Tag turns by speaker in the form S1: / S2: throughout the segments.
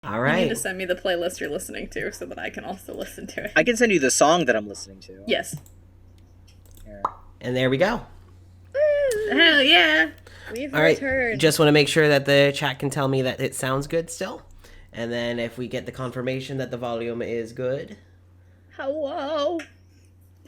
S1: All
S2: You need
S1: right.
S2: to send me the playlist you're listening to so that I can also listen to it.
S3: I can send you the song that I'm listening to.
S2: Yes.
S3: Here.
S1: And there we go.
S2: Hell yeah.
S4: We've
S1: All right.
S4: returned.
S1: Just want to make sure that the chat can tell me that it sounds good still. And then if we get the confirmation that the volume is good,
S4: Hello.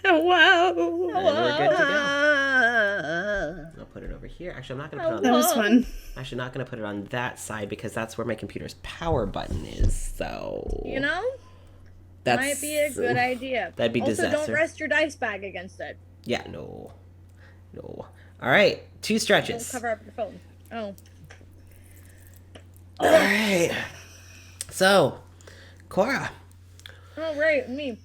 S2: Oh, wow.
S1: then we're good to go.
S3: Ah.
S1: I'll put it over here. Actually, I'm not going to put it on
S2: That
S1: that.
S2: was fun.
S1: Actually, not going to put it on that side because that's where my computer's power button is. So
S4: You know,
S1: that's
S4: might be a good idea.
S1: That'd be
S4: also,
S1: disaster.
S4: don't rest your dice bag against it.
S1: Yeah, no. All right, 2
S4: Don't
S1: stretches.
S4: cover up your phone. Oh.
S1: All right. So, Cora.
S4: Oh, right, me.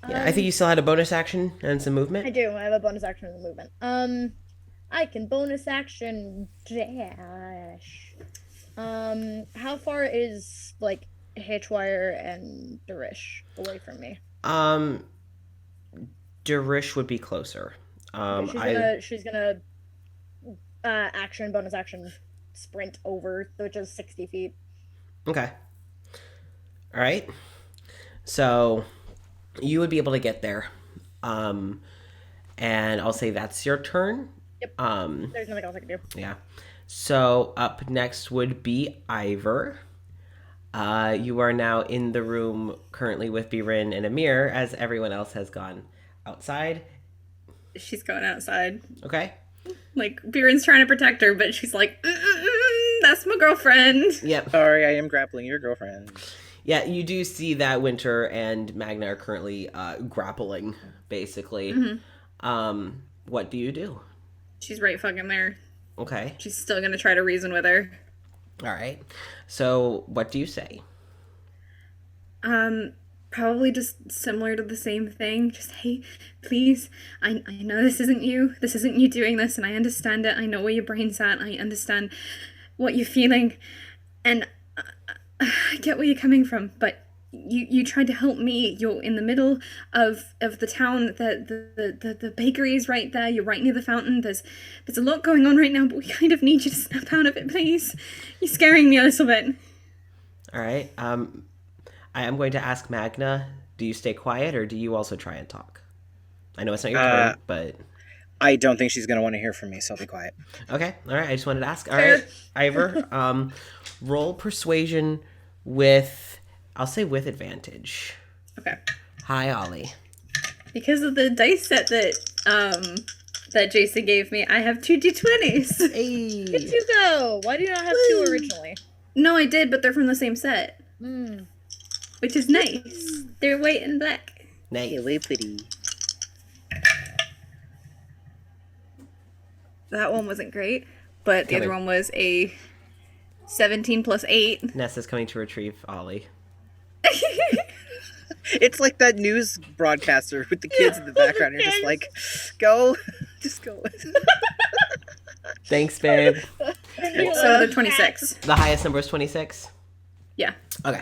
S1: Yeah, I think you still had a bonus action and some movement.
S4: I do. I have a bonus action in the movement. I can bonus action dash. How far is like Hitchwire and Darish away from me?
S1: Darish would be closer.
S4: She's gonna bonus action sprint over, which is 60 feet.
S1: Okay. All right. So you would be able to get there. And I'll say that's your turn.
S4: Yep. There's nothing else I can do.
S1: Yeah. So up next would be Ivor. You are now in the room currently with Birin and Amir as everyone else has gone outside.
S2: She's going outside.
S1: Okay.
S2: Like, Biren's trying to protect her, but she's like, that's my girlfriend.
S1: Yep.
S3: Sorry, I am grappling your girlfriend.
S1: Yeah, you do see that Winter and Magna are currently grappling, basically.
S2: Mm-hmm.
S1: What do you do?
S2: She's right fucking there.
S1: Okay.
S2: She's still gonna try to reason with her.
S1: All right. So what do you say?
S2: Probably just similar to the same thing. Just, hey, please, I know this isn't you. This isn't you doing this, and I understand it. I know where your brain's at. I understand what you're feeling, and I get where you're coming from, but you tried to help me. You're in the middle of the town. The bakery is right there. You're right near the fountain. There's a lot going on right now, but we kind of need you to snap out of it, please. You're scaring me a little bit.
S1: All right. I am going to ask Magna, do you stay quiet or do you also try and talk? I know it's not your turn, but...
S3: I don't think she's going to want to hear from me, so I'll be quiet.
S1: Okay. All right. I just wanted to ask. All right. Ivor, roll persuasion with... I'll say with advantage.
S2: Okay.
S1: Hi, Ollie.
S2: Because of the dice set that Jason gave me, I have 2 d20s.
S1: Hey.
S4: Good to go. Why do you not have 2 originally?
S2: No, I did, but they're from the same set.
S4: Hmm.
S2: Which is nice. They're white and black.
S1: Nice.
S3: Way pretty.
S2: That one wasn't great, but the
S1: Coming.
S2: other one was a 17 plus 8.
S1: Nessa's coming to retrieve Ollie.
S3: It's like that news broadcaster with the kids in the background. You're just like, go. Just go.
S1: Thanks, babe.
S2: So they're 26.
S1: The highest number is 26?
S2: Yeah.
S1: Okay.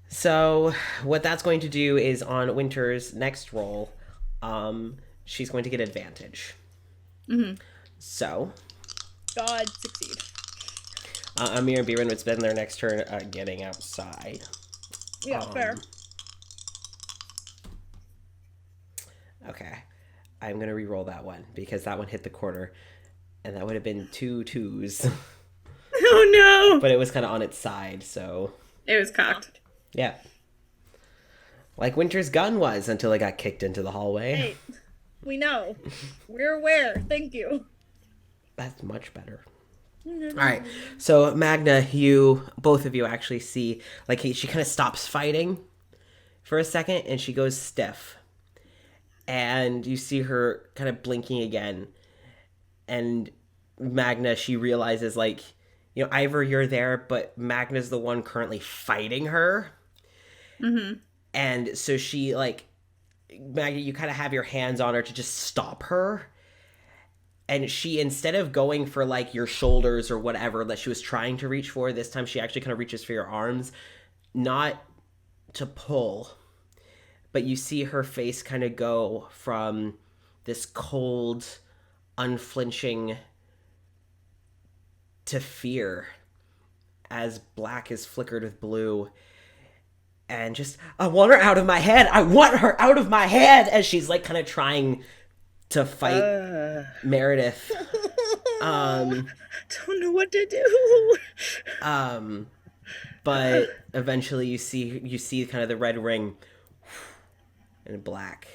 S1: So what that's going to do is on Winter's next roll, she's going to get advantage.
S2: Mm-hmm.
S1: So,
S4: God, succeed.
S1: Amir and Biren would spend their next turn getting outside.
S4: Yeah, fair.
S1: Okay. I'm going to re-roll that one because that one hit the corner. And that would have been 2 2s.
S2: Oh no!
S1: But it was kind of on its side, so...
S2: It was cocked.
S1: Yeah. Like Winter's gun was until it got kicked into the hallway.
S4: Hey, we know. We're aware. Thank you.
S1: That's much better. All right. So Magna, you, both of you actually see, like, she kind of stops fighting for a second and she goes stiff. And you see her kind of blinking again. And Magna, she realizes, like, you know, Ivor, you're there, but Magna's the one currently fighting her.
S2: Mm-hmm.
S1: And so she, like, Magna, you kind of have your hands on her to just stop her. And she, instead of going for, like, your shoulders or whatever that she was trying to reach for, this time she actually kind of reaches for your arms. Not to pull, but you see her face kind of go from this cold, unflinching to fear as black is flickered with blue. And just, I want her out of my head. I want her out of my head. As she's like kind of trying to fight Meredith.
S3: Don't know what to do.
S1: But eventually you see kind of the red ring and black.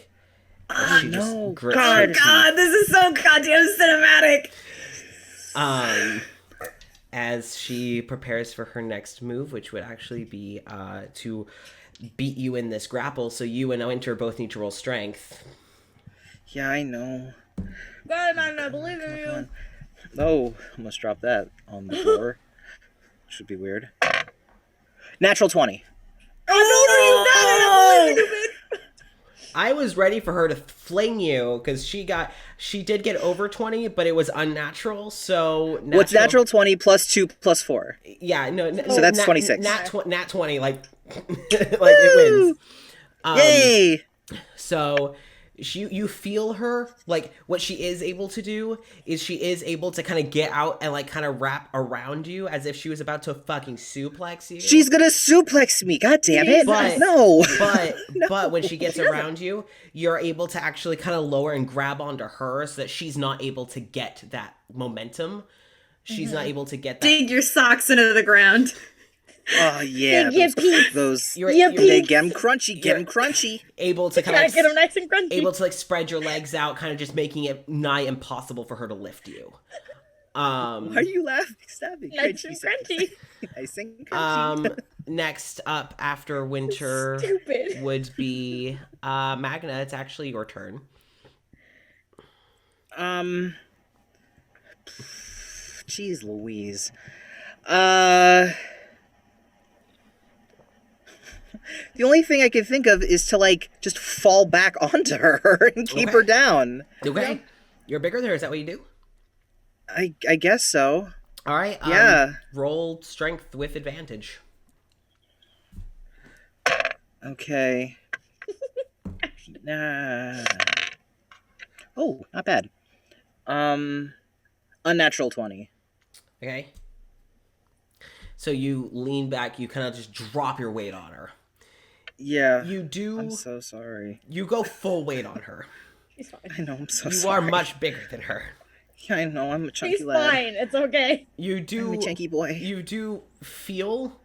S3: Oh,
S1: She
S3: no.
S1: grips
S3: God.
S1: her
S2: God, this is so goddamn cinematic.
S1: as she prepares for her next move, which would actually be to beat you in this grapple. So you and Winter both need to roll strength.
S3: Yeah, I know.
S4: God, I don't believe in
S3: Come
S4: you.
S3: on. Oh, almost dropped that on the floor. Should be weird. Natural 20.
S2: Oh, no, you got it.
S1: I was ready for her to fling you because she did get over 20, but it was unnatural. So
S3: What's natural 20 plus 2 plus 4?
S1: Yeah, no.
S3: So that's 26.
S1: Nat 20, like it wins.
S3: Yay!
S1: So you feel her, like what she is able to do is she is able to kind of get out and like kind of wrap around you as if she was about to fucking suplex you.
S3: She's gonna suplex me. God damn it!
S1: But,
S3: no.
S1: But when she gets around you, you're able to actually kind of lower and grab onto her so that she's not able to get that momentum. She's not able to get that.
S2: Dig your socks into the ground.
S3: Oh yeah,
S4: Dig your
S3: those
S1: You're
S3: they get them crunchy, get them crunchy.
S1: able to kind
S4: Gotta
S1: of
S4: get them nice and crunchy.
S1: able to like spread your legs out, kind of just making it nigh impossible for her to lift you.
S3: Why are you laughing? Stop it.
S4: Nice and crunchy.
S3: Nice and crunchy.
S1: Next up after Winter
S4: Stupid.
S1: would be Magna. It's actually your turn.
S3: Jeez Louise. The only thing I can think of is to like just fall back onto her and keep her down.
S1: Okay. You're bigger than her. Is that what you do?
S3: I guess so.
S1: All right.
S3: Yeah.
S1: Roll strength with advantage.
S3: Okay. Nah. Oh, not bad. Unnatural 20.
S1: Okay. So you lean back. You kind of just drop your weight on her.
S3: Yeah.
S1: You do.
S3: I'm so sorry.
S1: You go full weight on her.
S4: She's fine.
S3: I know, I'm so
S1: You
S3: sorry.
S1: are much bigger than her.
S3: Yeah, I know, I'm a chunky
S4: She's
S3: lad.
S4: fine. It's okay.
S1: You do.
S3: I'm a chunky boy.
S1: You do feel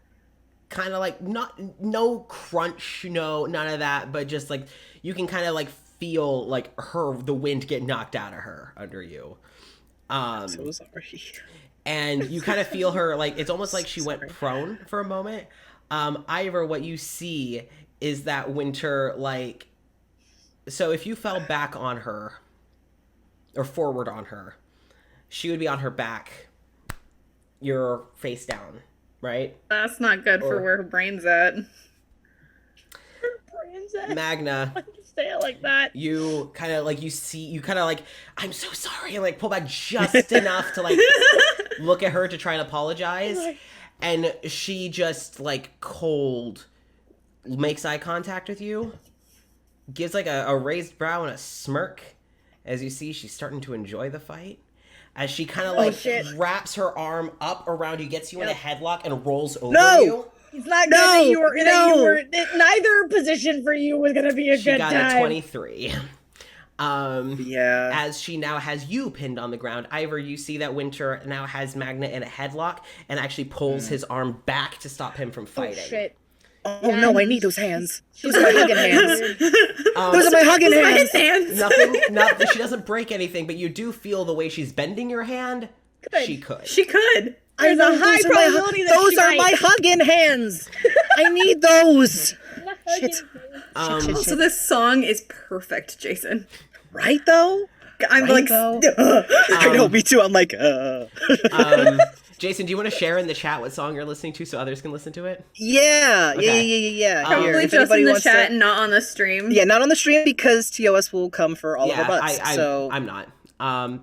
S1: kind of like no crunch, no none of that, but just like you can kind of like feel like the wind get knocked out of her under you.
S3: I'm so sorry.
S1: And you kind of feel her like it's almost like she went prone for a moment. Ivor, what you see is that Winter like. So if you fell back on her or forward on her, she would be on her back. You're face down, right?
S2: That's not good for where her brain's at.
S4: Her brain's at.
S1: Magna,
S4: Why did you say it like that?
S1: you kind of like I'm so sorry, and like pull back just enough to like look at her to try and apologize, and she just like cold makes eye contact with you, gives like a raised brow and a smirk as you see she's starting to enjoy the fight. As she kind of like wraps her arm up around you, gets you in a headlock, and rolls over you.
S4: It's not good that you were that neither position for you was gonna be a
S1: She
S4: good
S1: got
S4: time.
S1: a 23.
S3: Yeah.
S1: As she now has you pinned on the ground. Ivor, you see that Winter now has Magna in a headlock and actually pulls his arm back to stop him from fighting.
S4: Oh shit.
S3: Oh no, I need those hands. Those are my hugging hands. Those are my hugging hands.
S1: Nothing. She doesn't break anything, but you do feel the way she's bending your hand.
S4: Good.
S1: She could.
S2: She could.
S4: There's a high probability that
S3: those
S4: she
S3: are
S4: might.
S3: my hugging hands. I need those. Shit.
S2: So this song is perfect, Jason.
S3: Right though?
S2: I'm
S3: Right,
S2: like,
S3: though? I know, me too. I'm like,
S1: Jason, do you want to share in the chat what song you're listening to so others can listen to it?
S3: yeah.
S1: Okay.
S3: Here,
S2: probably
S3: if
S2: just
S3: anybody
S2: in the
S3: wants
S2: chat
S3: to-
S2: and not on the stream.
S3: Yeah, not on the stream because TOS will come for all of our butts. So
S1: I'm not.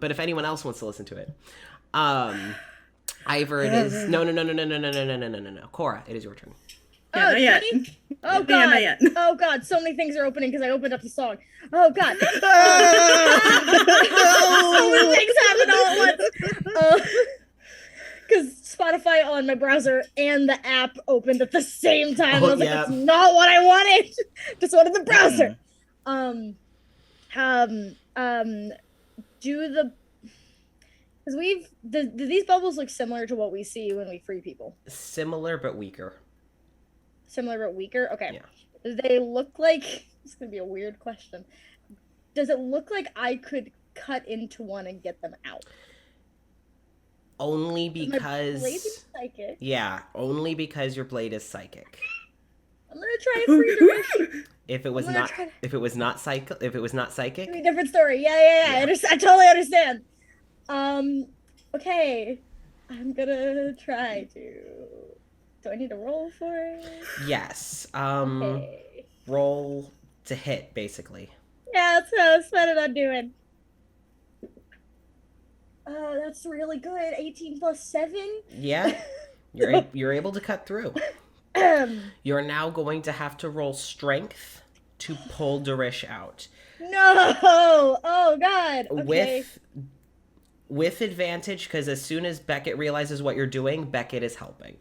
S1: But if anyone else wants to listen to it, Ivor, it is no. Cora, it is your turn.
S2: Yeah, not yet.
S4: Ready? Oh
S2: Yeah,
S4: god.
S2: not yet.
S4: Oh god, so many things are opening because I opened up the song. Oh god. So many things happen all at once. because Spotify on my browser and the app opened at the same time.
S1: Oh,
S4: I was like,
S1: yeah.
S4: that's not what I wanted. Just wanted the browser. Because do these bubbles look similar to what we see when we free people?
S1: Similar but weaker.
S4: Similar but weaker? Okay.
S1: Yeah.
S4: Do they look like, this is going to be a weird question. Does it look like I could cut into one and get them out?
S1: Only
S4: My
S1: because...
S4: blade is psychic.
S1: Yeah, only because your blade is psychic.
S4: I'm going to try free Darish.
S1: If it was
S4: I'm gonna
S1: not
S4: try to-
S1: if it was not psychic,
S4: It's a different story. Yeah. I totally understand. Okay. I'm gonna try to. Do I need to roll for it?
S1: Yes.
S4: Okay.
S1: Roll to hit, basically.
S4: Yeah, that's what I was planning on doing. That's really good. 18 plus 7.
S1: Yeah. You're able to cut through. You're now going to have to roll strength to pull Darish out.
S4: No! Oh god. Okay.
S1: With advantage, because as soon as Beckett realizes what you're doing, Beckett is helping.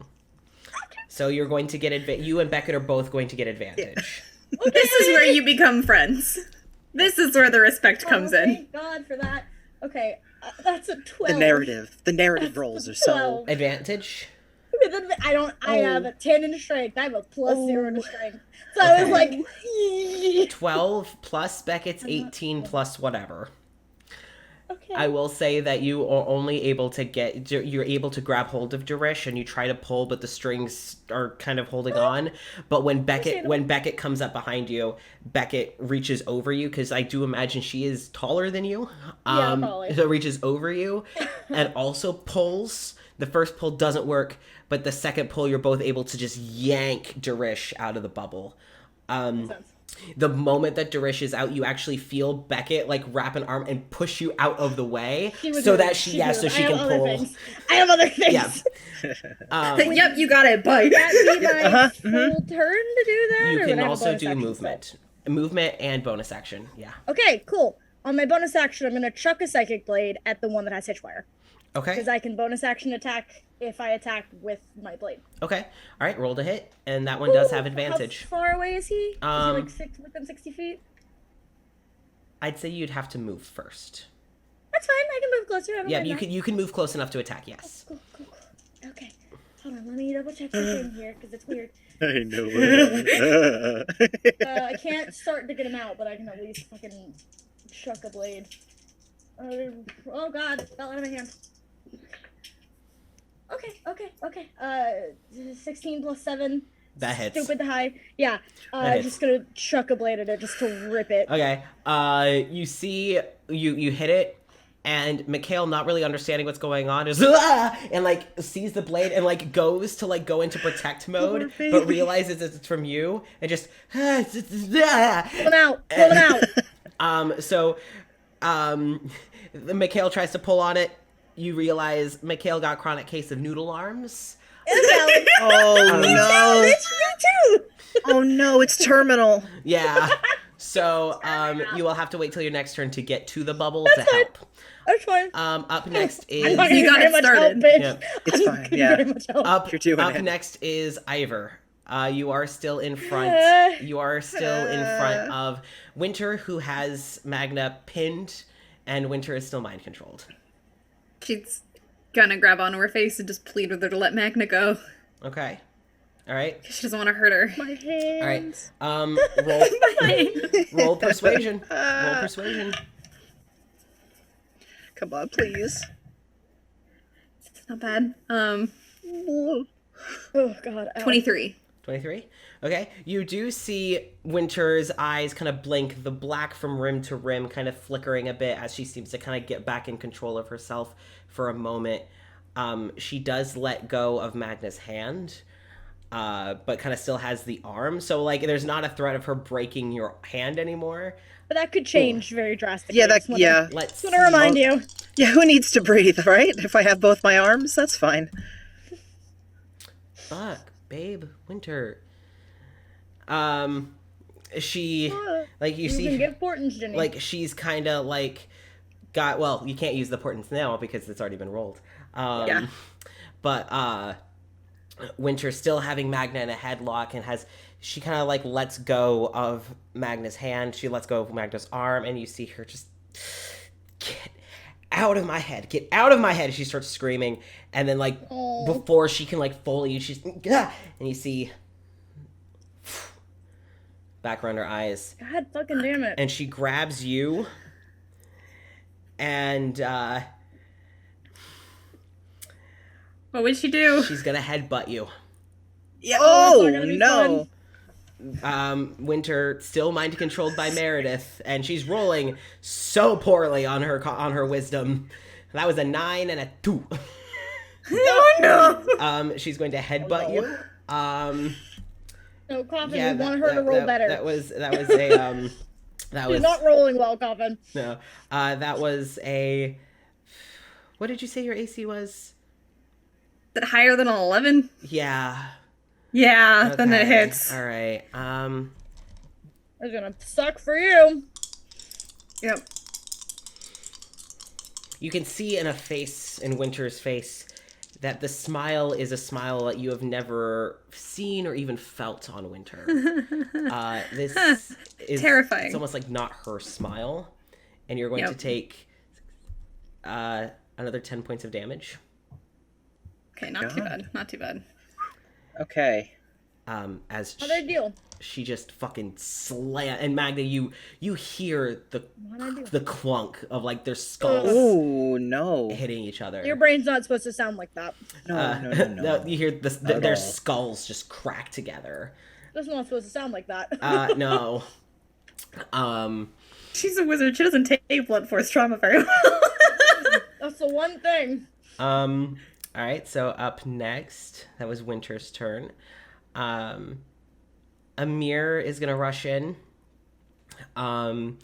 S1: So you're going to get you and Beckett are both going to get advantage.
S4: Okay.
S2: This is where you become friends. This is where the respect comes in.
S4: Thank God for that. Okay, that's a 12.
S3: The narrative rolls are so.
S4: 12.
S1: Advantage?
S4: I have a 10 in strength. I have a plus 0 to strength. So I was like,
S1: 12 plus Beckett's 18 plus whatever.
S4: okay.
S1: I will say that you are only able to you're able to grab hold of Darish and you try to pull, but the strings are kind of holding on. But when Beckett comes up behind you, Beckett reaches over you, because I do imagine she is taller than you.
S4: Yeah, probably.
S1: So reaches over you and also pulls. The first pull doesn't work, but the second pull you're both able to just yank Darish out of the bubble. The moment that Darish is out, you actually feel Beckett like wrap an arm and push you out of the way so that she can pull.
S4: I have other things.
S1: Yeah.
S2: Yep, you got it, bye.
S4: Would that be my full turn to do that?
S1: You
S4: or
S1: can
S4: would I have a
S1: also
S4: bonus
S1: do
S4: action
S1: movement and bonus action. Yeah.
S4: still? Okay, cool. On my bonus action, I'm gonna chuck a psychic blade at the one that has hitchwire,
S1: Okay.
S4: because I can bonus action attack if I attack with my blade.
S1: Okay. All right. Roll to hit, and that one does have advantage.
S4: How far away is he? Is he like within 60 feet?
S1: I'd say you'd have to move first.
S4: That's fine. I can move closer. I don't
S1: Yeah,
S4: mind
S1: you can move close enough to attack. Yes.
S4: Cool. Okay. Hold on. Let me double check something here, because it's weird.
S3: I know it.
S4: I can't start to get him out, but I can at least fucking chuck a blade. Oh god, it fell out of my hand. Okay. 16 plus 7.
S1: That hits.
S4: Stupid high. Yeah.
S1: That hits.
S4: Just gonna chuck a blade at it just to rip it.
S1: Okay. You see, you hit it, and Mikhail, not really understanding what's going on, is and like sees the blade and like goes to like go into protect mode, but realizes it's from you and just
S4: Pull him out.
S1: So Mikhail tries to pull on it. You realize Mikhail got chronic case of noodle arms.
S3: Oh no!
S4: It's me too.
S3: Oh no! It's terminal.
S1: Yeah. So you will have to wait till your next turn to get to the bubble to
S4: fine.
S1: help.
S4: That's fine.
S1: Up next is
S4: I'm
S2: You got it started.
S1: Yeah.
S3: It's fine. Yeah.
S1: up.
S3: You're doing
S1: Up
S3: it.
S1: next is Ivor. You are still in front. You are still in front of Winter, who has Magna pinned, and Winter is still mind controlled.
S2: She's gonna grab onto her face and just plead with her to let Magna go.
S1: Okay. All right.
S2: She doesn't want to hurt her.
S4: My hands.
S1: All right. Roll persuasion. Roll persuasion.
S3: Come on, please.
S2: It's not bad.
S4: Oh god.
S2: 23.
S1: 23. Okay. You do see Winter's eyes kind of blink, the black from rim to rim kind of flickering a bit as she seems to kind of get back in control of herself for a moment. She does let go of Magna's hand, but kind of still has the arm. So, like, there's not a threat of her breaking your hand anymore.
S4: But that could change very drastically.
S3: Yeah,
S4: Just wanna
S1: Let's
S4: remind you.
S3: Yeah, who needs to breathe, right? If I have both my arms, that's fine.
S1: Fuck, babe, Winter. She, like, you see,
S4: can get portents, Jenny.
S1: like, she's kind of, like, you can't use the portents now because it's already been rolled.
S2: Yeah.
S1: but Winter's still having Magna in a headlock and she kind of like lets go of Magna's hand. She lets go of Magna's arm, and you see her just get out of my head, get out of my head. She starts screaming, and then like before she can like fully, she's and you see back around her eyes.
S4: God fucking damn it!
S1: And she grabs you, and
S2: What would she do?
S1: she's gonna headbutt you.
S3: Yeah.
S4: Oh,
S3: Oh,
S4: it's not gonna be
S3: no.
S1: Winter still mind controlled by Meredith, and she's rolling so poorly on her wisdom. That was a 9 and a 2.
S2: Oh no!
S1: She's going to headbutt you.
S4: No, Coffin,
S1: Yeah,
S4: we want her to roll better.
S1: That was a that
S4: She's
S1: was
S4: not rolling well, Coffin.
S1: no. That was a. What did you say your AC was?
S2: Is it higher than an 11?
S1: Yeah.
S2: Yeah, then it
S1: Okay.
S2: hits.
S1: All right.
S4: It's gonna suck for you.
S2: Yep.
S1: You can see in Winter's face, that the smile is a smile that you have never seen or even felt on Winter. This is
S2: Terrifying.
S1: It's almost like not her smile, and you're going to take another 10 points of damage.
S2: Okay, not too bad. Not too bad.
S3: Okay.
S1: As
S4: How'd I deal?
S1: she just fucking and Magna, you hear the clunk of like their skulls
S3: Oh, no.
S1: hitting each other.
S4: Your brain's not supposed to sound like that.
S3: No.
S1: You hear their
S3: all.
S1: skulls just crack together.
S4: It's not supposed to sound like that.
S1: No.
S2: She's a wizard. She doesn't take blood force trauma very well.
S4: That's the one thing.
S1: All right, so up next, that was Winter's turn. Amir is gonna rush in. And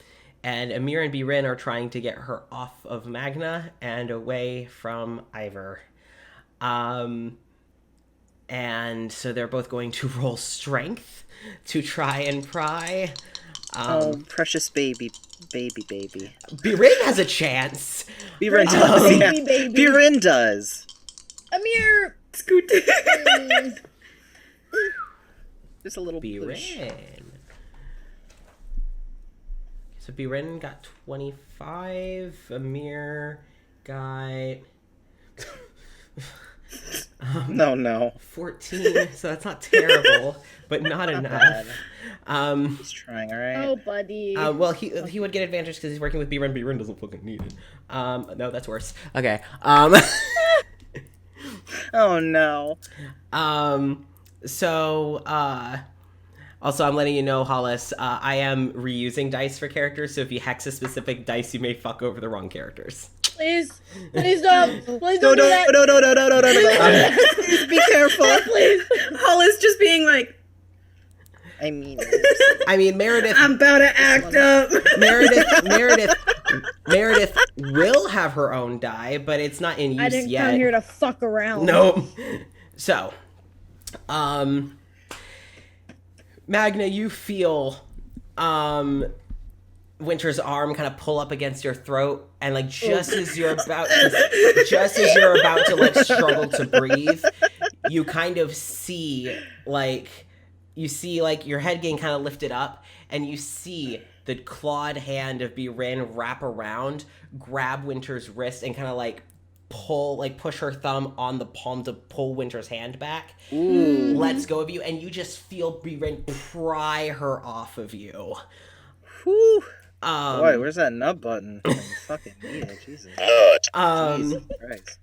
S1: Amir and Birin are trying to get her off of Magna and away from Ivor. And so they're both going to roll strength to try and pry.
S3: Oh, precious baby.
S1: Birin has a chance.
S3: Birin does. Yeah.
S4: Baby.
S3: Birin does.
S4: Amir!
S2: Scoot.
S3: Just a little push.
S1: Birin. So Birin got 25. Amir got
S3: No.
S1: 14. So that's not terrible, but not enough.
S3: He's trying, alright?
S4: Oh, buddy.
S1: Well, he would get advantage because he's working with Birin. Birin doesn't fucking need it. No, that's worse. Okay.
S3: Oh, no.
S1: So, also, I'm letting you know, Hollis, I am reusing dice for characters, so if you hex a specific dice, you may fuck over the wrong characters.
S4: Please don't. Please
S3: No.
S4: don't do that.
S3: Please be careful.
S4: Please.
S2: Hollis just being like,
S3: I mean,
S1: Meredith.
S2: I'm about to act up.
S1: Meredith will have her own die, but it's not in use
S4: I didn't
S1: yet.
S4: come here to fuck around.
S1: Nope. So, Magna, you feel, Winter's arm kind of pull up against your throat, and like just as you're about to like struggle to breathe, you kind of see your head getting kind of lifted up, and you see the clawed hand of Birin wrap around, grab Winter's wrist, and kind of like push her thumb on the palm to pull Winter's hand back.
S3: Ooh.
S1: Lets go of you, and you just feel Birin pry her off of you.
S3: Whew. Boy, where's that nut button? I fucking need it, Jesus. Jesus Christ.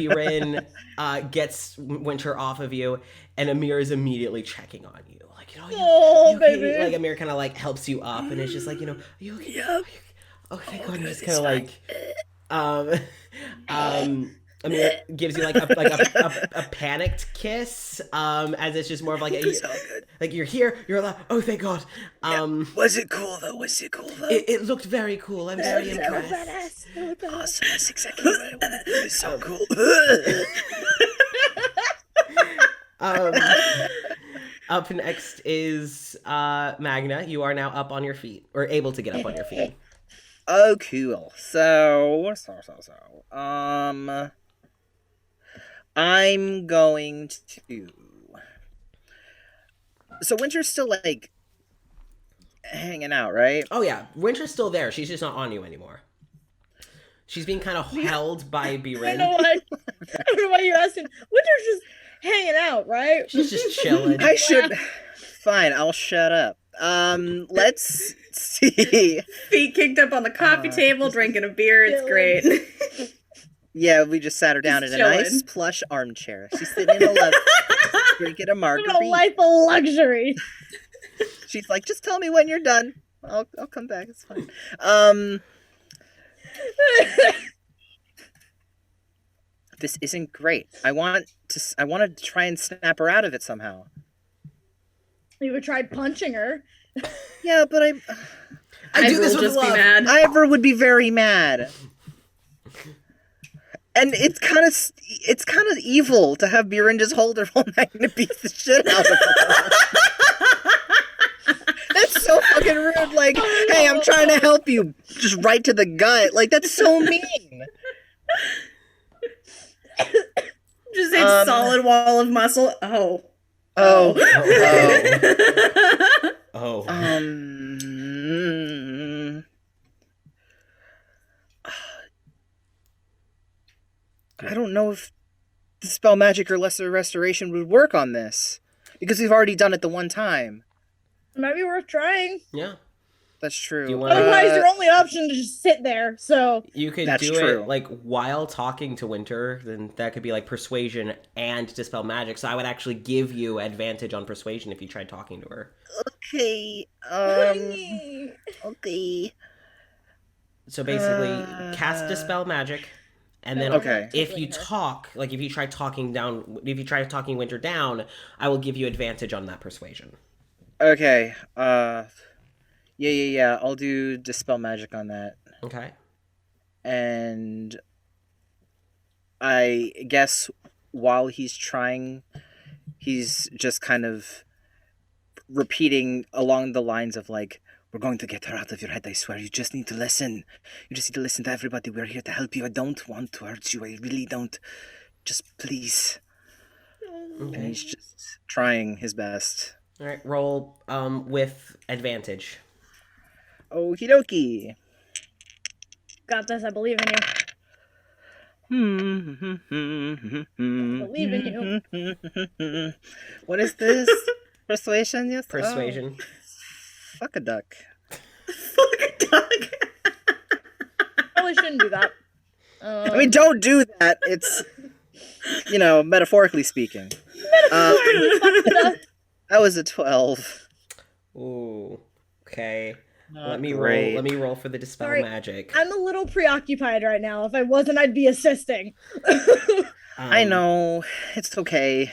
S1: Birin gets Winter off of you, and Amir is immediately checking on you. Like, you okay?
S4: Baby.
S1: Like, Amir kind of like helps you up, and it's just like, are you okay? Yeah. Oh, thank God. And just kind of like, Amir gives you like a panicked kiss, as it's just more of like like you're here, you're alive. Oh, thank God.
S3: Was it cool though?
S1: It looked very cool. I'm very impressed.
S3: Awesome. That's exactly what I wanted. It's so cool.
S1: Up next is Magna. You are now up on your feet, or able to get up on your feet.
S3: Oh, cool. So I'm going to. So Winter's still like hanging out, right?
S1: Oh yeah, Winter's still there. She's just not on you anymore. She's being kind of held by Birin.
S4: I don't know why you asked him. Winter's just hanging out, right?
S1: She's just chilling.
S3: I should. Fine, I'll shut up. Let's see.
S2: Feet kicked up on the coffee table, drinking a beer. It's great.
S3: Yeah, we just sat her down in a nice plush armchair. She's sitting in a love, drinking a margarita.
S4: A life of luxury.
S3: She's like, just tell me when you're done. I'll come back. It's fine. This isn't great. I want to try and snap her out of it somehow.
S4: You would try punching her.
S3: Yeah, but
S1: I do this with
S2: just
S1: love.
S2: be mad.
S3: Ivor would be very mad. And it's kind of evil to have Birin just hold her while Magna beats the shit out of her. That's so fucking rude. Like, hey, I'm trying to help you. Just right to the gut. Like, that's so mean.
S2: Just a solid wall of muscle. Oh.
S3: I don't know if the spell magic or lesser restoration would work on this. Because we've already done it the one time.
S4: It might be worth trying.
S1: Yeah.
S3: That's true.
S4: Otherwise, your only option is just sit there, so...
S1: You could do it, like, while talking to Winter, then that could be, like, persuasion and dispel magic, so I would actually give you advantage on persuasion if you tried talking to her.
S3: Okay, okay.
S1: So basically, cast dispel magic, and then if you talk, like, if you try talking Winter down, I will give you advantage on that persuasion.
S3: Okay, Yeah. I'll do dispel magic on that.
S1: Okay.
S3: And I guess while he's trying, he's just kind of repeating along the lines of like, we're going to get her out of your head, I swear. You just need to listen. You just need to listen to everybody. We're here to help you. I don't want to hurt you. I really don't. Just please. Okay. And he's just trying his best.
S1: All right, roll with advantage.
S3: Okie dokie.
S4: Got this, I believe in you. Believe in you.
S3: What is this? Persuasion, yes?
S1: Persuasion.
S3: Oh. Fuck a duck.
S2: Fuck a duck.
S4: Probably shouldn't do that.
S3: I mean, don't do that. It's, metaphorically speaking. That was a 12.
S1: Ooh. Okay.
S3: Let
S1: me roll for the dispel magic.
S4: I'm a little preoccupied right now. If I wasn't, I'd be assisting.
S3: I know. It's okay.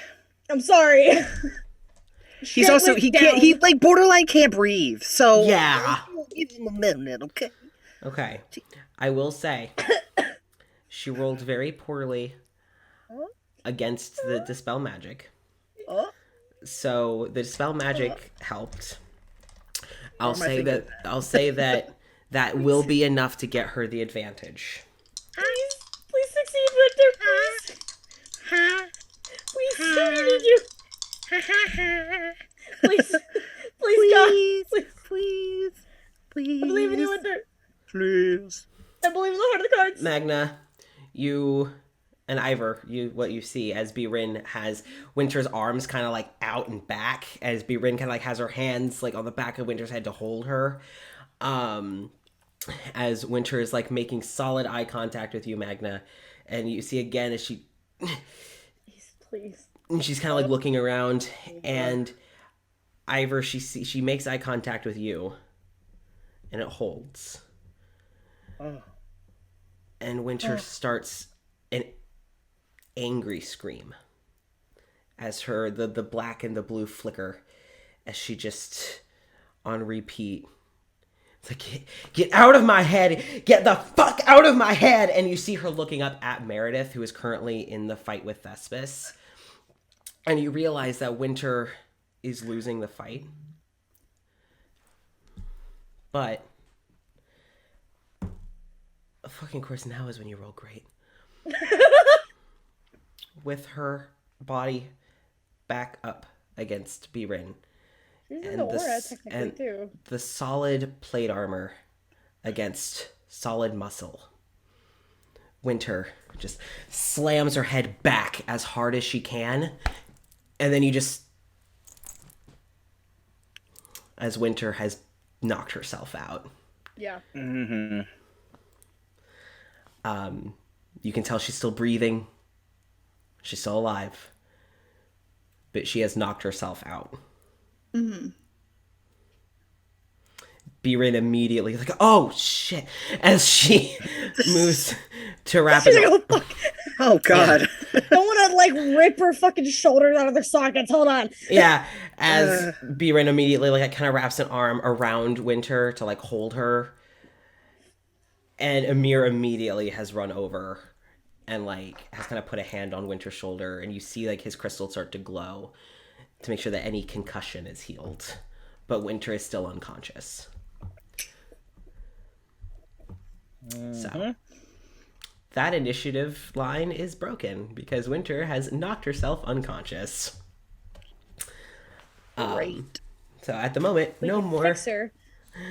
S4: I'm sorry.
S3: He's also he like borderline can't breathe. So
S1: yeah.
S3: Give him a minute, okay?
S1: Okay. I will say she rolled very poorly against the dispel magic. So the dispel magic helped. I'll say that will be enough to get her the advantage.
S4: Please succeed, Victor, please. Please, I need you. Please, God. Please. I believe in you, Winter.
S3: Please.
S4: I believe in the heart of the cards.
S1: Magna, you and Ivor, what you see as Birin has Winter's arms kind of like out and back, as Birin kind of like has her hands like on the back of Winter's head to hold her. As Winter is like making solid eye contact with you, Magna, and you see again as she,
S4: please,
S1: and she's kind of like looking around, and Ivor, she makes eye contact with you, and it holds. And Winter starts an angry scream as the black and the blue flicker as she just on repeat. It's like, get out of my head, get the fuck out of my head. And you see her looking up at Meredith, who is currently in the fight with Thespis, and you realize that Winter is losing the fight, but fucking course now is when you roll great. with her body back up against Birin.
S4: She's in the aura, technically, too.
S1: The solid plate armor against solid muscle. Winter just slams her head back as hard as she can, and then you just... as Winter has knocked herself out.
S4: Yeah.
S3: Mm-hmm.
S1: You can tell she's still breathing. She's still alive. But she has knocked herself out.
S2: Mm-hmm.
S1: Birin immediately like, oh shit, as she moves to wrap it
S4: She's
S1: up.
S4: like, oh, fuck.
S3: Oh God.
S4: Don't want to, like, rip her fucking shoulders out of their sockets. Hold on.
S1: Yeah, as Birin immediately like kind of wraps an arm around Winter to like hold her. And Amir immediately has run over and like has kind of put a hand on Winter's shoulder, and you see like his crystals start to glow to make sure that any concussion is healed. But Winter is still unconscious. So that initiative line is broken because Winter has knocked herself unconscious.
S3: Great.
S1: So at the moment,
S4: We
S1: no
S4: can
S1: more.
S4: fix her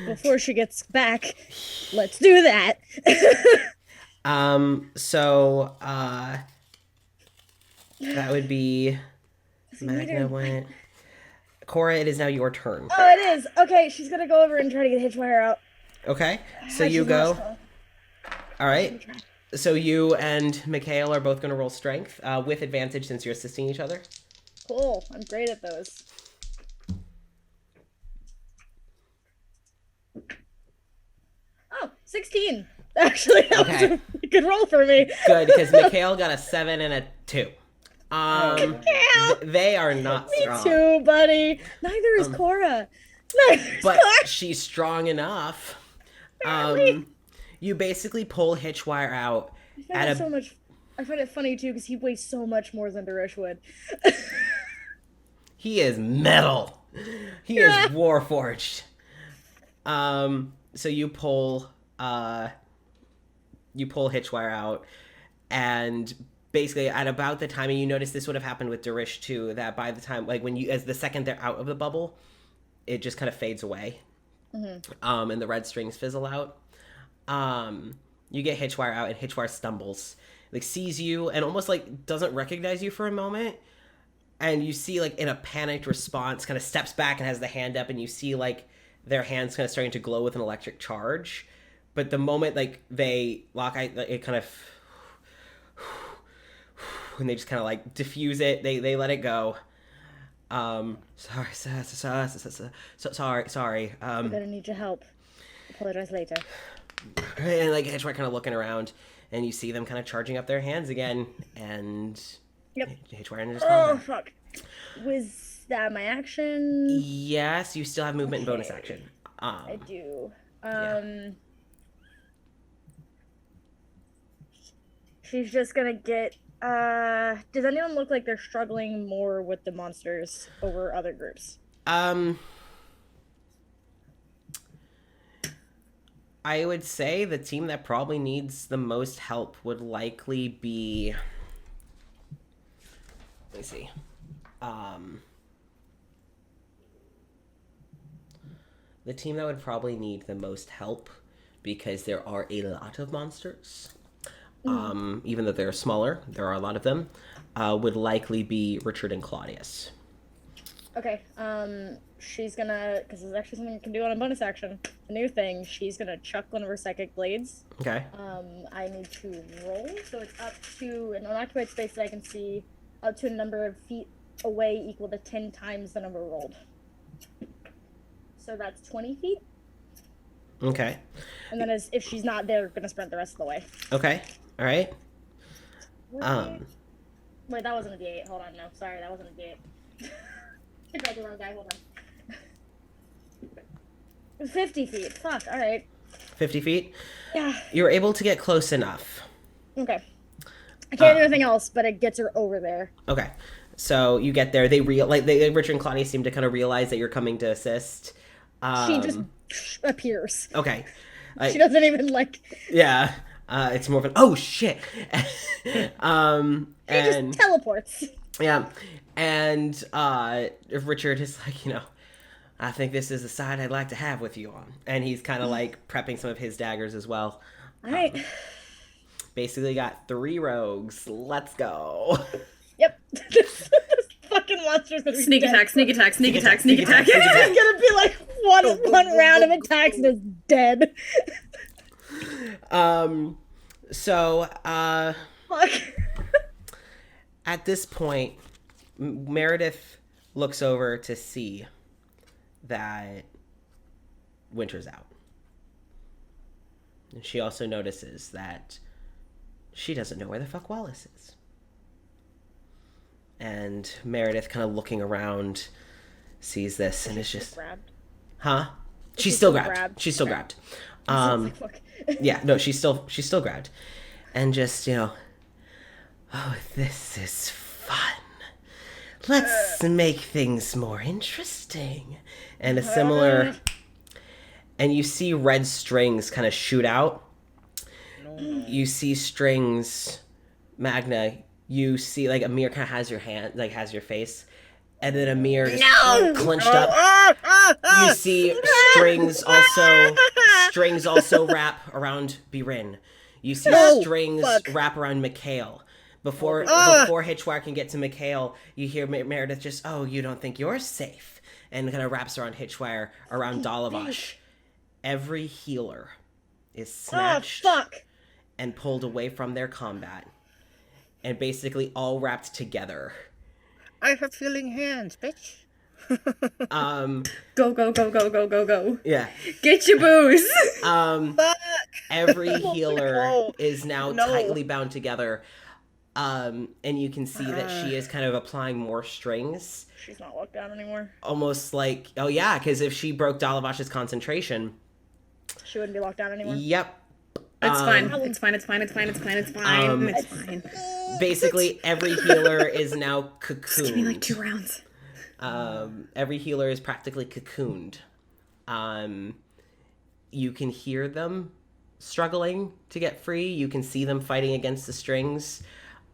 S4: before she gets back. Let's do that.
S1: So that would be Magna
S4: meter.
S1: went. Cora, it is now your turn.
S4: Oh, it is. Okay, she's gonna go over and try to get Hitchwire out.
S1: Okay, so
S4: She's
S1: you
S4: not
S1: go.
S4: strong.
S1: All right. So you and Mikhail are both going to roll strength with advantage since you're assisting each other.
S4: Cool. I'm great at those. Oh, 16. Actually, that was
S1: Okay.
S4: a good roll for me.
S1: Good, because Mikhail got a 7 and a 2.
S4: Yeah,
S1: They are not
S4: me
S1: strong.
S4: too, buddy. Neither is Cora. Neither is
S1: But
S4: Cora.
S1: she's strong enough.
S4: Apparently.
S1: You basically pull Hitchwire out
S4: I find it funny too because he weighs so much more than Darish would.
S1: He is metal. He is warforged. So you pull Hitchwire out, and basically at about the time, and you notice this would have happened with Darish too, that by the time, like when you, as the second they're out of the bubble, it just kind of fades away. Mm-hmm. And the red strings fizzle out. You get Hitchwire out, and Hitchwire stumbles, like sees you, and almost like doesn't recognize you for a moment. And you see, like, in a panicked response, kind of steps back and has the hand up, and you see, like, their hands kind of starting to glow with an electric charge. But the moment, like, they lock, it kind of... and they just kind of, like, diffuse it. They let it go. Sorry.
S4: I'm gonna need your help. Apologize later.
S1: And, like, Hitchwire kind of looking around, and you see them kind of charging up their hands again, and...
S4: Yep.
S1: Hitchwire just
S4: Oh, fuck. Was that my action?
S1: Yes, you still have movement and bonus action.
S4: I do.
S1: Yeah.
S4: She's just gonna get, does anyone look like they're struggling more with the monsters over other groups?
S1: I would say the team that probably needs the most help would likely be... Let me see. The team that would probably need the most help, because there are a lot of monsters, even though they're smaller, there are a lot of them, would likely be Richard and Claudius.
S4: Okay, she's gonna, because there's actually something you can do on a bonus action, a new thing, she's gonna chuck one of her psychic blades.
S1: Okay.
S4: I need to roll, so it's up to an unoccupied space that I can see, up to a number of feet away equal to 10 times the number rolled. So that's 20 feet.
S1: Okay.
S4: And then if she's not there, gonna sprint the rest of the way.
S1: Okay. All right.
S4: Wait, that wasn't a D8. Hold on, no. Sorry, that wasn't a D8. I tried the wrong guy, hold on. 50 feet. Fuck, alright.
S1: 50 feet?
S4: Yeah.
S1: You're able to get close enough.
S4: Okay. I can't do anything else, but it gets her over there.
S1: Okay. So you get there. Richard and Claudius seem to kind of realize that you're coming to assist.
S4: She just appears.
S1: Okay.
S4: She doesn't even,
S1: Yeah. It's more of an oh shit.
S4: He
S1: And
S4: just teleports.
S1: yeah, and Richard is like, I think this is the side I'd like to have with you on, and he's kind of like prepping some of his daggers as well.
S4: All right.
S1: Basically, got 3 rogues. Let's go.
S4: Yep. This fucking monster's gonna be
S2: Sneak
S4: dead.
S2: attack, sneak attack, sneak attack, sneak attack.
S4: It's gonna be like one round of attacks and it's dead.
S1: So,
S4: Fuck.
S1: at this point, Meredith looks over to see that Winter's out. And she also notices that she doesn't know where the fuck Wallace is. And Meredith, kind of looking around, sees this and is just...
S4: Grabbed.
S1: Huh? She's still grabbed. She's still grabbed.
S4: Fuck.
S1: Yeah, no, she's still grabbed. And just, oh, this is fun. Let's make things more interesting. And a similar... And you see red strings kind of shoot out. You see strings, Magna, you see, like, Amir kind of has your hand, like, has your face. And then Amir just clenched up. You see strings also wrap around Birin. You see strings wrap around Mikhail. Before Hitchwire can get to Mikhail, you hear Meredith just, oh, you don't think you're safe. And kind of wraps around Hitchwire, around Dalavash. Every healer is snatched and pulled away from their combat. And basically all wrapped together.
S3: I have healing hands, bitch.
S2: Go.
S1: Yeah.
S2: Get your booze.
S3: Fuck.
S1: Every healer is now tightly bound together. And you can see that she is kind of applying more strings.
S4: She's not locked down anymore.
S1: Almost like, oh yeah, because if she broke Dalavash's concentration...
S4: She wouldn't be locked down anymore.
S1: Yep.
S2: It's fine. It's fine.
S1: Basically, every healer is now cocooned.
S2: Give me like 2 rounds.
S1: Every healer is practically cocooned. You can hear them struggling to get free. You can see them fighting against the strings.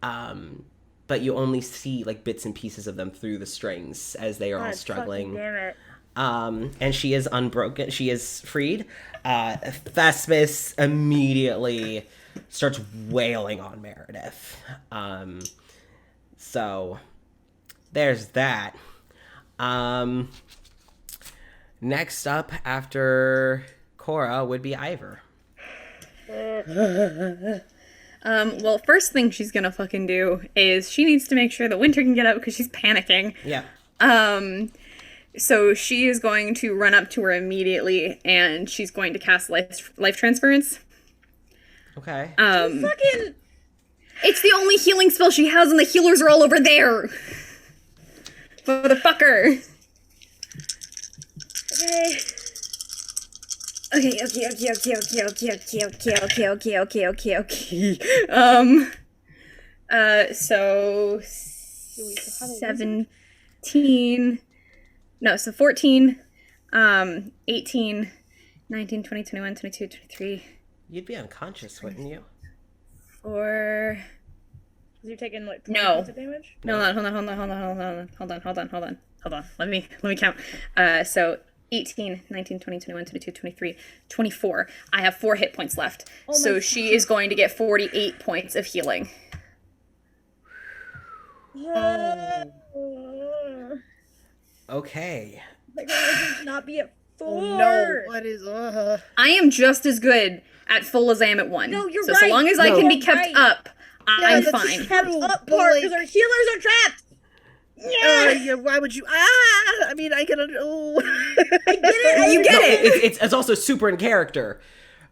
S1: But you only see like bits and pieces of them through the strings as they are all struggling.
S4: Damn it.
S1: And she is unbroken. She is freed. Thespis immediately starts wailing on Meredith. So there's that. Next up after Cora would be Ivor.
S2: Well, first thing she's gonna fucking do is she needs to make sure that Winter can get up because she's panicking.
S1: Yeah.
S2: So she is going to run up to her immediately, and she's going to cast life transference.
S1: Okay.
S4: Fucking.
S2: It's the only healing spell she has, and the healers are all over there. Motherfucker. Okay. So 17. No, so 14, 18, 19, 20, 21, 22, 23.
S1: You'd be unconscious, wouldn't you?
S2: Or...
S4: Is you taking like 20
S2: No.
S4: points of damage?
S2: No, hold on. Let me count. So 18, 19, 20, 21, 22, 23, 24. I have 4 hit points left. So she is going to get 48 points of healing.
S1: Okay.
S4: Like, I would not be at 4.
S3: Oh no! What is?
S2: I am just as good at full as I am at 1.
S4: No, you're
S2: so
S4: right.
S2: So long as I can be kept
S4: Right.
S2: up, I'm
S3: that's
S2: fine.
S4: Kept up part because our healers are trapped.
S3: Yeah. Why would you? I mean, I can. Oh.
S4: I get it.
S2: You get it.
S1: It's also super in character.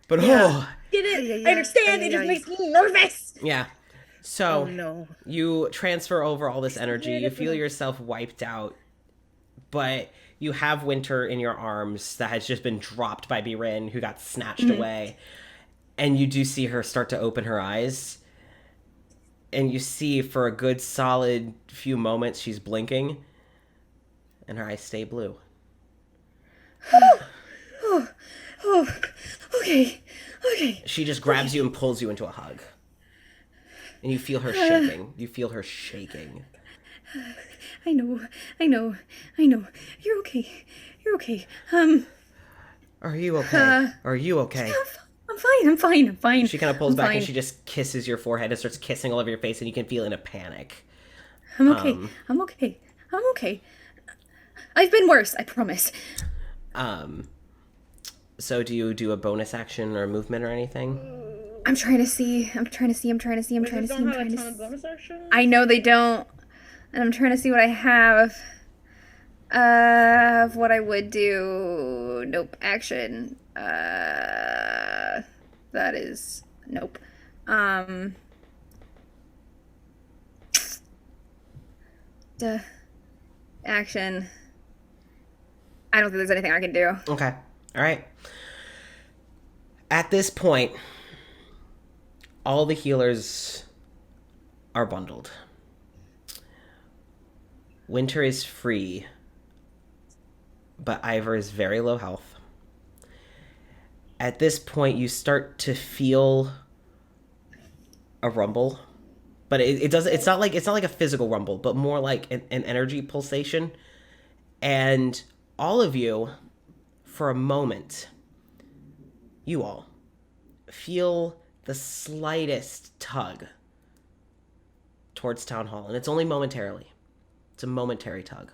S1: But
S4: Get it. I understand. It just makes me nervous.
S1: yeah. So
S3: Oh no.
S1: you transfer over all this energy. You feel yourself wiped out. But you have Winter in your arms that has just been dropped by Birin, who got snatched away. And you do see her start to open her eyes. And you see for a good solid few moments she's blinking. And her eyes stay blue.
S2: Okay. Okay.
S1: She just grabs you and pulls you into a hug. And you feel her shaking. You feel her shaking.
S2: I know. You're okay. You're okay.
S1: Are you okay? Are you okay?
S2: I'm fine.
S1: She kind of pulls
S2: I'm
S1: back
S2: fine.
S1: and she just kisses your forehead and starts kissing all over your face, and you can feel in a panic.
S2: I'm okay. I'm okay. I've been worse, I promise.
S1: So do you do a bonus action or a movement or anything?
S2: I'm trying to see.
S4: Bonus action?
S2: I know they don't. And I'm trying to see what I have. What I would do. Nope. Action. That is. Nope. Action. I don't think there's anything I can do.
S1: Okay. All right. At this point, all the healers are bundled. Winter is free, but Ivor is very low health. At this point, you start to feel a rumble, but it doesn't. It's not like a physical rumble, but more like an energy pulsation. And all of you, for a moment, you all feel the slightest tug towards Town Hall, and it's only momentarily. It's a momentary tug.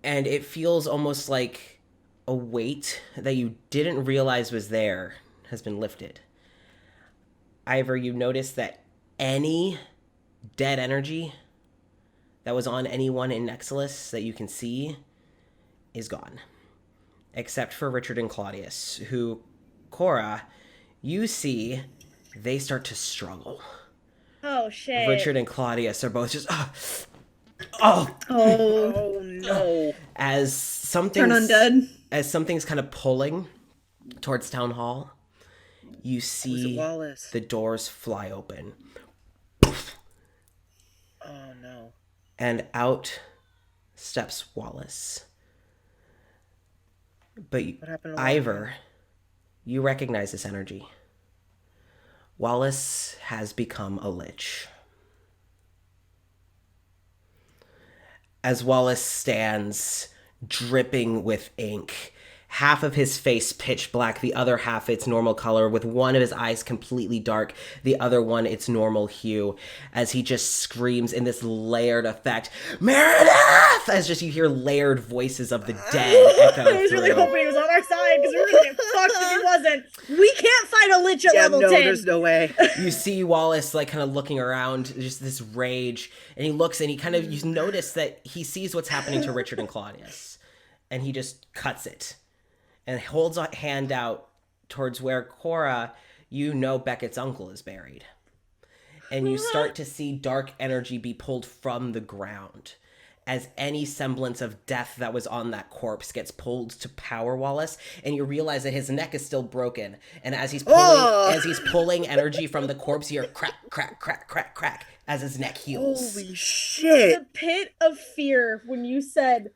S1: And it feels almost like a weight that you didn't realize was there has been lifted. Ivor, you notice that any dead energy that was on anyone in Nexilis that you can see is gone. Except for Richard and Claudius, who, Cora, you see they start to struggle.
S4: Oh, shit.
S1: Richard and Claudius are both just, oh
S3: no.
S1: As something's,
S2: Turn undead.
S1: As something's kind of pulling towards Town Hall, you see the doors fly open.
S3: Oh no.
S1: And out steps Wallace. But Ivor, you recognize this energy. Wallace has become a lich. As Wallace stands dripping with ink, half of his face pitch black, the other half its normal color, with one of his eyes completely dark, the other one its normal hue, as he just screams in this layered effect, Meredith! As just you hear layered voices of the dead echo
S4: I was really hoping he was on our side, because we were gonna get fucked if he wasn't. We can't fight a lich at level 10.
S3: There's no way.
S1: You see Wallace like kind of looking around, just this rage, and he looks and he kind of, you notice that he sees what's happening to Richard and Claudius, and he just cuts it. And holds a hand out towards where Cora, you know Beckett's uncle is buried. And you start to see dark energy be pulled from the ground as any semblance of death that was on that corpse gets pulled to power Wallace. And you realize that his neck is still broken. And as he's pulling energy from the corpse, you hear crack, crack, crack, crack, crack as his neck heals.
S3: Holy shit.
S4: The pit of fear when you said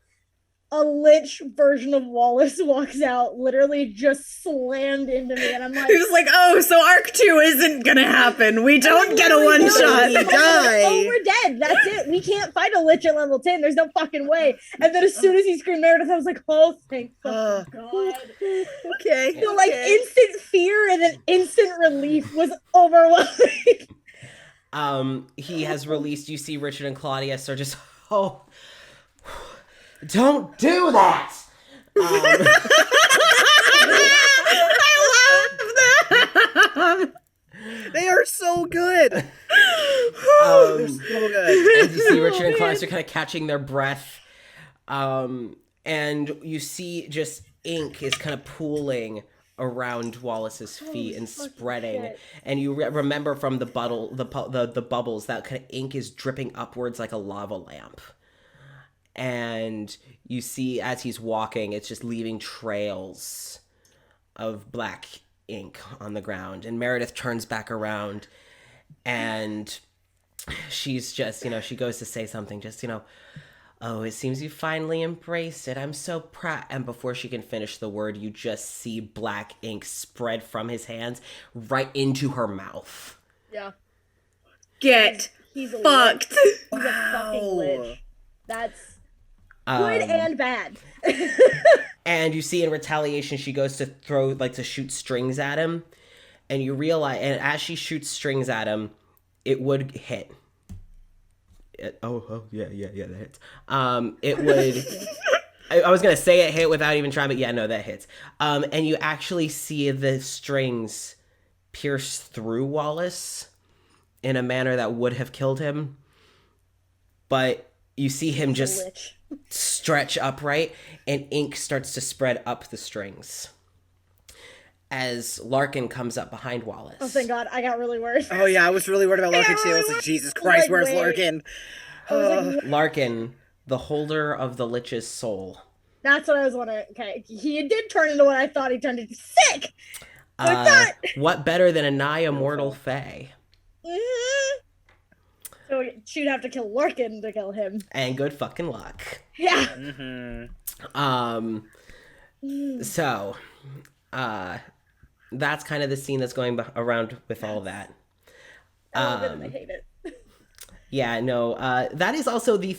S4: a lich version of Wallace walks out, literally just slammed into me, and I'm like,
S2: He was like, oh, so Arc 2 isn't gonna happen. We don't get a one shot.
S3: We die.
S4: Oh, we're dead. That's it. We can't fight a lich at level 10. There's no fucking way. And then as soon as he screamed Meredith, I was like, oh, thank fucking God.
S3: Okay.
S4: So, like, instant fear and then instant relief was overwhelming.
S1: He has released, you see Richard and Claudius are just, don't do that!
S2: I love that!
S3: They are so good! They're so good.
S1: As you see Richard and Claudius are kind of catching their breath, and you see just ink is kind of pooling around Wallace's feet and spreading.
S4: Shit.
S1: And you remember from the bubbles that kind of ink is dripping upwards like a lava lamp. And you see as he's walking, it's just leaving trails of black ink on the ground. And Meredith turns back around and she's just, she goes to say something, just, Oh, it seems you finally embraced it. I'm so proud. And before she can finish the word, you just see black ink spread from his hands right into her mouth.
S4: Yeah.
S2: Get
S4: He's a
S2: fucked.
S4: He's a fucking lich. That's good and bad.
S1: And you see in retaliation, she goes to to shoot strings at him. And you realize, and as she shoots strings at him, it would hit. Yeah, that hits. It would. I was gonna say it hit without even trying, but yeah, no, that hits. And you actually see the strings pierce through Wallace in a manner that would have killed him, but you see him just stretch upright, and ink starts to spread up the strings as Larkin comes up behind Wallace.
S4: Oh, thank God. I got really worried.
S3: Oh, yeah, I was really worried about Larkin, too. I was like, Jesus Christ, where's Larkin?
S1: Larkin, the holder of the Lich's soul.
S4: That's what I was wondering. Okay, he did turn into what I thought he turned into. Sick!
S1: What better than a nigh immortal fae?
S4: Mm-hmm. So she'd have to kill Larkin to kill him.
S1: And good fucking luck.
S4: Yeah.
S1: So, that's kind of the scene that's going around with all that.
S4: I love it and I hate it.
S1: Yeah, no, that is also the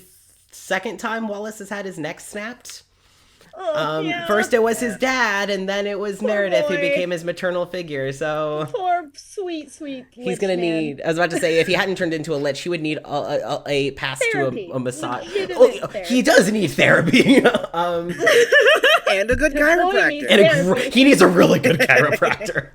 S1: second time Wallace has had his neck snapped. First it was his dad, and then it was Meredith who became his maternal figure, so...
S4: Poor, sweet
S1: he's gonna need... I was about to say, if he hadn't turned into a lich, he would need a pass
S4: therapy.
S1: To a massage.
S4: Therapy.
S1: He does need therapy.
S3: And a good chiropractor.
S1: He needs a really good chiropractor.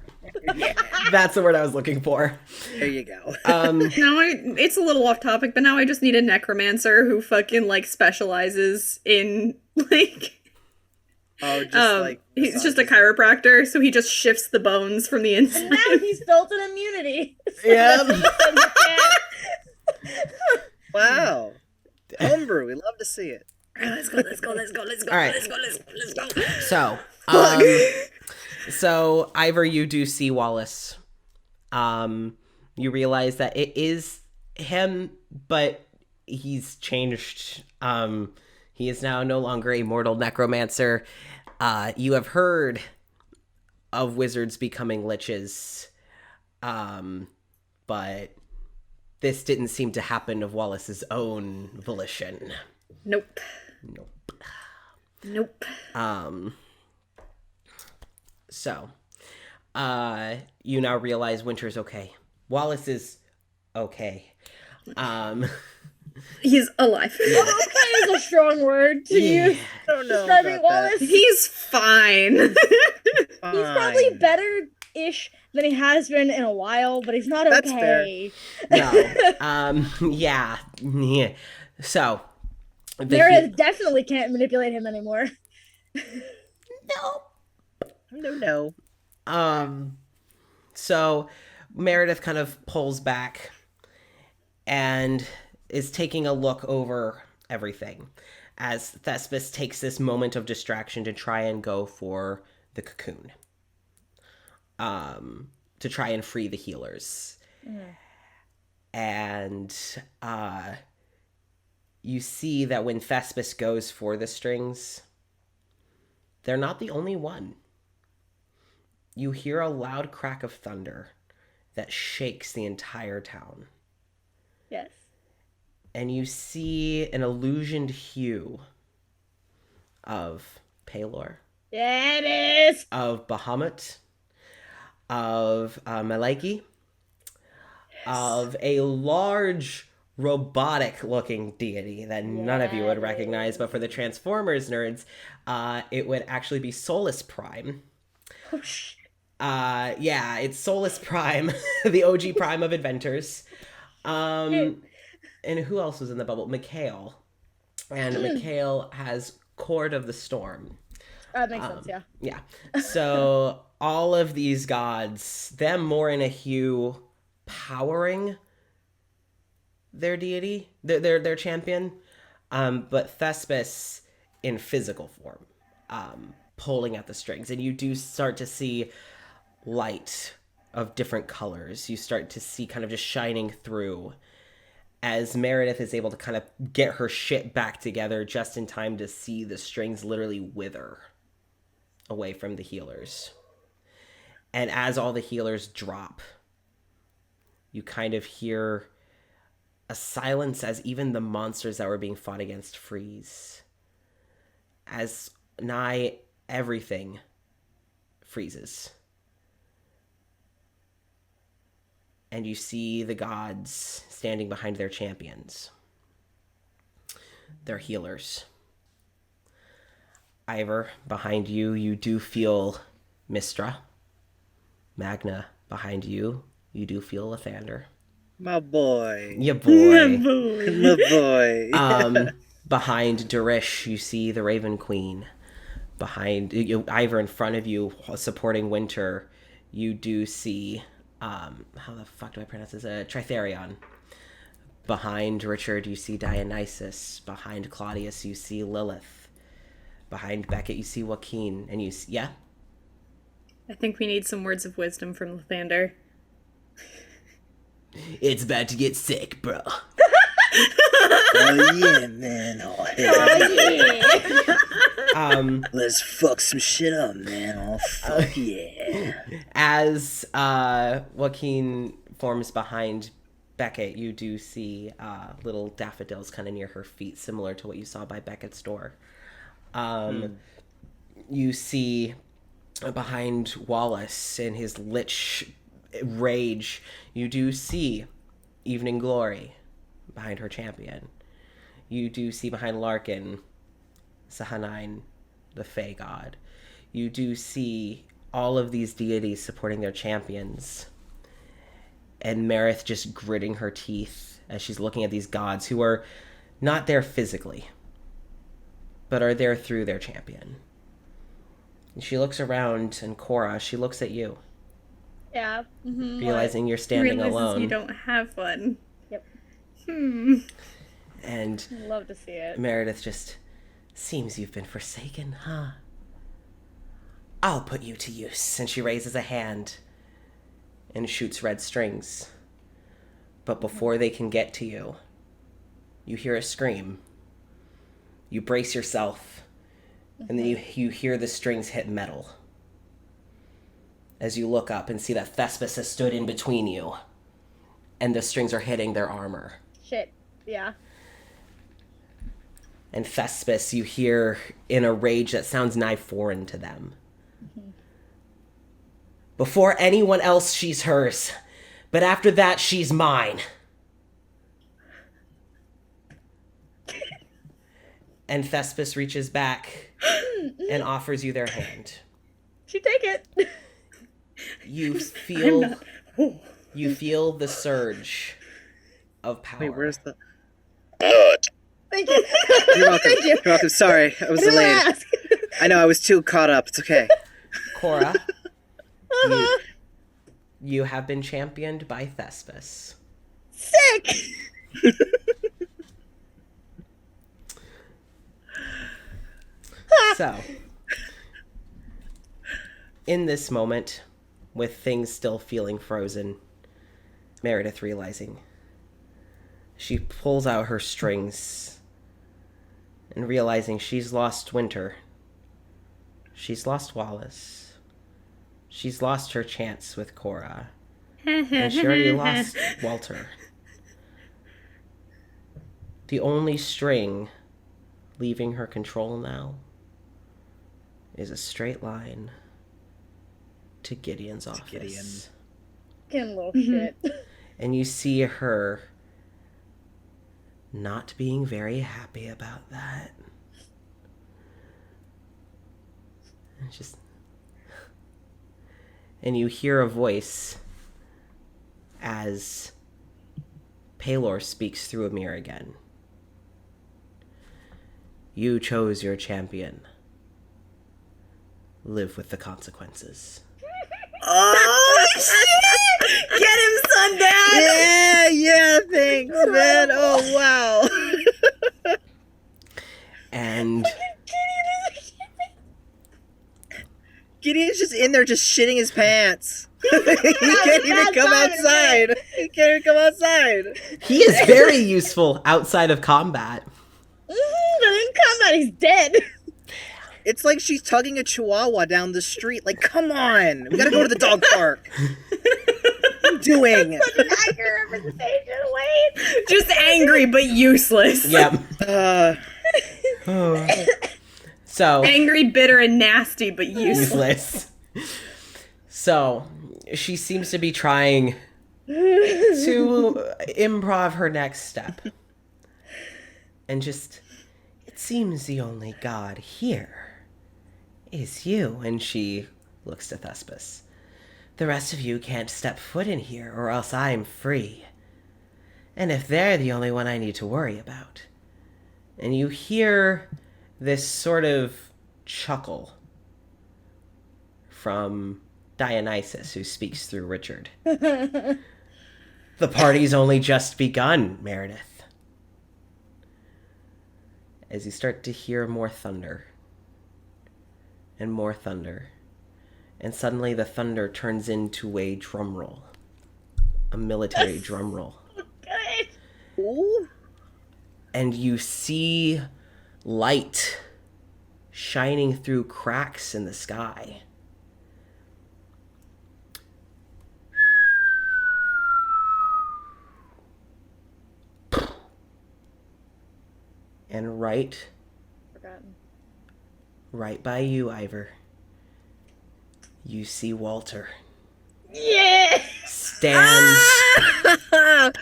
S1: Yeah. That's the word I was looking for.
S3: There you go.
S2: It's a little off topic, but now I just need a necromancer who fucking, specializes in, he's just a chiropractor, so he just shifts the bones from the inside.
S4: And now he's built an immunity.
S1: Yeah.
S3: Wow. Homebrew, we love to see it.
S2: All right, let's go.
S1: All right.
S2: Let's go.
S1: So, Ivor, you do see Wallace. You realize that it is him, but he's changed. He is now no longer a mortal necromancer. You have heard of wizards becoming liches, but this didn't seem to happen of Wallace's own volition.
S2: Nope.
S1: So, you now realize Winter's okay. Wallace is okay.
S2: He's alive.
S4: Okay is a strong word to use.
S3: I don't know
S4: describing Wallace.
S2: He's fine.
S4: He's probably better-ish than he has been in a while, but he's not okay.
S1: That's fair. No. Yeah. So.
S4: Meredith definitely can't manipulate him anymore.
S3: No.
S1: So Meredith kind of pulls back and is taking a look over everything as Thespis takes this moment of distraction to try and go for the cocoon. To try and free the healers. And you see that when Thespis goes for the strings, they're not the only one. You hear a loud crack of thunder that shakes the entire town.
S4: Yes.
S1: And you see an illusioned hue of Palor.
S4: Yeah, it is!
S1: Of Bahamut. Of Maliki. Of a large robotic-looking deity that none of you would recognize, but for the Transformers nerds, it would actually be Solus Prime.
S4: Oh, shit.
S1: Yeah, it's Solus Prime, the OG Prime of Inventors. And who else was in the bubble? Mikhail. And Mikhail has Cord of the Storm.
S4: That makes sense, yeah.
S1: Yeah. So all of these gods, them more in a hue powering their deity, their champion, but Thespis in physical form, pulling at the strings. And you do start to see light of different colors. You start to see kind of just shining through. as Meredith is able to kind of get her shit back together just in time to see the strings literally wither away from the healers. And as all the healers drop, you kind of hear a silence as even the monsters that were being fought against freeze. As nigh everything freezes. And you see the gods standing behind their champions. Their healers. Ivor, behind you, you do feel Mistra. Magna, behind you, you do feel Lathander.
S3: My boy.
S1: Yeah, boy.
S3: My boy.
S1: Behind Darish, you see the Raven Queen. Behind Ivor, in front of you, supporting Winter, you do see how the fuck do I pronounce this? Tritherion. Behind Richard, you see Dionysus. Behind Claudius, you see Lilith. Behind Beckett, you see Joaquin. And you see, yeah?
S2: I think we need some words of wisdom from Lathander.
S1: It's about to get sick, bro.
S3: Oh yeah, man. Oh yeah. Let's fuck some shit up, man. Oh fuck yeah.
S1: As Joaquin forms behind Beckett, you do see little daffodils kind of near her feet, similar to what you saw by Beckett's door. You see behind Wallace in his lich rage, you do see Evening Glory behind her champion. You do see behind Larkin Sahanine, the Fey god. You do see all of these deities supporting their champions. And Marith just gritting her teeth as she's looking at these gods who are not there physically, but are there through their champion. And she looks around, and Cora, she looks at you.
S4: Yeah.
S2: Mm-hmm.
S1: Realizing you're standing alone.
S2: You don't have one.
S4: Yep.
S1: And
S4: I'd love to see it.
S1: Meredith just, seems you've been forsaken, huh? I'll put you to use. And she raises a hand and shoots red strings. But before they can get to you, you hear a scream. You brace yourself, and then you hear the strings hit metal. As you look up and see that Thespis has stood in between you, and the strings are hitting their armor.
S4: Shit. Yeah.
S1: And Thespis, you hear in a rage that sounds nigh foreign to them. Before anyone else, she's hers. But after that, she's mine. And Thespis reaches back and offers you their hand.
S4: She take it.
S1: You feel the surge of power.
S3: Wait, where's the...
S4: Thank you.
S3: You're welcome.
S4: Thank you.
S3: You're welcome. Sorry, I was
S4: I didn't
S3: delayed.
S4: ask.
S3: I know, I was too caught up. It's okay.
S1: Cora, you have been championed by Thespis.
S4: Sick.
S1: So, in this moment, with things still feeling frozen, Meredith realizing, she pulls out her strings and realizing she's lost Winter. She's lost Wallace. She's lost her chance with Cora. And she already lost Walter. The only string leaving her control now is a straight line to Gideon's office.
S3: Gideon.
S4: Fucking little shit.
S1: And you see her not being very happy about that. It's just... And you hear a voice as Palor speaks through a mirror again. You chose your champion. Live with the consequences.
S3: Oh, shit! Get him, Sundance! Yeah, thanks, man. Oh, wow.
S1: And
S3: Gideon's just in there just shitting his pants. He can't even come outside. He can't even come outside.
S1: He is very useful outside of combat.
S4: But in combat, he's dead.
S3: It's like she's tugging a chihuahua down the street. Like, come on. We gotta go to the dog park. What are you doing?
S4: Such an accurate representation. Wait.
S2: Just angry but useless.
S1: Yep. So
S2: Angry, bitter, and nasty but useless.
S1: So she seems to be trying to improv her next step. And just, it seems the only god here is you. And she looks to Thespis. The rest of you can't step foot in here or else I'm free. And if they're the only one I need to worry about. And you hear this sort of chuckle from Dionysus, who speaks through Richard. The party's only just begun, Meredith. As you start to hear more thunder. And more thunder. And suddenly the thunder turns into a drum roll. A military drum roll.
S4: Good.
S3: Ooh.
S1: And you see light shining through cracks in the sky. And right by you, Ivor, you see Walter.
S4: Yeah.
S1: Stands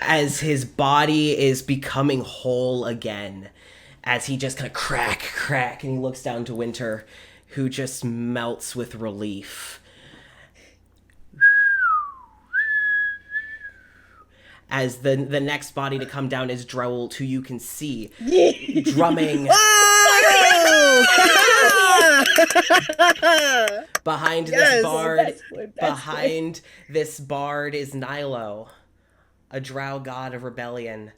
S1: as his body is becoming whole again. As he just kind of crack, and he looks down to Winter, who just melts with relief. As the next body to come down is Drolt, who you can see drumming behind this bard. Behind this bard is Nilo, a drow god of rebellion.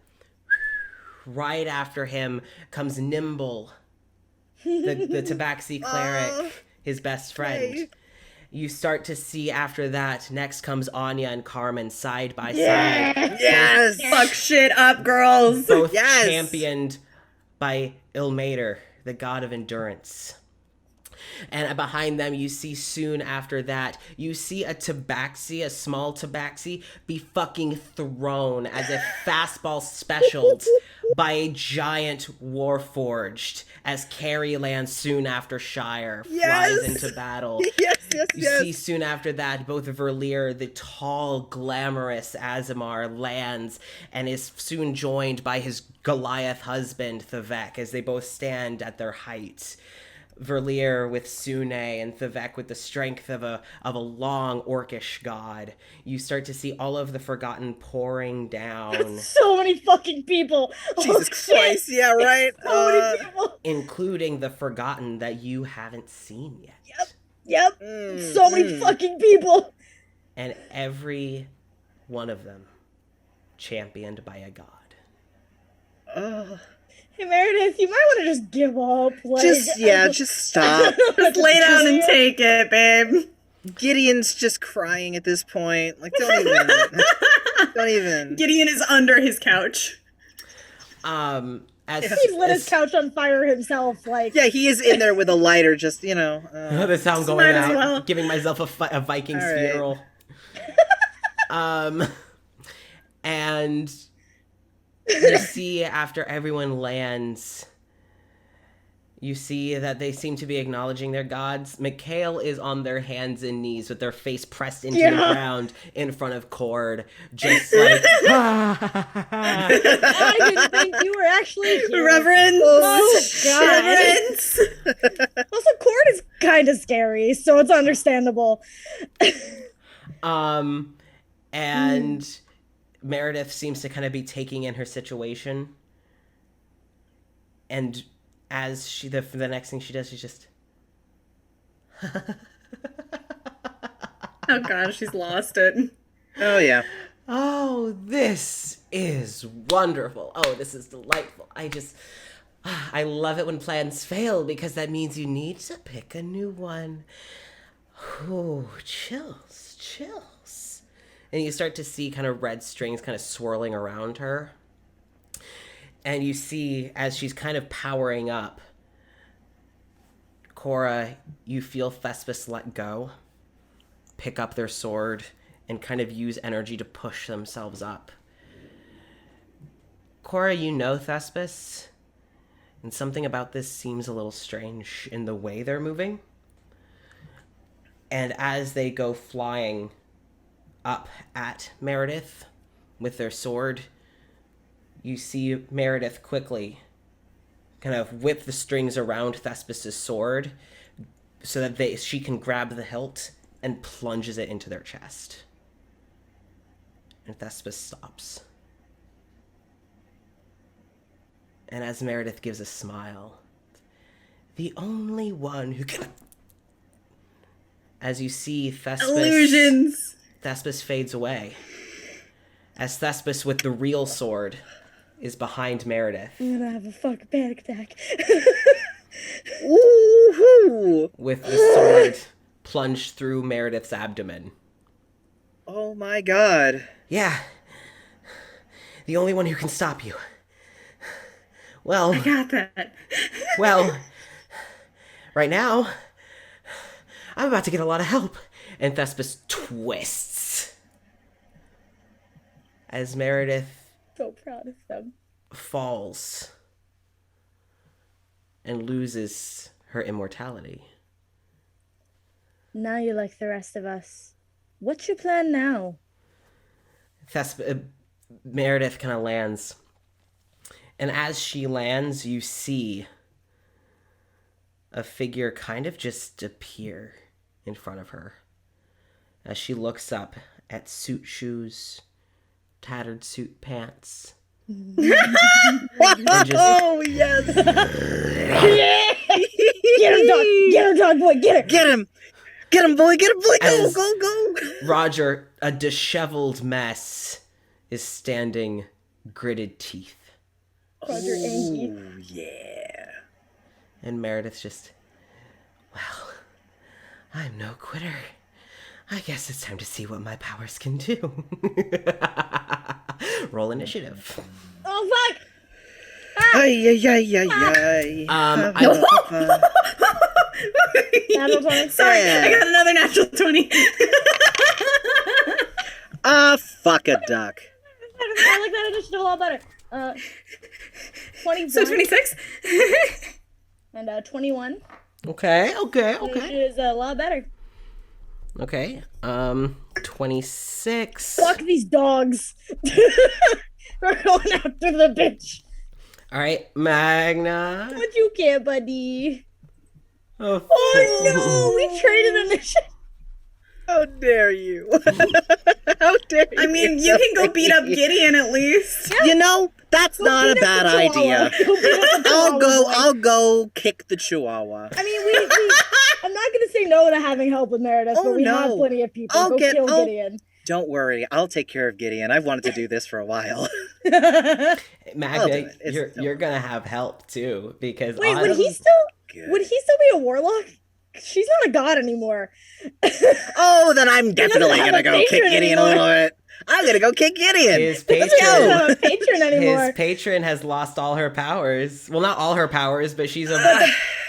S1: Right after him comes Nimble, the Tabaxi cleric, his best friend.
S3: Hey.
S1: You start to see after that, next comes Anya and Carmen side by side.
S3: Yes!
S2: Fuck shit up, girls.
S1: Both
S3: Yes.
S1: championed by Ilmater, the god of endurance. And behind them, you see soon after that, you see a tabaxi, a small tabaxi, be fucking thrown as if fastball specialed by a giant warforged as Carrie lands soon after Shire flies into battle. You see soon after that, both Verlier, the tall, glamorous Azamar, lands and is soon joined by his Goliath husband, Thevek, as they both stand at their height. Verlier with Sune and Thevek with the strength of a long orcish god. You start to see all of the Forgotten pouring down.
S4: So many fucking people.
S3: Jesus Christ, yeah, right?
S4: So many people.
S1: Including the Forgotten that you haven't seen yet.
S4: Yep. So many fucking people.
S1: And every one of them championed by a god.
S4: Hey Meredith, you might want to just give up. Like,
S3: Just stop.
S2: Just lay down and take it, babe.
S3: Gideon's just crying at this point. Like, don't even.
S2: Gideon is under his couch.
S1: As
S4: He's lit his couch on fire himself. Like,
S3: Yeah, he is in there with a lighter, just,
S1: the sound going
S2: Might as
S1: out,
S2: well.
S1: giving myself a Viking's
S3: All right.
S1: funeral. And you see after everyone lands, you see that they seem to be acknowledging their gods. Mikhail is on their hands and knees with their face pressed into the ground in front of Cord, just like,
S4: I didn't think you were actually here.
S2: Reverend.
S4: Oh, God.
S2: Reverence.
S4: Also, Cord is kind of scary, so it's understandable.
S1: and Meredith seems to kind of be taking in her situation. And as she, the next thing she does, she's just...
S2: Oh god, she's lost it.
S3: Oh, yeah.
S1: Oh, this is wonderful. Oh, this is delightful. I love it when plans fail because that means you need to pick a new one. Ooh, chills. And you start to see kind of red strings kind of swirling around her. And you see, as she's kind of powering up, Cora, you feel Thespis let go, pick up their sword, and kind of use energy to push themselves up. Cora, you know Thespis, and something about this seems a little strange in the way they're moving. And as they go flying up at Meredith with their sword, you see Meredith quickly kind of whip the strings around Thespis' sword so that she can grab the hilt and plunges it into their chest. And Thespis stops. And as Meredith gives a smile, the only one who can... As you see Thespis...
S2: Illusions!
S1: Thespis fades away. As Thespis with the real sword is behind Meredith.
S4: I'm gonna have a fucking panic attack.
S3: Ooh-hoo!
S1: With the sword plunged through Meredith's abdomen.
S3: Oh my god.
S1: Yeah. The only one who can stop you. Well...
S2: I got that.
S1: Well... Right now... I'm about to get a lot of help. And Thespis twists. As Meredith
S4: So proud of them.
S1: falls and loses her immortality.
S4: Now you're like the rest of us. What's your plan now?
S1: Meredith kind of lands. And as she lands, you see a figure kind of just appear in front of her. As she looks up at suit shoes, tattered suit pants. And just,
S3: Oh, yes!
S4: Get him, dog! Get him, dog boy! Get her!
S3: Get him! Get him, boy! Get him, boy! Go,
S1: As-
S3: go!
S1: Roger, a disheveled mess, is standing, gritted teeth.
S4: Roger Angie.
S3: Ooh, yeah.
S1: And Meredith's just, well, I'm no quitter. I guess it's time to see what my powers can do. Roll initiative.
S4: Oh fuck!
S3: Ay, ay, ay, ay, ay.
S4: Natural 20.
S2: Sorry, I got another natural 20.
S3: Fuck a duck.
S4: I like that initiative a lot better. 21
S2: So 26?
S4: and 21.
S1: Okay.
S4: Which is a lot better.
S1: Okay. 26.
S4: Fuck these dogs. We're going after the bitch.
S1: All right, Magna.
S4: But you can't, buddy.
S1: Oh,
S4: Oh no, we traded initiative.
S3: How dare you? How dare you?
S2: I mean, you can go beat up Gideon at least.
S3: You know, that's not a bad idea. I'll go kick the chihuahua.
S4: I mean, I'm not gonna say no to having help with Meredith, but we have plenty of people. Go kill Gideon.
S3: Don't worry, I'll take care of Gideon. I've wanted to do this for a while.
S1: Magna, you're gonna have help too because
S4: Wait, would he still be a warlock? She's not a god anymore.
S3: Oh, then I'm definitely
S4: have
S3: gonna
S4: a
S3: go kick
S4: patron
S3: Gideon a
S4: anymore.
S3: little bit. I'm gonna go kick Gideon.
S1: His
S4: She doesn't
S1: patron,
S4: have a patron anymore.
S1: his patron has lost all her powers. Well, not all her powers, but she's a.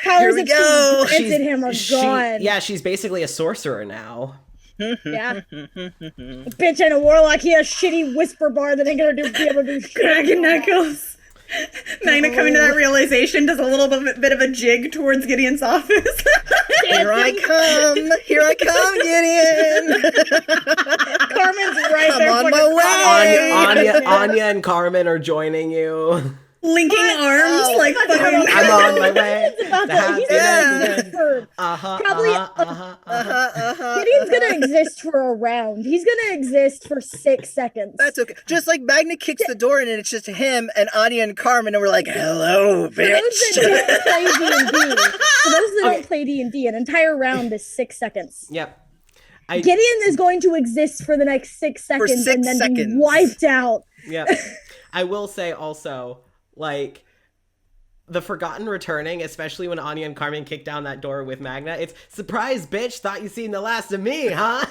S4: Powers
S3: we
S4: that
S3: go.
S4: she granted him are gone.
S1: Yeah, she's basically a sorcerer now.
S4: Yeah. Bitch ain't a warlock. He has shitty whisper bar that ain't gonna be able to do shit.
S2: Dragon Knuckles. Magna coming to that realization does a little bit of a jig towards Gideon's office.
S3: Here I come, Gideon.
S4: Carmen's right
S3: I'm
S4: there.
S3: on
S4: fucking
S3: my way.
S1: Anya and Carmen are joining you.
S2: Linking arms like fucking.
S1: I'm on my way.
S4: It's about
S1: The
S4: that. He's
S1: happy
S4: gonna
S1: Probably.
S4: Gideon's gonna exist for a round. He's gonna exist for 6 seconds.
S3: That's okay. Just like Magna kicks the door in and it's just him and Anya and Carmen and we're like, hello,
S4: For those that
S3: bitch.
S4: don't play D&D, for those that don't play D&D, an entire round is 6 seconds.
S1: Yep.
S4: Gideon is going to exist for the next 6 seconds
S3: 6
S4: and then
S3: seconds.
S4: be wiped out.
S1: Yep. I will say also, like, the Forgotten returning, especially when Anya and Carmen kick down that door with Magna. It's surprise, bitch. Thought you seen the last of me, huh?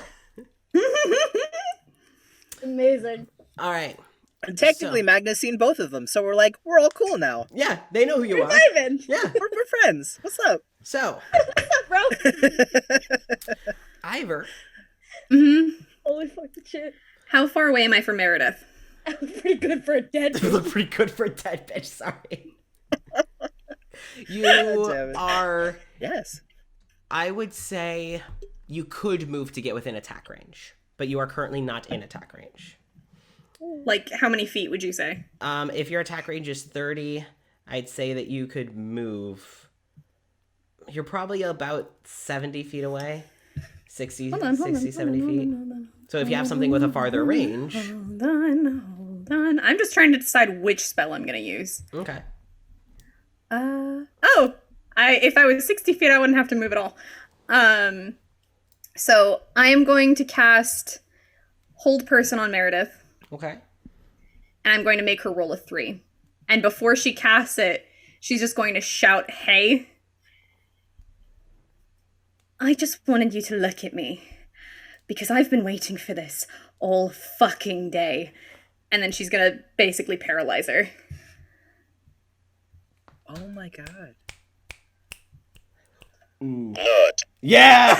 S4: Amazing.
S1: All right.
S3: And technically, Magna's seen both of them, so we're like, we're all cool now.
S1: Yeah, they know who you are.
S4: Vibing.
S1: Yeah.
S3: We're friends. What's up?
S1: So,
S4: What's up, bro?
S1: Ivor.
S4: Holy fucking shit.
S2: How far away am I from Meredith?
S4: I'm pretty good for a dead
S1: You look pretty good for a dead bitch. Sorry. You
S3: Damn it.
S1: are.
S3: Yes.
S1: I would say you could move to get within attack range, but you are currently not in attack range.
S2: Like, how many feet would you say?
S1: If your attack range is 30, I'd say that you could move. You're probably about 70 feet away. 60, 70 feet. So if you have something with a farther range.
S2: Hold on. I'm just trying to decide which spell I'm going to use.
S1: Okay.
S2: If I was 60 feet, I wouldn't have to move at all. So I am going to cast Hold Person on Meredith.
S1: Okay.
S2: And I'm going to make her roll a 3. And before she casts it, she's just going to shout, "Hey, I just wanted you to look at me. Because I've been waiting for this all fucking day." And then she's going to basically paralyze her.
S3: Oh my god.
S1: Yeah!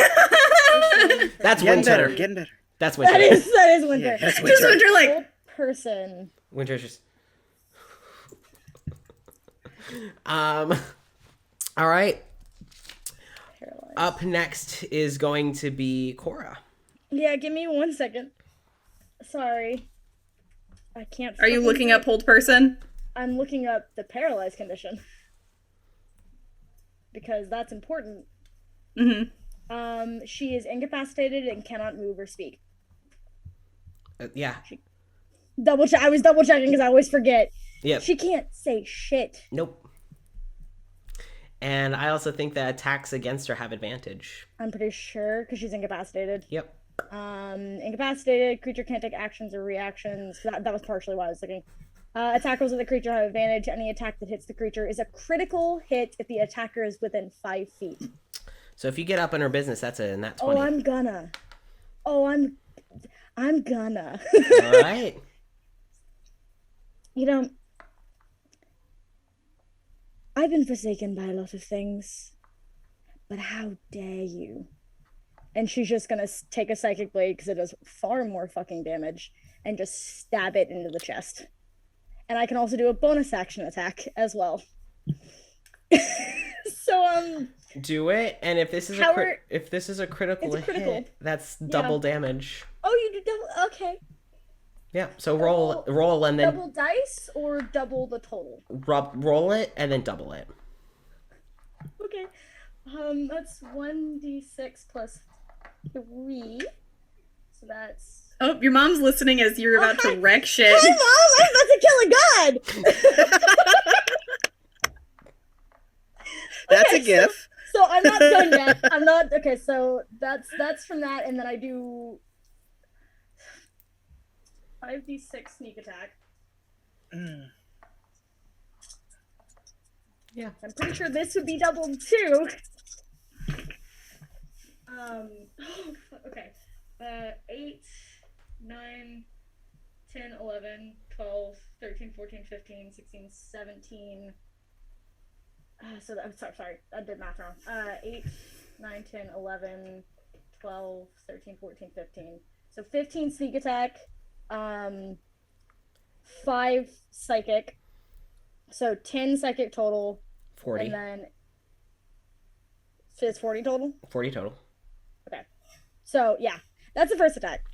S1: That's
S3: Getting
S1: winter.
S3: better. Getting better.
S1: That's winter.
S4: That is winter.
S3: Yeah, that's
S2: Just
S3: winter.
S2: Winter, like,
S4: Old person.
S1: Winter's just. All right.
S4: Paralyzed.
S1: Up next is going to be Cora.
S4: Yeah, give me 1 second. Sorry. I can't.
S2: are you
S4: fucking
S2: looking
S4: type.
S2: up Hold Person?
S4: I'm looking up the paralyzed condition. Because that's important.
S2: Mm-hmm.
S4: She is incapacitated and cannot move or speak.
S1: Yeah.
S4: I was double checking because I always forget.
S1: Yep.
S4: She can't say shit.
S1: Nope. And I also think that attacks against her have advantage.
S4: I'm pretty sure because she's incapacitated.
S1: Yep.
S4: Incapacitated creature can't take actions or reactions. That was partially why I was looking. Attack rolls of the creature have advantage. Any attack that hits the creature is a critical hit if the attacker is within 5 feet.
S1: So if you get up in her business, that's a nat 20.
S4: I'm gonna.
S1: All right.
S4: You know, I've been forsaken by a lot of things, but how dare you? And she's just gonna take a psychic blade because it does far more fucking damage and just stab it into the chest. And I can also do a bonus action attack as well. So
S1: do it, and if this is a critical
S4: It's a critical.
S1: hit, that's double damage.
S4: Oh, you do double. Okay.
S1: Yeah. So roll and then
S4: Double dice or double the total.
S1: roll it and then double it.
S4: Okay. That's 1d6 plus 3. So that's.
S2: Oh, your mom's listening as you're about to wreck shit.
S4: Hi, Mom! I'm about to kill a god!
S3: That's
S4: Okay,
S3: a gif.
S4: So I'm not done yet. I'm not. Okay, so that's from that, and then I do 5d6 sneak attack.
S1: Yeah.
S4: I'm pretty sure this would be doubled too. Okay. 8, 9, 10, 11, 12, 13, 14, 15, 16, 17. So I'm sorry, I did math wrong. 8, 9, 10, 11, 12, 13, 14, 15. So 15 sneak attack, 5 psychic. So 10 psychic total.
S1: 40.
S4: And then it's 40 total?
S1: 40 total.
S4: Okay. So yeah, that's the first attack.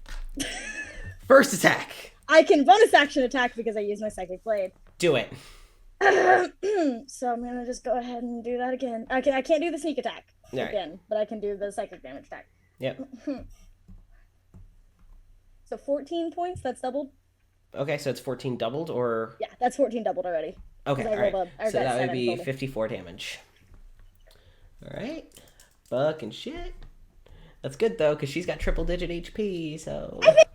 S1: First attack.
S4: I can bonus action attack because I use my psychic blade.
S1: Do it.
S4: So I'm gonna just go ahead and do that again. I can't do the sneak attack again, but I can do the psychic damage attack.
S1: Yep.
S4: So 14 points, that's doubled?
S1: Okay, so it's 14 doubled or...
S4: Yeah, that's 14 doubled already.
S1: Okay,
S4: I
S1: all right.
S4: rolled
S1: So that would
S4: 7
S1: be
S4: total.
S1: 54 damage. All right. Fucking shit. That's good, though, because she's got triple-digit HP, so...
S4: I think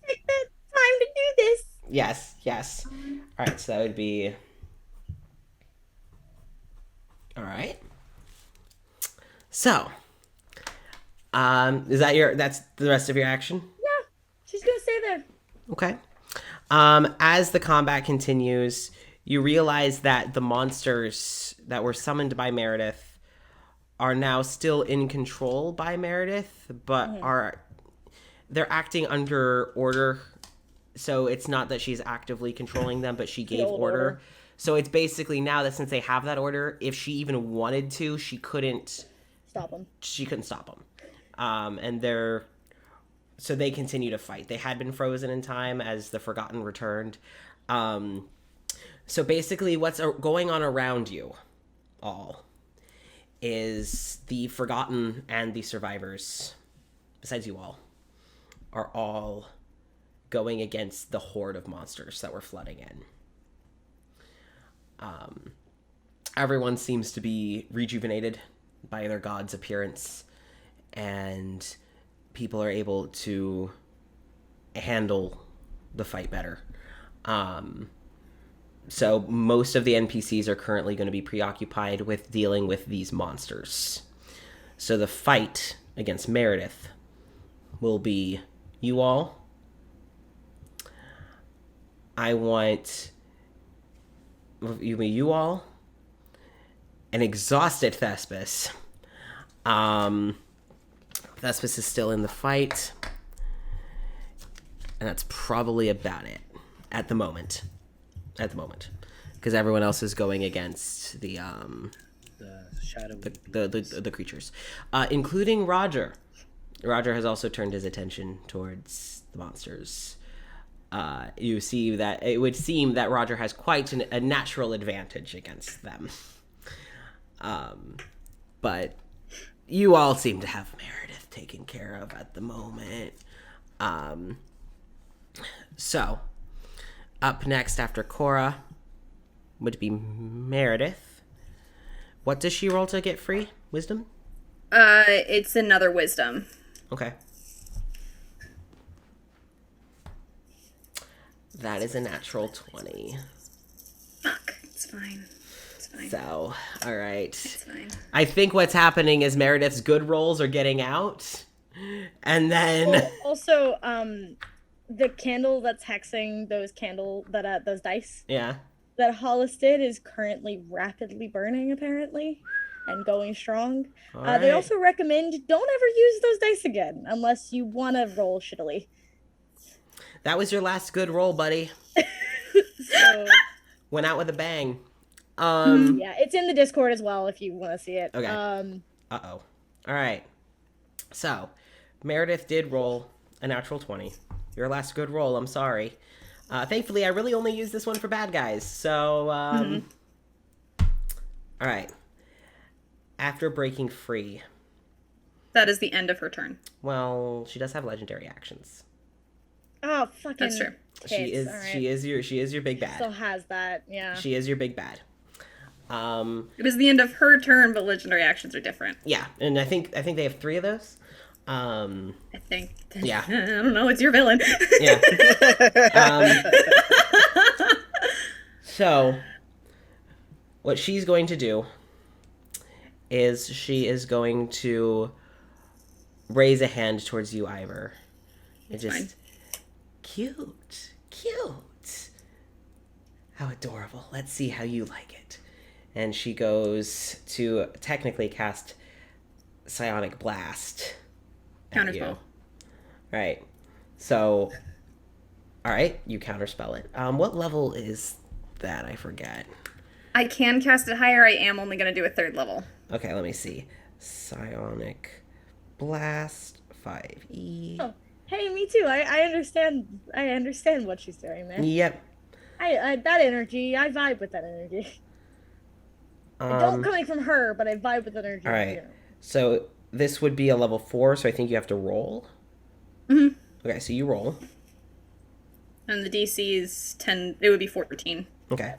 S4: take the time to do this.
S1: Yes. All right, so that would be So, that's the rest of your action?
S4: Yeah, she's gonna stay there.
S1: Okay. As the combat continues, you realize that the monsters that were summoned by Meredith are now still in control by Meredith, but they're acting under order. So it's not that she's actively controlling them, but she gave order. So it's basically now that since they have that order, if she even wanted to, she couldn't
S4: stop them.
S1: She couldn't stop them. So they continue to fight. They had been frozen in time as the Forgotten returned. So basically what's going on around you all is the Forgotten and the survivors, besides you all, are all going against the horde of monsters that were flooding in. Everyone seems to be rejuvenated by their god's appearance, and people are able to handle the fight better. So most of the NPCs are currently going to be preoccupied with dealing with these monsters. So the fight against Meredith will be you all. I want you all, an exhausted Thespis. Thespis is still in the fight, and that's probably about it at the moment. Because everyone else is going against the
S3: shadow,
S1: the creatures, including Roger. Roger has also turned his attention towards the monsters. You see that it would seem that Roger has quite a natural advantage against them. But you all seem to have Meredith taken care of at the moment. So, up next after Cora would be Meredith. What does she roll to get free? Wisdom?
S2: It's another wisdom.
S1: Okay. That is a natural 20.
S2: Fuck. It's fine. It's fine.
S1: So, all right.
S2: It's fine.
S1: I think what's happening is Meredith's good rolls are getting out. And then...
S4: Also, the candle that's hexing those dice.
S1: Yeah.
S4: That Hollis did is currently rapidly burning, apparently, and going strong. They also recommend don't ever use those dice again unless you want to roll shittily.
S1: That was your last good roll, buddy.
S4: So,
S1: went out with a bang.
S4: Yeah, it's in the Discord as well if you want to see it.
S1: Okay. All right. So, Meredith did roll a natural 20. Your last good roll, I'm sorry. Thankfully, I really only use this one for bad guys. So, all right. After breaking free.
S2: That is the end of her turn.
S1: Well, she does have legendary actions.
S4: Oh, fucking
S2: That's true.
S4: tits.
S1: She is your big bad.
S4: Still has that, yeah.
S1: She is your big bad.
S2: It is the end of her turn, but legendary actions are different.
S1: Yeah, and I think they have 3 of those.
S2: I think.
S1: Yeah.
S2: I don't know. It's your villain.
S1: Yeah. So, what she's going to do is she is going to raise a hand towards you, Ivor.
S2: It's fine.
S1: Cute. How adorable. Let's see how you like it. And she goes to technically cast Psionic Blast at you.
S2: Counterspell.
S1: Right. So, all right, you counterspell it. What level is that? I forget.
S2: I can cast it higher. I am only going to do a 3rd level.
S1: Okay, let me see. Psionic Blast 5e.
S4: Oh, hey, me too. I understand. I understand what she's doing, man.
S1: Yep.
S4: I that energy. I vibe with that energy. I don't coming from her, but I vibe with that energy.
S1: All right. So this would be a level 4, so I think you have to roll.
S2: Mm-hmm.
S1: Okay, so you roll.
S2: And the DC is 10. It would be 14.
S1: Okay.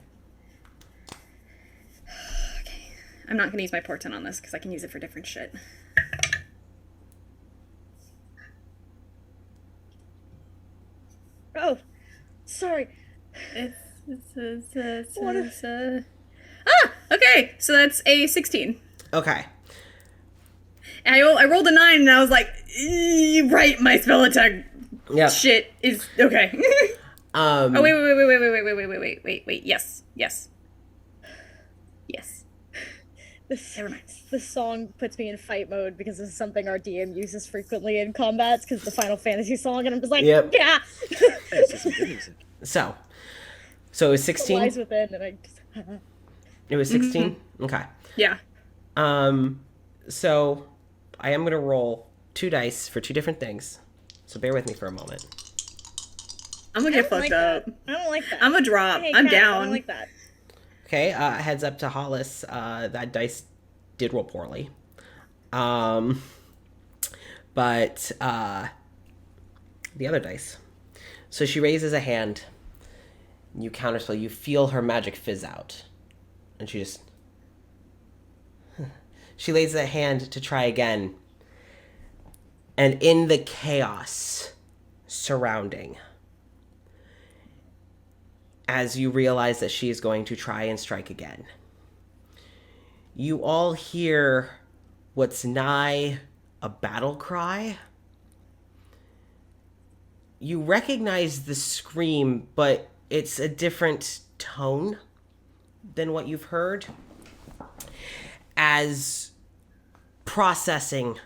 S2: I'm not going to use my portent on this because I can use it for different shit.
S4: Oh, sorry.
S2: Okay, so that's a 16.
S1: Okay.
S2: And I rolled a 9, and I was like, right, my spell attack shit is okay. Oh wait. Yes. Never mind.
S4: This song puts me in fight mode because this is something our DM uses frequently in combats because the Final Fantasy song, and I'm just like, yeah.
S1: So it was 16.
S4: Lies within, and I just...
S1: It was 16. Okay.
S2: Yeah.
S1: So I am gonna roll 2 dice for 2 different things. So bear with me for a moment.
S2: I'm gonna get fucked up.
S4: I don't like that.
S2: I'm a drop.
S4: Hey,
S2: I'm
S4: Kat,
S2: down.
S4: I don't like that.
S1: Okay, heads up to Hollis. That dice did roll poorly. But the other dice. So she raises a hand. You counterspell. You feel her magic fizz out. And she just... She lays a hand to try again. And in the chaos surrounding... As you realize that she is going to try and strike again, you all hear what's nigh a battle cry. You recognize the scream, but it's a different tone than what you've heard. As processing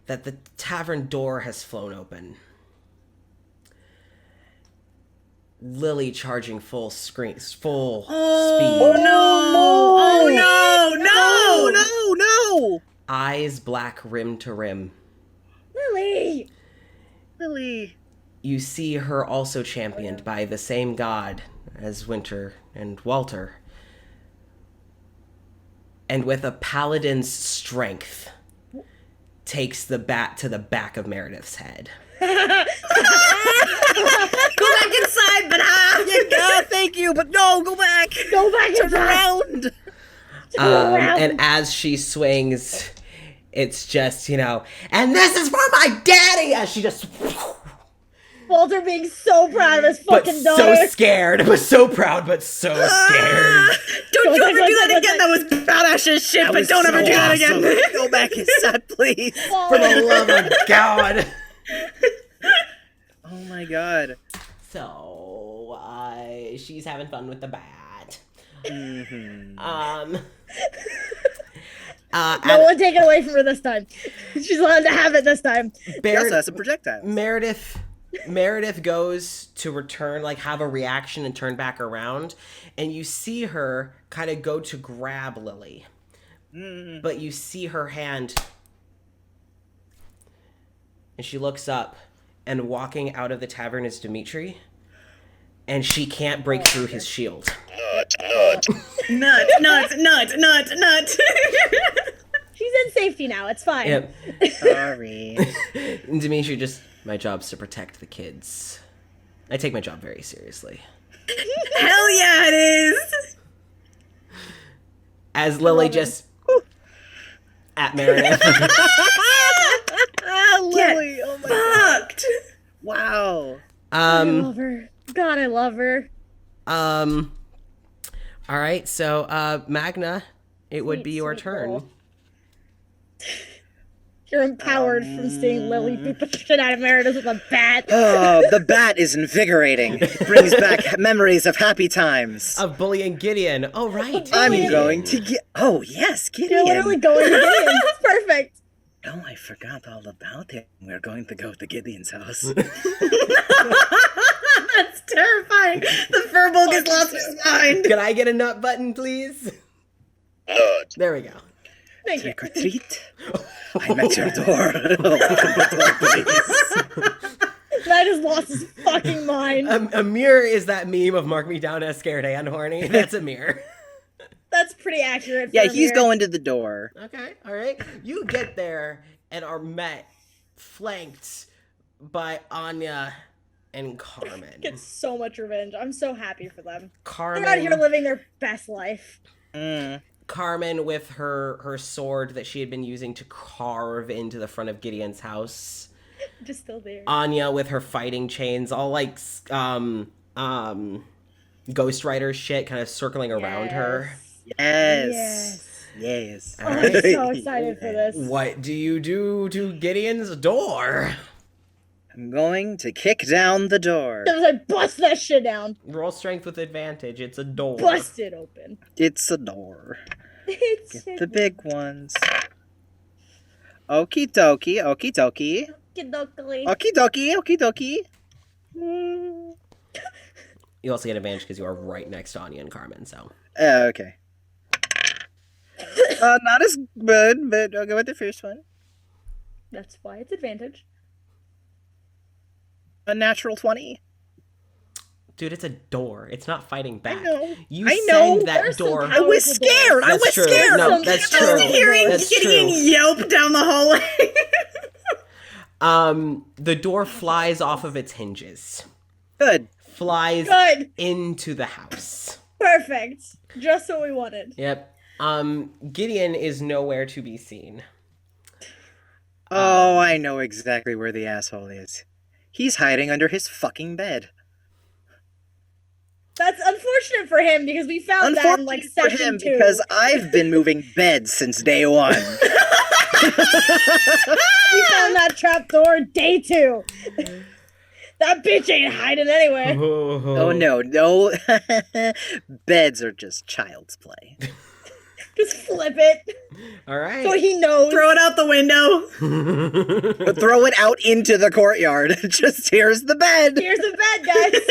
S1: that the tavern door has flown open. Lily charging full speed.
S3: No!
S1: Eyes black rim to rim.
S4: Lily!
S1: You see her also championed by the same god as Winter and Walter. And with a paladin's strength, takes the bat to the back of Meredith's head.
S2: Go back inside, but
S3: Thank you, but no, go back.
S4: Go back
S3: Turn around.
S1: And as she swings, it's just, and this is for my daddy, as she just...
S4: Walter being so proud of his fucking
S1: but
S4: daughter.
S1: so scared, but so proud, but so scared.
S2: Don't you ever do that again. That was badass as shit, but don't ever do that again.
S3: Go back inside, please.
S1: For the love of God.
S3: Oh my god.
S1: So, she's having fun with the bat.
S3: Mm-hmm.
S4: No one take it away from her this time. She's allowed to have it this time.
S3: She also has some projectiles.
S1: Meredith goes to return, have a reaction and turn back around, and you see her kind of go to grab Lily. But you see her hand, and she looks up, and walking out of the tavern is Dimitri, and she can't break through his shield.
S2: Nut.
S4: She's in safety now. It's fine.
S1: Yep.
S3: Sorry.
S1: And Dimitri just, my job's to protect the kids. I take my job very seriously.
S2: Hell yeah, it is.
S1: As Lily just at Meredith.
S3: Lily, oh my
S2: Fucked.
S3: god. Wow.
S4: I love her. God, I love her.
S1: All right, so Magna, it would be your
S4: Sweet
S1: turn.
S4: girl. You're empowered from seeing Lily beat the shit out of Meredith with a bat.
S3: Oh, the bat is invigorating. It brings back memories of happy times.
S1: Of bullying Gideon. Oh, right.
S3: I'm going to get... Oh, yes,
S4: You're
S3: Gideon.
S4: literally going to get in. It's perfect.
S3: Oh, I forgot all about him. We're going to go to Gideon's house.
S2: That's terrifying. The furball gets lost his mind.
S1: Can I get a nut button, please? There we go.
S4: Thank you.
S3: Trick or treat. I'm at your door. Open the door, please.
S4: That just lost his fucking mind.
S1: Amir is that meme of mark me down as scared and horny. That's Amir.
S4: That's pretty accurate.
S3: Yeah,
S4: for
S3: he's
S4: Amir.
S3: going to the door.
S1: Okay, all right. You get there and are flanked by Anya and Carmen.
S4: Get so much revenge. I'm so happy for them.
S1: Carmen,
S4: They're out here living their best life.
S1: Carmen with her sword that she had been using to carve into the front of Gideon's house.
S4: Just still there.
S1: Anya with her fighting chains, all Ghost Rider shit kind of circling around her.
S3: Yes. Yes.
S1: All
S4: I'm
S1: right.
S4: so excited for this.
S1: What do you do to Gideon's door?
S3: I'm going to kick down the door.
S4: I was like, bust that shit down.
S1: Roll strength with advantage. It's a door.
S4: Bust it open.
S3: It's a door.
S4: It's
S3: Get the big ones. Okie dokie, okie dokie.
S4: Kidokly.
S3: Okie dokie, okie dokie. Mm.
S1: You also get advantage because you are right next to Anya and Carmen, so.
S3: Okay. Not as good, but I'll go with the first one.
S4: That's why it's advantage.
S3: A natural 20.
S1: Dude, it's a door. It's not fighting back.
S3: I know.
S1: You
S3: I know.
S1: send that
S4: There's some
S1: door.
S3: I was
S4: Powerful doors.
S3: scared. I
S1: That's
S3: was
S1: true.
S3: scared.
S1: No,
S4: Some
S1: that's
S4: powerful
S1: true.
S4: doors.
S3: Hearing
S1: That's
S3: Gideon
S1: true.
S3: yelp down the hallway.
S1: The door flies off of its hinges.
S3: Good.
S1: Flies
S4: Good.
S1: into the house.
S4: Perfect. Just what we wanted.
S1: Yep. Gideon is nowhere to be seen.
S3: Oh, I know exactly where the asshole is. He's hiding under his fucking bed.
S4: That's unfortunate for him because we found that in like
S3: Unfortunate for
S4: session
S3: him
S4: 2.
S3: because I've been moving beds since day one.
S4: We found that trapdoor day 2. That bitch ain't hiding anywhere.
S3: Oh no. Beds are just child's play.
S4: Just flip it
S1: All right.
S4: so he knows.
S2: Throw it out the window.
S3: Throw it out into the courtyard. Just here's the bed.
S4: Here's the bed, guys.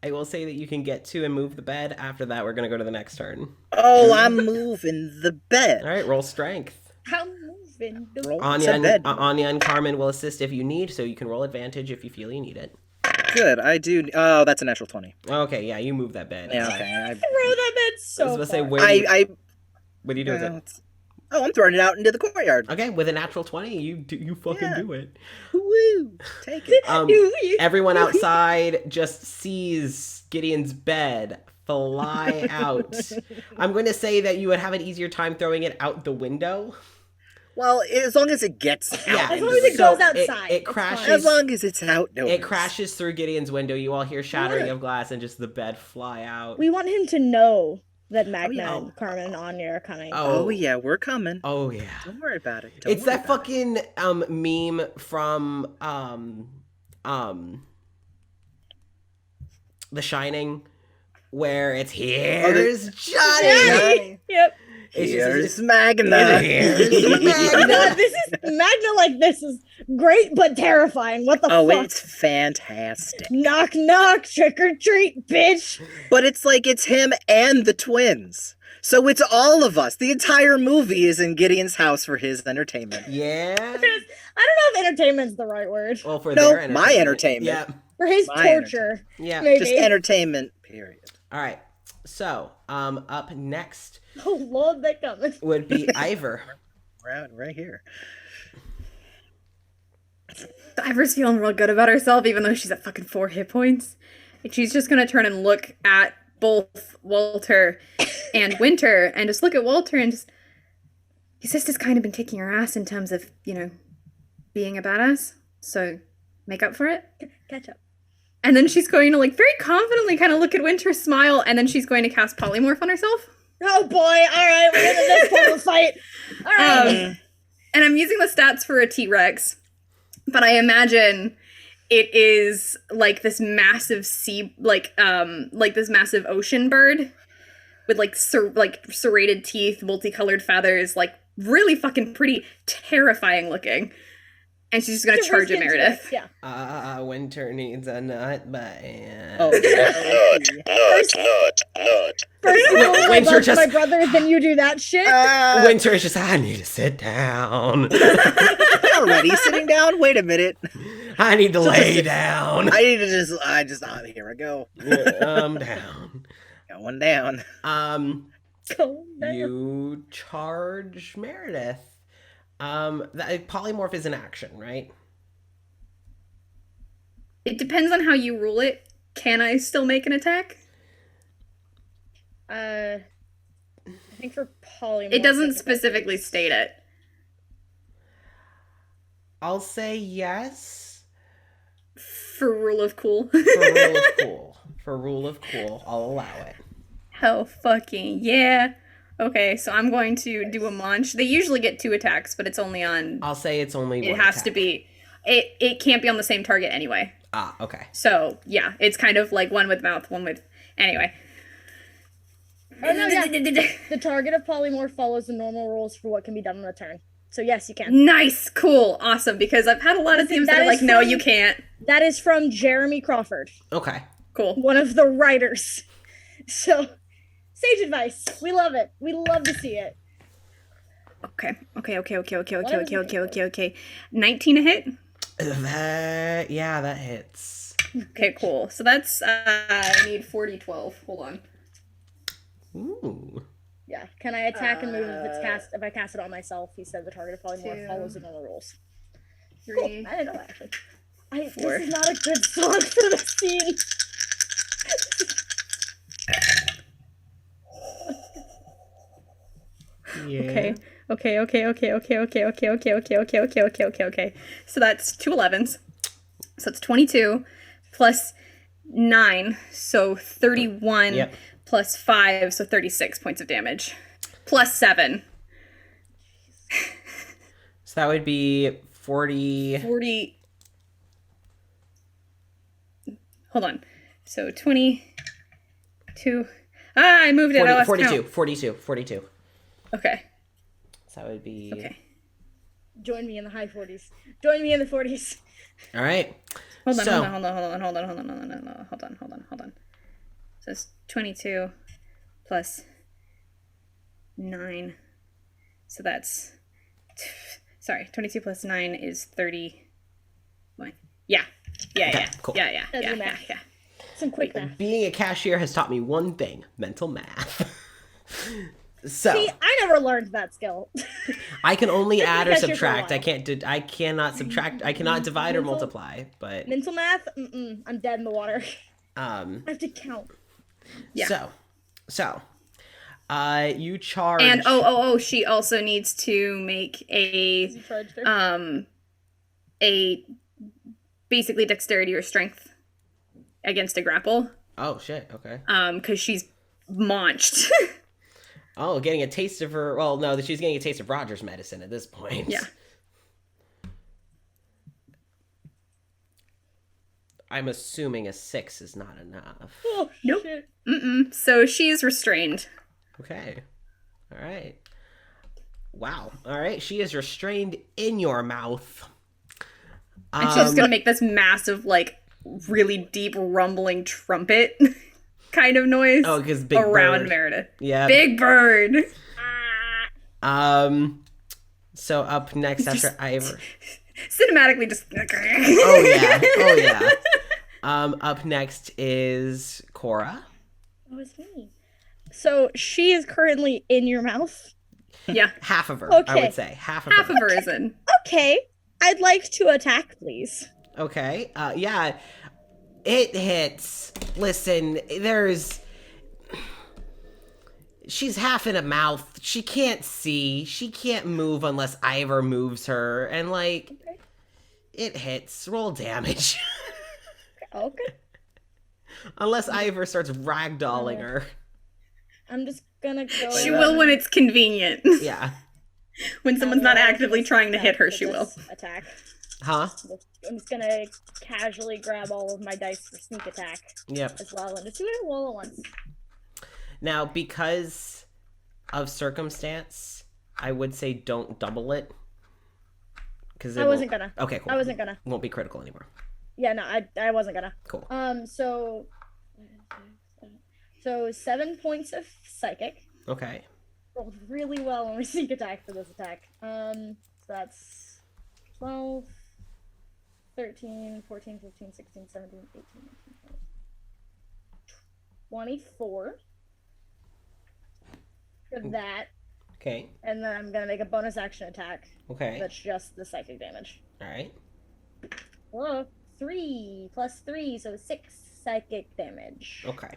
S1: I will say that you can get to and move the bed. After that, we're gonna go to the next turn.
S3: Oh, I'm moving the bed.
S1: All right, roll strength.
S4: I'm moving.
S3: Roll
S1: Anya
S3: the bed.
S1: Anya and Carmen will assist if you need, so you can roll advantage if you feel you need it.
S3: Good, I do. Oh, that's a natural 20.
S1: Okay, yeah, you move that bed.
S3: Yeah, okay.
S4: Throw that bed so
S1: I was gonna say,
S4: far.
S1: where do you,
S3: I
S1: what do you do with it?
S3: Oh, I'm throwing it out into the courtyard.
S1: Okay, with a natural 20, you fucking
S3: Yeah.
S1: do it.
S3: Woo! Take it.
S1: Everyone outside just sees Gideon's bed fly out. I'm going to say that you would have an easier time throwing it out the window.
S3: Well, as long as it gets out.
S1: Yeah,
S4: As long as it
S1: so
S4: goes outside,
S1: It
S4: it's
S1: crashes.
S3: As long as it's outdoors.
S1: It crashes through Gideon's window. You all hear shattering of glass and just the bed fly out.
S4: We want him to know that Magna
S3: yeah.
S4: and Carmen and Anya are coming.
S3: Oh, yeah, we're coming.
S1: Oh yeah.
S3: Don't worry about it. Don't
S1: It's
S3: worry
S1: that
S3: about it.
S1: fucking meme from The Shining where it's here's Johnny.
S4: Yep.
S1: It's just-
S3: Here's Magna.
S1: Here's
S4: God,
S1: Magna.
S4: this is Magna like this is great but terrifying. What the
S3: Oh,
S4: fuck?
S3: it's fantastic.
S4: Knock knock, trick or treat, bitch.
S3: But it's like it's him and the twins. So it's all of us. The entire movie is in Gideon's house for his entertainment.
S1: Yeah.
S4: I don't know if entertainment's the right word.
S1: Well, for
S3: No,
S1: their
S3: my entertainment.
S1: Yeah.
S4: For his
S3: My
S4: torture,
S1: Yeah.
S4: maybe.
S3: Just entertainment, period.
S1: All right. So, up next
S4: Oh Lord, they coming.
S1: would be Ivor.
S3: Right here.
S2: Ivor's feeling real good about herself, even though she's at fucking 4 hit points. And she's just gonna turn and look at both Walter and Winter, and just look at Walter and just. His sister's kind of been kicking her ass in terms of, being a badass. So, make up for it.
S4: Catch up.
S2: And then she's going to, very confidently kind of look at Winter, smile, and then she's going to cast Polymorph on herself.
S4: Oh boy! All right, we're in the next part of the fight. All right.
S2: And I'm using the stats for a T-Rex, but I imagine it is like this massive sea, like this massive ocean bird with serrated teeth, multicolored feathers, really fucking pretty, terrifying looking. And she's just gonna charge at Meredith.
S4: Yeah.
S1: Winter needs a nut band.
S3: Oh,
S4: First you know my,
S1: Winter
S4: brother,
S1: just-
S4: my brother, then you do that shit.
S1: Winter is just, I need to sit down.
S3: already sitting down? Wait a minute.
S1: I need to lay down.
S3: I need to here I go.
S1: I'm down.
S3: Got one down.
S4: Go now.
S1: You charge Meredith. The polymorph is an action, right?
S2: It depends on how you rule it. Can I still make an attack?
S4: I think for polymorph.
S2: It doesn't specifically state it.
S1: I'll say yes.
S2: For rule of cool.
S1: For rule of cool. For rule of cool, I'll allow it.
S2: Hell fucking yeah. Okay, so I'm going to do a munch. They usually get 2 attacks, but it's only on...
S1: I'll say it's only
S2: It
S1: one
S2: has
S1: attack.
S2: to be... It can't be on the same target anyway.
S1: Ah, okay.
S2: So, yeah, it's kind of like one with mouth, one with... Anyway.
S4: Oh, no, yeah. The target of polymorph follows the normal rules for what can be done on a turn. So, yes, you can.
S2: Nice, cool, awesome, because I've had a lot of teams that are like, no, you can't.
S4: That is from Jeremy Crawford,
S1: Okay.
S2: Cool.
S4: one of the writers. So, sage advice. We love it. We love to see it.
S2: Okay. 19 a hit?
S1: That hits.
S2: Okay, cool. So that's, I need 40, 12. Hold on.
S1: Ooh.
S4: Yeah. Can I attack and move if I cast it on myself? He said the target of polymorph
S2: 2,
S4: follows the normal rules.
S2: 3,
S4: Cool. I didn't know that, actually.
S2: 4.
S4: This is not a good song for the scene.
S1: Yeah.
S2: Okay. So that's 2 11s. So it's 22 plus 9, so 31
S1: Yep.
S2: plus 5, so 36 points of damage. Plus 7.
S1: So that would be 40.
S2: 40. Hold on. So 22. I moved it.
S1: 40
S2: I lost
S1: 42.
S2: count.
S1: 42.
S2: Okay.
S1: So that would be.
S2: Okay.
S4: Join me in the high 40s. Join me in the 40s.
S1: All right.
S2: Hold on.
S1: So-
S2: Hold on. So it's 22 plus 9. So that's... Sorry, 22 plus 9 is 31. Yeah.
S1: Cool.
S2: Yeah.
S4: That's the math. Some quick math.
S1: Being a cashier has taught me one thing: mental math. So
S4: See, I never learned that skill.
S1: I can only add or
S4: Cashier for a
S1: subtract.
S4: while.
S1: I cannot subtract. I cannot divide or multiply. But
S4: Mental math? I'm dead in the water. I have to count.
S2: Yeah.
S1: So, you charge.
S2: And she also needs to make a
S4: Charged her.
S2: a basically dexterity or strength against a grapple.
S1: Oh shit. Okay.
S2: Because she's maunched.
S1: Oh, getting a taste of her. Well, no, she's getting a taste of Roger's medicine at this point.
S2: Yeah.
S1: I'm assuming a 6 is not enough.
S4: Oh,
S2: Nope.
S4: shit.
S2: So she's restrained.
S1: Okay. All right. Wow. All right. She is restrained in your mouth.
S2: And she's just gonna make this massive, like, really deep rumbling trumpet kind of noise
S1: because Big
S2: around
S1: Bird.
S2: Meredith.
S1: Yeah.
S2: Big Bird.
S1: So up next after Ivor.
S2: Cinematically just.
S1: Oh yeah. Up next is Cora.
S4: Oh, it's me. So she is currently in your mouth.
S2: Yeah.
S1: Half of her, I
S4: Okay.
S1: would say. Half of
S2: Half
S1: her.
S2: of her is in.
S4: Okay. I'd like to attack, please.
S1: Okay. Yeah. It hits. Listen, she's half in a mouth. She can't see. She can't move unless Ivor moves her. And, like, it hits. Roll damage.
S4: Okay.
S1: Unless Ivor starts ragdolling her.
S4: I'm just gonna go.
S2: She will when it's convenient.
S1: Yeah.
S2: When someone's not actively trying to hit her, she will.
S4: Attack.
S1: Huh?
S4: I'm just gonna casually grab all of my dice for sneak attack
S1: Yep.
S4: as well and just do it all at once.
S1: Now, because of circumstance, I would say don't double it. Because
S4: I wasn't gonna.
S1: Okay, cool.
S4: I wasn't gonna.
S1: Won't be critical anymore.
S4: Yeah, no, I wasn't gonna.
S1: Cool.
S4: So 7 points of psychic.
S1: Okay.
S4: Rolled really well on my sneak attack for this attack. So that's 12, 13, 14, 15, 16, 17, 18, 19, 20, 24 for that.
S1: Okay.
S4: And then I'm gonna make a bonus action attack.
S1: Okay.
S4: That's just the psychic damage.
S1: All right.
S4: Whoa, 3 plus 3, so 6 psychic damage.
S1: Okay.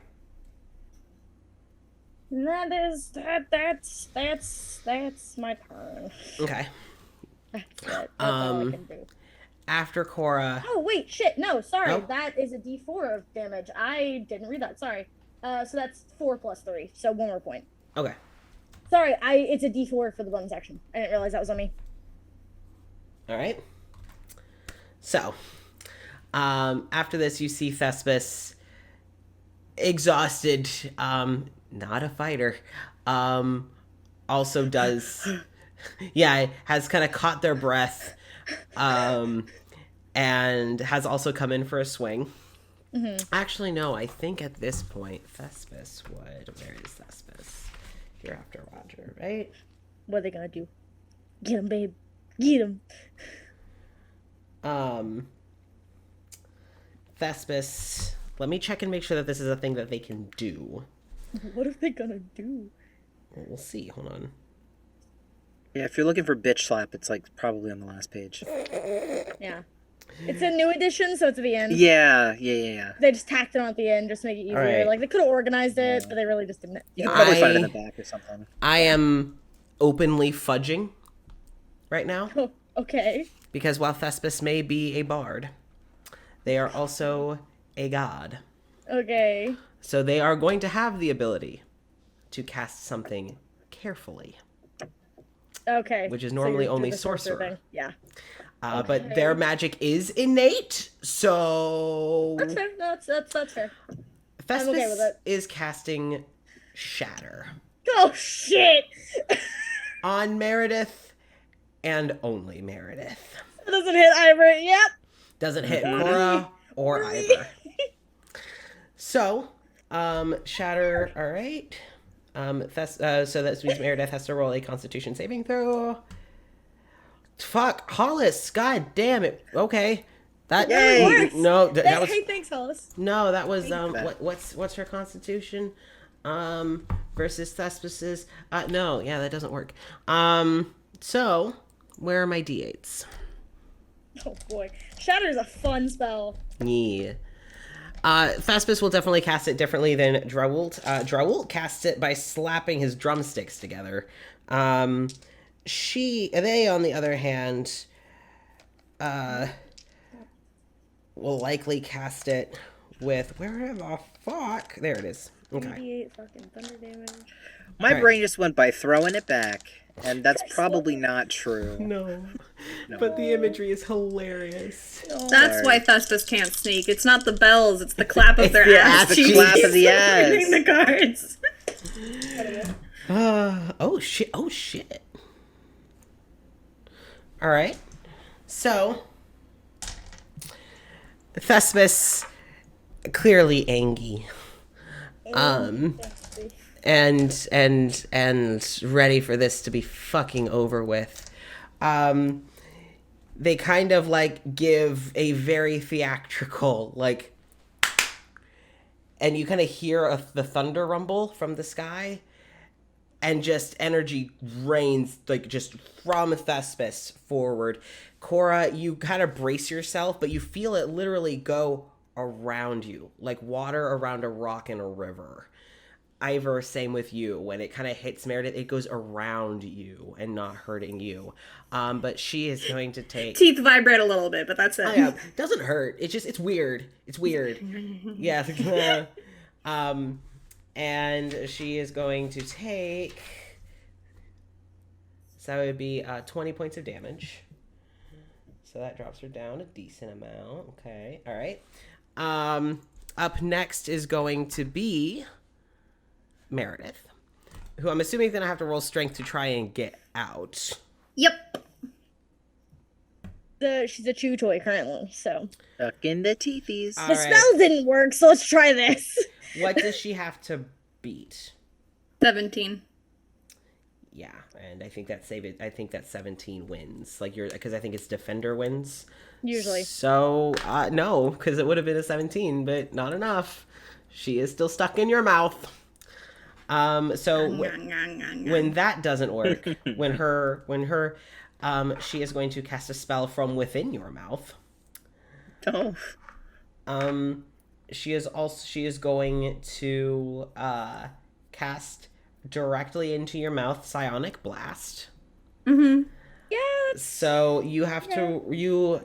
S4: And that's my turn.
S1: Okay.
S4: That's it. That's all I can do.
S1: After Cora.
S4: Oh wait, shit, no, sorry.
S1: Oh.
S4: That is a D4 of damage. I didn't read that, sorry. So that's 4 plus 3. So 1 more point.
S1: Okay.
S4: Sorry, it's a D4 for the bonus action. I didn't realize that was on me.
S1: All right. So, after this, you see Thespis exhausted, not a fighter, also does, yeah, has kind of caught their breath, and has also come in for a swing. Mm-hmm. Actually, no, I think at this point, Thespis would, where is Thespis? You're after Roger, right?
S4: What are they gonna do? Get him, babe. Get him.
S1: Thespis, let me check and make sure that this is a thing that they can do.
S4: What are they gonna do?
S1: Well, we'll see. Hold on.
S3: Yeah, if you're looking for bitch slap, it's like probably on the last page.
S4: Yeah. It's a new edition, so it's at the end.
S3: Yeah.
S4: They just tacked it on at the end just to make it easier.
S1: Right.
S4: Like, they could have organized it, but they really just didn't.
S3: You can probably find it in the back or something.
S1: I am openly fudging right now.
S4: Oh, okay.
S1: Because while Thespis may be a bard, they are also a god.
S4: Okay.
S1: So they are going to have the ability to cast something carefully.
S4: Okay.
S1: Which is normally
S4: you're doing
S1: only
S4: the sorcerer
S1: sorcerer.
S4: thing. Yeah.
S1: But their magic is innate, so...
S4: That's fair. That's fair.
S1: Thespis
S4: I'm okay with it.
S1: is casting Shatter
S4: Oh, shit!
S1: on Meredith and only Meredith.
S4: That doesn't hit Ivor. Yep.
S1: Doesn't hit Cora or Ivor. So, Shatter, all right. So that means Meredith has to roll a Constitution saving throw. Fuck, Hollis, god damn it. Okay. That no, that was
S4: Hey, thanks, Hollis.
S1: no, that was what's her Constitution? Versus Thespis's. No, yeah, that doesn't work. So where are my D8s?
S4: Oh boy, Shatter's a fun spell.
S1: Yeah. Thespis will definitely cast it differently than Drewult. Drewult casts it by slapping his drumsticks together. They, on the other hand, will likely cast it with, where the fuck? There it is. Okay.
S4: 88 fucking thunder damage.
S3: My brain just went by throwing it back, and that's probably not true.
S1: No. But the imagery is hilarious.
S2: That's why Thespis can't sneak. It's not the bells, it's the clap of their ass.
S3: It's the clap of the ass.
S2: Reading the cards.
S1: Oh shit. All right. So, Thespis, clearly angry. And ready for this to be fucking over with. They kind of like give a very theatrical, like, and you kind of hear the thunder rumble from the sky, and just energy rains, like, just from Thespis forward. Cora, you kind of brace yourself, but you feel it literally go around you, like water around a rock in a river. Ivor, same with you. When it kind of hits Meredith, it goes around you and not hurting you. But she is going to take...
S2: Teeth vibrate a little bit, but that's it.
S1: Oh, yeah. Doesn't hurt. It's weird. It's weird. Yeah. And she is going to take... So that would be 20 points of damage. So that drops her down a decent amount. Okay. All right. Up next is going to be Meredith, who I'm assuming is going to have to roll strength to try and get out.
S2: Yep.
S4: She's a chew toy currently, so.
S3: Stuck in the teethies.
S4: The spell didn't work, so let's try this.
S1: What does she have to beat?
S2: 17.
S1: Yeah, and I think that 17 wins. Like because I think it's defender wins.
S4: Usually.
S1: So no, because it would have been a 17, but not enough. She is still stuck in your mouth. So when that doesn't work, when she is going to cast a spell from within your mouth.
S3: Oh.
S1: She is going to cast directly into your mouth Psionic Blast.
S2: Mm-hmm.
S4: Yeah.
S1: So you have to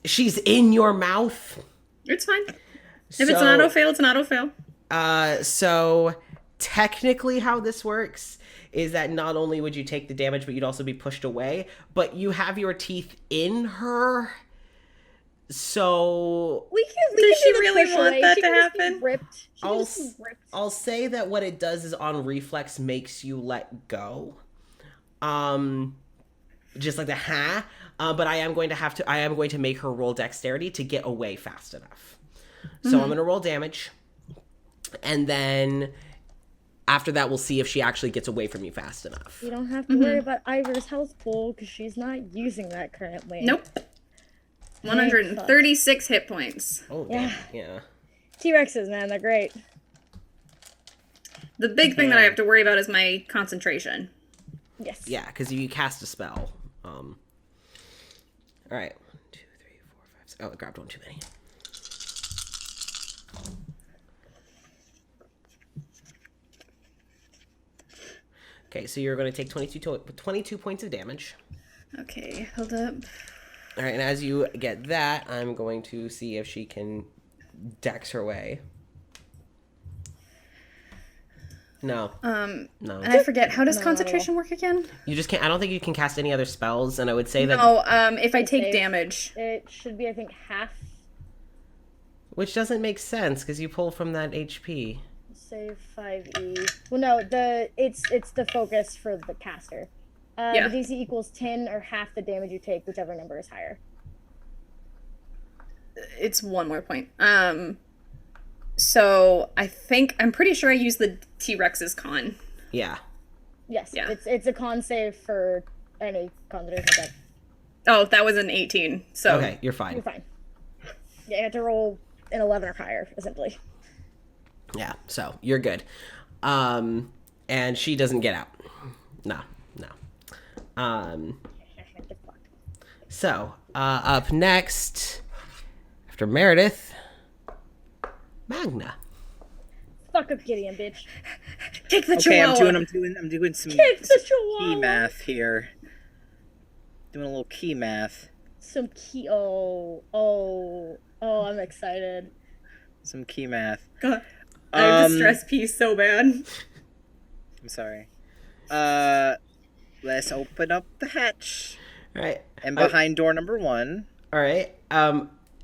S1: she's in your mouth.
S2: It's fine. If it's an auto fail, it's an auto fail.
S1: So technically how this works is that not only would you take the damage, but you'd also be pushed away, but you have your teeth in her. So
S2: Does she really want that to happen?
S1: I'll say that what it does is on reflex makes you let go. Just like the but I am going to make her roll dexterity to get away fast enough. So I'm going to roll damage. And then after that, we'll see if she actually gets away from you fast enough.
S4: You don't have to worry about Ivor's health pool because she's not using that currently.
S2: Nope. 136 hit points.
S1: Oh, damn. Yeah.
S4: T-Rexes, man, they're great.
S2: The big thing that I have to worry about is my concentration.
S4: Yes.
S1: Yeah, because you cast a spell. All right. 1, 2, 3, 4, 5, 6. Oh, I grabbed one too many. Okay, so you're going to take 22 points of damage.
S2: Okay, hold up.
S1: All right, and as you get that, I'm going to see if she can dex her way. No. No.
S2: And I forget, how does concentration work again?
S1: You just can't. I don't think you can cast any other spells, and I would say that.
S2: No, if I take damage.
S4: It should be, I think, half.
S1: Which doesn't make sense because you pull from that HP.
S4: Save 5e. Well, no, it's the focus for the caster.
S2: Yeah.
S4: The DC equals 10 or half the damage you take, whichever number is higher.
S2: It's one more point. So I'm pretty sure I used the T-Rex's con.
S1: Yeah.
S4: Yes.
S2: Yeah.
S4: It's a con save for any concentration attack.
S2: Oh, that was an 18. So
S1: Okay, you're fine.
S4: You're fine. Yeah, you have to roll an 11 or higher, essentially.
S1: Yeah, so you're good. And she doesn't get out. No. So, up next, after Meredith, Magna.
S4: Fuck up Gideon, bitch.
S2: Kick the
S3: Okay,
S2: chihuahua.
S3: I'm doing some
S4: Kick the chihuahua.
S3: key math here. Doing a little key math.
S4: Some key. Oh, I'm excited.
S3: Some key math.
S2: God, I have the stress piece so bad.
S3: I'm sorry. Let's open up the hatch.
S1: All right.
S3: And behind door number 1.
S1: All right.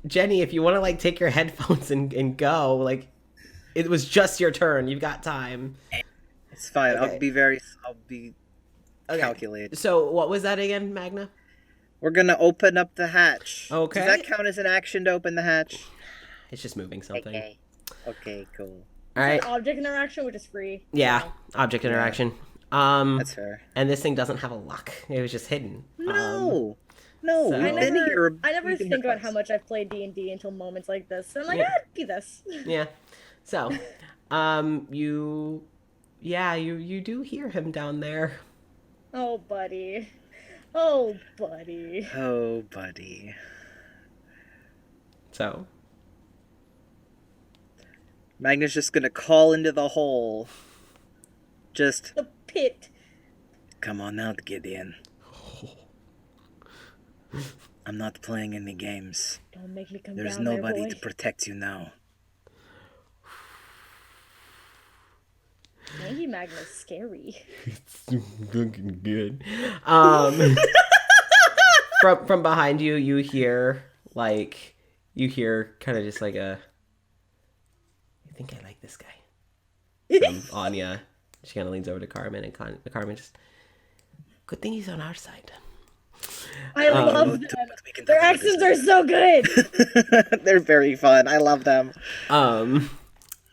S1: Jenny, if you want to like take your headphones and go, like it was just your turn. You've got time.
S3: It's fine.
S1: Okay.
S3: I'll be calculated.
S1: So what was that again, Magna?
S3: We're gonna open up the hatch.
S1: Okay.
S3: Does that count as an action to open the hatch?
S1: It's just moving something.
S3: Okay, cool.
S1: All right.
S4: Object interaction, which is free.
S1: Yeah, object interaction.
S3: That's fair.
S1: And this thing doesn't have a lock. It was just hidden.
S3: No.
S1: so-
S3: We've been here.
S4: I never
S3: We've been
S4: think
S3: here
S4: about how much I've played D&D until moments like this. So I'm like, be this.
S1: Yeah. So, you do hear him down there.
S4: Oh, buddy. Oh, buddy.
S3: Oh, buddy.
S1: So,
S3: Magna's just gonna call into the hole. Just
S4: The pit.
S3: come on out, Gideon. I'm not playing any games.
S4: Don't make me come
S3: There's
S4: down
S3: nobody
S4: there,
S3: to
S4: boy.
S3: protect you now.
S4: Maybe Magna's scary.
S1: looking good. From behind you, you hear kind of just like a. I think I like this guy. From Anya. She kind of leans over to Carmen, and Carmen just. Good thing he's on our side.
S4: I love them. Their accents are so good.
S3: They're very fun. I love them.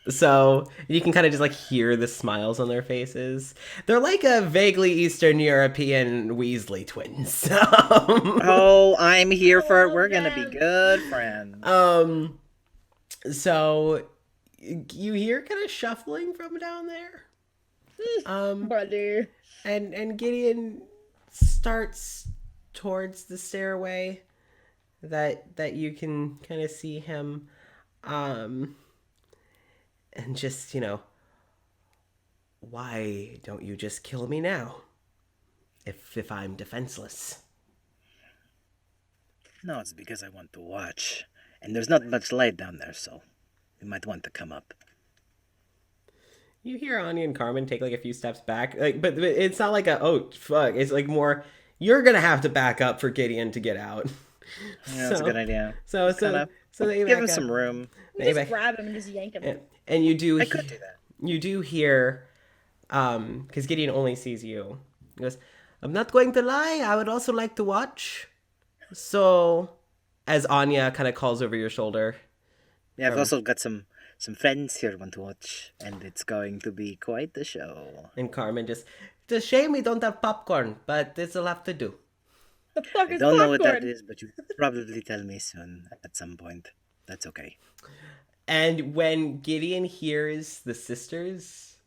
S1: So you can kind of just like hear the smiles on their faces. They're like a vaguely Eastern European Weasley twins.
S3: Oh, I'm here for it. We're gonna be good friends.
S1: So you hear kind of shuffling from down there.
S4: Buddy.
S1: And Gideon starts towards the stairway that you can kind of see him and just, why don't you just kill me now if I'm defenseless?
S3: No, it's because I want to watch. And there's not much light down there, so you might want to come up.
S1: You hear Anya and Carmen take like a few steps back, like, but it's not like a oh fuck. It's like more you're gonna have to back up for Gideon to get out.
S3: Yeah, that's a good idea.
S1: So they
S3: Give
S1: back
S3: him
S1: up.
S3: some room.
S1: They
S4: Just
S1: back-
S4: grab him and just yank him.
S1: and you do.
S3: I could do that.
S1: You do hear, because Gideon only sees you. He goes, "I'm not going to lie. I would also like to watch." So, as Anya kind of calls over your shoulder,
S3: Yeah, I've also got some friends here want to watch, and it's going to be quite the show.
S1: and Carmen just, "It's a shame we don't have popcorn, but this'll have to do."
S4: The fuck
S3: I
S4: is
S3: don't know
S4: popcorn?
S3: what that is, but you probably tell me soon at some point. That's okay.
S1: And when Gideon hears the sisters,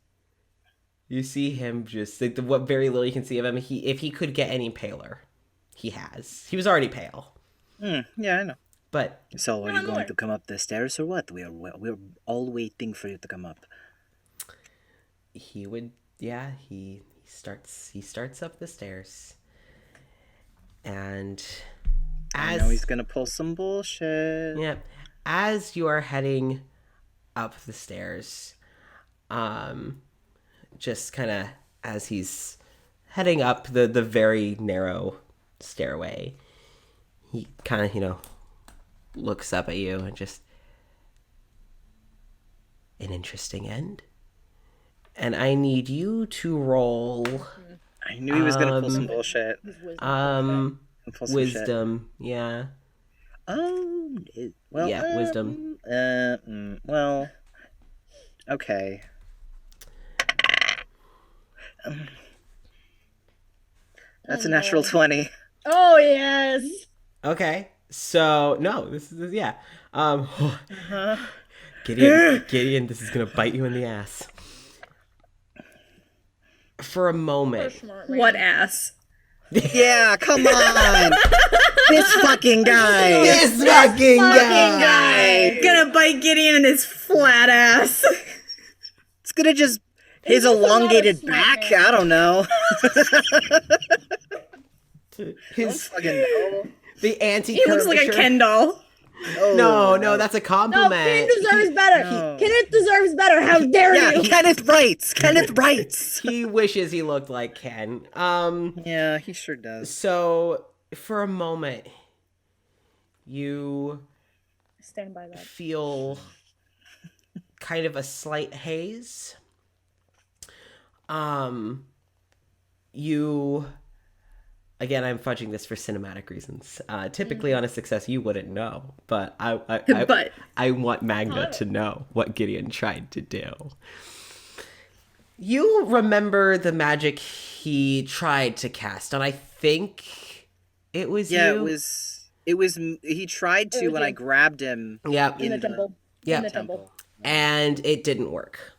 S1: you see him just like what very little you can see of him. If he could get any paler, he has. He was already pale,
S3: Yeah, I know.
S1: but
S3: So, are you
S4: more.
S3: going to come up the stairs or what? We're all waiting for you to come up.
S1: he would. Yeah, he starts up the stairs, and
S3: I know he's gonna pull some bullshit.
S1: yeah, as you are heading up the stairs, just kind of as he's heading up the very narrow stairway, he kind of looks up at you and just an interesting end. And I need you to roll
S3: I knew he was gonna pull some bullshit. Pull some
S1: wisdom. Yeah.
S3: shit. Well,
S1: Yeah, wisdom.
S3: Well, okay. That's a natural 20.
S4: Oh yes.
S1: Okay. So no, this is yeah. Gideon, this is gonna bite you in the ass. For a moment.
S4: Smart man.
S2: What ass?
S3: Yeah, come on! This fucking guy!
S1: This fucking guy!
S2: Gonna bite Gideon in his flat ass.
S3: It's gonna just... His
S4: just a lot of
S3: elongated
S4: smart
S3: back?
S4: man.
S3: I don't know.
S1: His
S3: Fucking no.
S1: the anti.
S2: He looks like a Ken doll.
S1: No, that's a
S4: No,
S1: compliment.
S4: Kenneth deserves better.
S3: No.
S4: Kenneth deserves better. How dare
S3: Yeah,
S4: you?
S3: Kenneth writes! Kenneth writes!
S1: He wishes he looked like Ken.
S3: Yeah, he sure does.
S1: So for a moment, you
S4: Stand by that.
S1: feel kind of a slight haze. You again, I'm fudging this for cinematic reasons. Typically on a success you wouldn't know, but I want Magna to know what Gideon tried to do. You remember the magic he tried to cast, and I think it was
S3: Yeah,
S1: you.
S3: it was, he tried to when I grabbed him.
S1: Yeah.
S4: In the temple.
S1: Yeah.
S4: In the temple.
S1: And it didn't work.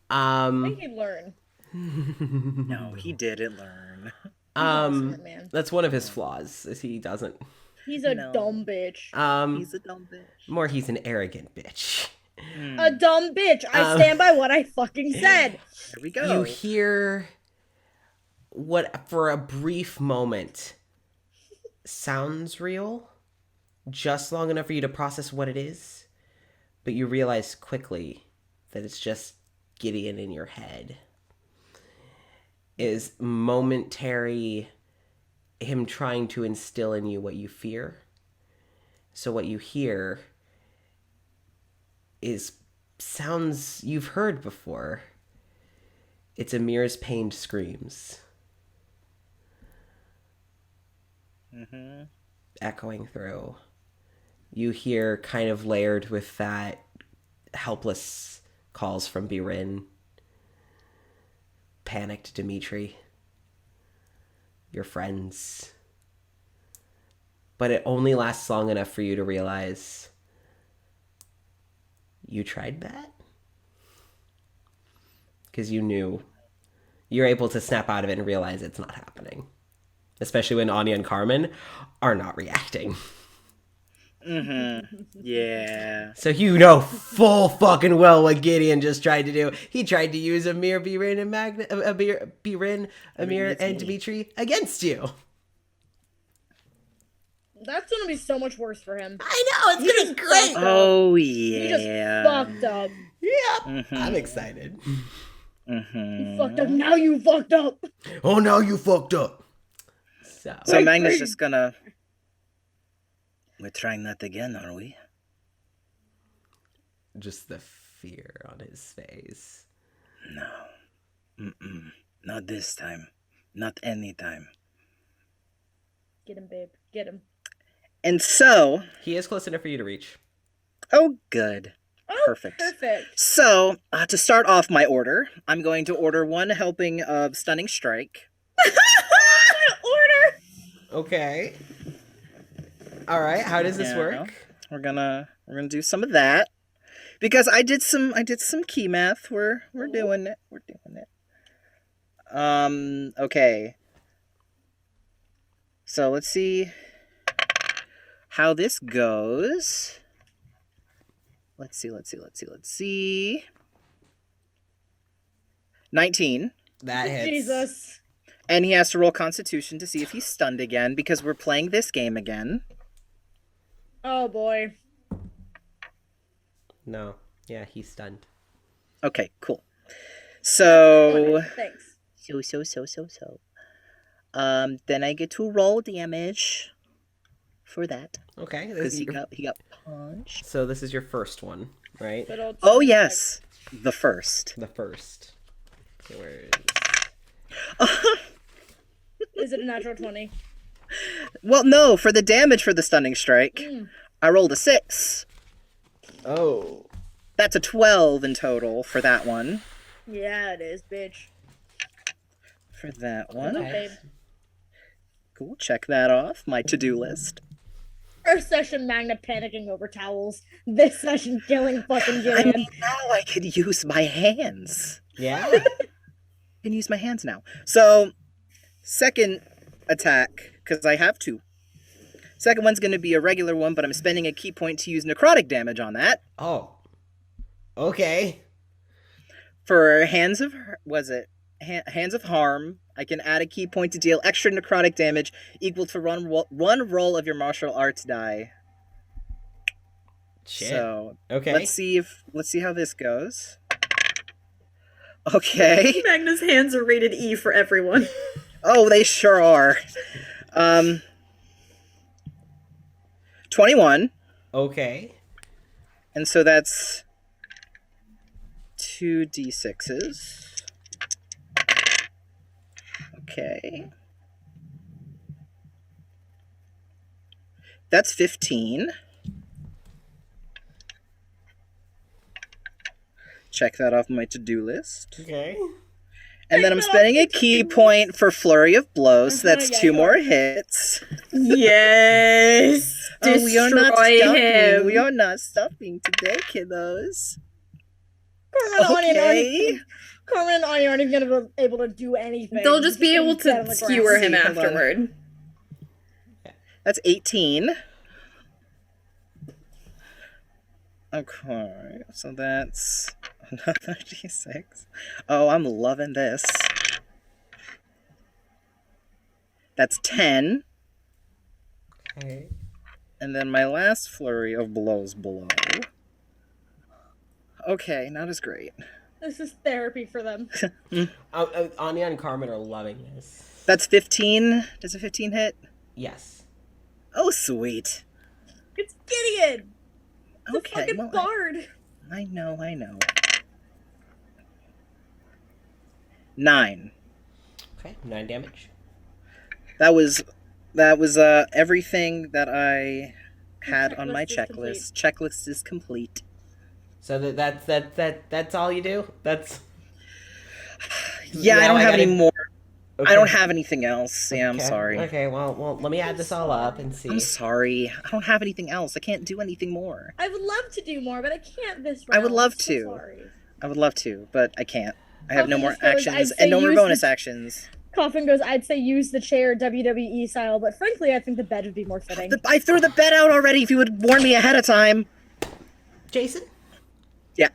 S4: I think he'd learn.
S3: No, he didn't learn.
S4: Smart man.
S1: That's one of his flaws, is he doesn't.
S4: He's a
S3: No.
S4: dumb bitch.
S3: He's a dumb bitch.
S1: More he's an arrogant bitch.
S4: A dumb bitch. I stand by what I fucking said.
S3: There we go.
S1: You hear what, for a brief moment, sounds real, just long enough for you to process what it is, but you realize quickly that it's just Gideon in your head. Is momentary him trying to instill in you what you fear. So what you hear is sounds you've heard before. It's Amir's pained screams. Echoing through. You hear kind of layered with that helpless calls from Birin. Panicked Dimitri. Your friends. But it only lasts long enough for you to realize you tried that? Because you knew. You're able to snap out of it and realize it's not happening. Especially when Anya and Carmen are not reacting.
S3: Yeah.
S1: So you know full fucking well what Gideon just tried to do. He tried to use Amir, Birin, and Amir, and Dimitri against you.
S4: That's gonna be so much worse for him.
S1: I know, it's gonna be great.
S3: Oh,
S4: He just
S3: yeah.
S4: fucked up.
S1: Yep. I'm excited.
S4: You fucked up. Now you fucked up.
S1: Oh, now you fucked up.
S3: So Magna's just gonna... We're trying that again, are we?
S1: Just the fear on his face.
S3: No. Not this time. Not any time.
S4: Get him, babe. Get him.
S3: And so...
S1: He is close enough for you to reach.
S3: Oh, good.
S4: Oh,
S3: Perfect.
S4: Perfect.
S3: So, to start off my order, I'm going to order 1 helping of Stunning Strike.
S4: Order.
S1: Okay. All right. How does this
S3: Yeah.
S1: work?
S3: We're gonna do some of that because I did some key math. We're doing it. We're doing it. Okay. So let's see how this goes. Let's see. 19.
S1: That hits.
S4: Jesus.
S3: And he has to roll Constitution to see if he's stunned again because we're playing this game again.
S4: Oh boy.
S1: No. Yeah, he's stunned.
S3: Okay, cool. So,
S4: Thanks.
S3: then I get to roll damage for that
S1: Okay.
S3: because he got punched.
S1: So this is your first one, right?
S4: Good old
S3: Oh
S4: Sonic.
S3: yes, the first.
S1: The first. Okay, where is...
S4: Is it a natural 20?
S3: Well, no, for the damage for the stunning strike, I rolled a 6.
S1: Oh.
S3: That's a 12 in total for that one.
S4: Yeah, it is, bitch.
S3: For that one,
S1: Okay.
S4: Babe.
S3: cool. Check that off my to-do list.
S4: First session, Magna panicking over towels. This session, killing fucking
S3: I
S4: Gillian.
S3: mean, now I could use my hands.
S1: Yeah?
S3: I can use my hands now. So, second attack, because I have 2. Second one's going to be a regular one, but I'm spending a key point to use necrotic damage on that.
S1: Oh. Okay.
S3: For Hands of Harm, I can add a key point to deal extra necrotic damage equal to one roll of your martial arts die.
S1: Shit.
S3: So
S1: Okay.
S3: let's see how this goes. Okay.
S2: Magna's hands are rated E for everyone.
S3: Oh, they sure are. 21.
S1: Okay.
S3: And so that's 2d6s. Okay. That's 15. Check that off my to-do list.
S1: Okay.
S3: And then I'm spending a key point for Flurry of Blows, so that's
S4: Yeah,
S3: 2
S4: you
S3: more
S4: are.
S3: hits.
S2: Yes.
S3: Oh, we are not
S2: Destroy
S3: stopping.
S2: him.
S3: We are not stopping today, kiddos.
S4: Carmen and Anya
S3: Okay.
S4: Carmen and Anya aren't even gonna be able to do anything.
S2: They'll just be able
S4: Dead on
S2: to
S4: the
S2: skewer
S4: ground.
S2: him
S3: Hold on.
S2: afterward.
S3: That's 18. Okay, so that's another d6. Oh, I'm loving this. That's 10.
S1: Okay.
S3: And then my last flurry of blows below. Okay, not as great.
S4: This is therapy for them.
S1: Anya and Carmen are loving this.
S3: That's 15. Does a 15 hit?
S1: Yes.
S3: Oh, sweet.
S4: It's Gideon! The
S3: Okay,
S4: fucking
S3: well,
S4: bard!
S3: I know. 9.
S1: Okay. 9 damage.
S3: That was everything that I had on my
S4: checklist is
S3: Checklist is complete.
S1: So that's all you do? That's...
S3: Yeah,
S1: Now
S3: I don't have
S1: gotta-
S3: any more.
S1: Okay.
S3: I don't have anything else. Yeah, I'm
S1: Okay.
S3: sorry.
S1: Okay, well, let me add this all up and see.
S3: I'm sorry. I don't have anything else. I can't do anything more.
S4: I would love to do more, but I can't this
S3: I
S4: round.
S3: would love
S4: I'm so
S3: to.
S4: sorry.
S3: I would love to, but I can't. I have no
S4: Okay,
S3: more
S4: just goes,
S3: actions
S4: I'd
S3: and no
S4: say
S3: more
S4: use
S3: bonus
S4: the-
S3: actions.
S4: Coffin goes, I'd say use the chair WWE style, but frankly, I think the bed would be more fitting.
S3: I threw the bed out already. If you would warn me ahead of time.
S1: Jason?
S3: Yeah.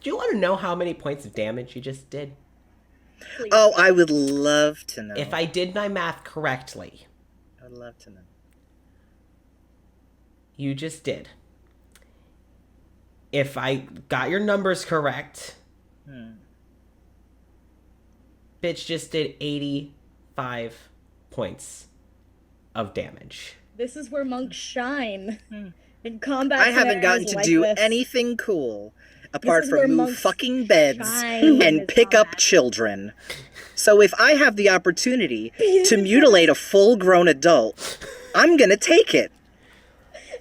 S1: Do you want to know how many points of damage you just did?
S4: Please.
S3: Oh, I would love to know.
S1: If I did my math correctly,
S3: I would love to know.
S1: you just did if I got your numbers correct, bitch just did 85 points of damage.
S4: This is where monks shine. In combat
S3: I haven't gotten to
S4: like
S3: do
S4: this.
S3: anything cool apart
S4: is where
S3: from move
S4: monks
S3: fucking beds
S4: shine
S3: and
S4: in
S3: pick up
S4: combat.
S3: children. So if I have the opportunity to mutilate a full-grown adult, I'm gonna take it.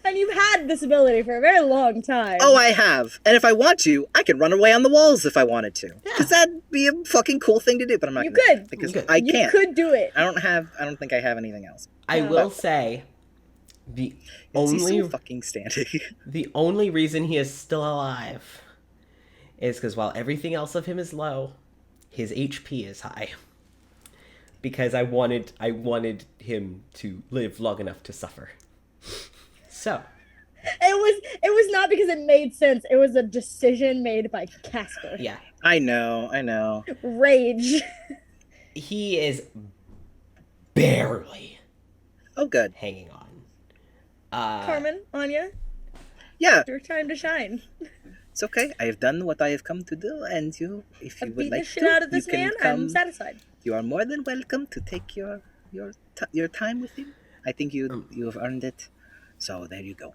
S4: And you've had this ability for a very long time.
S3: Oh, I have. And if I want to, I can run away on the walls if I wanted to. Because that'd be a fucking cool thing to do, but I'm not
S4: You
S3: gonna.
S4: could.
S3: Because
S1: You could.
S3: I
S4: you
S3: can't.
S4: could do it.
S3: I don't think I have anything else.
S1: I will say the
S3: Is he
S1: only
S3: still fucking standing?
S1: the only reason he is still alive is because while everything else of him is low, his HP is high. Because I wanted him to live long enough to suffer. So
S4: It was not because it made sense. It was a decision made by Casper.
S1: yeah,
S3: I know.
S4: Rage.
S1: he is barely
S3: Oh, good.
S1: hanging on.
S4: Carmen, Anya,
S3: Yeah,
S4: your time to shine.
S3: it's okay. I have done what I have come to do, and if you
S4: I've
S3: would
S4: beat the
S3: like
S4: shit
S3: to,
S4: out of this
S3: you can
S4: man.
S3: come.
S4: I'm satisfied.
S3: You are more than welcome to take your time with him. I think you have earned it. So there you go.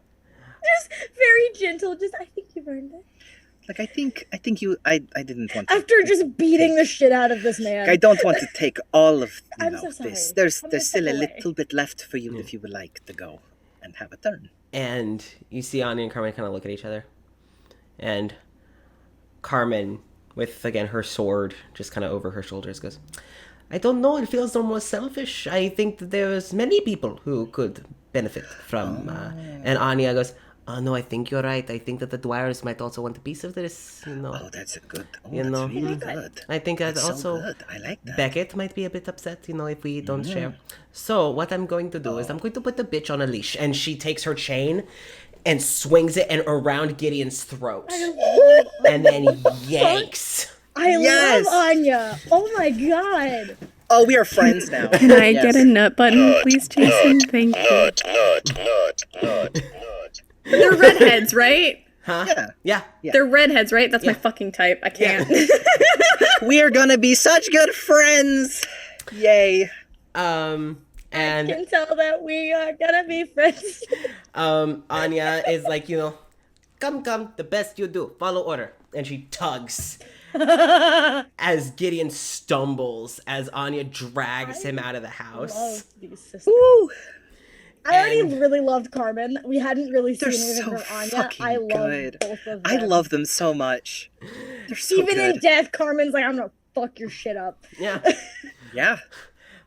S4: Just very gentle. I think you've earned it.
S3: Like I think you. I didn't want to.
S4: After just beating the shit out of this man.
S3: I don't want to take all of
S4: I'm so sorry.
S3: this.
S4: I'm
S3: There's
S4: gonna
S3: still a
S4: step away.
S3: little bit left for you if you would like to go and have a turn.
S1: And you see Anya and Carmen kind of look at each other. And Carmen, with, again, her sword just kind of over her shoulders, goes, I don't know, it feels almost selfish. I think that there's many people who could benefit from... And Anya goes, oh, no, I think you're right. I think that the dwellers might also want a piece of this, you know.
S3: Oh, that's a good. Oh,
S1: You
S3: that's
S1: know.
S3: really good.
S1: I think that
S3: That's
S1: also...
S3: so good. I like that.
S1: Beckett might be a bit upset, you know, if we don't share. So what I'm going to do is I'm going to put the bitch on a leash, and she takes her chain and swings it and around Gideon's throat, and then yanks.
S4: I
S3: Yes.
S4: love Anya. Oh my god.
S3: Oh, we are friends now.
S2: Can I
S3: Yes.
S2: get a nut button, please, Jason? Thank you. They're redheads, right?
S1: Huh?
S3: Yeah.
S1: Yeah.
S2: They're redheads, right? That's my fucking type. I can't.
S3: We are gonna be such good friends. Yay.
S1: And
S4: Can tell that we are gonna be friends.
S1: Anya is like, you know, come, the best you do, follow order. And she tugs as Gideon stumbles as Anya drags him out of the house.
S4: Love these sisters.
S3: Woo.
S4: I already
S1: And-
S4: really loved Carmen. We hadn't really seen
S3: They're
S4: anything
S3: so
S4: from Anya.
S3: fucking
S4: I love
S3: good.
S4: both of them.
S3: I love them so much. They're so
S4: Even
S3: good.
S4: in death, Carmen's like, I'm gonna fuck your shit up.
S1: Yeah.
S3: Yeah.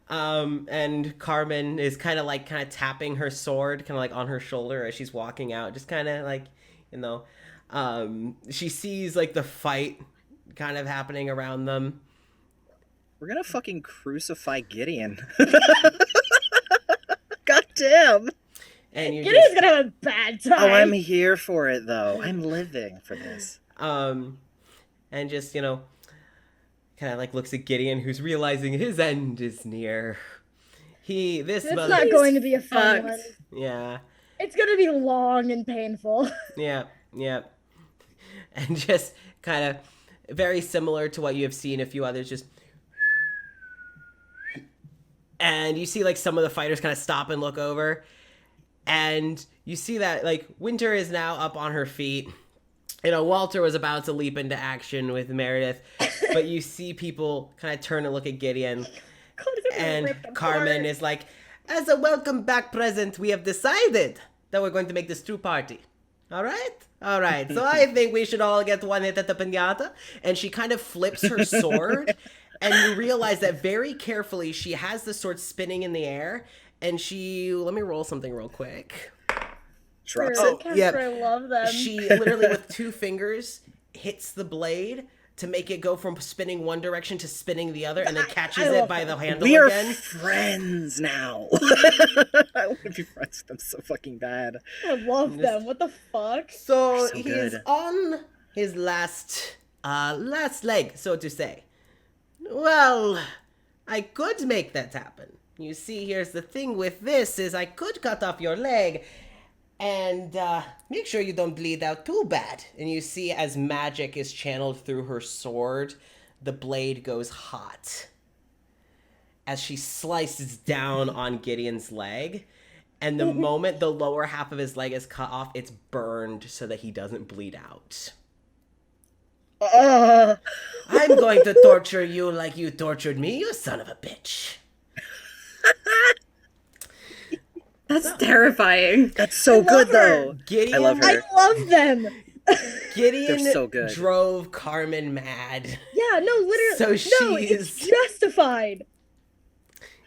S1: And Carmen is kind of tapping her sword, kind of like on her shoulder as she's walking out, just kind of like, you know, she sees like the fight kind of happening around them.
S3: We're gonna fucking crucify Gideon. God damn.
S1: And you
S4: Gideon's
S1: just,
S4: gonna have a bad time.
S3: Oh, I'm here for it though. I'm living for this.
S1: and just, you know, kind of like looks at Gideon, who's realizing his end is near. This
S4: It's
S1: mother-
S4: not going to be a fun
S2: fucked.
S4: one.
S1: Yeah.
S4: It's gonna be long and painful.
S1: Yeah, yeah. And just kind of very similar to what you have seen a few others, just... And you see, like, some of the fighters kind of stop and look over. And you see that, like, Winter is now up on her feet. You know, Walter was about to leap into action with Meredith. But you see people kind of turn and look at Gideon.
S4: God, it's gonna
S1: And
S4: rip apart.
S1: Carmen is like, as a welcome back present, we have decided that we're going to make this two party. All right? All right. So I think we should all get one hit at the piñata. And she kind of flips her sword. And you realize that very carefully, she has the sword spinning in the air. And she, let me roll something real quick.
S3: Drops
S4: Sure,
S3: it.
S4: Casper,
S1: yeah.
S4: I love them.
S1: She literally with two fingers hits the blade to make it go from spinning one direction to spinning the other, and then catches
S4: I
S1: it
S4: love
S1: by
S4: that.
S1: the handle
S3: We are
S1: again.
S3: friends now. I want to be friends with them so fucking bad.
S4: I love them. What the fuck?
S1: So
S3: So
S1: he's
S3: good.
S1: on his last leg, so to say. Well, I could make that happen. You see, here's the thing with this is I could cut off your leg, And make sure you don't bleed out too bad. And you see as magic is channeled through her sword, the blade goes hot as she slices down on Gideon's leg. And the moment the lower half of his leg is cut off, it's burned so that he doesn't bleed out. I'm going to torture you like you tortured me, you son of a bitch.
S2: That's terrifying.
S3: That's so good, though.
S1: Gideon,
S3: I love her.
S4: I love them.
S1: Gideon
S3: They're so good.
S1: drove Carmen mad.
S4: Yeah, no, literally.
S1: So
S4: no,
S1: she's-
S4: it's justified.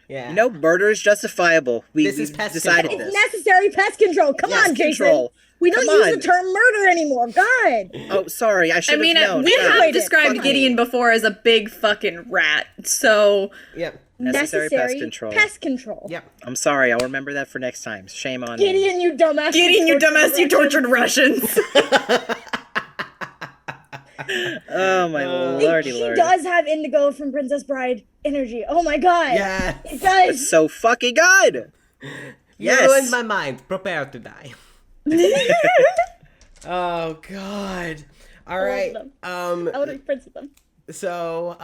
S1: Yeah.
S3: You know, murder is justifiable.
S1: This is
S3: We've
S1: pest
S3: decided
S1: control.
S3: this.
S4: It's necessary pest control. Come
S3: Yes,
S4: on, Jason.
S3: control.
S4: We don't
S3: Come
S4: use
S3: on.
S4: the term murder anymore. God.
S3: Oh, sorry. I should
S2: I mean,
S3: have known.
S2: we
S3: God.
S2: have described
S3: Fuck
S2: Gideon
S3: me.
S2: before as a big fucking rat, so
S1: Yep.
S3: Necessary pest control.
S4: Pest control.
S1: Yep.
S3: I'm sorry. I'll remember that for next time. Shame on me.
S4: Gideon, you dumbass.
S2: Gideon, you dumbass, you tortured Russians.
S3: Oh, my lordy
S4: She
S3: lord.
S4: does have Indigo from Princess Bride energy. Oh my god.
S1: Yeah.
S4: It
S3: That's
S4: does.
S3: so fucking good.
S1: You
S3: Yes.
S1: ruined my mind. Prepare to die. Oh God. All right.
S4: them. I would have printed them.
S1: So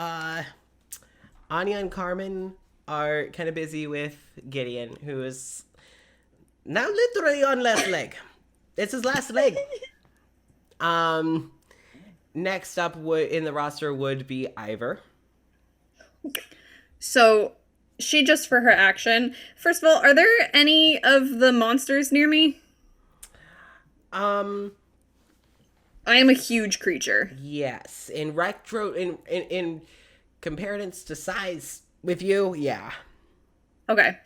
S1: Anya and Carmen are kind of busy with Gideon, who is now literally on last leg. It's his last leg. Next up in the roster would be Ivor.
S2: So, she just for her action. First of all, are there any of the monsters near me? I am a huge creature.
S1: Yes. In comparison to size with you, yeah.
S2: Okay.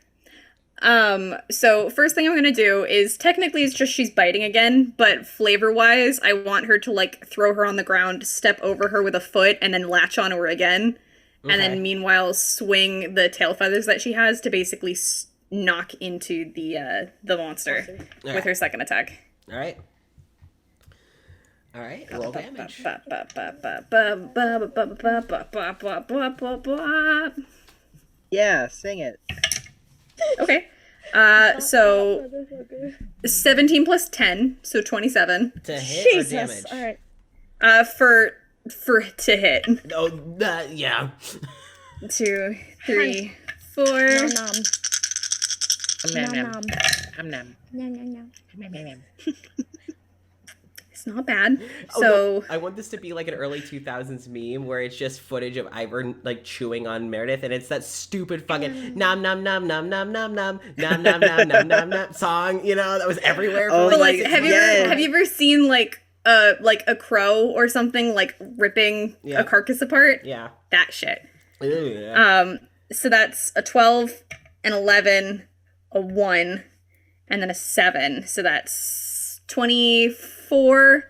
S2: So first thing I'm gonna do is technically it's just she's biting again, but flavor-wise, I want her to like throw her on the ground, step over her with a foot, and then latch on her again. And
S1: Okay.
S2: then meanwhile swing the tail feathers that she has to basically knock into the monster with
S1: Alright.
S2: her second attack.
S1: All right. All right. Roll damage.
S3: Yeah, sing it.
S2: Okay. So 17 plus 10, so 27.
S1: To hit or
S4: Jesus.
S1: damage?
S4: All right.
S2: For to hit.
S1: Oh, yeah.
S2: 2, 3, 4.
S4: Nom
S3: Nom, nom.
S4: nom.
S3: Nom, nom.
S4: Nom nom nom.
S3: Nom, nom, nom.
S2: It's not bad.
S1: Oh,
S2: So
S1: no, I want this to be like an early 2000s meme where it's just footage of Ivor like chewing on Meredith, and it's that stupid fucking nom nom nom nom nom nom nom nom nom nom nom nom nom song, you know, that was everywhere. For
S3: Oh,
S2: but
S1: like,
S2: like,
S3: my-
S2: have you ever seen like a crow or something like ripping
S1: Yeah.
S2: a carcass apart?
S1: yeah.
S2: That shit.
S1: Ugh.
S2: So that's a 12, an 11, a 1, and then a 7. So that's 24,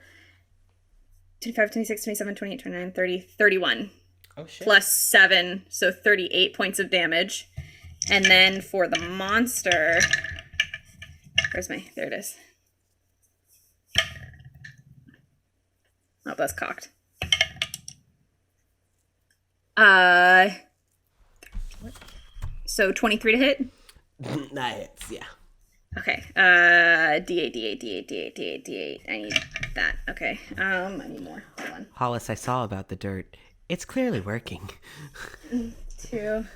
S2: 25, 26, 27, 28, 29, 30, 31.
S1: Oh shit.
S2: Plus 7, so 38 points of damage. And then for the monster... Where's my... There it is. Oh, that's cocked. So 23 to hit?
S1: That hits, yeah.
S2: Okay. D8, D8, D8, D8, D8, D8. I need that. Okay. I need more. Hold on.
S1: Hollis, I saw about the dirt. It's clearly working.
S2: 2,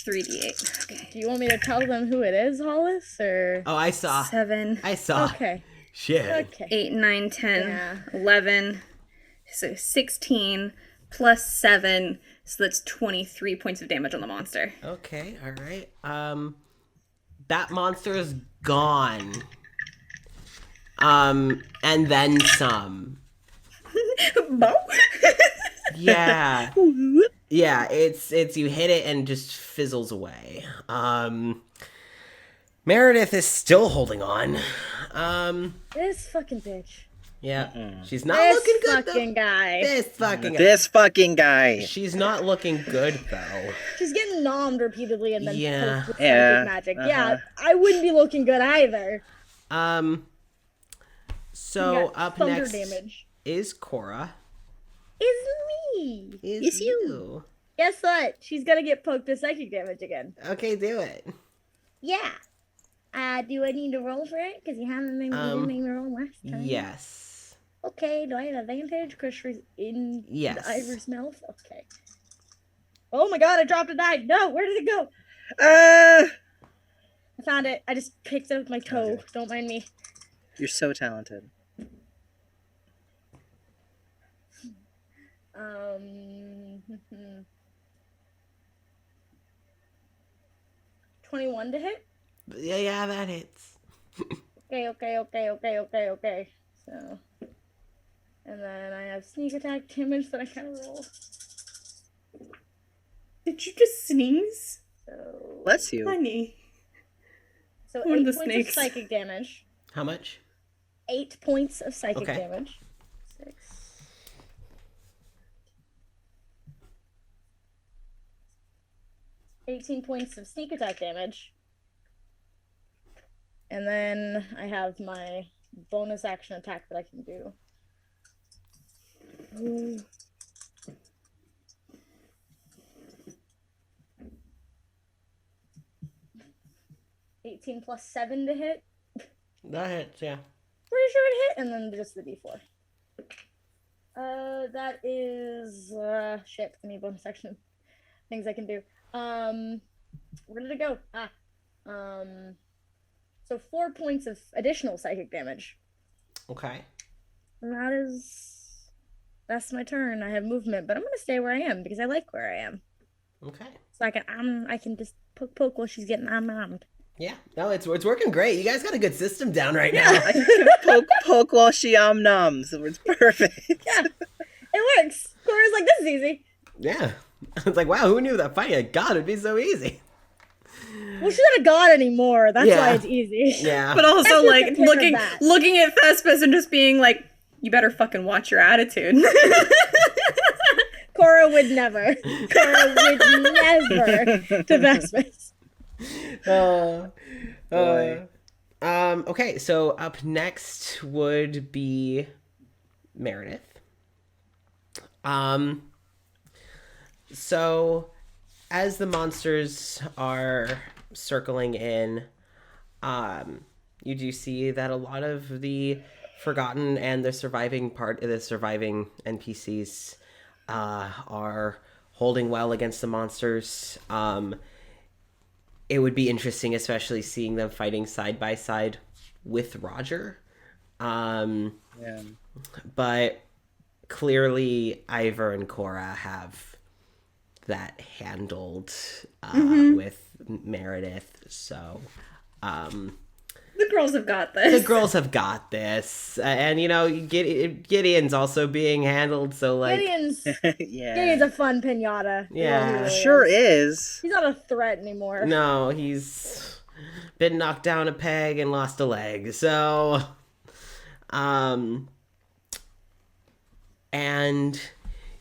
S2: 3 D8. Okay.
S4: Do you want me to tell them who it is, Hollis, or?
S1: Oh, I saw.
S2: 7,
S1: I saw.
S4: Okay.
S1: Shit.
S4: Okay.
S2: 8, 9, 10,
S4: Yeah.
S2: 11. So 16 plus 7. So that's 23 points of damage on the monster.
S1: Okay, all right. That monster is gone. And then some. Yeah. Yeah, it's you hit it and just fizzles away. Meredith is still holding on.
S4: This fucking bitch.
S1: Yeah. She's not
S4: This
S1: looking good
S4: fucking
S1: though.
S4: guy.
S3: This fucking guy.
S1: She's not looking good though.
S4: She's getting nommed repeatedly and then
S1: Yeah.
S4: poked with
S3: Yeah,
S4: psychic magic.
S3: uh-huh.
S4: Yeah, I wouldn't be looking good either.
S1: So
S4: You got
S1: up
S4: thunder
S1: next
S4: damage.
S1: is Cora.
S4: Is me.
S1: Is you.
S4: Guess what? She's gonna get poked with psychic damage again.
S1: Okay, do it.
S4: Yeah. Do I need to roll for it? Because you haven't made me, you didn't make me roll last time.
S1: Yes.
S4: Okay, do I have advantage because she's in
S1: Yes.
S4: the Ivor's mouth? Okay. Oh my god, I dropped a die. No, where did it go?
S3: Ah!
S4: I found it. I just picked up my toe.
S3: Okay.
S4: Don't mind me.
S3: You're so talented.
S4: 21 to hit?
S1: Yeah, that hits.
S4: Okay. So, and then I have sneak attack damage that I can roll.
S2: Did you just sneeze?
S4: So,
S3: Bless you.
S2: Honey.
S4: so
S2: One of
S4: 8
S2: the
S4: points
S2: snakes.
S4: of psychic damage.
S1: How much?
S4: 8 points of psychic
S1: Okay.
S4: damage. 6. $18 points of sneak attack damage. And then I have my bonus action attack that I can do. 18 plus 7 to hit.
S1: That hits, yeah.
S4: Pretty sure it hit, and then just the d4. That is shit. I need bonus action things I can do. Where did it go? So 4 points of additional psychic damage.
S1: Okay.
S4: And that's my turn. I have movement, but I'm gonna stay where I am because I like where I am.
S1: Okay.
S4: So I can just poke while she's getting armed.
S1: Yeah. No, it's working great. You guys got a good system down right now.
S3: poke while she noms. It's perfect.
S4: Yeah, it works. Cora's like, this is easy.
S1: Yeah. It's like, wow, who knew that fighting a god would be so easy?
S4: Well, she's not a god anymore. That's why it's easy.
S1: Yeah.
S2: But also,
S4: That's
S2: like,
S4: just a
S2: looking
S4: that.
S2: at Thespis and just being like, you better fucking watch your attitude.
S4: Cora would never. Cora would never to Vespis.
S3: Boy.
S1: Okay, so up next would be Meredith. So as the monsters are circling in, you do see that a lot of the forgotten and the surviving NPCs are holding well against the monsters. It would be interesting, especially seeing them fighting side by side with Roger.
S3: Yeah.
S1: But clearly Ivor and Cora have that handled with Meredith. So
S2: The girls have got this.
S1: the girls have got this. And, you know, Gideon's also being handled. So, like,
S4: Gideon's
S3: Yeah.
S4: a fun pinata.
S1: Yeah.
S4: He really
S3: Sure
S4: is.
S3: is.
S4: He's not a threat anymore.
S1: no, he's been knocked down a peg and lost a leg. So, and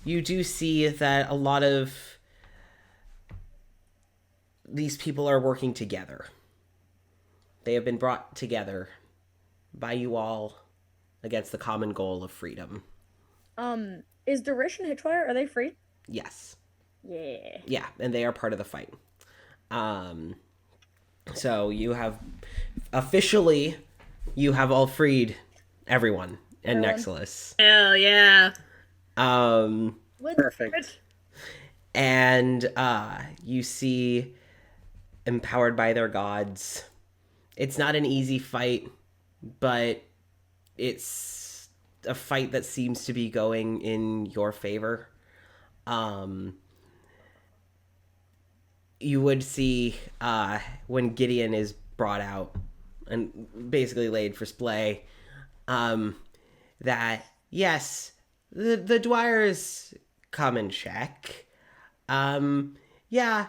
S1: you do see that a lot of these people are working together. They have been brought together by you all against the common goal of freedom.
S4: Is Darish and Hitchwire, are they free?
S1: Yes.
S4: Yeah.
S1: Yeah, and they are part of the fight. So you have officially, you have all freed everyone in Nexilis.
S2: Hell yeah.
S3: Perfect.
S1: And you see, empowered by their gods, it's not an easy fight, but it's a fight that seems to be going in your favor. You would see when Gideon is brought out and basically laid for splay, that yes, the Dwyers come in check. Yeah,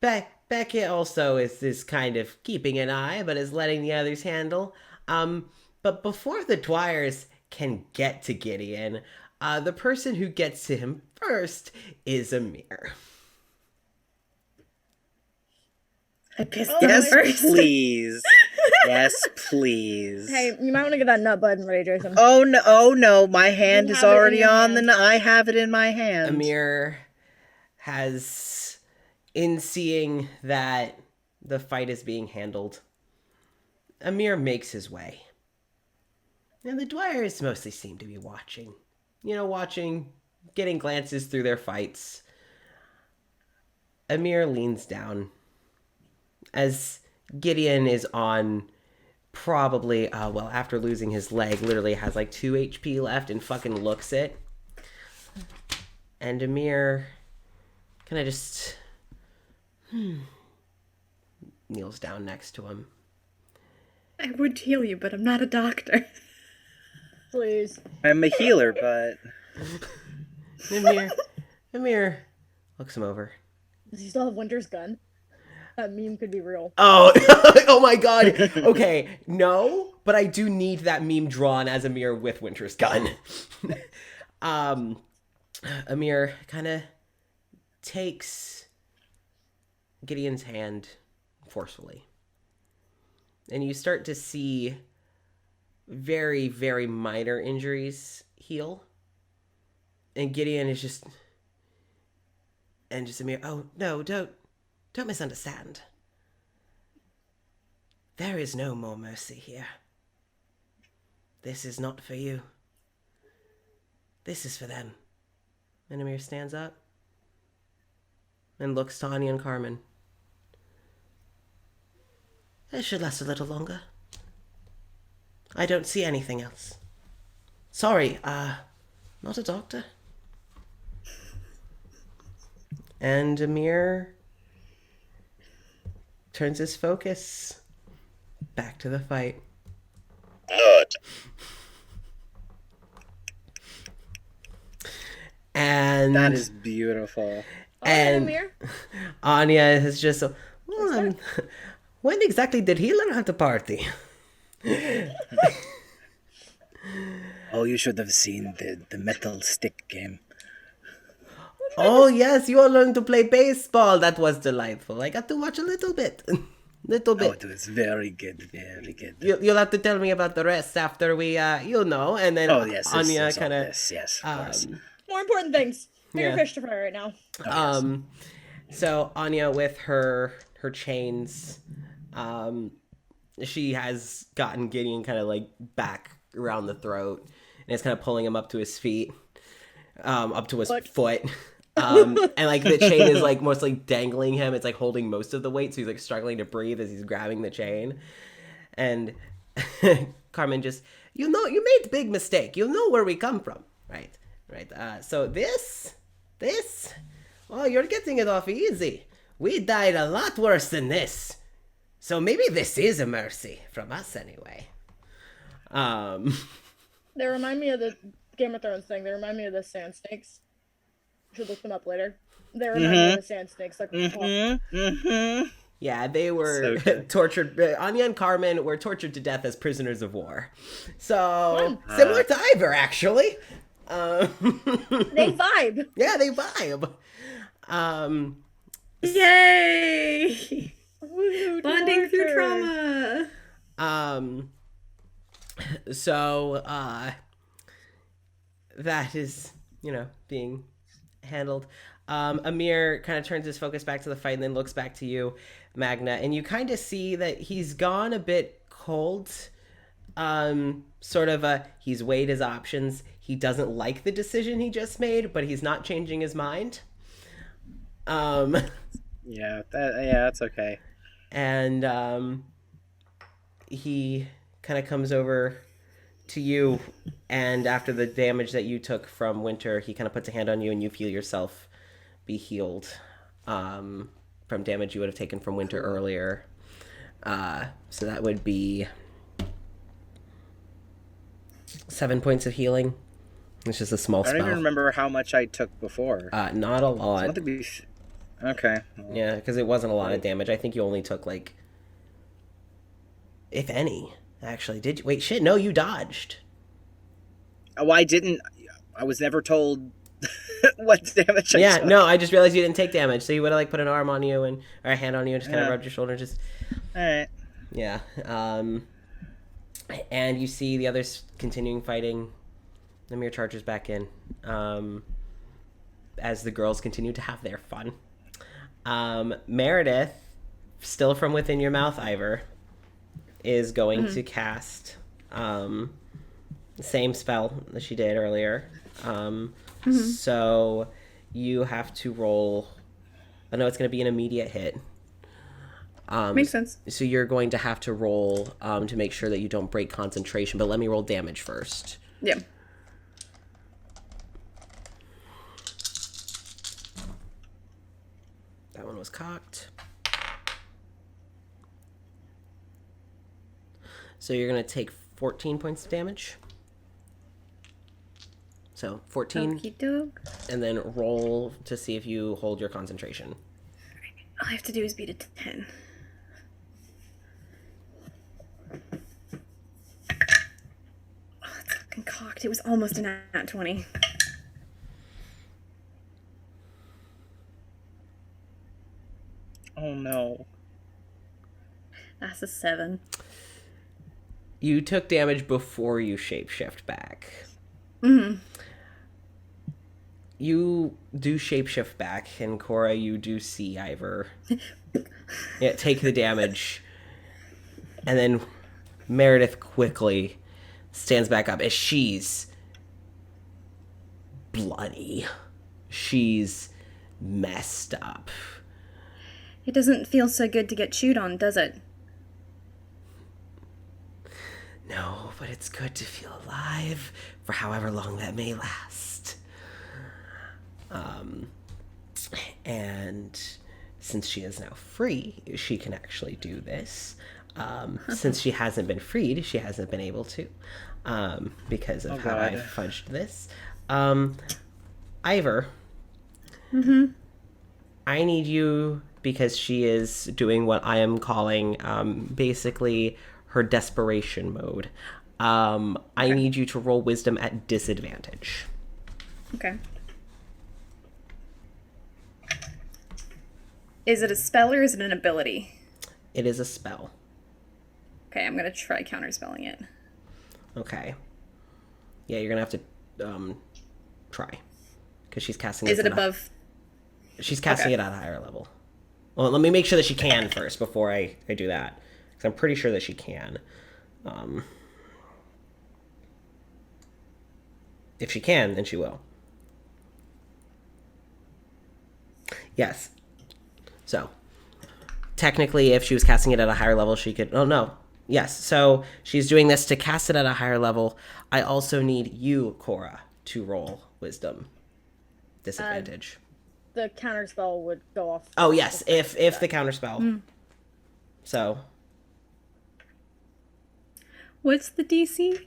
S1: Beckett also is kind of keeping an eye, but is letting the others handle. But before the Dwyers can get to Gideon, the person who gets to him first is Amir.
S2: I pissed
S4: Oh,
S2: him
S3: Yes,
S2: first.
S3: please. Yes, please.
S4: Hey, you might want to get that nut button ready, Jason.
S3: Oh no, my hand
S4: You
S3: is
S4: have it in
S3: already
S4: your
S3: on
S4: hand.
S3: I have it in my hand.
S1: Amir has, in seeing that the fight is being handled, Amir makes his way. And the Dwyers mostly seem to be watching. Getting glances through their fights. Amir leans down as Gideon is on probably, after losing his leg, literally has like 2 HP left and fucking looks it. And Amir kind of just kneels down next to him.
S2: I would heal you, but I'm not a doctor.
S4: Please.
S3: I'm a healer, but...
S1: Amir looks him over.
S4: Does he still have Winter's gun? That meme could be real.
S1: Oh, oh my god. Okay, no, but I do need that meme drawn as Amir with Winter's gun. Amir kind of takes Gideon's hand forcefully. And you start to see very, very minor injuries heal. And Gideon is just Amir, oh, no, don't misunderstand. There is no more mercy here. This is not for you. This is for them. And Amir stands up and looks to Anya and Carmen. It should last a little longer. I don't see anything else. Sorry, not a doctor. And Amir turns his focus back to the fight.
S5: Blood.
S1: And
S3: That is beautiful.
S1: and
S4: Amir?
S1: Anya is just when exactly did he learn how to party?
S3: Oh, you should have seen the metal stick game.
S1: Oh yes, you all learned to play baseball. That was delightful. I got to watch a little bit. Little
S3: Oh,
S1: bit.
S3: it was very good, very good.
S1: You'll have to tell me about the rest after we, you'll know. And then
S3: Oh, yes,
S1: Anya
S3: yes,
S1: kind of,
S3: yes, of course.
S4: More important things. Bigger
S1: Yeah.
S4: fish to fry right now.
S1: So Anya with her chains, she has gotten Gideon kind of like back around the throat and is kind of pulling him up to his feet, up to his foot. And like the chain is like mostly dangling him. It's like holding most of the weight, so he's like struggling to breathe as he's grabbing the chain. And Carmen just, you made a big mistake. You know where we come from, right? So this, oh, you're getting it off easy. We died a lot worse than this. So maybe this is a mercy from us anyway.
S4: They remind me of the Game of Thrones thing. They remind me of the sand snakes. Should look them up later. They remind me of the sand snakes. Like,
S1: Yeah, they were
S3: So good.
S1: tortured. Anya and Carmen were tortured to death as prisoners of war. So, similar to Ivor, actually.
S4: they vibe.
S1: Yeah, they vibe.
S2: Yay!
S4: Woo,
S2: Bonding through
S4: torture.
S2: trauma.
S1: So, that is, being handled. Amir kind of turns his focus back to the fight and then looks back to you, Magna, and you kind of see that he's gone a bit cold. He's weighed his options. He doesn't like the decision he just made, but he's not changing his mind.
S3: That's okay.
S1: And he kind of comes over to you, and after the damage that you took from Winter, he kind of puts a hand on you, and you feel yourself be healed from damage you would have taken from Winter earlier. So that would be 7 points of healing. It's just a small
S3: I don't
S1: spell.
S3: even remember how much I took before.
S1: Not a lot.
S3: Not to be... Okay.
S1: Yeah, because it wasn't a lot of damage. I think you only took, like, if any, actually. Did you? Wait, shit, no, you dodged.
S3: Oh, I didn't... I was never told what damage I
S1: Yeah,
S3: took.
S1: no, I just realized you didn't take damage. So you would have, like, put an arm on you or a hand on you and just kind of
S3: Yeah.
S1: rubbed your shoulder. Just,
S3: Alright.
S1: yeah. And you see the others continuing fighting. Amir charges back in as the girls continue to have their fun. Meredith, still from within your mouth, Ivor, is going to cast same spell that she did earlier. So you have to roll. I know it's going to be an immediate hit.
S2: Makes sense.
S1: So you're going to have to roll to make sure that you don't break concentration. But let me roll damage first.
S2: Yeah.
S1: That one was cocked. So you're going to take 14 points of damage. So 14.
S2: Okie doke.
S1: And then roll to see if you hold your concentration.
S2: All I have to do is beat it to 10. Oh, that's fucking cocked. It was almost a nat 20.
S3: Oh no.
S2: That's a 7.
S1: You took damage before you shapeshift back.
S2: Mm-hmm.
S1: You do shapeshift back, and Cora, you do see Ivor. Take the damage. And then Meredith quickly stands back up as she's bloody. She's messed up.
S2: It doesn't feel so good to get chewed on, does it?
S1: No, but it's good to feel alive for however long that may last. And since she is now free, she can actually do this. Since she hasn't been freed, she hasn't been able to, because of how I fudged this. Ivor, I need you, because she is doing what I am calling basically her desperation mode. I need you to roll wisdom at disadvantage.
S2: Okay. Is it a spell or is it an ability?
S1: It is a spell.
S2: Okay, I'm gonna try counterspelling it.
S1: Okay. Yeah, you're gonna have to try, because she's casting.
S2: Is it above?
S1: She's casting it at a higher level. Well, let me make sure that she can first before I do that, because I'm pretty sure that she can. If she can, then she will. Yes. So, technically, if she was casting it at a higher level, she could... Oh, no. Yes. So, she's doing this to cast it at a higher level. I also need you, Cora, to roll wisdom. Disadvantage.
S4: The counterspell would go off.
S1: Oh, yes. If the counterspell. So...
S2: What's the DC?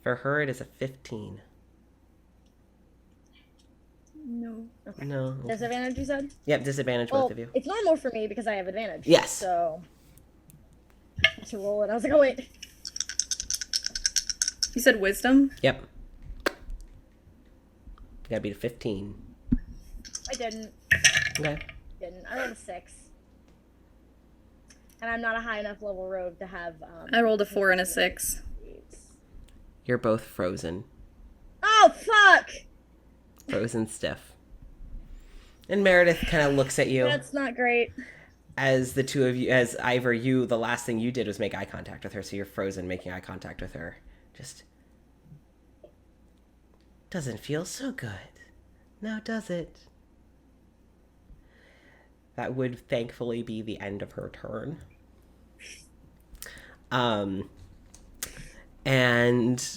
S1: For her, it is a 15.
S2: No.
S4: Okay.
S1: No.
S4: Disadvantage, you said?
S1: Yep, disadvantage,
S4: Well,
S1: both of you.
S4: it's normal for me because I have advantage.
S1: Yes.
S4: So, to roll it, I was like, oh, wait.
S2: You said wisdom?
S1: Yep. You gotta beat a 15.
S4: I didn't.
S1: Okay.
S4: I rolled a 6. And I'm not a high enough level rogue to have...
S2: I rolled a 4 and a 6.
S1: You're both frozen.
S4: Oh, fuck!
S1: Frozen stiff. And Meredith kind of looks at you.
S4: That's not great.
S1: As the two of you, as Ivor, you, the last thing you did was make eye contact with her, so you're frozen making eye contact with her. Just... doesn't feel so good. Now does it? That would thankfully be the end of her turn. And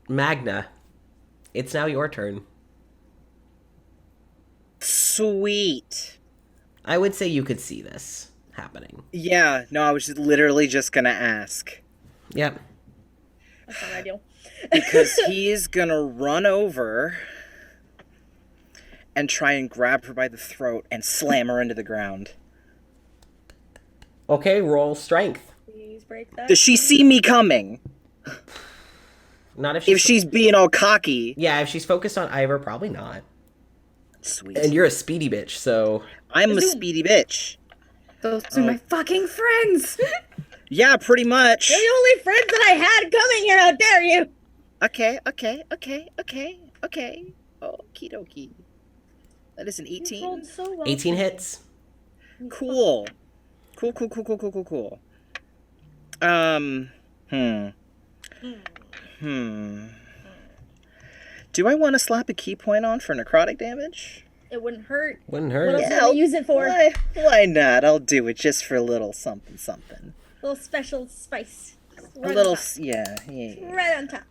S1: Magna, it's now your turn.
S3: Sweet.
S1: I would say you could see this happening.
S3: Yeah, no, I was literally just gonna ask.
S1: Yep.
S4: That's not ideal.
S3: Because he's gonna run over and try and grab her by the throat and slam her into the ground.
S1: Okay, roll strength.
S4: Please break that.
S3: Does she see me coming?
S1: Not if
S3: If she's being all cocky.
S1: Yeah, if she's focused on Ivor, probably not.
S3: Sweet.
S1: And you're a speedy bitch, so...
S3: I'm a speedy bitch.
S2: Those are my fucking friends!
S3: Yeah, pretty much.
S4: You're the only friends that I had coming here, how dare you!
S3: Okay. Okie dokie. That is an
S4: You
S3: 18.
S4: rolled so well.
S1: 18 hits.
S3: Cool. Cool. Um. Hmm. Hmm. Do I want to slap a key point on for necrotic damage?
S4: It wouldn't hurt.
S1: Wouldn't
S4: What
S1: hurt.
S4: else would we use it for?
S3: Why not? I'll do it just for a little something, something.
S4: A little special spice.
S3: A little, yeah.
S4: Right on top.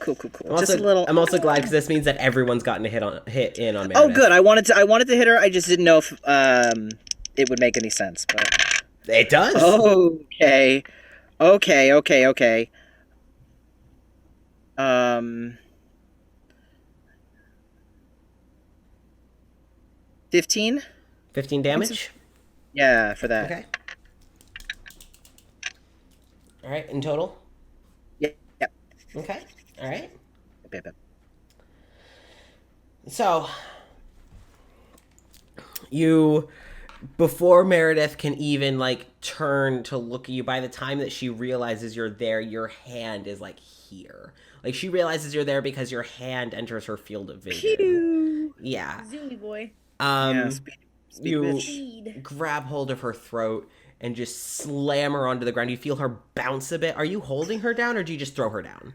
S3: Cool.
S1: I'm
S3: Just
S1: also,
S3: a little.
S1: I'm also glad because this means that everyone's gotten a hit in on Meredith.
S3: Oh, good. I wanted to hit her. I just didn't know if it would make any sense, but
S1: It does.
S3: okay. 15?
S1: 15 damage.
S3: Yeah, for that.
S1: Okay. All right, in total.
S3: Yep.
S1: Okay. All right.
S3: Yep.
S1: So, before Meredith can even like turn to look at you, by the time that she realizes you're there, your hand is like here. Like she realizes you're there because your hand enters her field of vision.
S4: Pew!
S1: Yeah.
S4: Zoomy boy.
S3: Speed
S1: You
S3: bitch.
S4: Speed.
S1: grab hold of her throat and just slam her onto the ground. You feel her bounce a bit. Are you holding her down or do you just throw her down?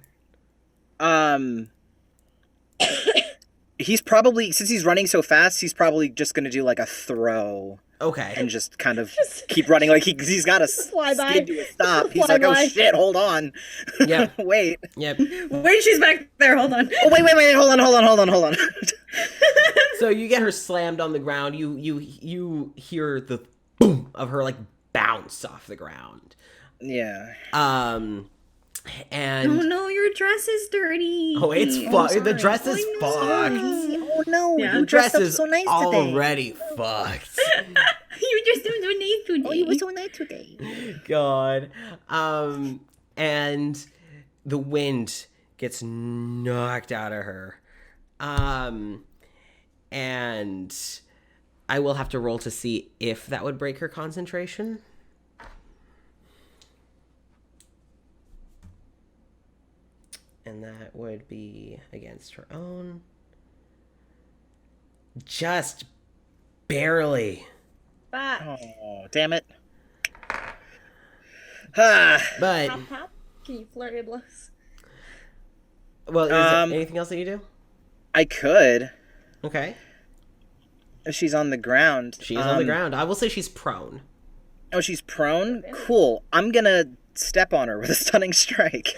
S3: He's probably, since he's running so fast, he's probably just gonna do like a throw
S1: Okay.
S3: and just kind of keep running. Like he's got to
S4: Fly by.
S3: skid to a stop. He's
S4: Fly
S3: like, oh
S4: by.
S3: shit, hold on.
S1: Yep.
S3: Wait.
S1: Yep.
S2: Wait, she's back there. Hold on.
S3: Oh, wait, hold on.
S1: So you get her slammed on the ground. You hear the boom of her like bounce off the ground.
S3: Yeah.
S1: And
S2: Oh no, your dress is dirty.
S1: oh, it's fucked. The dress is fucked.
S3: Oh no,
S2: Yeah.
S3: you
S1: The dress
S3: dressed up
S1: is
S3: so nice today.
S1: already fucked.
S2: You just don't donate today.
S3: Oh, you were so nice today.
S1: God. And the wind gets knocked out of her. And I will have to roll to see if that would break her concentration. And that would be against her own. Just barely.
S4: Bop.
S3: Oh, damn it. Ah.
S1: But,
S4: Pop, pop. Can you flurry of blows?
S1: well, is there anything else that you do?
S3: I could.
S1: Okay.
S3: If she's on the ground.
S1: She's on the ground. I will say she's prone.
S3: Oh, she's prone? Cool. I'm gonna step on her with a stunning strike.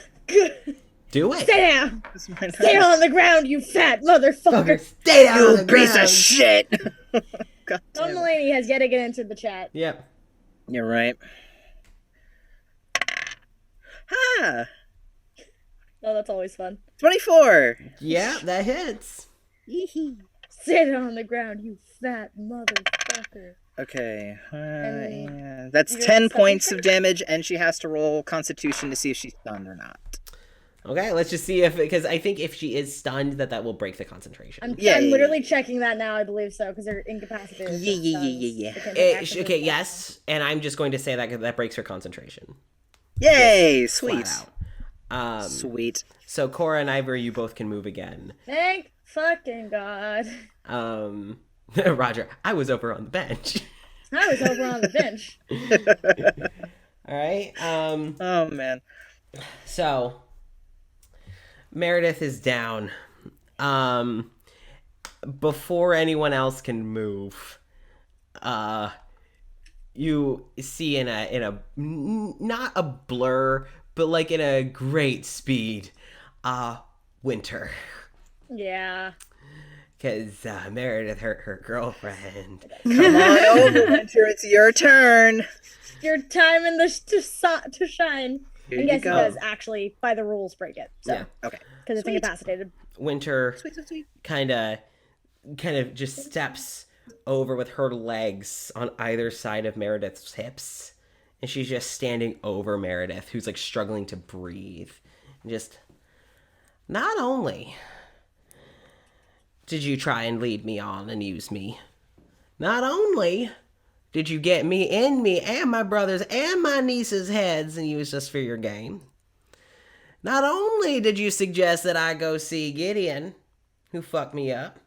S1: Do it.
S4: Stay down.
S3: That's my
S4: Stay on the ground, you fat motherfucker.
S1: Stay down on the
S3: You piece
S1: ground.
S3: of shit! God
S4: Don
S3: damn it.
S4: Mulaney has yet again entered the chat.
S1: Yep.
S3: You're right. Ah!
S4: Oh, that's always fun.
S3: 24!
S1: Yeah, that hits.
S4: Sit on the ground, you fat motherfucker.
S3: Okay.
S4: And
S3: Yeah. That's
S4: you're
S3: 10
S4: on
S3: points
S4: second
S3: of damage, and she has to roll Constitution to see if she's stunned or not.
S1: Okay, let's just see if, because I think if she is stunned, that will break the concentration.
S4: I'm
S3: Yeah.
S4: literally checking that now, I believe so, because they're incapacitated.
S3: Yeah.
S4: They can't take action
S1: Okay,
S4: or
S1: yes, and I'm just going to say that breaks her concentration.
S3: Yay!
S1: Flat
S3: Sweet.
S1: out.
S3: Sweet.
S1: So Cora and Ivor, you both can move again.
S4: Thank fucking God.
S1: Roger, I was over on the bench.
S4: I was over on the bench.
S1: All right.
S3: Oh, man.
S1: So Meredith is down. Before anyone else can move, you see in a not a blur, but like in a great speed, Winter.
S4: Yeah.
S1: Because Meredith hurt her girlfriend.
S3: Come on over, Winter. It's your turn.
S4: Your time in the to shine.
S3: Here
S4: And
S3: you
S4: yes,
S3: go.
S4: it does actually, by the rules, break it. So,
S1: Yeah.
S3: Okay.
S4: because it's
S3: Sweet.
S4: incapacitated.
S1: Winter
S3: Sweet.
S1: kind of just steps over with her legs on either side of Meredith's hips, and she's just standing over Meredith, who's like struggling to breathe. And just, not only did you try and lead me on and use me, not only did you get me in me and my brothers and my niece's heads and use us for your game, not only did you suggest that I go see Gideon, who fucked me up,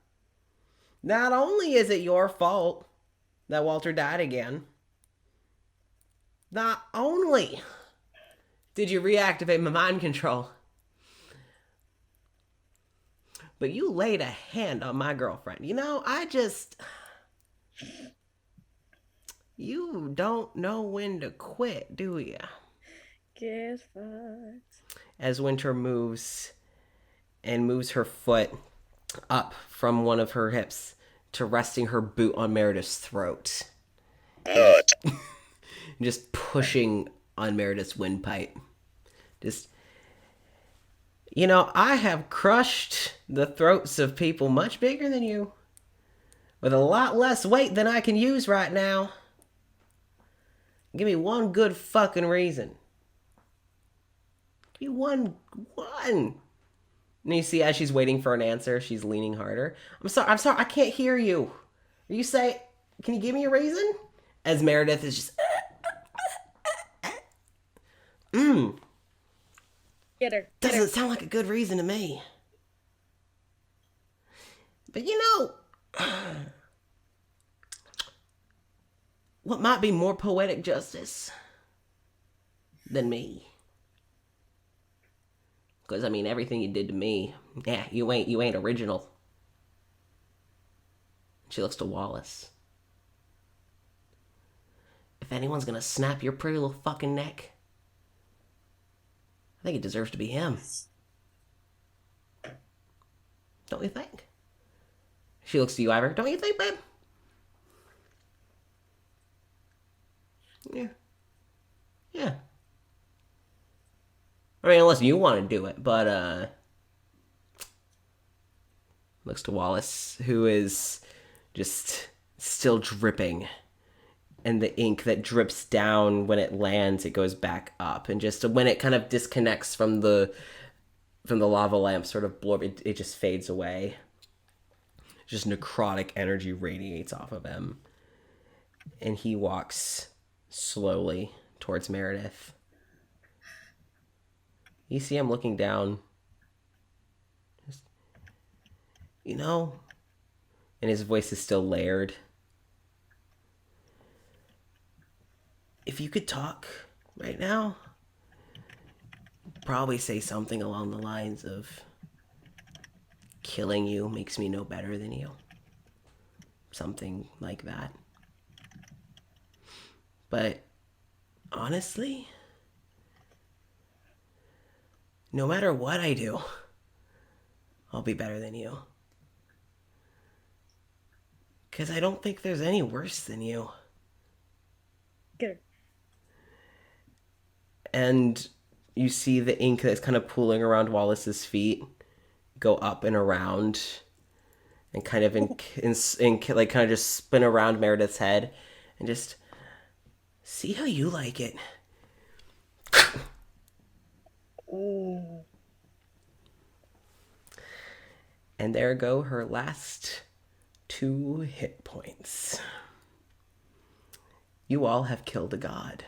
S1: not only is it your fault that Walter died again, not only Did you reactivate my mind control? But you laid a hand on my girlfriend. You know, you don't know when to quit, do you?
S4: Get fucked.
S1: As Winter moves her foot up from one of her hips to resting her boot on Meredith's throat.
S5: Nut.
S1: Just pushing on Meredith's windpipe. Just, you know, I have crushed the throats of people much bigger than you, with a lot less weight than I can use right now. Give me one good fucking reason. Give me one. And you see, as she's waiting for an answer, she's leaning harder. I'm sorry, I can't hear you. You say, can you give me a reason? As Meredith is just...
S4: Get her.
S1: Doesn't sound like a good reason to me. But you know, what might be more poetic justice than me? Because, I mean, everything you did to me, yeah, you ain't original. She looks to Wallace. If anyone's gonna snap your pretty little fucking neck, I think it deserves to be him. Don't you think? She looks to you, Ivor. Don't you think, babe? Yeah. I mean, unless you want to do it, but, looks to Wallace, who is just still dripping. And the ink that drips down when it lands, it goes back up. And just when it kind of disconnects from the lava lamp sort of blow, it just fades away. Just necrotic energy radiates off of him. And he walks slowly towards Meredith. You see him looking down. Just, you know, and his voice is still layered. If you could talk right now, probably say something along the lines of, killing you makes me no better than you. Something like that. But honestly, no matter what I do, I'll be better than you. 'Cause I don't think there's any worse than you.
S4: Get her.
S1: And you see the ink that's kind of pooling around Wallace's feet go up and around and kind of like kind of just spin around Meredith's head and just see how you like it.
S3: Ooh.
S1: And there go her last 2 hit points. You all have killed a god.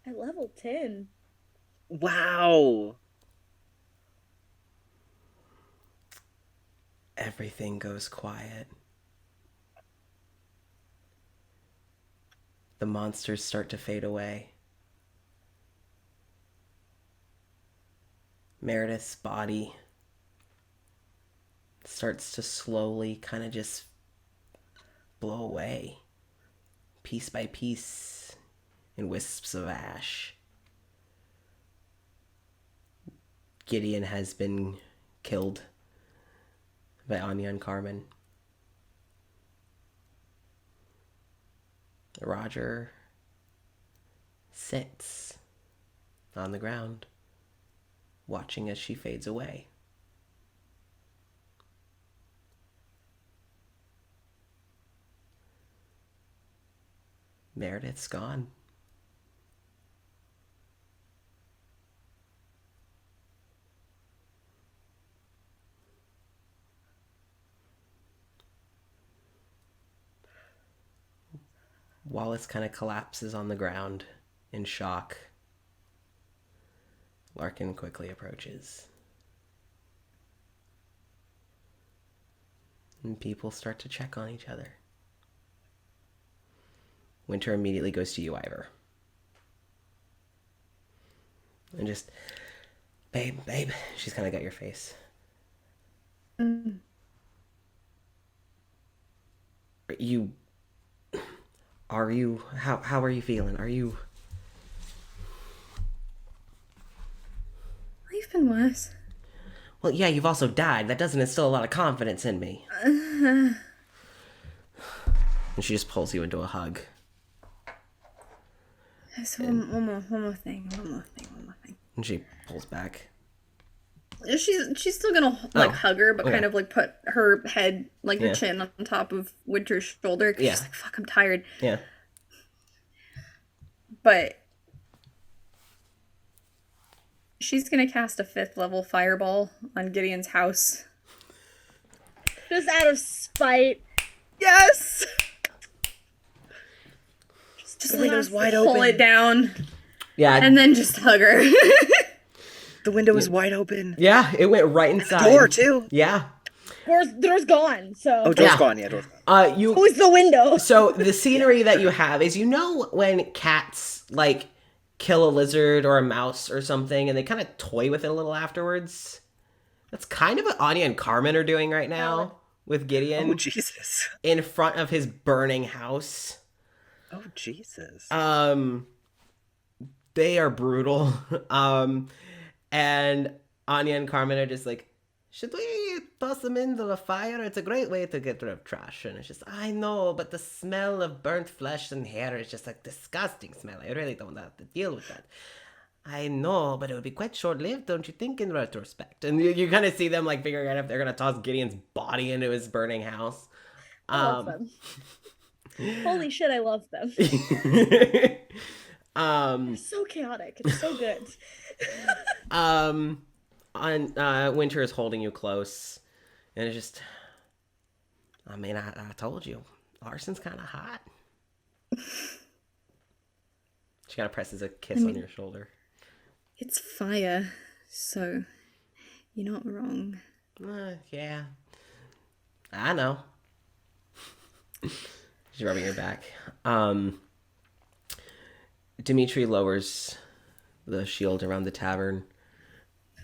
S4: At level 10.
S3: Wow.
S1: Everything goes quiet. The monsters start to fade away. Meredith's body starts to slowly kind of just blow away, piece by piece, in wisps of ash. Gideon has been killed by Anya and Carmen. Roger sits on the ground, watching as she fades away. Meredith's gone. Wallace kind of collapses on the ground in shock. Larkin quickly approaches. And people start to check on each other. Winter immediately goes to you, Ivor. and just, babe. She's kind of got your face. Are you? How are you feeling? Are you?
S2: I've been worse.
S1: Well, yeah, you've also died. That doesn't instill a lot of confidence in me. And she just pulls you into a hug.
S2: So one more thing.
S1: And she pulls back.
S2: She's still gonna hug her, but kind of like put her head, like her chin on top of Winter's shoulder. 'Cause she's like, fuck, I'm tired.
S1: Yeah.
S2: But she's gonna cast a 5th level fireball on Gideon's house.
S4: Just out of spite.
S2: Yes! Just
S3: The window's wide
S2: pull
S3: open.
S2: it down
S1: Yeah.
S2: and then just hug her.
S3: The window is wide open.
S1: Yeah, it went right inside.
S3: Door too.
S1: Yeah.
S4: Door's gone, so.
S3: Oh, door's
S1: Yeah.
S3: gone. Yeah, door's gone.
S1: You.
S4: Who's the window?
S1: So the scenery that you have is, when cats like kill a lizard or a mouse or something, and they kind of toy with it a little afterwards. That's kind of what Anya and Carmen are doing right now with Gideon
S3: Oh Jesus.
S1: in front of his burning house.
S3: Oh Jesus.
S1: They are brutal. And Anya and Carmen are just like, should we toss them into the fire? It's a great way to get rid of trash. And it's just, I know, but the smell of burnt flesh and hair is just like disgusting smell. I really don't have to deal with that. I know, but it would be quite short-lived, don't you think, in retrospect? And you kind of see them like figuring out if they're going to toss Gideon's body into his burning house.
S4: I love them. Holy shit, I love them. It's so chaotic. It's so good.
S1: Winter is holding you close, and it's just, I mean, I told you, Larson's kind of hot. She kind of presses a kiss on your shoulder.
S2: It's fire, so you're not wrong.
S1: Yeah, I know. She's rubbing your back. Dimitri lowers the shield around the tavern.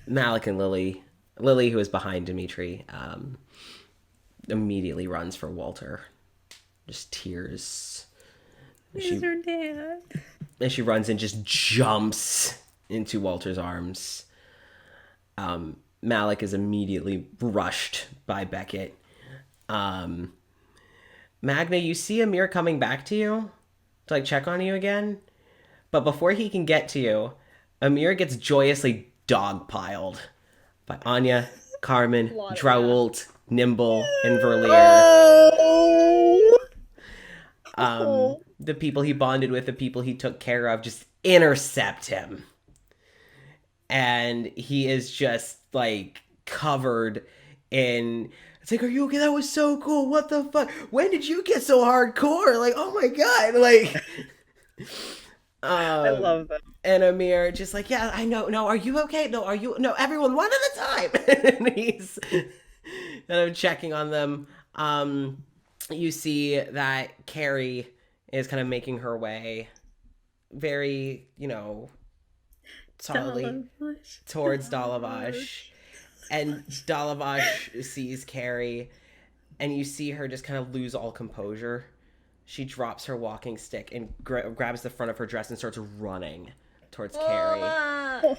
S1: Malik and Lily, who is behind Dimitri, immediately runs for Walter. Just tears.
S2: He's her dad.
S1: And she runs and just jumps into Walter's arms. Malik is immediately rushed by Beckett. Magna, you see Amir coming back to you to check on you again. But before he can get to you, Amir gets joyously dogpiled by Anya, Carmen, Drault, Nimble, and Verlier. The people he bonded with, the people he took care of, just intercept him. And he is just, covered in... It's like, are you okay? That was so cool. What the fuck? When did you get so hardcore? Oh my god.
S3: I love that.
S1: And Amir just yeah, I know. No, are you okay? No, are you? No, everyone, one at a time. And he's kind of checking on them. You see that Carrie is kind of making her way very, solidly towards Dalavash. And Dalavash sees Carrie, and you see her just kind of lose all composure. She drops her walking stick and grabs the front of her dress and starts running towards Carrie.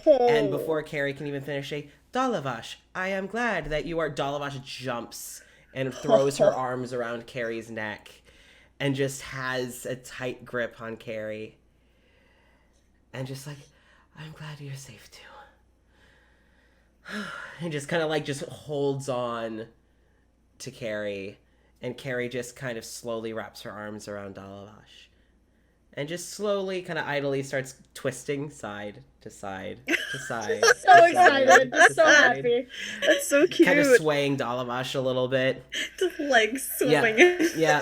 S1: And before Carrie can even finish, Dalavash, I am glad that you are... Dalavash jumps and throws her arms around Carrie's neck and just has a tight grip on Carrie. And just I'm glad you're safe too. And just kind of just holds on to Carrie, and Carrie just kind of slowly wraps her arms around Dalavash and just slowly kind of idly starts twisting side to side to side.
S4: So excited. Just so happy.
S3: That's so cute.
S1: Kind of swaying Dalavash a little bit.
S2: Just legs swinging.
S1: Yeah.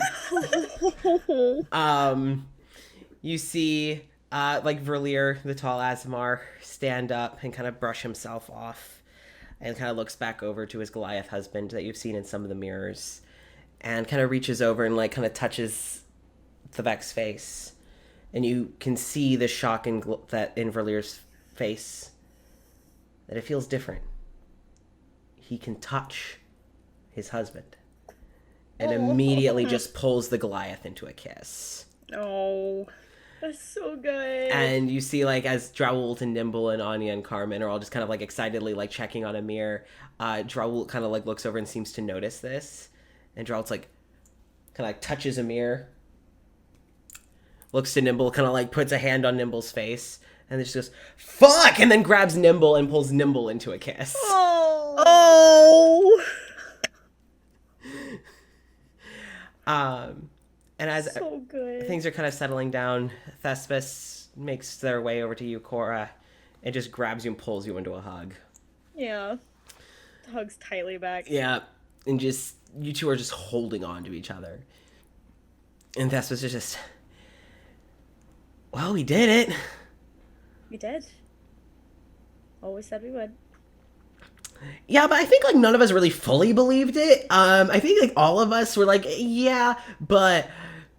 S1: You see Verlier, the tall Azamar, stand up and kind of brush himself off. And kind of looks back over to his Goliath husband that you've seen in some of the mirrors. And kind of reaches over and kind of touches Thevek's face. And you can see the shock that in Verlier's face that it feels different. He can touch his husband. And immediately just pulls the Goliath into a kiss.
S4: Oh, that's so good.
S1: And you see, like, as Drawult and Nimble and Anya and Carmen are all just kind of, like, excitedly, like, checking on Amir, Drawult kind of, like, looks over and seems to notice this. And Drawult's, like, kind of, like, touches Amir. Looks to Nimble, kind of, like, puts a hand on Nimble's face. And then just goes, fuck! And then grabs Nimble and pulls Nimble into a kiss.
S4: Oh!
S1: And as
S4: So good.
S1: things are kind of settling down, Thespis makes their way over to you, Cora, and just grabs you and pulls you into a hug.
S4: Yeah. Hugs tightly back.
S1: Yeah, and just, you two are just holding on to each other. And Thespis is just, well, we did it.
S4: We did. Always said we would.
S1: Yeah, but I think, like, none of us really fully believed it. I think, like, all of us were like, yeah, but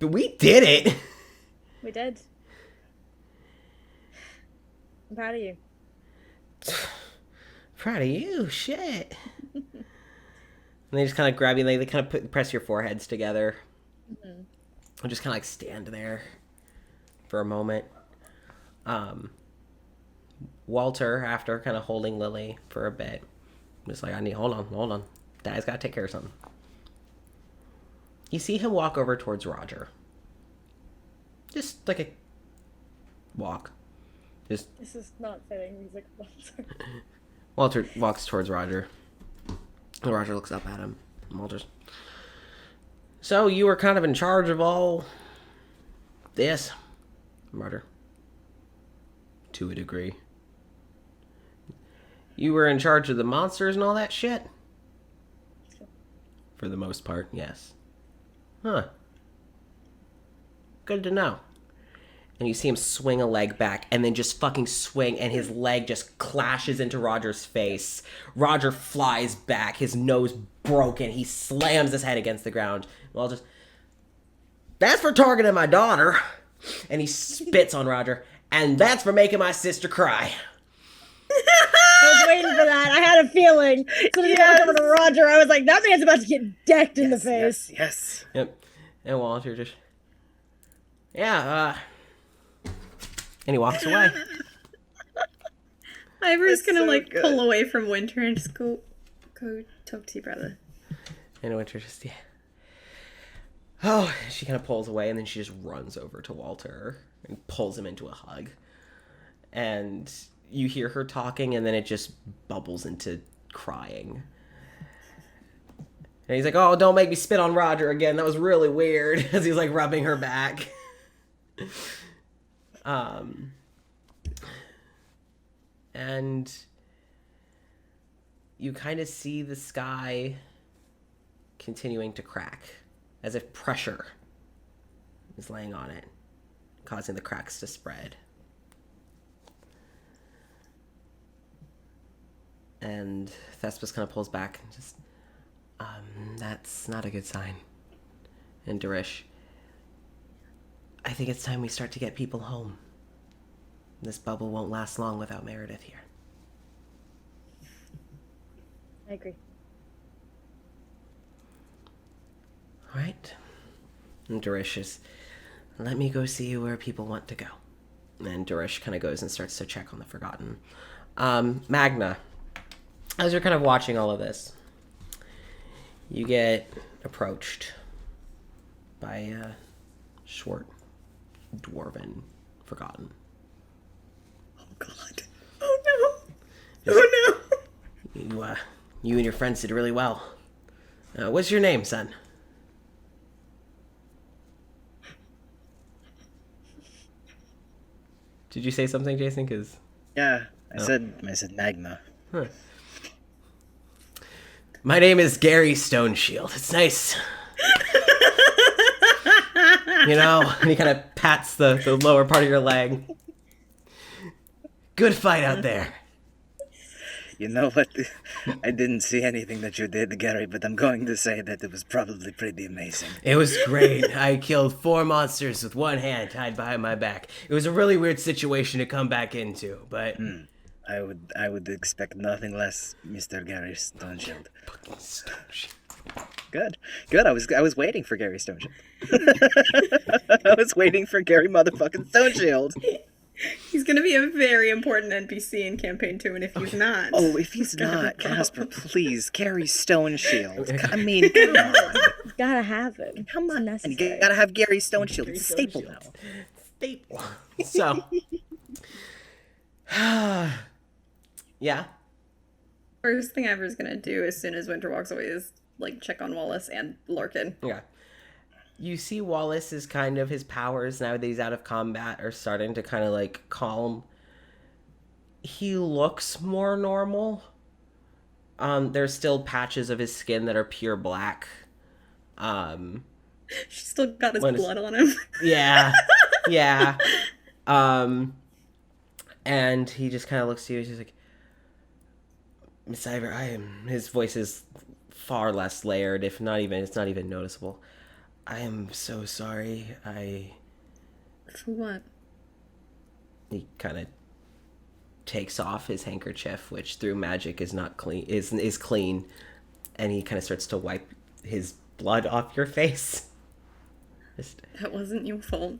S1: we did it.
S4: We did. I'm proud of you.
S1: Proud of you, shit. And they just kind of grab you, and they kind of press your foreheads together. Mm-hmm. And just kind of, like, stand there for a moment. Walter, after kind of holding Lily for a bit, just like, hold on. Dad's got to take care of something. You see him walk over towards Roger. Just like a walk.
S4: This is not fitting music.
S1: Walter walks towards Roger. And Roger looks up at him. And Walter's, so you were kind of in charge of all this, Roger. To a degree. You were in charge of the monsters and all that shit? For the most part, yes. Huh. Good to know. And you see him swing a leg back and then just fucking swing, and his leg just clashes into Roger's face. Roger flies back, his nose broken. He slams his head against the ground. Well, just, that's for targeting my daughter. And he spits on Roger. And that's for making my sister cry.
S4: I was waiting for that. I had a feeling. So when you walked over to Roger, I was like, that man's about to get decked in the face.
S3: Yes.
S1: Yep. And Walter just, yeah, and he walks away.
S2: Ivor's gonna,
S3: so
S2: like,
S3: good.
S2: pull away from Winter and just go talk to your brother.
S1: And Winter just, yeah. Oh, she kind of pulls away, and then she just runs over to Walter and pulls him into a hug. And you hear her talking, and then it just bubbles into crying. And he's like, oh, don't make me spit on Roger again. That was really weird. As he's, like, rubbing her back. And you kind of see the sky continuing to crack, as if pressure is laying on it, causing the cracks to spread. And Thespis kind of pulls back and just, that's not a good sign. And Darish, I think it's time we start to get people home. This bubble won't last long without Meredith here.
S4: I agree.
S1: All right. And Darish is, let me go see where people want to go. And Darish kind of goes and starts to check on the Forgotten. Magna, as you're kind of watching all of this, you get approached by a short, dwarven Forgotten.
S2: Oh, God. Oh, no. Oh, no.
S1: You and your friends did really well. What's your name, son? Did you say something, Jason? Because
S3: Yeah, I said Magna.
S1: Huh. My name is Gary Stoneshield. It's nice. You know, and he kind of pats the lower part of your leg. Good fight out there.
S3: You know what? I didn't see anything that you did, Gary, but I'm going to say that it was probably pretty amazing.
S1: It was great. I killed 4 monsters with one hand tied behind my back. It was a really weird situation to come back into, but
S3: I would expect nothing less, Mr. Gary Stoneshield. Good. I was waiting for Gary Stoneshield. I was waiting for Gary motherfucking Stoneshield.
S2: He's gonna be a very important NPC in campaign 2, and if he's not,
S3: Oh, if he's not, Casper, please, Gary Stoneshield. I mean, come on.
S4: Gotta have him.
S3: Come on.
S4: It's
S3: And you
S4: necessary.
S3: gotta have Gary Stoneshield. It's a staple now.
S1: Staple. So, yeah.
S2: first thing Ever's gonna do as soon as Winter walks away is like check on Wallace and Larkin.
S1: Yeah. You see Wallace is kind of, his powers now that he's out of combat are starting to kind of like calm. He looks more normal. There's still patches of his skin that are pure black.
S2: She's still got his blood on him.
S1: Yeah. Yeah. And he just kind of looks to you. He's like, Miss Ivor, his voice is far less layered, it's not even noticeable. I am so sorry.
S2: For what?
S1: He kind of takes off his handkerchief, which through magic is not clean, is clean, and he kind of starts to wipe his blood off your face.
S2: That wasn't your fault.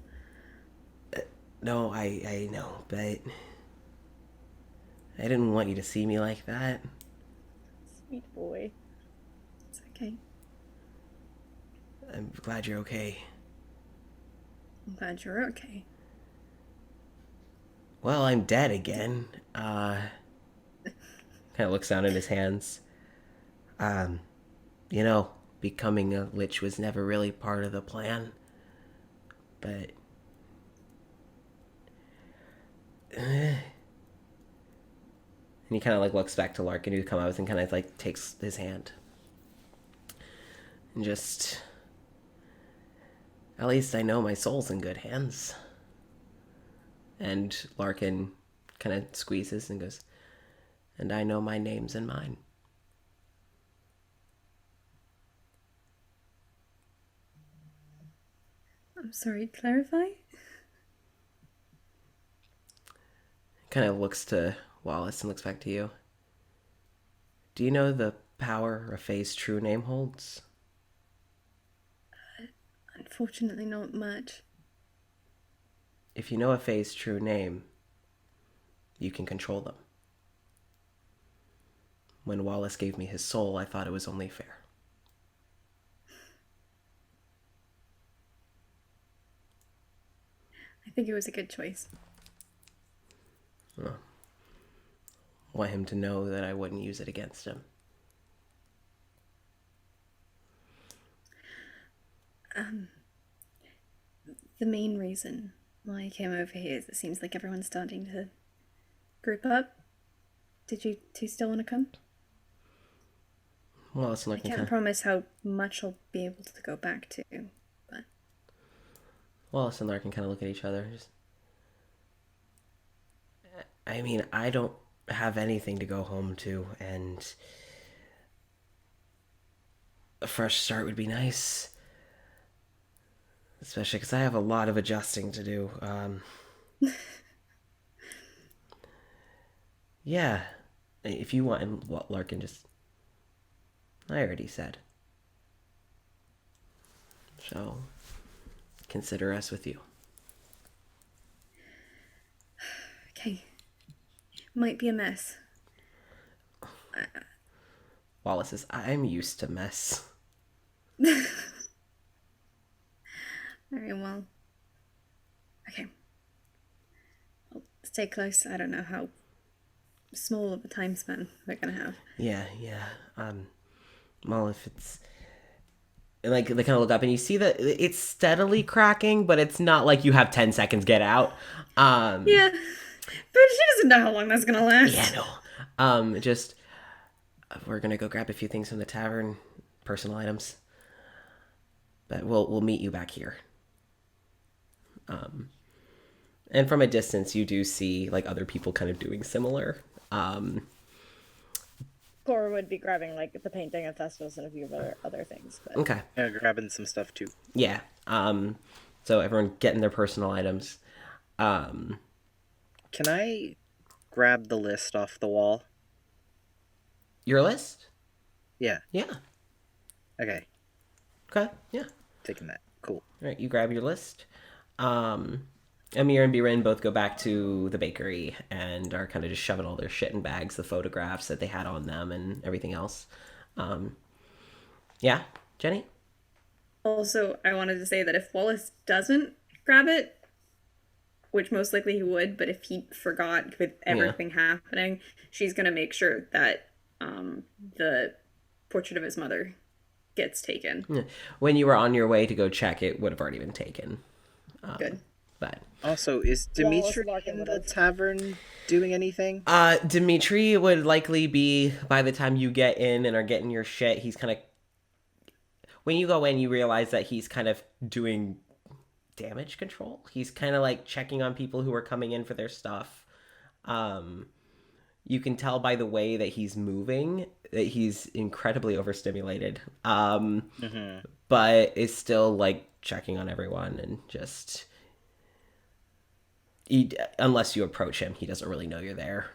S1: No, I know, but I didn't want you to see me like that.
S4: Sweet boy.
S2: It's okay.
S1: I'm glad you're okay.
S2: I'm glad you're okay.
S1: Well, I'm dead again. Kind of looks down at his hands. Becoming a lich was never really part of the plan. But... And he kind of like looks back to Larkin, who come out and kind of like takes his hand. And just... At least I know my soul's in good hands. And Larkin kind of squeezes and goes, and I know my name's in mine.
S2: I'm sorry, clarify?
S1: Kind of looks to Wallace and looks back to you. Do you know the power a Fae's true name holds?
S2: Unfortunately, not much.
S1: If you know a Fae's true name, you can control them. When Wallace gave me his soul, I thought it was only fair.
S2: I think it was a good choice.
S1: Well, want him to know that I wouldn't use it against him.
S2: The main reason why I came over here is it seems like everyone's starting to group up. Did you two still want to come?
S1: Wallace and
S2: I
S1: Larkin
S2: can't promise how much I'll be able to go back to, but...
S1: Wallace and Larkin kind of look at each other. I mean, I don't have anything to go home to, and a fresh start would be nice. Especially because I have a lot of adjusting to do. Yeah. If you want, and Larkin just... I already said. So, consider us with you.
S2: Okay. Might be a mess.
S1: Wallace says, I'm used to mess.
S2: Very well. Okay. I'll stay close. I don't know how small of a time span we're gonna have.
S1: Yeah. Well, if it's... And like, they kind of look up and you see that it's steadily cracking, but it's not like you have 10 seconds get out.
S2: Yeah. But she doesn't know how long that's gonna last.
S1: Yeah, no. Just... We're gonna go grab a few things from the tavern. Personal items. But we'll meet you back here. And from a distance, you do see like other people kind of doing similar.
S4: Cora would be grabbing like the painting of Festus and a few other things. But...
S1: Okay.
S3: Yeah, grabbing some stuff too.
S1: Yeah. So everyone getting their personal items.
S3: Can I grab the list off the wall.
S1: Your list?
S3: Yeah.
S1: Yeah.
S3: Okay.
S1: Okay. Yeah.
S3: Taking that. Cool.
S1: All right. You grab your list. Amir and Biren both go back to the bakery and are kind of just shoving all their shit in bags, the photographs that they had on them and everything else. Yeah, Jenny?
S2: Also, I wanted to say that if Wallace doesn't grab it, which most likely he would, but if he forgot with everything happening, she's going to make sure that the portrait of his mother gets taken.
S1: When you were on your way to go check, it would have already been taken.
S2: Good.
S1: But
S3: Also, is Dimitri
S4: Larkin
S3: in
S4: would
S3: the
S4: have.
S3: tavern doing anything?
S1: Dimitri would likely be, by the time you get in and are getting your shit, he's kind of... When you go in, you realize that he's kind of doing damage control. He's kind of like checking on people who are coming in for their stuff. You can tell by the way that he's moving that he's incredibly overstimulated. But is still like checking on everyone and just... unless you approach him, he doesn't really know you're there.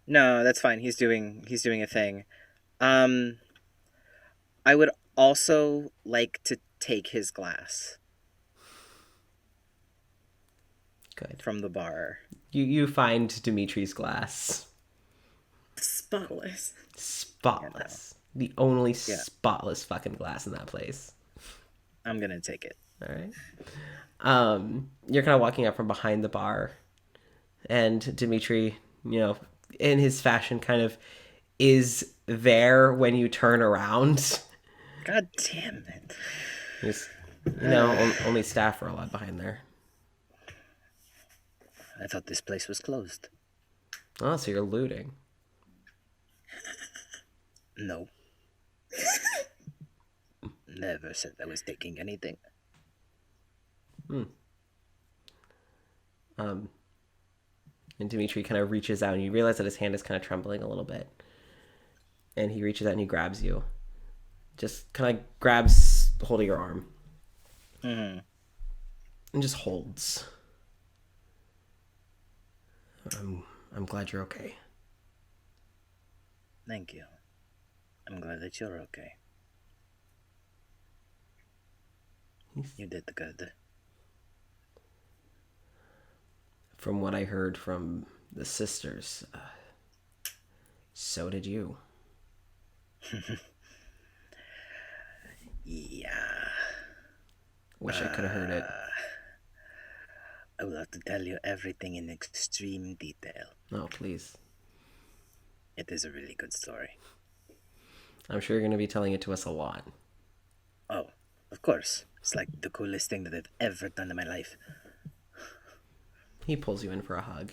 S3: No, that's fine. He's doing a thing. I would also like to take his glass
S1: Good.
S3: from the bar.
S1: You find Dimitri's glass.
S2: Spotless.
S1: Spotless. The only spotless fucking glass in that place.
S3: I'm gonna take it.
S1: All right. You're kind of walking up from behind the bar, and Dimitri, in his fashion, kind of is there when you turn around.
S3: God damn it.
S1: Just, only staff are allowed behind there.
S3: I thought this place was closed.
S1: Oh, so you're looting.
S3: No. Never said I was taking anything.
S1: And Dimitri kind of reaches out, and you realize that his hand is kind of trembling a little bit. And he reaches out and he grabs you. Just kind of grabs hold of your arm.
S3: Mm-hmm.
S1: And just holds. I'm glad you're okay.
S3: Thank you. I'm glad that you're okay. You did good.
S1: From what I heard from the sisters, so did you.
S3: Yeah.
S1: Wish I could have heard it.
S3: I will have to tell you everything in extreme detail.
S1: Oh, please.
S3: It is a really good story.
S1: I'm sure you're going to be telling it to us a lot.
S3: Oh, of course. It's like the coolest thing that I've ever done in my life.
S1: He pulls you in for a hug.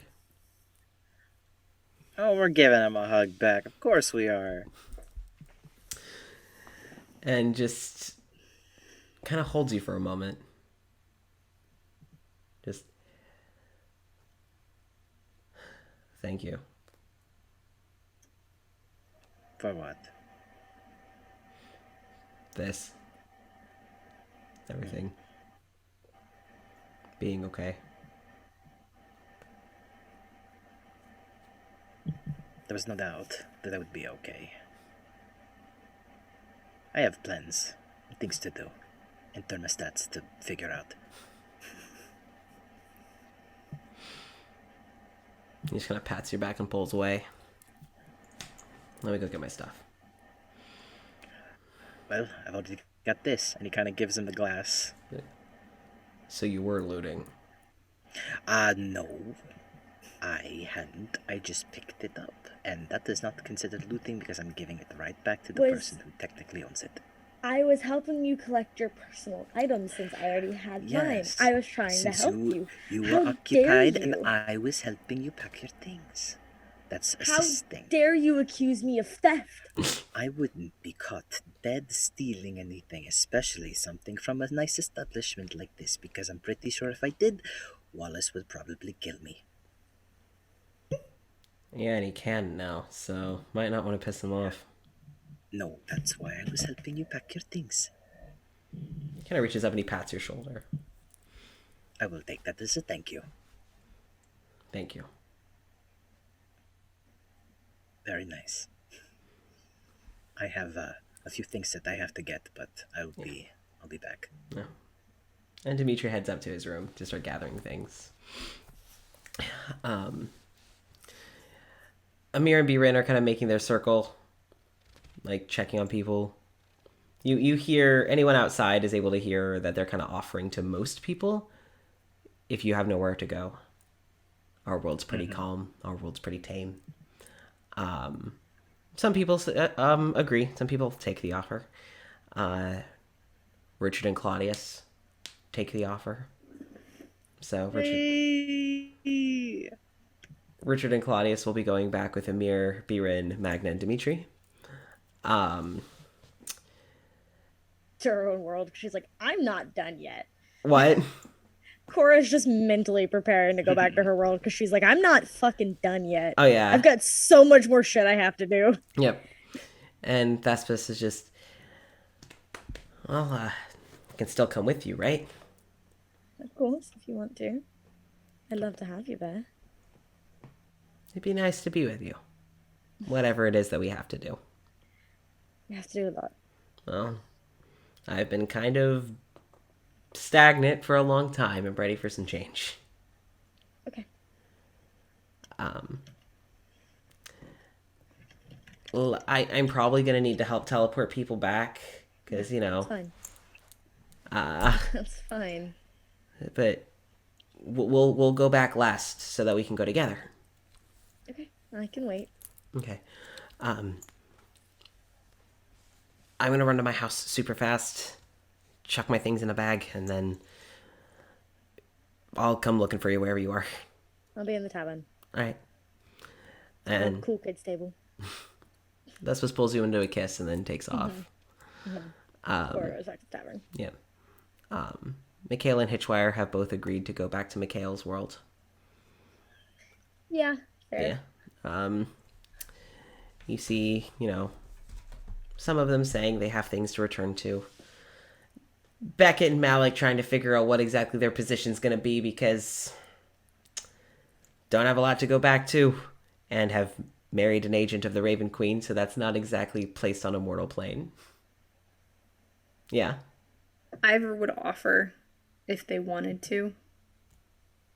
S3: Oh, we're giving him a hug back. Of course we are.
S1: And just kind of holds you for a moment. Just... Thank you.
S3: For what?
S1: This. Everything. Being okay.
S3: There was no doubt that I would be okay. I have plans, things to do, and thermostats to figure out.
S1: He just kind of pats your back and pulls away. Let me go get my stuff.
S3: Well, I've already got this, and he kind of gives him the glass.
S1: So you were looting.
S3: No. I hadn't. I just picked it up. And that is not considered looting because I'm giving it right back to the person who technically owns it.
S4: I was helping you collect your personal items since I already had
S3: Yes.
S4: mine. I was trying
S3: Since
S4: to help you.
S3: You
S4: How
S3: were occupied
S4: dare
S3: and
S4: you?
S3: I was helping you pack your things. That's
S4: How
S3: assisting.
S4: dare you accuse me of theft?
S3: I wouldn't be caught dead stealing anything, especially something from a nice establishment like this, because I'm pretty sure if I did, Wallace would probably kill me.
S1: Yeah, and he can now, so might not want to piss him off.
S3: No, that's why I was helping you pack your things.
S1: He kind of reaches up and he pats your shoulder.
S3: I will take that as a thank you.
S1: Thank you.
S3: Very nice. I have a few things that I have to get, but I'll be back.
S1: Yeah. And Dimitri heads up to his room to start gathering things. Amir and Birin are kind of making their circle, like checking on people. You hear, anyone outside is able to hear that they're kind of offering to most people if you have nowhere to go. Our world's pretty calm. Our world's pretty tame. Some people agree. Some people take the offer. Richard and Claudius take the offer. So Richard and Claudius will be going back with Amir, Birin, Magna, and Dimitri.
S4: To her own world. She's like, I'm not done yet.
S1: What?
S4: Cora's just mentally preparing to go back to her world because she's like, I'm not fucking done yet.
S1: Oh, yeah.
S4: I've got so much more shit I have to do.
S1: Yep. And Thespis is just, well, I can still come with you, right?
S4: Of course, if you want to. I'd love to have you there.
S1: It'd be nice to be with you. Whatever it is that we have to do.
S4: You have to do a lot.
S1: Well, I've been kind of stagnant for a long time and ready for some change.
S4: Okay.
S1: I'm probably going to need to help teleport people back because,
S4: That's fine. That's fine.
S1: But we'll go back last so that we can go together.
S4: Okay, I can wait.
S1: Okay. I'm going to run to my house super fast, chuck my things in a bag, and then I'll come looking for you wherever you are.
S4: I'll be in the tavern.
S1: All right. And
S4: Cool kids table.
S1: Thespis pulls you into a kiss and then takes off.
S4: Or goes back to the tavern.
S1: Yeah. Mikhail and Hitchwire have both agreed to go back to Mikhail's world.
S4: Yeah, fair.
S1: Yeah. You see, some of them saying they have things to return to. Beckett and Malik trying to figure out what exactly their position's going to be because don't have a lot to go back to and have married an agent of the Raven Queen, so that's not exactly placed on a mortal plane. Yeah.
S2: Ivor would offer if they wanted to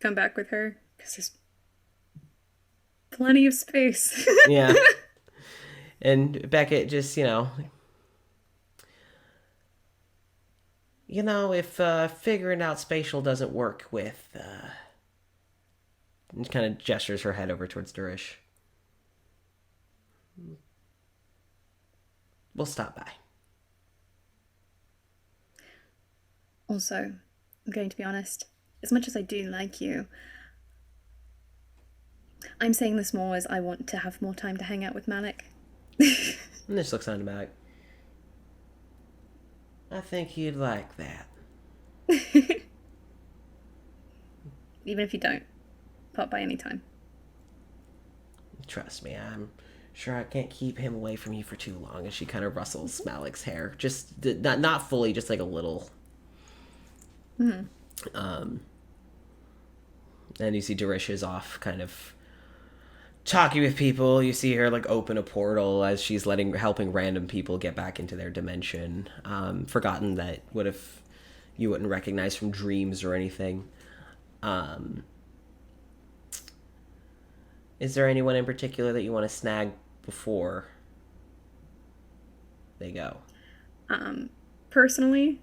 S2: come back with her because there's plenty of space.
S1: Yeah. And Beckett just, if figuring out spatial doesn't work with, and kind of gestures her head over towards Durish. We'll stop by.
S2: Also, I'm going to be honest, as much as I do like you, I'm saying this more as I want to have more time to hang out with Malik.
S1: And this looks on Malik. I think you'd like that.
S2: Even if you don't, pop by anytime.
S1: Trust me, I'm sure I can't keep him away from you for too long. And she kind of rustles Malik's hair. Just, not fully, just like a little. And you see Durish is off kind of talking with people. You see her like open a portal as she's helping random people get back into their dimension. Forgotten that you wouldn't recognize from dreams or anything. Is there anyone in particular that you want to snag before they go?
S2: Personally,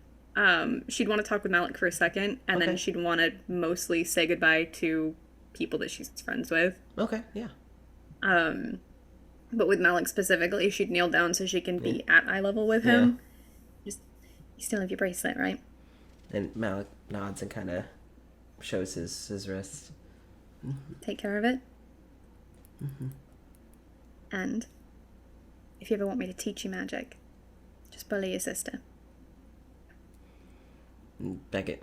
S2: she'd want to talk with Malik for a second, and
S1: Okay.
S2: then she'd want to mostly say goodbye to people that she's friends with.
S1: Okay, yeah.
S2: But with Malik specifically, she'd kneel down so she can be at eye level with him. Just, you still have your bracelet, right?
S1: And Malik nods and kind of shows his wrist.
S2: Take care of it. And if you ever want me to teach you magic, just bully your sister.
S1: Beckett,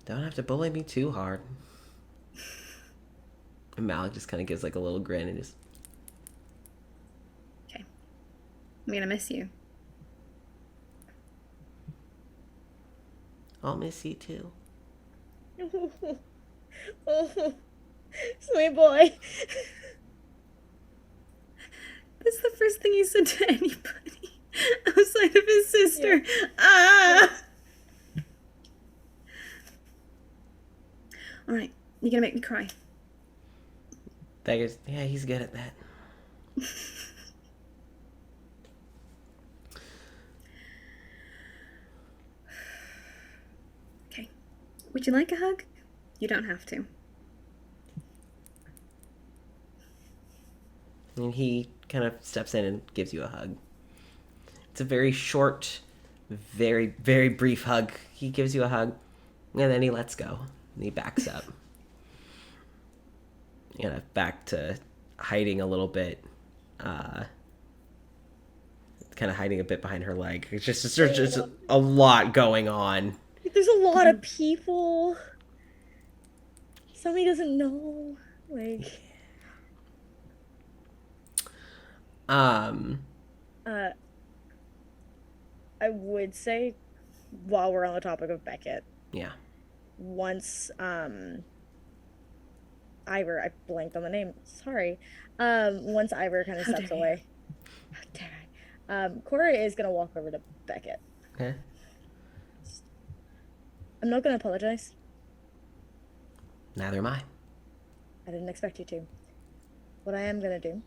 S1: don't have to bully me too hard. And Malik just kind of gives like a little grin and just...
S2: Okay. I'm gonna miss you.
S1: I'll miss you too.
S4: Oh, sweet boy.
S2: That's the first thing he said to anybody outside of his sister. Ah! Alright, you're gonna make me cry.
S1: Yeah, he's good at that.
S2: Okay. Would you like a hug? You don't have to.
S1: And he kind of steps in and gives you a hug. It's a very short, very, very brief hug. He gives you a hug, and then he lets go. And he backs up. Back to hiding a little bit. Kind of hiding a bit behind her leg. It's just there's just a lot going on.
S4: There's a lot of people. Somebody doesn't know. Like. I would say, while we're on the topic of Beckett.
S1: Yeah.
S4: Once, Ivor, I blanked on the name. Sorry. Once Ivor kind of steps away. How dare I? Cora is gonna walk over to Beckett.
S1: Okay.
S4: I'm not gonna apologize.
S1: Neither am I.
S4: I didn't expect you to. What I am gonna do.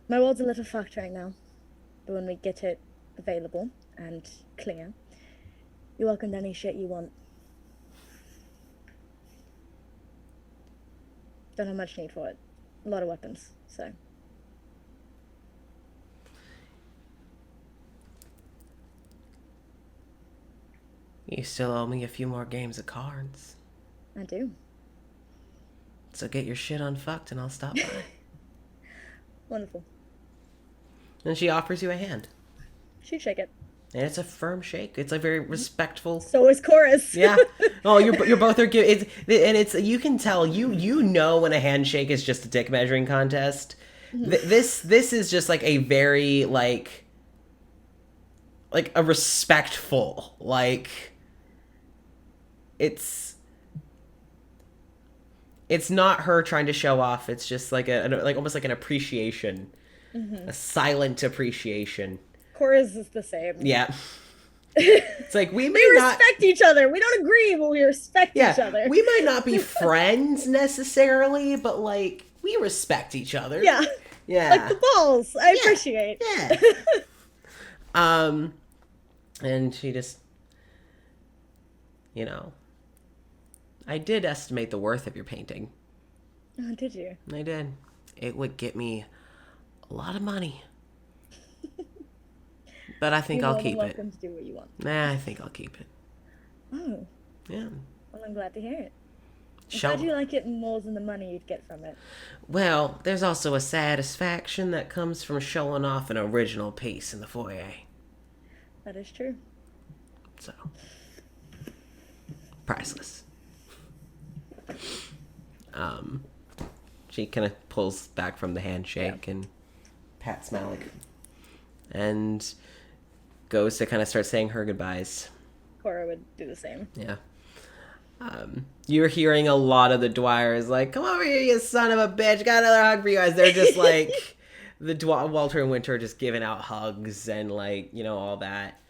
S4: My world's a little fucked right now, but when we get it available and clear, you're welcome to any shit you want. Don't have much need for it. A lot of weapons, so.
S1: You still owe me a few more games of cards.
S4: I do.
S1: So get your shit unfucked and I'll stop by.
S4: Wonderful.
S1: And she offers you a hand.
S4: She'd shake it.
S1: And it's a firm shake. It's a very respectful.
S4: So is Chorus.
S1: Yeah. Oh, you're both are giving. It's you can tell you know when a handshake is just a dick measuring contest. This is just like a very like a respectful it's not her trying to show off. It's just like almost like an appreciation, a silent appreciation.
S4: Chorus is the same.
S1: Yeah. It's like we
S4: respect each other. We don't agree, but we respect each other.
S1: We might not be friends necessarily, but like we respect each other.
S4: Yeah.
S1: Yeah.
S4: Like the balls. I appreciate.
S1: Yeah. And she just, I did estimate the worth of your painting.
S4: Oh, did you?
S1: I did. It would get me a lot of money. But I think I'll keep it.
S4: Welcome to do what you want.
S1: Nah, I think I'll keep it.
S4: Oh.
S1: Yeah.
S4: Well, I'm glad to hear it. How do you like it more than the money you'd get from it?
S1: Well, there's also a satisfaction that comes from showing off an original piece in the foyer.
S4: That is true.
S1: So, priceless. She kind of pulls back from the handshake and pats Malik. And goes to kind of start saying her goodbyes.
S4: Cora would do the same.
S1: Yeah. You're hearing a lot of the Dwyers like, come over here, you son of a bitch, got another hug for you guys. They're just like, Walter and Winter are just giving out hugs and all that.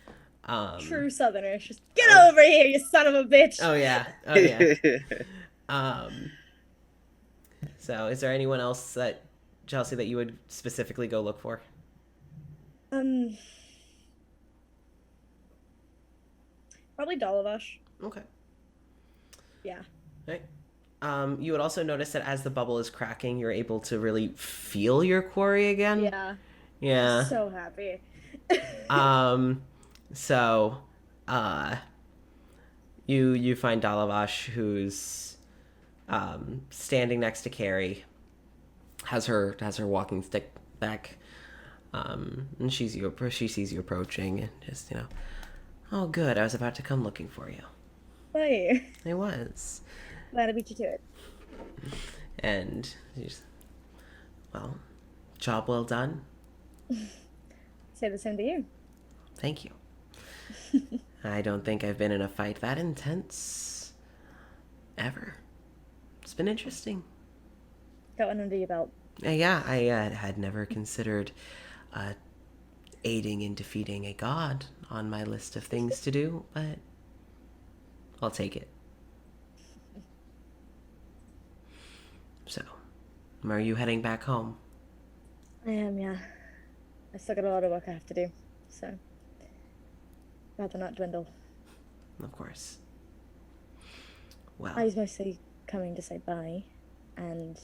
S4: True Southerners, just get over here, you son of a bitch.
S1: Oh yeah. Oh yeah. So is there anyone else that, Chelsea, that you would specifically go look for?
S4: Probably Dalavash.
S1: Okay.
S4: Yeah.
S1: Right. You would also notice that as the bubble is cracking, you're able to really feel your quarry again.
S4: Yeah.
S1: Yeah.
S4: I'm so happy.
S1: So, you find Dalavash, who's standing next to Carrie, has her walking stick back, and she sees you approaching, and just oh good, I was about to come looking for you.
S4: Hey.
S1: I was.
S4: Glad I beat you to it.
S1: And she's, well, job well done.
S4: Say the same to you.
S1: Thank you. I don't think I've been in a fight that intense ever. It's been interesting.
S4: Got one under your belt.
S1: Yeah, I had never considered uh, aiding in defeating a god on my list of things to do, but I'll take it. So, are you heading back home?
S4: I am, yeah. I still got a lot of work I have to do, so rather not dwindle.
S1: Of course. Well,
S4: I was mostly coming to say bye and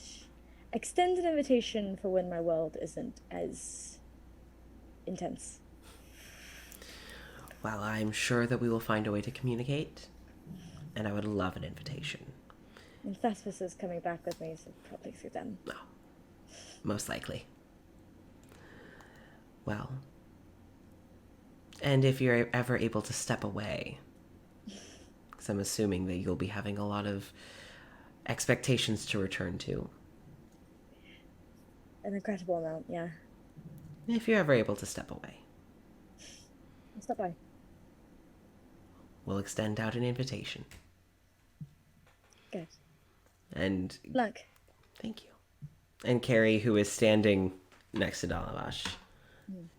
S4: extend an invitation for when my world isn't as intense.
S1: well, I'm sure that we will find a way to communicate, and I would love an invitation.
S4: And Thespis is coming back with me, so probably through them.
S1: No, most likely. Well, and if you're ever able to step away, because I'm assuming that you'll be having a lot of expectations to return to.
S4: An incredible amount, yeah.
S1: If you're ever able to step away,
S4: I'll stop by.
S1: we'll extend out an invitation.
S4: Good.
S1: And
S4: Luck.
S1: thank you. And Carrie, who is standing next to Dalavash,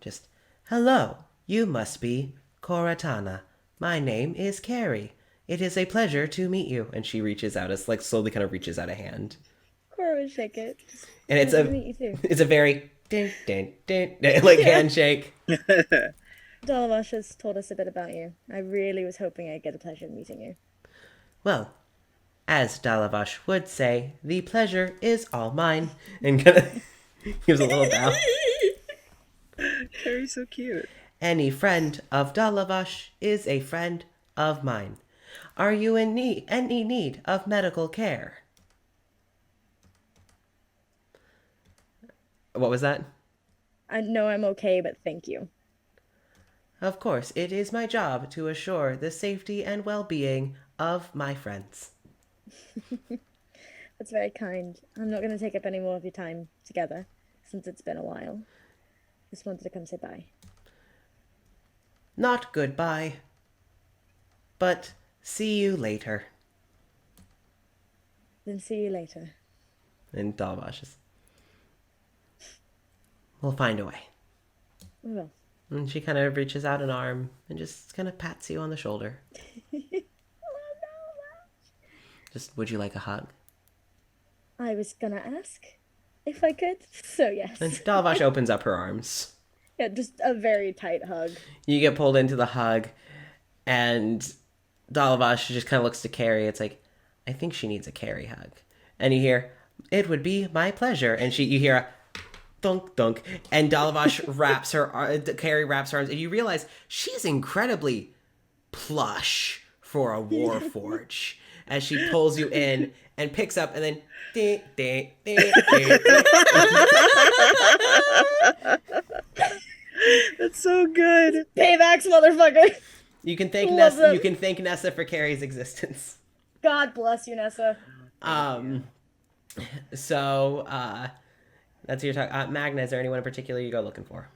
S1: just, hello, you must be Koratana. My name is Carrie. It is a pleasure to meet you. And she reaches out, it's like slowly kind of reaches out a hand.
S4: Cora would shake it.
S1: And it's
S4: Nice to meet you too.
S1: it's a very ding, ding, ding, like handshake.
S4: Dalavash has told us a bit about you. I really was hoping I'd get the pleasure of meeting you.
S1: Well, as Dalavash would say, the pleasure is all mine. And kind of gives a little bow.
S3: Carrie's so cute.
S1: Any friend of Dalavash is a friend of mine. Are you in any need of medical care? What was that?
S4: I know I'm okay, but thank you.
S1: Of course, it is my job to assure the safety and well-being of my friends.
S4: That's very kind. I'm not going to take up any more of your time together, since it's been a while. Just wanted to come say bye.
S1: Not goodbye, but see you later.
S4: Then see you later.
S1: And Dalavash is, we'll find a way.
S4: We will.
S1: And she kind of reaches out an arm and just kind of pats you on the shoulder. Just, would you like a hug?
S4: I was gonna ask if I could, so yes.
S1: And Dalavash opens up her arms.
S4: Yeah, just a very tight hug.
S1: You get pulled into the hug, and Dalavash just kind of looks to Carrie. It's like, I think she needs a Carrie hug. And you hear, it would be my pleasure. And you hear a thunk, thunk. And Dalavash Carrie wraps her arms. And you realize she's incredibly plush for a Warforged. As she pulls you in and picks up and then ding, ding, ding, ding.
S3: That's so good.
S4: Paybacks, motherfucker!
S1: You can thank
S4: Love
S1: Nessa.
S4: it.
S1: You can thank Nessa for Carrie's existence.
S4: God bless you, Nessa.
S1: So that's what you're talking. Magna, is there anyone in particular you go looking for?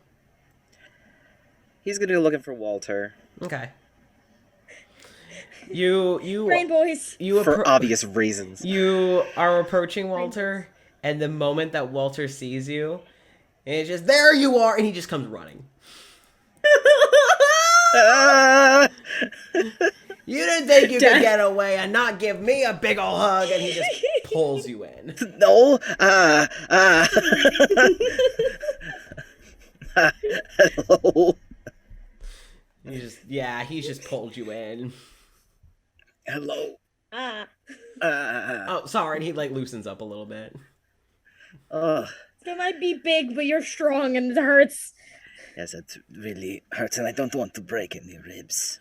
S3: He's gonna go looking for Walter.
S1: Okay. You
S4: Rain boys.
S1: you
S3: For obvious reasons.
S1: you are approaching Walter, and the moment that Walter sees you, and it's just, there you are, and he just comes running.
S3: Ah!
S1: You didn't think you could get away and not give me a big ol' hug, and he just pulls you in.
S3: No. Hello.
S1: He's just pulled you in.
S3: Hello.
S4: Ah.
S1: Oh, sorry, and he like loosens up a little bit.
S4: It might be big, but you're strong and it hurts.
S3: Yes, it really hurts, and I don't want to break any ribs.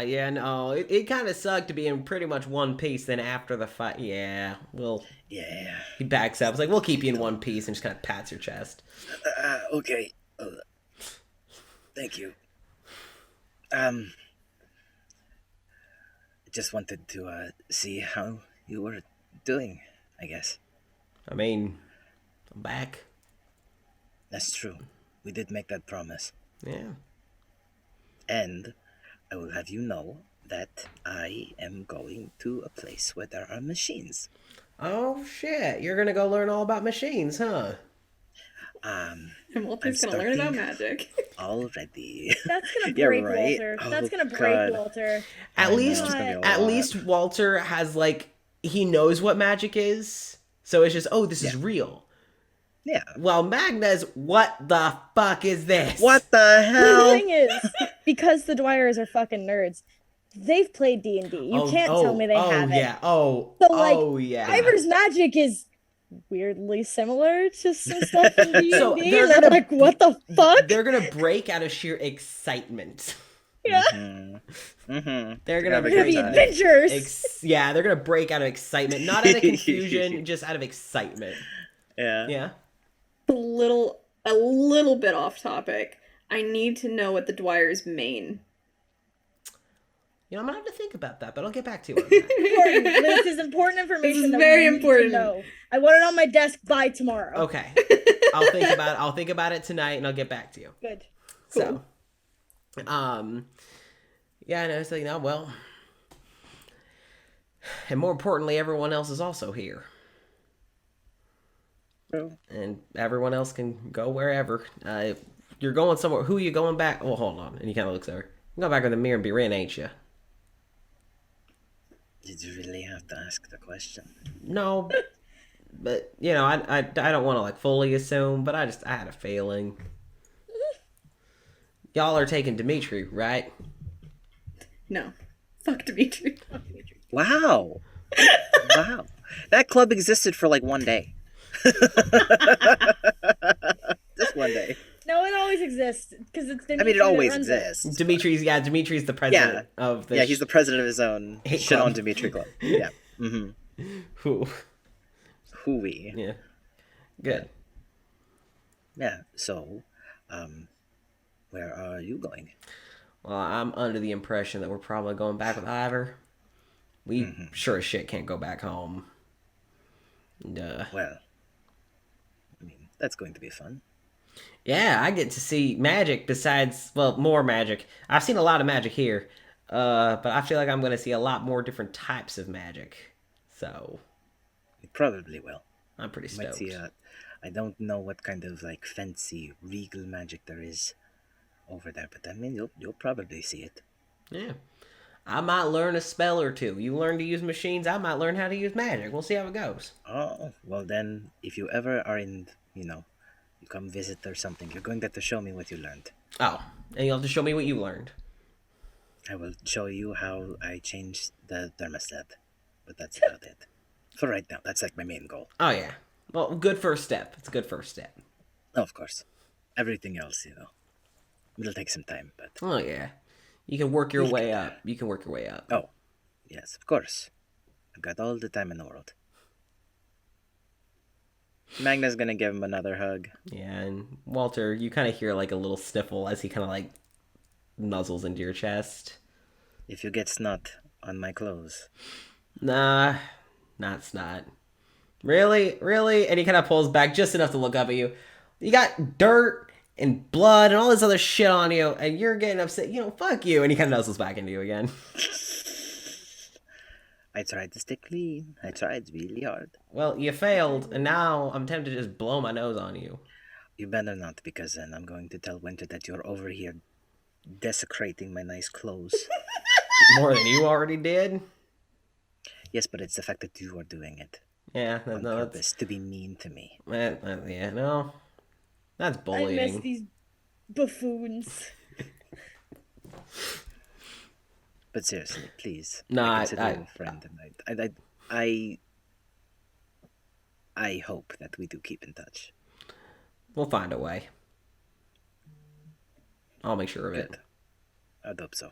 S1: Yeah, no, it kind of sucked to be in pretty much one piece. Then after the fight, yeah,
S3: Yeah.
S1: he backs up. It's like, we'll keep you in one piece, and just kind of pats your chest.
S3: Okay. Thank you. Just wanted to see how you were doing, I guess.
S1: I mean, I'm back.
S3: That's true. We did make that promise.
S1: Yeah.
S3: And I will have you know that I am going to a place where there are machines.
S1: Oh shit! You're gonna go learn all about machines, huh?
S2: And Walter's
S3: I'm
S2: gonna learn about
S3: starting
S2: magic.
S3: already.
S4: That's gonna
S3: Yeah,
S4: break
S3: right.
S4: Walter.
S3: Oh,
S4: That's gonna break
S3: God.
S4: Walter.
S1: At
S3: I
S1: least,
S3: know, it's gonna be a
S1: at
S3: lot.
S1: least Walter has like he knows what magic is, so it's just this is
S3: Yeah.
S1: real.
S3: Yeah.
S1: Well, Magna's, what the fuck is this?
S3: What the
S4: The
S3: hell?
S4: thing is, because the Dwyers are fucking nerds, they've played D&D. You can't tell me they haven't.
S1: Yeah. Oh,
S4: So, like,
S1: oh yeah.
S4: Ivor's magic is weirdly similar to some stuff in D&D.
S1: So
S4: and
S1: they're
S4: they're
S1: gonna-
S4: like, what the fuck?
S1: They're gonna break out of sheer excitement.
S4: Yeah.
S1: They're gonna
S3: have a
S4: They're gonna be
S3: good time.
S4: adventures.
S1: Yeah, they're gonna break out of excitement, not out of confusion, just out of excitement.
S3: Yeah.
S1: Yeah.
S2: A little bit off topic. I need to know what the Dwyer's main.
S1: You know, I'm gonna have to think about that, but I'll get back to you on that.
S4: Important. This is important information.
S2: This is
S4: that
S2: very
S4: we need
S2: important.
S4: To know. I want it on my desk by tomorrow.
S1: Okay. I'll think about it tonight, and I'll get back to you.
S4: Good.
S1: So, yeah, and I was like, no, well, and more importantly, everyone else is also here,
S3: True.
S1: and everyone else can go wherever. You're going somewhere. Who are you going back? Well, hold on. And he kind of looks over. You're going back with Amir and Birin, ain't you?
S3: Did you really have to ask the question?
S1: No, but you know, I don't want to like fully assume, but I had a feeling. Y'all are taking Dimitri, right?
S2: No. Fuck Dimitri.
S3: Wow. Wow. That club existed for like one day. Just one day.
S4: No, it always exists because it's.
S3: I mean, it always exists.
S1: Dimitri's the president of the.
S3: Yeah, he's the president of his own
S1: Hate
S3: shit
S1: club.
S3: on Dimitri club. Yeah. Mm-hmm.
S1: Who?
S3: Hooey.
S1: Yeah. Good.
S3: Yeah. So, where are you going?
S1: Well, I'm under the impression that we're probably going back with Ivor. We sure as shit can't go back home. Duh.
S3: Well, I mean, that's going to be fun.
S1: Yeah, I get to see magic besides, well, more magic. I've seen a lot of magic here, but I feel like I'm going to see a lot more different types of magic. So,
S3: You probably will.
S1: I'm pretty
S3: You might
S1: stoked.
S3: see, I don't know what kind of like fancy regal magic there is over there, but I mean, you'll probably see it.
S1: Yeah. I might learn a spell or two. You learn to use machines, I might learn how to use magic. We'll see how it goes.
S3: Oh, well then, if you ever are in, you come visit or something, you're going to have to show me what you learned.
S1: Oh, and you'll have to show me what you learned.
S3: I will show you how I changed the thermostat, but that's about it. For right now, that's like my main goal.
S1: Oh, yeah. Well, good first step. It's a good first step.
S3: Oh, of course. Everything else, it'll take some time, but...
S1: Oh, yeah. You can work your way up. You can work your way up.
S3: Oh, yes, of course. I've got all the time in the world. Magna's gonna give him another hug.
S1: Yeah, and Walter, you kind of hear like a little sniffle as he kind of like nuzzles into your chest.
S3: If you get snot on my clothes.
S1: Nah, not snot. Really? Really? And he kind of pulls back just enough to look up at you. You got dirt and blood and all this other shit on you, and you're getting upset. Fuck you. And he kind of nuzzles back into you again.
S3: I tried to stay clean. I tried really hard.
S1: Well, you failed, and now I'm tempted to just blow my nose on you.
S3: You better not, because then I'm going to tell Winter that you're over here desecrating my nice clothes.
S1: More than you already did?
S3: Yes, but it's the fact that you are doing it
S1: Yeah,
S3: on
S1: no,
S3: purpose to be mean to me.
S1: yeah, no. That's
S4: I
S1: bullying.
S4: miss these buffoons.
S3: But seriously, please.
S1: No,
S3: I consider you a friend, and I hope that we do keep in touch.
S1: We'll find a way. I'll make sure of it.
S3: Good. I'd hope so.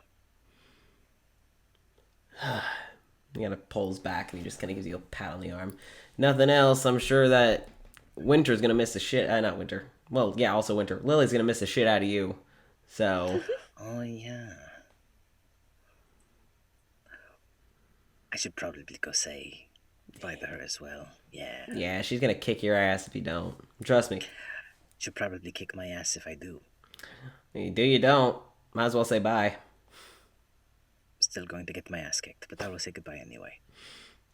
S1: He kind of pulls back and he just kind of gives you a pat on the arm. Nothing else. I'm sure that Winter's gonna miss the shit. Not Winter. Well, yeah, also Winter. Lily's gonna miss the shit out of you. So.
S3: Oh yeah. I should probably go say bye to her as well. Yeah.
S1: Yeah, she's gonna kick your ass if you don't. Trust me.
S3: She'll probably kick my ass if I do.
S1: You do, you don't. Might as well say bye.
S3: Still going to get my ass kicked, but I will say goodbye anyway.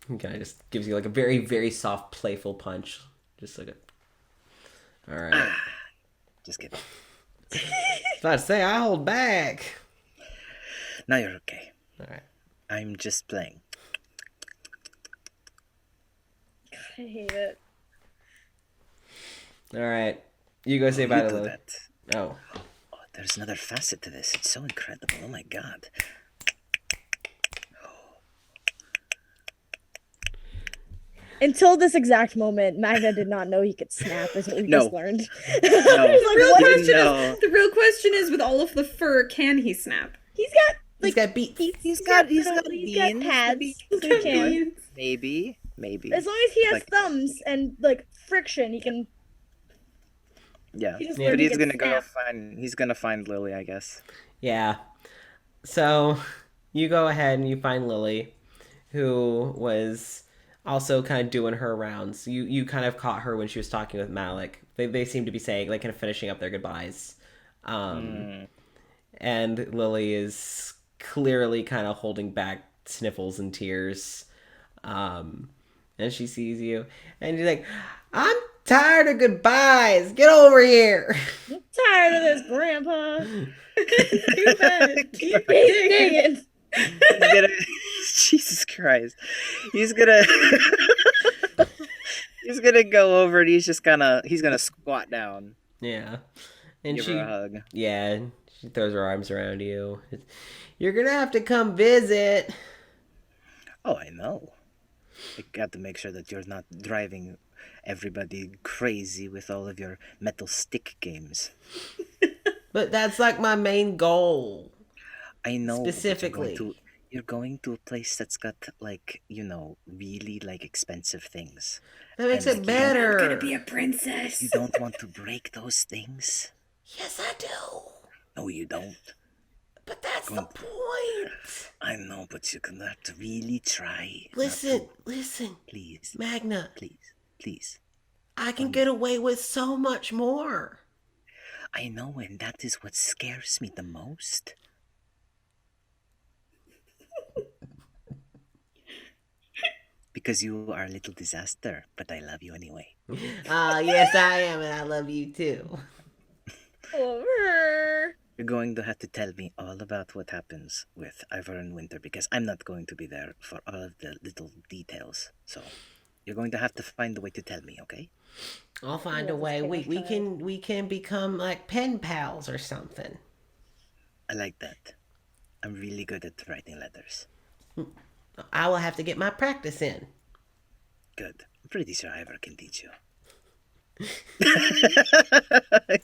S1: He kind of just gives you like a very, very soft, playful punch. Just like All right.
S3: Just kidding.
S1: I was about to say, I hold back.
S3: No, you're okay.
S1: All right.
S3: I'm just playing.
S4: I hate it.
S1: All right. You go say bye to
S3: do
S1: Lily.
S3: that.
S1: Oh.
S3: Oh, there's another facet to this. It's so incredible. Oh my god.
S4: Until this exact moment, Magna did not know he could snap, is what we
S3: No.
S4: just learned.
S3: No,
S2: The real question is, with all of the fur, can he snap?
S4: He's got
S1: He's got beats.
S3: He's got
S4: beans, pads.
S3: Beans.
S4: So he can.
S3: Maybe.
S4: As long as he has
S3: Like-
S4: thumbs and like friction, he can.
S3: Yeah.
S4: He just
S1: Yeah.
S4: learned
S3: But
S4: he
S3: he's
S4: can
S3: gonna go
S4: snap.
S3: he's gonna find Lily, I guess.
S1: Yeah. So you go ahead and you find Lily, who was also kind of doing her rounds. You kind of caught her when she was talking with Malik. They seem to be saying, like, kind of finishing up their goodbyes. And Lily is clearly kind of holding back sniffles and tears. And she sees you. And she's like, I'm tired of goodbyes. Get over here.
S4: I'm tired of this, Grandpa.
S2: Too bad. Keep
S4: He's
S2: digging.
S4: digging.
S3: He's gonna Jesus Christ. He's gonna he's gonna go over and he's gonna squat down.
S1: Yeah. And
S3: Give
S1: she
S3: her a hug.
S1: Yeah, she throws her arms around you. You're gonna have to come visit.
S3: Oh, I know. I got to make sure that you're not driving everybody crazy with all of your metal stick games.
S1: But that's like my main goal.
S3: I know. but
S1: Specifically.
S3: You're going to a place that's got, like, really, like, expensive things.
S1: That makes
S3: And,
S1: it
S3: like, you don't-
S1: better.
S2: I'm gonna be a princess.
S3: You don't want to break those things?
S1: Yes, I do.
S3: No, you don't.
S1: But that's the
S3: Going-
S1: point.
S3: I know, but you're gonna have to really try. not
S1: Listen,
S3: to-
S1: listen,
S3: Please,
S1: Magna.
S3: please.
S1: I can get away with so much more.
S3: I know, and that is what scares me the most. Because you are a little disaster, but I love you anyway.
S1: Yes, I am, and I love you too.
S4: Over.
S3: You're going to have to tell me all about what happens with Ivor and Winter, because I'm not going to be there for all of the little details. So you're going to have to find a way to tell me, okay?
S1: I'll find a
S4: Love
S1: way.
S4: this kind of
S1: We can become like pen pals or something.
S3: I like that. I'm really good at writing letters.
S1: I will have to get my practice in.
S3: Good. I'm pretty sure Ivor can teach you.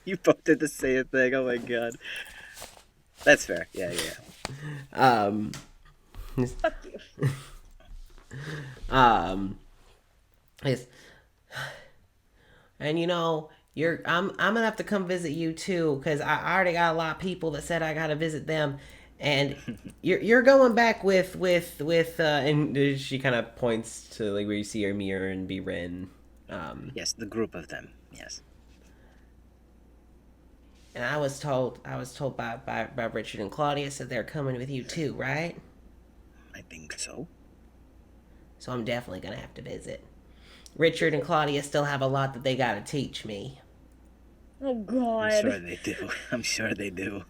S3: You both did the same thing. Oh my god. That's fair. Yeah.
S4: Fuck you.
S1: Yes. And I'm gonna have to come visit you too, because I already got a lot of people that said I gotta visit them, and you're going back with and she kind of points to like where you see Amir and Birin.
S3: Yes, the group of them. Yes.
S1: And I was told by Richard and Claudius that they're coming with you too, right?
S3: I think so.
S1: So I'm definitely gonna have to visit. Richard and Claudius still have a lot that they gotta teach me.
S4: Oh God.
S3: I'm sure they do. I'm sure they do.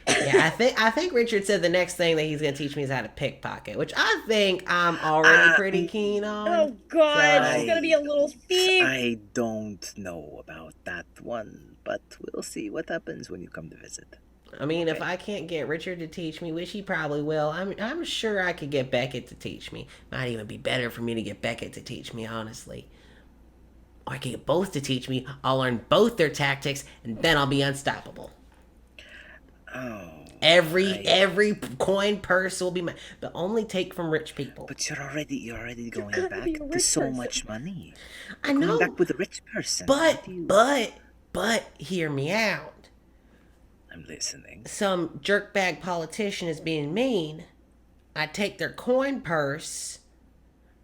S1: Yeah, I think Richard said the next thing that he's gonna teach me is how to pickpocket, which I think I'm already pretty keen on.
S4: Oh God,
S1: So-
S4: she's gonna be a little thief.
S3: I don't know about that one, but we'll see what happens when you come to visit.
S1: I mean, if I can't get Richard to teach me, which he probably will, I'm sure I could get Beckett to teach me. Might even be better for me to get Beckett to teach me, honestly. Or I could get both to teach me. I'll learn both their tactics, and then I'll be unstoppable.
S3: Oh.
S1: Every coin purse will be mine, but only take from rich people.
S3: But you're already going
S4: gonna
S3: back
S4: be a
S3: to
S4: rich
S3: so
S4: person.
S3: much money.
S1: I
S3: Going
S1: know,
S3: back with a rich person.
S1: but
S3: What do you-
S1: hear me out.
S3: I'm listening.
S1: Some jerkbag politician is being mean. I take their coin purse.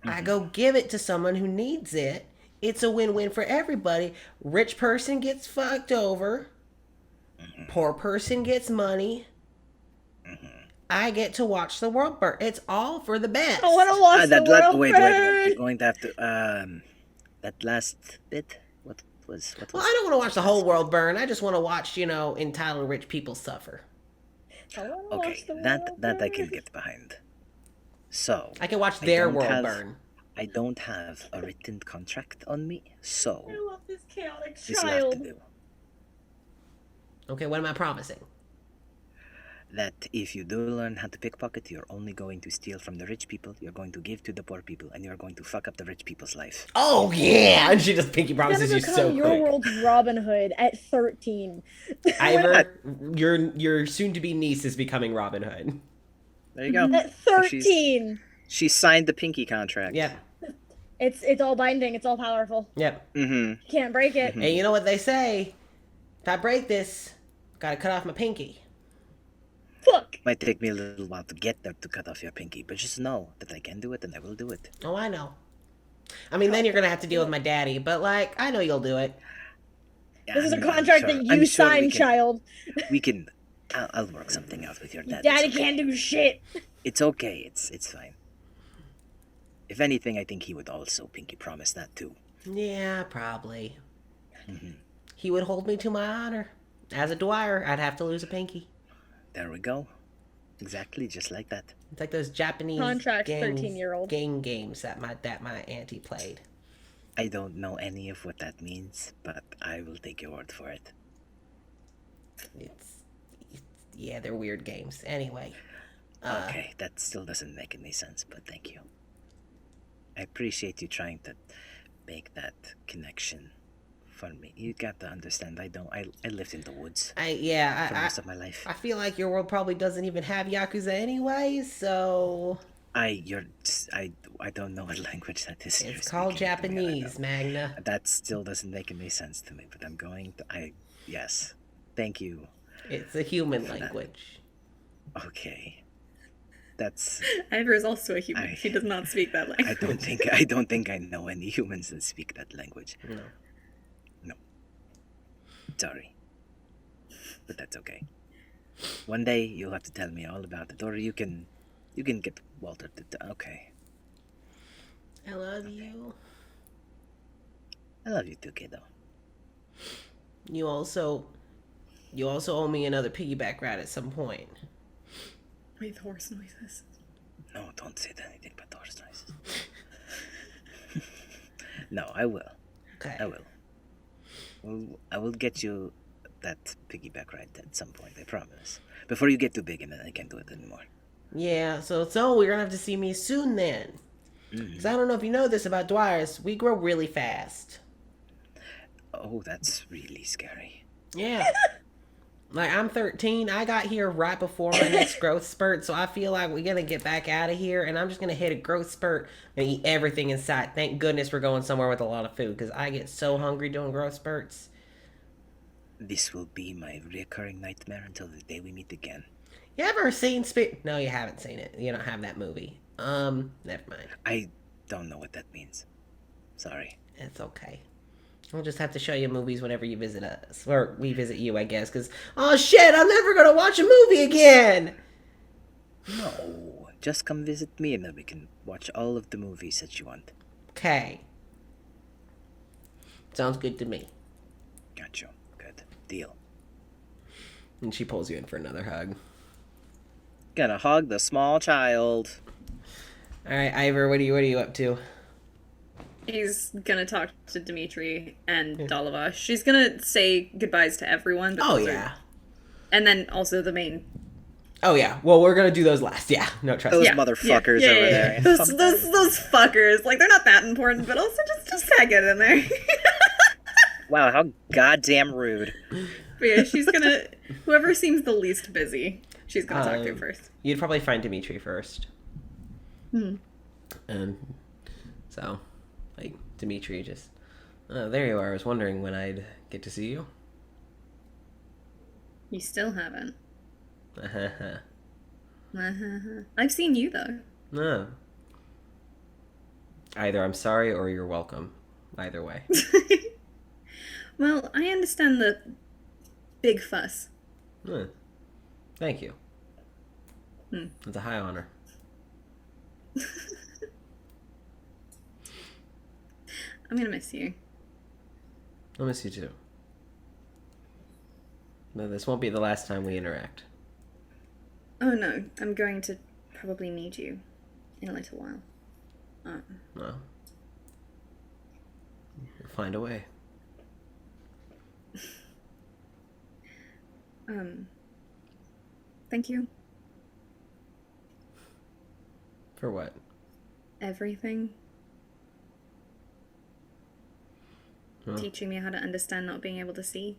S1: I go give it to someone who needs it. It's a win-win for everybody. Rich person gets fucked over. Poor person gets money. I get to watch the world burn. It's all for the best.
S4: I want to watch the world
S3: Wait.
S4: burn.
S3: You're going to have to that last bit. What
S1: Well,
S3: was?
S1: I don't want to watch the whole world burn. I just want to watch, entitled rich people suffer.
S4: I wanna
S3: Okay,
S4: watch the
S3: that
S4: world
S3: I can
S4: burn.
S3: get behind. So
S1: I can watch
S3: I
S1: their
S3: don't
S1: world
S3: have-
S1: burn.
S3: I don't have a written contract on me, so
S4: I love this chaotic
S3: this you have to
S4: child.
S3: do.
S1: Okay, what am I promising?
S3: That if you do learn how to pickpocket, you're only going to steal from the rich people, you're going to give to the poor people, and you're going to fuck up the rich people's life.
S1: Oh, yeah! And she just pinky
S4: I'm gonna
S1: promises you
S4: become
S1: so
S4: your
S1: quick.
S4: world's Robin Hood at 13.
S1: Ivor, your soon-to-be niece is becoming Robin Hood.
S3: There you go.
S4: At 13.
S3: She signed the pinky contract.
S1: Yep,
S4: It's all binding. It's all powerful.
S1: yep.
S3: Mm-hmm.
S4: Can't break it.
S1: And you know what they say? If I break this, gotta cut off my pinky.
S4: Fuck.
S3: Might take me a little while to get there to cut off your pinky, but just know that I can do it and I will do it.
S1: Oh, I know. I mean, then you're gonna have to deal with my daddy, but, I know you'll do it.
S3: Yeah,
S4: This is a
S3: I'm
S4: contract
S3: sure-
S4: that
S3: I'm
S4: you
S3: sure we
S4: signed,
S3: can-
S4: child.
S3: We can. I'll work something out with your dad.
S4: Daddy
S3: It's okay.
S4: can't do shit.
S3: It's okay. It's fine. If anything, I think he would also pinky promise that too.
S1: Yeah, probably.
S3: Mhm.
S1: He would hold me to my honor. As a Dwyer, I'd have to lose a pinky.
S3: There we go. Exactly, just like that.
S1: It's like those Japanese
S4: Contract,
S1: gang-
S4: 13-year-old.
S1: gang games that my auntie played.
S3: I don't know any of what that means, but I will take your word for it.
S1: Yeah, they're weird games. Anyway,
S3: Okay, that still doesn't make any sense, but thank you. I appreciate you trying to make that connection for me. You got to understand, I lived in the woods for most of my life.
S1: I feel like your world probably doesn't even have Yakuza anyway, so
S3: I don't know what language that is. you're
S1: it's called
S3: speaking to me, I don't
S1: Japanese,
S3: know.
S1: Magna.
S3: That still doesn't make any sense to me, but I'm going to. Yes. Thank you.
S1: It's a human language.
S3: Okay. That's.
S2: Ivor is also a human.
S3: I-
S2: He does not speak that language.
S3: I don't think I know any humans that speak that language.
S1: No.
S3: Sorry. But that's okay. One day you'll have to tell me all about it, or you can get Walter to. Okay.
S1: I love you.
S3: I love you too, kiddo.
S1: You also owe me another piggyback ride at some point.
S2: With horse noises.
S3: No, don't say anything but horse noises. No, I will.
S1: Okay.
S3: I will. I will get you that piggyback ride at some point, I promise. Before you get too big and then I can't do it anymore.
S1: Yeah, so we're gonna have to see me soon then. Because I don't know if you know this about Dwyers, we grow really fast.
S3: Oh, that's really scary.
S1: Yeah. I'm 13. I got here right before my next growth spurt, so I feel like we're gonna get back out of here, and I'm just gonna hit a growth spurt and eat everything in sight. Thank goodness we're going somewhere with a lot of food, because I get so hungry doing growth spurts.
S3: This will be my recurring nightmare until the day we meet again.
S1: You ever seen Spirit? No, you haven't seen it. You don't have that movie. Never mind.
S3: I don't know what that means. Sorry.
S1: It's okay. We'll just have to show you movies whenever you visit us. Or we visit you, I guess, because, oh shit, I'm never gonna watch a movie again!
S3: No, just come visit me and then we can watch all of the movies that you want.
S1: Okay. Sounds good to me.
S3: Got you. Good. Deal.
S1: And she pulls you in for another hug.
S3: Gonna hug the small child.
S1: Alright, Ivor, what are you up to?
S2: He's gonna talk to Dimitri and Dalava. She's gonna say goodbyes to everyone. But
S1: Oh,
S2: those are-
S1: yeah.
S2: And then also the main.
S1: Oh, yeah. Well, we're gonna do those last. Yeah, no, trust
S3: Those
S1: me.
S2: Yeah,
S3: motherfuckers
S2: yeah,
S3: over
S2: yeah,
S3: there.
S2: yeah. Those fuckers. Like, they're not that important, but also just tag it in there.
S3: Wow, how goddamn rude.
S2: But yeah, she's gonna. Whoever seems the least busy, she's gonna talk to
S1: Um,
S2: first.
S1: You'd probably find Dimitri first.
S2: Hmm.
S1: So, Dimitri just... Oh, there you are. I was wondering when I'd get to see you.
S2: You still haven't.
S1: No.
S2: I've seen you, though.
S1: Either I'm sorry or you're welcome. Either way.
S2: Well, I understand the big fuss.
S1: Thank you. It's a high honor.
S2: I'm gonna miss you.
S1: I'll miss you too. No, this won't be the last time we interact.
S2: Oh no, I'm going to probably need you in a little while.
S1: No. We'll find a way.
S2: Thank you.
S1: For what?
S2: Everything.
S1: Huh?
S2: Teaching me how to understand not being able to see.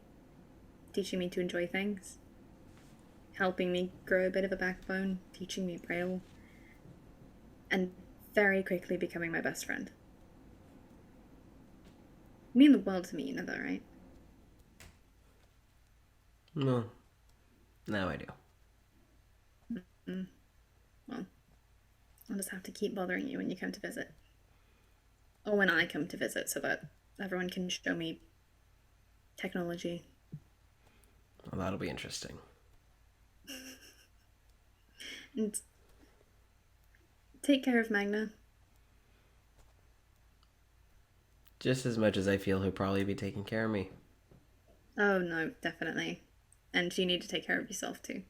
S2: Teaching me to enjoy things. Helping me grow a bit of a backbone. Teaching me Braille. And very quickly becoming my best friend. You mean the world to me, you know that, right?
S1: No. Now I do.
S2: Well, I'll just have to keep bothering you when you come to visit. Or when I come to visit, so that everyone can show me technology.
S1: Well, that'll be interesting.
S2: And take care of Magna.
S1: Just as much as I feel he'll probably be taking care of me.
S2: Oh no, definitely. And you need to take care of yourself too.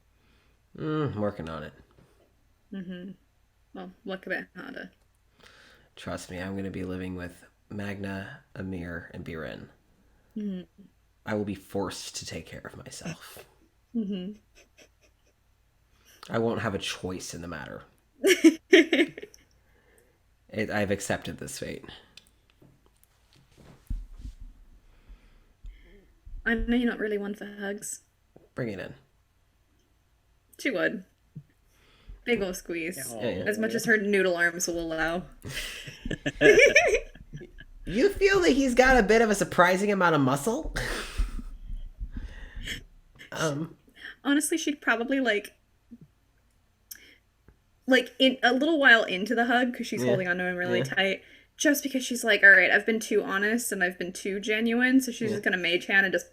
S1: I'm working on it.
S2: Well, work a bit harder.
S1: Trust me, I'm going to be living with Magna, Amir, and Biren. I will be forced to take care of myself. I won't have a choice in the matter. I've accepted this fate.
S2: I know you're not really one for hugs.
S1: Bring it in.
S2: She would. Big ol' squeeze.
S1: Yeah.
S2: As much as her noodle arms will allow.
S1: You feel that he's got a bit of a surprising amount of muscle?
S2: Honestly, she'd probably like in a little while into the hug, because she's holding on to him really tight, just because she's like, all right, I've been too honest and I've been too genuine, so she's just gonna mage hand and just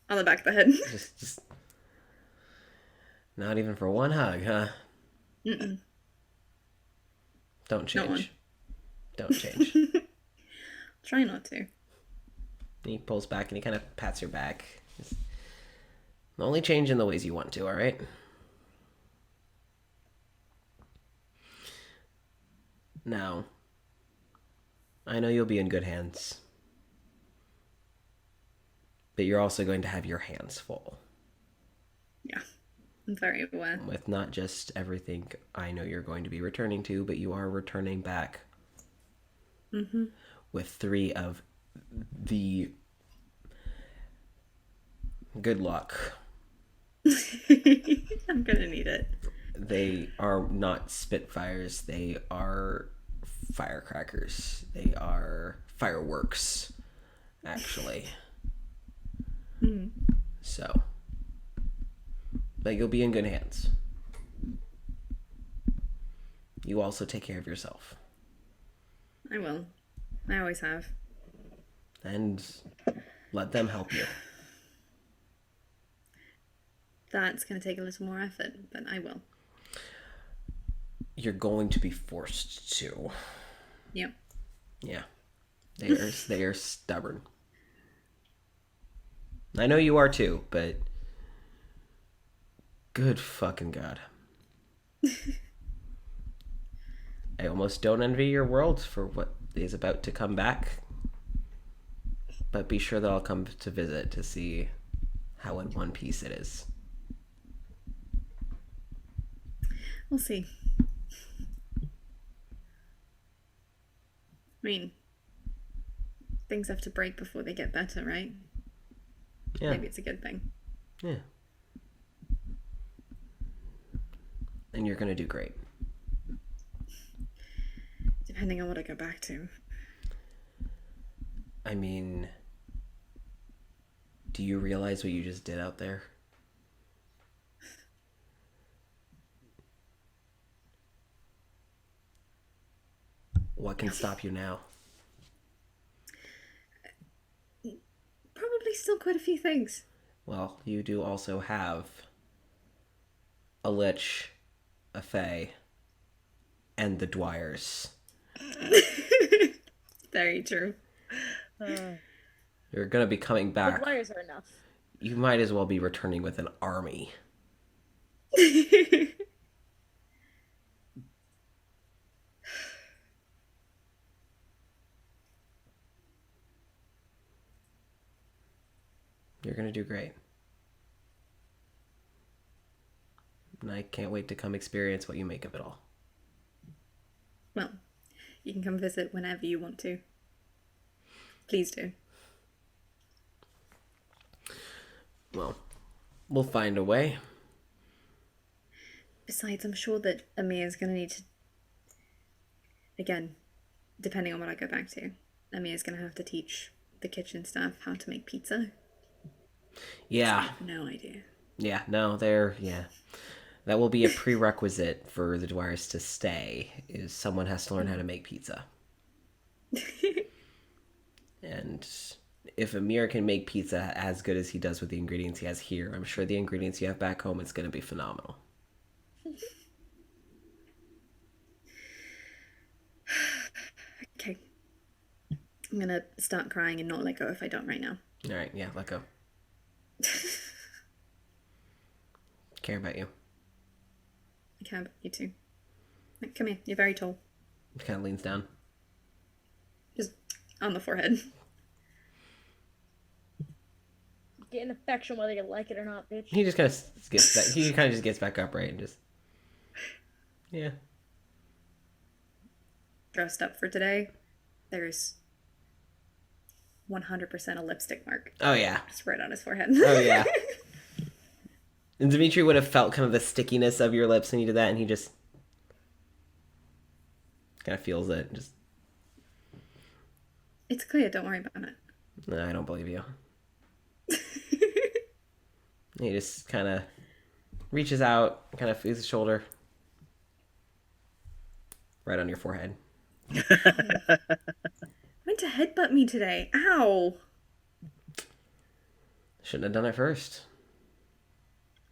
S2: on the back of the head.
S1: just not even for one hug, huh? Don't change. Don't change.
S2: Try not to.
S1: He pulls back and he kind of pats your back. Only change in the ways you want to, all right? Now, I know you'll be in good hands. But you're also going to have your hands full.
S2: Yeah, I'm very aware.
S1: With not just everything I know you're going to be returning to, but you are returning back with 3 of the... Good luck.
S2: I'm gonna need it.
S1: They are not Spitfires. They are firecrackers. They are fireworks, actually. So, but you'll be in good hands. You also take care of yourself.
S2: I will. I always have.
S1: And let them help you.
S2: That's going to take a little more effort, but I will.
S1: You're going to be forced to.
S2: Yep.
S1: Yeah. They are stubborn. I know you are too, but good fucking God. I almost don't envy your world for what is about to come back. But be sure that I'll come to visit to see how in one piece it is.
S2: We'll see. I mean, things have to break before they get better, right?
S1: Yeah.
S2: Maybe it's a good thing.
S1: Yeah. And you're gonna do great.
S2: Depending on what I go back to.
S1: I mean, do you realize what you just did out there? What can stop you now?
S2: Probably still quite a few things.
S1: Well, you do also have a Lich, a Fae, and the Dwyers.
S2: Very true.
S1: You're going to be coming
S4: The
S1: back.
S4: Dwyers are enough.
S1: You might as well be returning with an army. You're going to do great. And I can't wait to come experience what you make of it all.
S2: Well, you can come visit whenever you want to. Please do.
S1: Well, we'll find a way.
S2: Besides, I'm sure that Amir's going to need to... Again, depending on what I go back to, Amir's going to have to teach the kitchen staff how to make pizza.
S1: Yeah.
S2: I have no idea.
S1: Yeah, no, yeah. That will be a prerequisite for the Dwyers to stay, is someone has to learn how to make pizza. And if Amir can make pizza as good as he does with the ingredients he has here, I'm sure the ingredients you have back home is going to be phenomenal.
S2: Okay. I'm going to start crying and not let go if I don't right now.
S1: All right, yeah, let go. Care about you.
S2: I care about you too. Like, come here, you're very tall.
S1: He kind of leans down.
S2: Just on the forehead.
S4: Getting affection whether you like it or not, bitch.
S1: He just kind of gets back. He kind of just gets back upright and just, yeah.
S2: Dressed up for today, there's 100% a lipstick mark.
S1: Oh yeah.
S2: Just right on his forehead.
S1: Oh yeah. And Dimitri would have felt kind of the stickiness of your lips when you did that, and he just kind of feels it. Just,
S2: It's clear, don't worry about it.
S1: no, I don't believe you. He just kind of reaches out, kind of feels his shoulder, right on your forehead.
S2: Meant to headbutt me today. Ow!
S1: Shouldn't have done it first.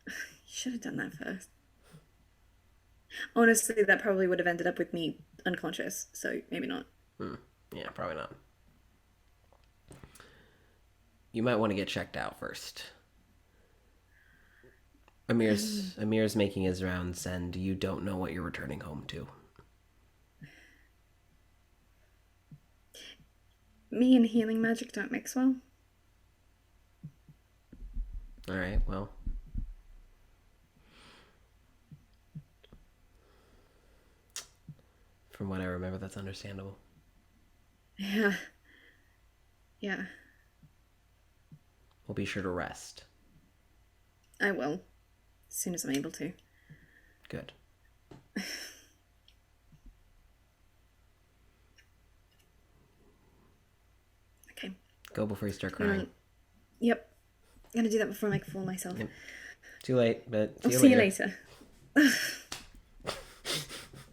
S2: You should have done that first. Honestly, that probably would have ended up with me unconscious, so maybe not.
S1: Yeah, probably not. You might want to get checked out first. Amir's making his rounds, and you don't know what you're returning home to.
S2: Me and healing magic don't mix well.
S1: All right, well. From what I remember, that's understandable.
S2: Yeah. Yeah,
S1: We'll be sure to rest.
S2: I will. As soon as I'm able to.
S1: Good.
S2: Okay.
S1: Go before you start crying.
S2: Yep. I'm gonna do that before I make a fool of myself.
S1: Yep. Too late, but
S2: I'll see you later.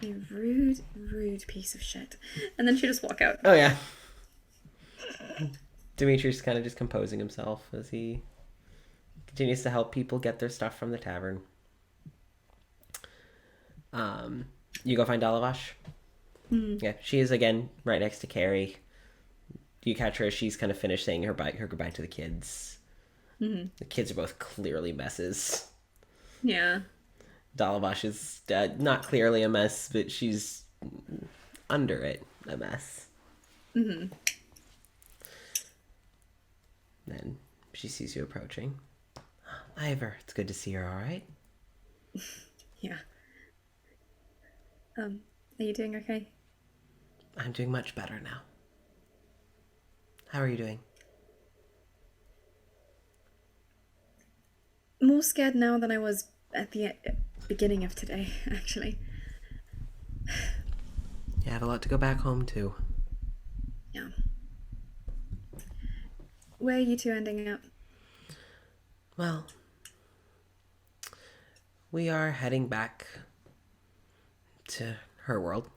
S2: You rude piece of shit. And then she just walk out.
S1: Oh, yeah. Dimitri's kind of just composing himself as he continues to help people get their stuff from the tavern. You go find Dalavash. Yeah, she is again right next to Carrie. You catch her as she's kind of finished saying her goodbye to the kids. The kids are both clearly messes.
S2: Yeah.
S1: Dalavash is not clearly a mess, but she's under it a mess. Then she sees you approaching. Ivor, it's good to see her, all right?
S2: Yeah. Are you doing okay?
S1: I'm doing much better now. How are you doing?
S2: More scared now than I was at the beginning of today, actually.
S1: You have a lot to go back home to.
S2: Yeah. Where are you two ending up?
S1: Well, we are heading back to her world.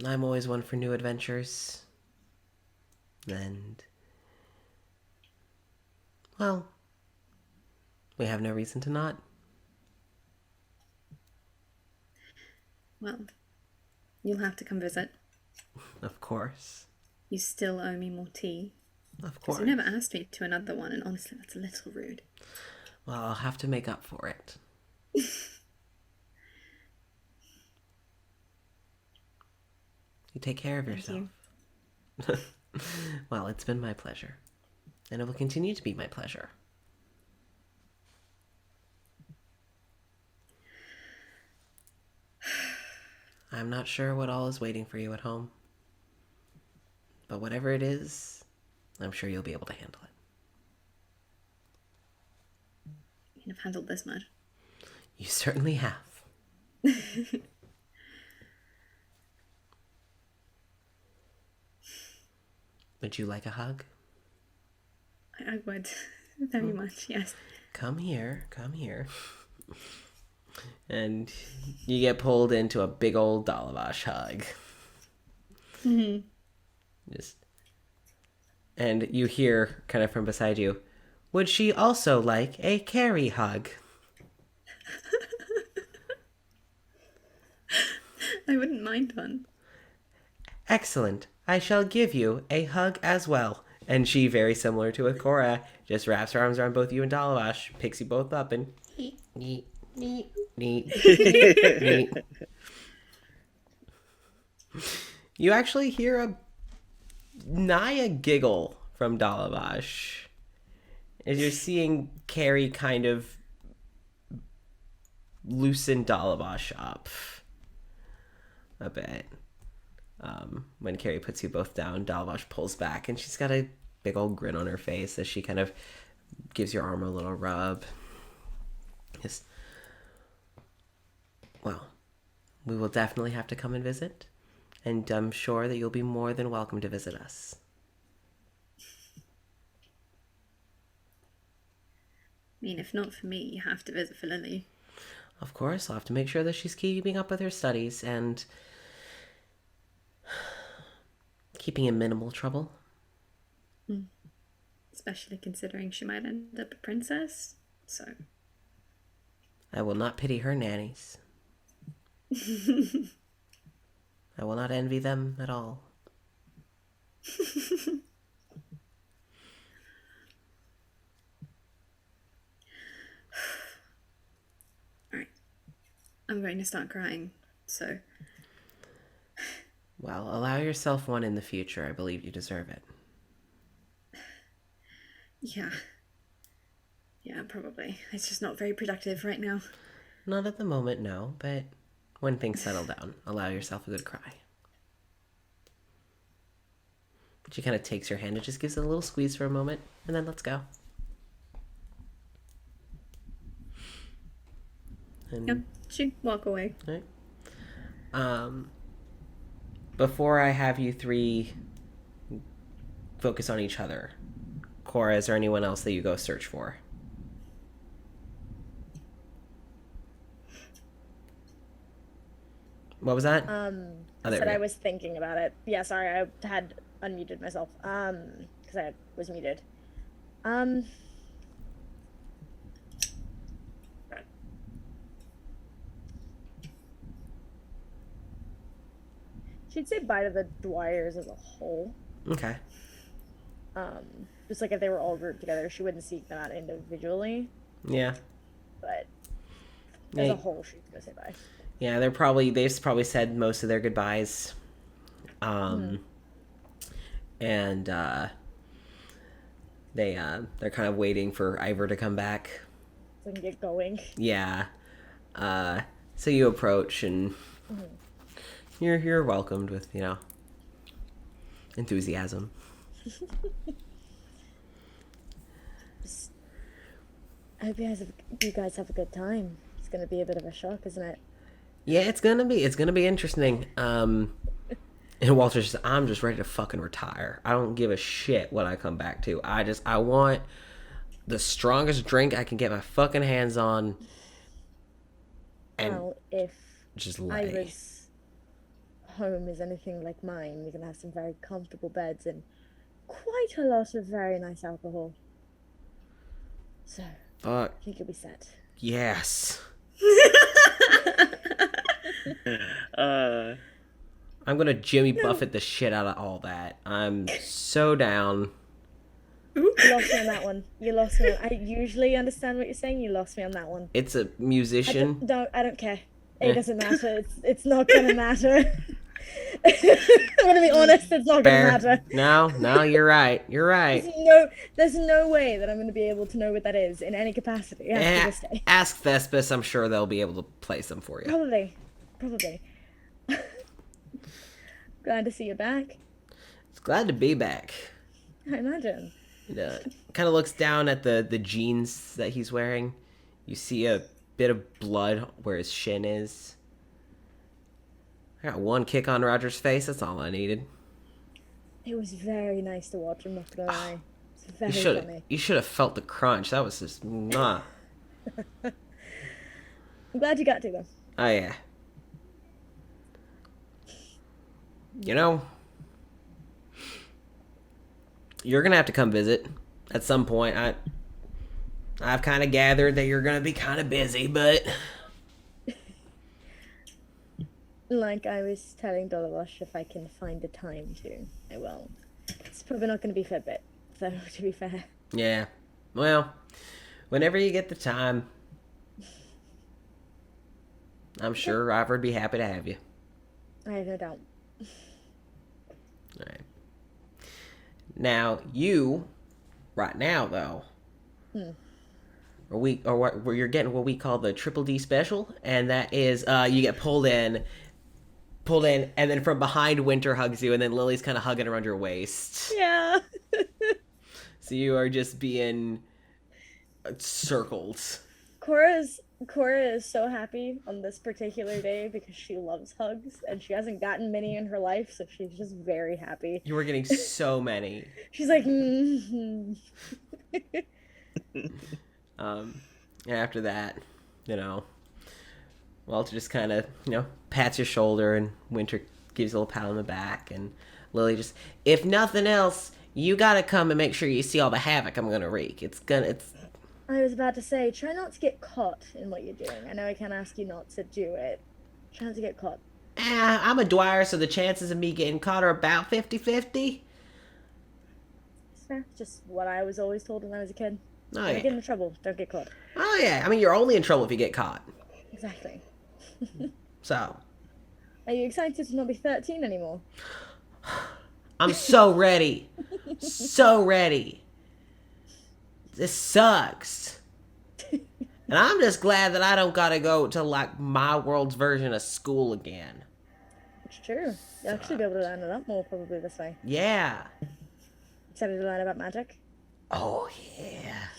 S1: I'm always one for new adventures. And, well, we have no reason to not.
S2: Well, you'll have to come visit.
S1: Of course.
S2: you still owe me more tea.
S1: Of
S2: Because
S1: course.
S2: you never asked me to another one, and honestly, that's a little rude.
S1: Well, I'll have to make up for it. You take care of yourself.
S2: You.
S1: Well, it's been my pleasure. And it will continue to be my pleasure. I'm not sure what all is waiting for you at home. But whatever it is, I'm sure you'll be able to handle it.
S2: I mean, I've handled this much.
S1: You certainly have. Would you like a hug?
S2: I would. Very much, yes.
S1: Come here, come here. And you get pulled into a big old Dalavash hug.
S2: Mm-hmm.
S1: And you hear kind of from beside you, would she also like a Carrie hug?
S2: I wouldn't mind one.
S1: Excellent. I shall give you a hug as well. And she, very similar to Akora, just wraps her arms around both you and Dalavash, picks you both up, and neat. You actually hear a Naya giggle from Dalavash as you're seeing Carrie kind of loosen Dalavash up a bit. When Carrie puts you both down, Dalavash pulls back, and she's got a big old grin on her face as she kind of gives your arm a little rub. Yes. Well, we will definitely have to come and visit, and I'm sure that you'll be more than welcome to visit us.
S2: I mean, if not for me, you have to visit for Lily.
S1: Of course, I'll have to make sure that she's keeping up with her studies and keeping in minimal trouble.
S2: Especially considering she might end up a princess. So.
S1: I will not pity her nannies. I will not envy them at all.
S2: Alright. I'm going to start crying, so.
S1: Well, allow yourself one in the future. I believe you deserve it.
S2: Yeah. Yeah, probably. It's just not very productive right now.
S1: Not at the moment, no, but when things settle down, allow yourself a good cry. She kind of takes your hand and just gives it a little squeeze for a moment, and then let's go. And,
S2: Yep, she'd walk away.
S1: right. Before I have you three focus on each other, Cora, is there anyone else that you go search for? What was that?
S4: I
S1: there
S4: said
S1: we
S4: I
S1: go.
S4: was thinking about it. Yeah, sorry, I had unmuted myself. Because I was muted. She'd say bye to the Dwyers as a whole.
S1: Okay.
S4: Just like if they were all grouped together, she wouldn't seek them out individually.
S1: Yeah.
S4: But as
S1: Hey.
S4: a whole, she'd go say bye.
S1: Yeah, they've probably said most of their goodbyes. And they're kind of waiting for Ivor to come back.
S4: So I can get going.
S1: Yeah. So you approach and you're welcomed with, enthusiasm.
S4: I hope you guys have a good time. It's gonna be a bit of a shock, isn't it?
S1: Yeah, it's gonna be interesting. And Walter's just, I'm just ready to fucking retire. I don't give a shit what I come back to. I want the strongest drink I can get my fucking hands on. And
S4: Well, if
S1: just lay.
S4: Ira's home is anything like mine, you're gonna have some very comfortable beds and quite a lot of very nice alcohol. So,
S1: Fuck.
S4: I think you'll be set.
S1: Yes. I'm gonna Jimmy Buffett the shit out of all that. I'm so down.
S4: You lost me on that one. You lost me. I usually understand what you're saying. You lost me on that one.
S1: It's a musician.
S4: I don't care. It doesn't matter. It's not gonna matter. I'm gonna be honest. It's not
S1: Fair.
S4: gonna matter.
S1: No, you're right. You're right.
S4: There's no way that I'm gonna be able to know what that is in any capacity after this day.
S1: Ask Thespis. I'm sure they'll be able to play some for you.
S4: Probably. Glad to see you back.
S1: It's glad to be back.
S4: I imagine.
S1: Kind of looks down at the jeans that he's wearing. You see a bit of blood where his shin is. I got one kick on Roger's face. That's all I needed.
S4: It was very nice to watch. I'm not gonna lie. It's very funny.
S1: You should have felt the crunch. That was just mwah.
S4: I'm glad you got to them.
S1: Oh yeah. You know, you're gonna have to come visit at some point. I've kind of gathered that you're gonna be kind of busy, but
S4: like I was telling Dolovosh, if I can find the time to, I will. It's probably not going to be for a bit, though, to be fair.
S1: Yeah. Well, whenever you get the time, I'm sure Robert would be happy to have you.
S4: I have no doubt.
S1: All right. Now, you, right now, though, where you're getting what we call the Triple D special, and that is you get pulled in, and then from behind Winter hugs you, and then Lily's kind of hugging around your waist.
S4: Yeah.
S1: So you are just being circled.
S4: Cora is so happy on this particular day because she loves hugs, and she hasn't gotten many in her life, so she's just very happy.
S1: You were getting so many.
S4: She's like,
S1: And after that, Walter just kind of, pats your shoulder, and Winter gives a little pat on the back, and Lily just, if nothing else, you gotta come and make sure you see all the havoc I'm gonna wreak.
S4: I was about to say, try not to get caught in what you're doing. I know I can't ask you not to do it. Try not to get caught.
S1: I'm a Dwyer, so the chances of me getting caught are about 50-50.
S4: It's fair. Just what I was always told when I was a kid.
S1: Oh,
S4: Don't
S1: yeah.
S4: get into trouble. Don't get caught.
S1: Oh, yeah. I mean, you're only in trouble if you get caught.
S4: Exactly.
S1: So.
S4: Are you excited to not be 13 anymore?
S1: I'm so ready. So ready. This sucks. And I'm just glad that I don't gotta go to, my world's version of school again.
S4: It's true. You'll actually be able to learn a lot more probably this way.
S1: Yeah.
S4: Excited to learn about magic?
S1: Oh, yeah.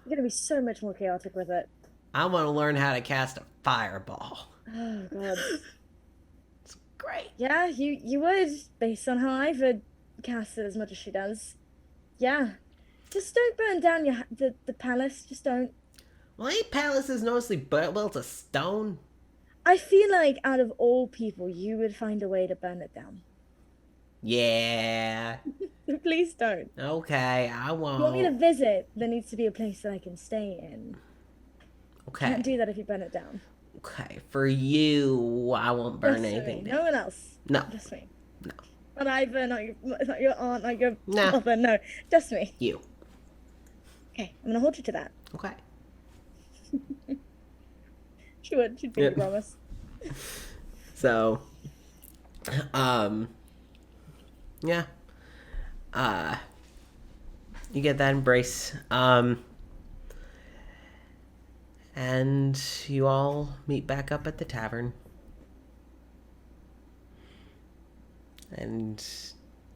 S4: You're gonna be so much more chaotic with it.
S1: I want to learn how to cast a fireball.
S4: Oh, God.
S1: It's great.
S4: Yeah, you would, based on how I've cast it as much as she does. Yeah. Just don't burn down the palace. Just don't.
S1: Well, ain't palaces mostly built of stone?
S4: I feel like out of all people, you would find a way to burn it down.
S1: Yeah.
S4: Please don't.
S1: Okay, I won't.
S4: You want me to visit? There needs to be a place that I can stay in.
S1: Okay.
S4: Can't do that if you burn it down.
S1: Okay, for you, I won't burn
S4: Just
S1: anything
S4: me.
S1: down.
S4: No one else.
S1: No.
S4: Just me.
S1: No.
S4: Not Ivor, not your aunt, not your
S1: No.
S4: mother. No, just me.
S1: You.
S4: Okay, I'm gonna hold you to that.
S1: Okay.
S4: She'd be a promise.
S1: So, yeah. You get that embrace. And you all meet back up at the tavern. And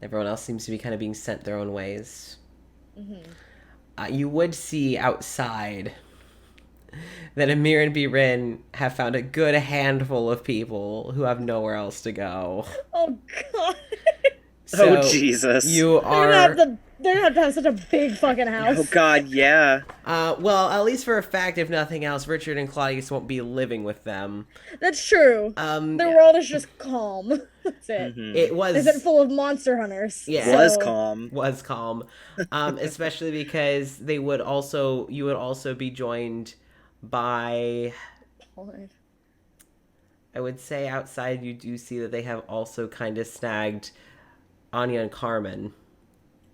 S1: everyone else seems to be kind of being sent their own ways. Mm-hmm. You would see outside that Amir and Birin have found a good handful of people who have nowhere else to go.
S4: Oh, God.
S1: So
S3: Oh, Jesus.
S1: You are...
S4: They're gonna have to have such a big fucking house.
S3: Oh, God, yeah.
S1: Well, at least for a fact, if nothing else, Richard and Claudius won't be living with them.
S4: That's true. Their world is just calm. That's it.
S3: Mhm.
S1: It was...
S4: Isn't full of monster hunters.
S1: Yeah.
S4: so-
S3: Was calm.
S1: Especially because you would also be joined by...
S4: God.
S1: I would say outside you do see that they have also kind of snagged Anya and Carmen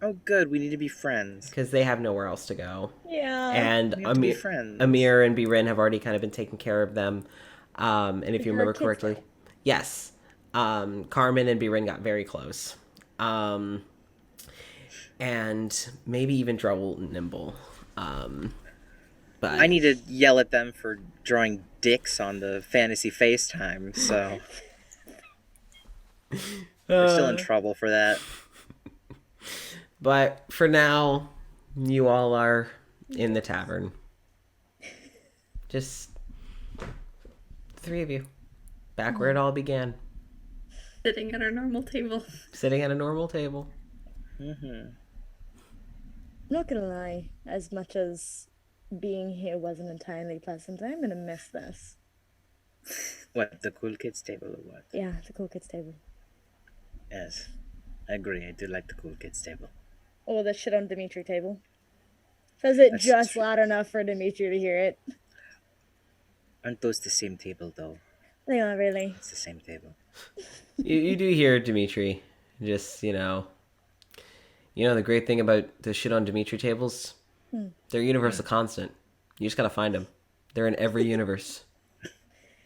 S3: Oh, good. We need to be friends.
S1: because they have nowhere else to go.
S4: Yeah.
S1: And
S3: We have to be friends.
S1: Amir and Birin have already kind of been taking care of them. And if you
S4: Her
S1: remember
S4: kids
S1: correctly,
S4: now.
S1: yes, Carmen and Birin got very close. And maybe even Trouble and Nimble. But
S3: I need to yell at them for drawing dicks on the fantasy FaceTime, so we're still in trouble for that.
S1: But for now, you all are in the tavern. Just the three of you. Back where it all began.
S2: Sitting at our normal table.
S1: Sitting at a normal table.
S3: Mm-hmm.
S4: I'm not gonna lie, as much as being here wasn't entirely pleasant, I'm gonna miss this.
S3: What, the cool kids table or what?
S4: Yeah, the cool kids table.
S3: Yes, I agree. I do like the cool kids table.
S4: Or the shit on Dimitri table. Says it
S3: That's
S4: just
S3: true.
S4: loud enough for Dimitri to hear it.
S3: Aren't those the same table, though?
S4: They are really.
S3: It's the same table.
S1: You do hear Dimitri. Just, the great thing about the shit on Dimitri tables? They're universal constant. You just gotta find them. They're in every universe.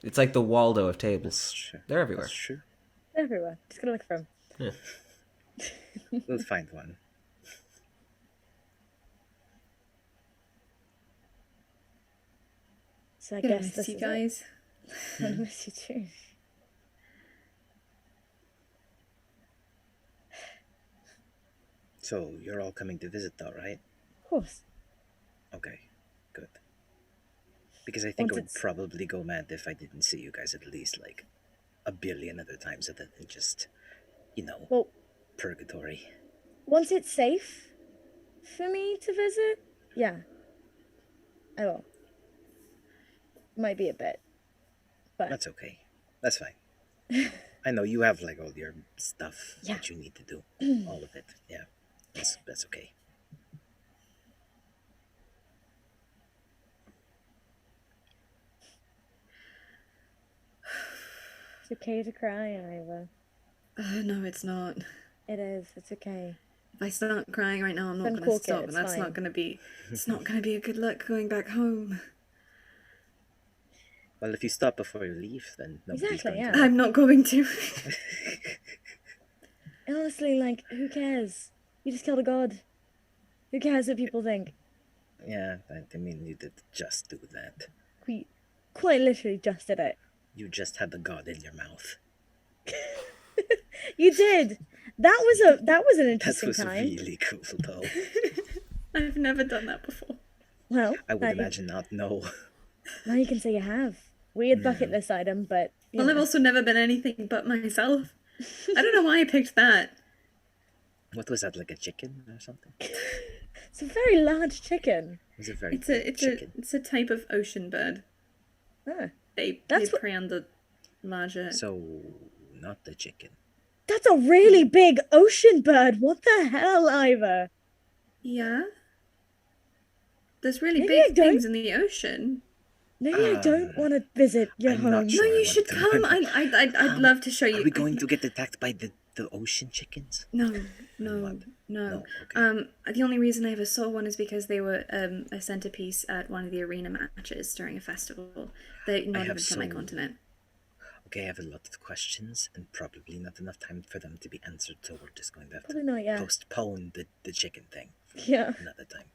S1: It's like the Waldo of
S3: That's
S1: tables.
S3: true.
S1: They're everywhere.
S3: That's true.
S4: Everywhere. Just gotta look for them.
S3: We'll find one.
S4: So I
S2: Gonna
S4: guess
S2: miss
S4: this
S2: you
S4: is
S2: guys.
S4: it. I miss you too.
S3: So, you're all coming to visit, though, right?
S4: Of course.
S3: Okay, good. Because I think I
S4: Once
S3: would
S4: it's-
S3: probably go mad if I didn't see you guys at least, like, a billion other times other than just,
S4: Well,
S3: purgatory.
S4: once it's safe for me to visit, yeah, I will. Might be a bit, but
S3: That's okay. That's fine. I know you have, like, all your stuff
S4: Yeah.
S3: that you need to do. All of it. Yeah. That's okay.
S4: it's okay to cry, Iva.
S2: No, it's not.
S4: It is. It's okay.
S2: If I start crying right now, I'm not
S4: Then
S2: gonna
S4: cork it,
S2: stop,
S4: it's
S2: and that's
S4: fine.
S2: not gonna be. It's not gonna be a good look going back home.
S3: Well, if you stop before you leave, then nobody's
S4: Exactly,
S3: going
S4: yeah.
S3: to.
S2: I'm not going to.
S4: And honestly, like, who cares? You just killed a god. Who cares what people think?
S3: Yeah, I mean, you did just do that.
S4: We quite literally just did it.
S3: You just had the god in your mouth.
S4: You did. That was an
S3: That
S4: interesting
S3: was
S4: time.
S3: really cool, though.
S2: I've never done that before.
S4: Well,
S3: I would
S4: now
S3: imagine not. No.
S4: now you can say you have. Weird bucket list item, but you
S2: Well, I've
S4: know.
S2: also never been anything but myself. I don't know why I picked that.
S3: What was that, like a chicken or something?
S4: It's a very large chicken.
S3: Was it very
S2: It's
S3: big
S2: a it's
S3: chicken?
S2: a it's a type of ocean bird.
S4: Ah,
S2: They
S4: That's what-
S2: prey on the larger.
S3: So, not the chicken.
S4: that's a really big ocean bird. What the hell, Iva?
S2: Yeah. There's really
S4: Maybe I
S2: big
S4: don't-
S2: things in the ocean.
S4: Maybe I don't want to visit your
S3: I'm not
S4: home.
S3: sure.
S2: No,
S3: I
S2: you
S3: want
S2: should
S3: to-
S2: come. I'd love to show you.
S3: Are we going to get attacked by the ocean chickens?
S2: No,
S3: What?
S2: no.
S3: No, okay.
S2: The only reason I ever saw one is because they were a centerpiece at one of the arena matches during a festival. They're not
S3: have
S2: even from my
S3: so-
S2: continent.
S3: Okay, I have a lot of questions and probably not enough time for them to be answered, so we're just going to have
S4: Probably
S3: to
S4: not, yeah.
S3: postpone the chicken thing for
S4: Yeah.
S3: another time.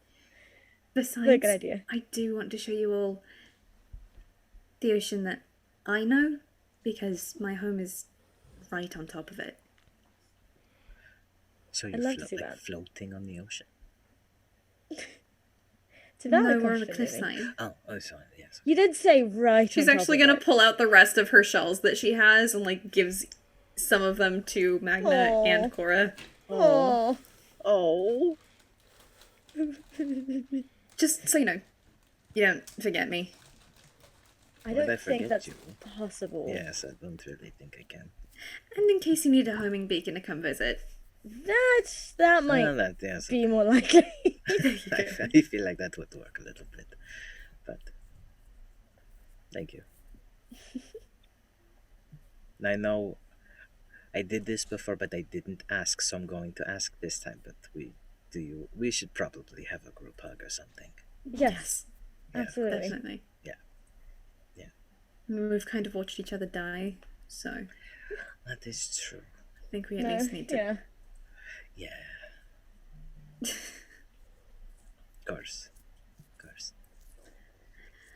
S2: Besides,
S4: Very good idea.
S2: I do want to show you all the ocean that I know, because my home is right on top of it.
S3: So
S4: I'd
S3: you're
S4: love to see that.
S3: floating on the ocean?
S4: It's a valid
S2: No, we're on a
S4: question, really.
S2: cliffside.
S3: Oh, sorry, yes.
S4: You did say right.
S2: She's
S4: on top
S2: actually
S4: of
S2: gonna
S4: it.
S2: pull out the rest of her shells that she has and like gives some of them to Magna
S4: Aw.
S2: and Cora.
S4: Oh.
S3: Oh.
S2: Just so you know, you don't forget me.
S4: I
S3: Would I
S4: don't think
S3: forget
S4: that's
S3: you?
S4: possible.
S3: Yes, I don't really think I can.
S2: And in case you need a homing beacon to come visit.
S4: That might
S3: Well, that, yes.
S4: be more likely.
S3: I feel like that would work a little bit. But thank you. And I know I did this before, but I didn't ask, so I'm going to ask this time. But we should probably have a group hug or something.
S4: Yes,
S3: Yeah.
S4: absolutely.
S2: Definitely.
S3: Yeah.
S2: I mean, we've kind of watched each other die, so
S3: That is true.
S2: I think we at
S4: No,
S2: least need to.
S4: yeah.
S3: Yeah. Of course.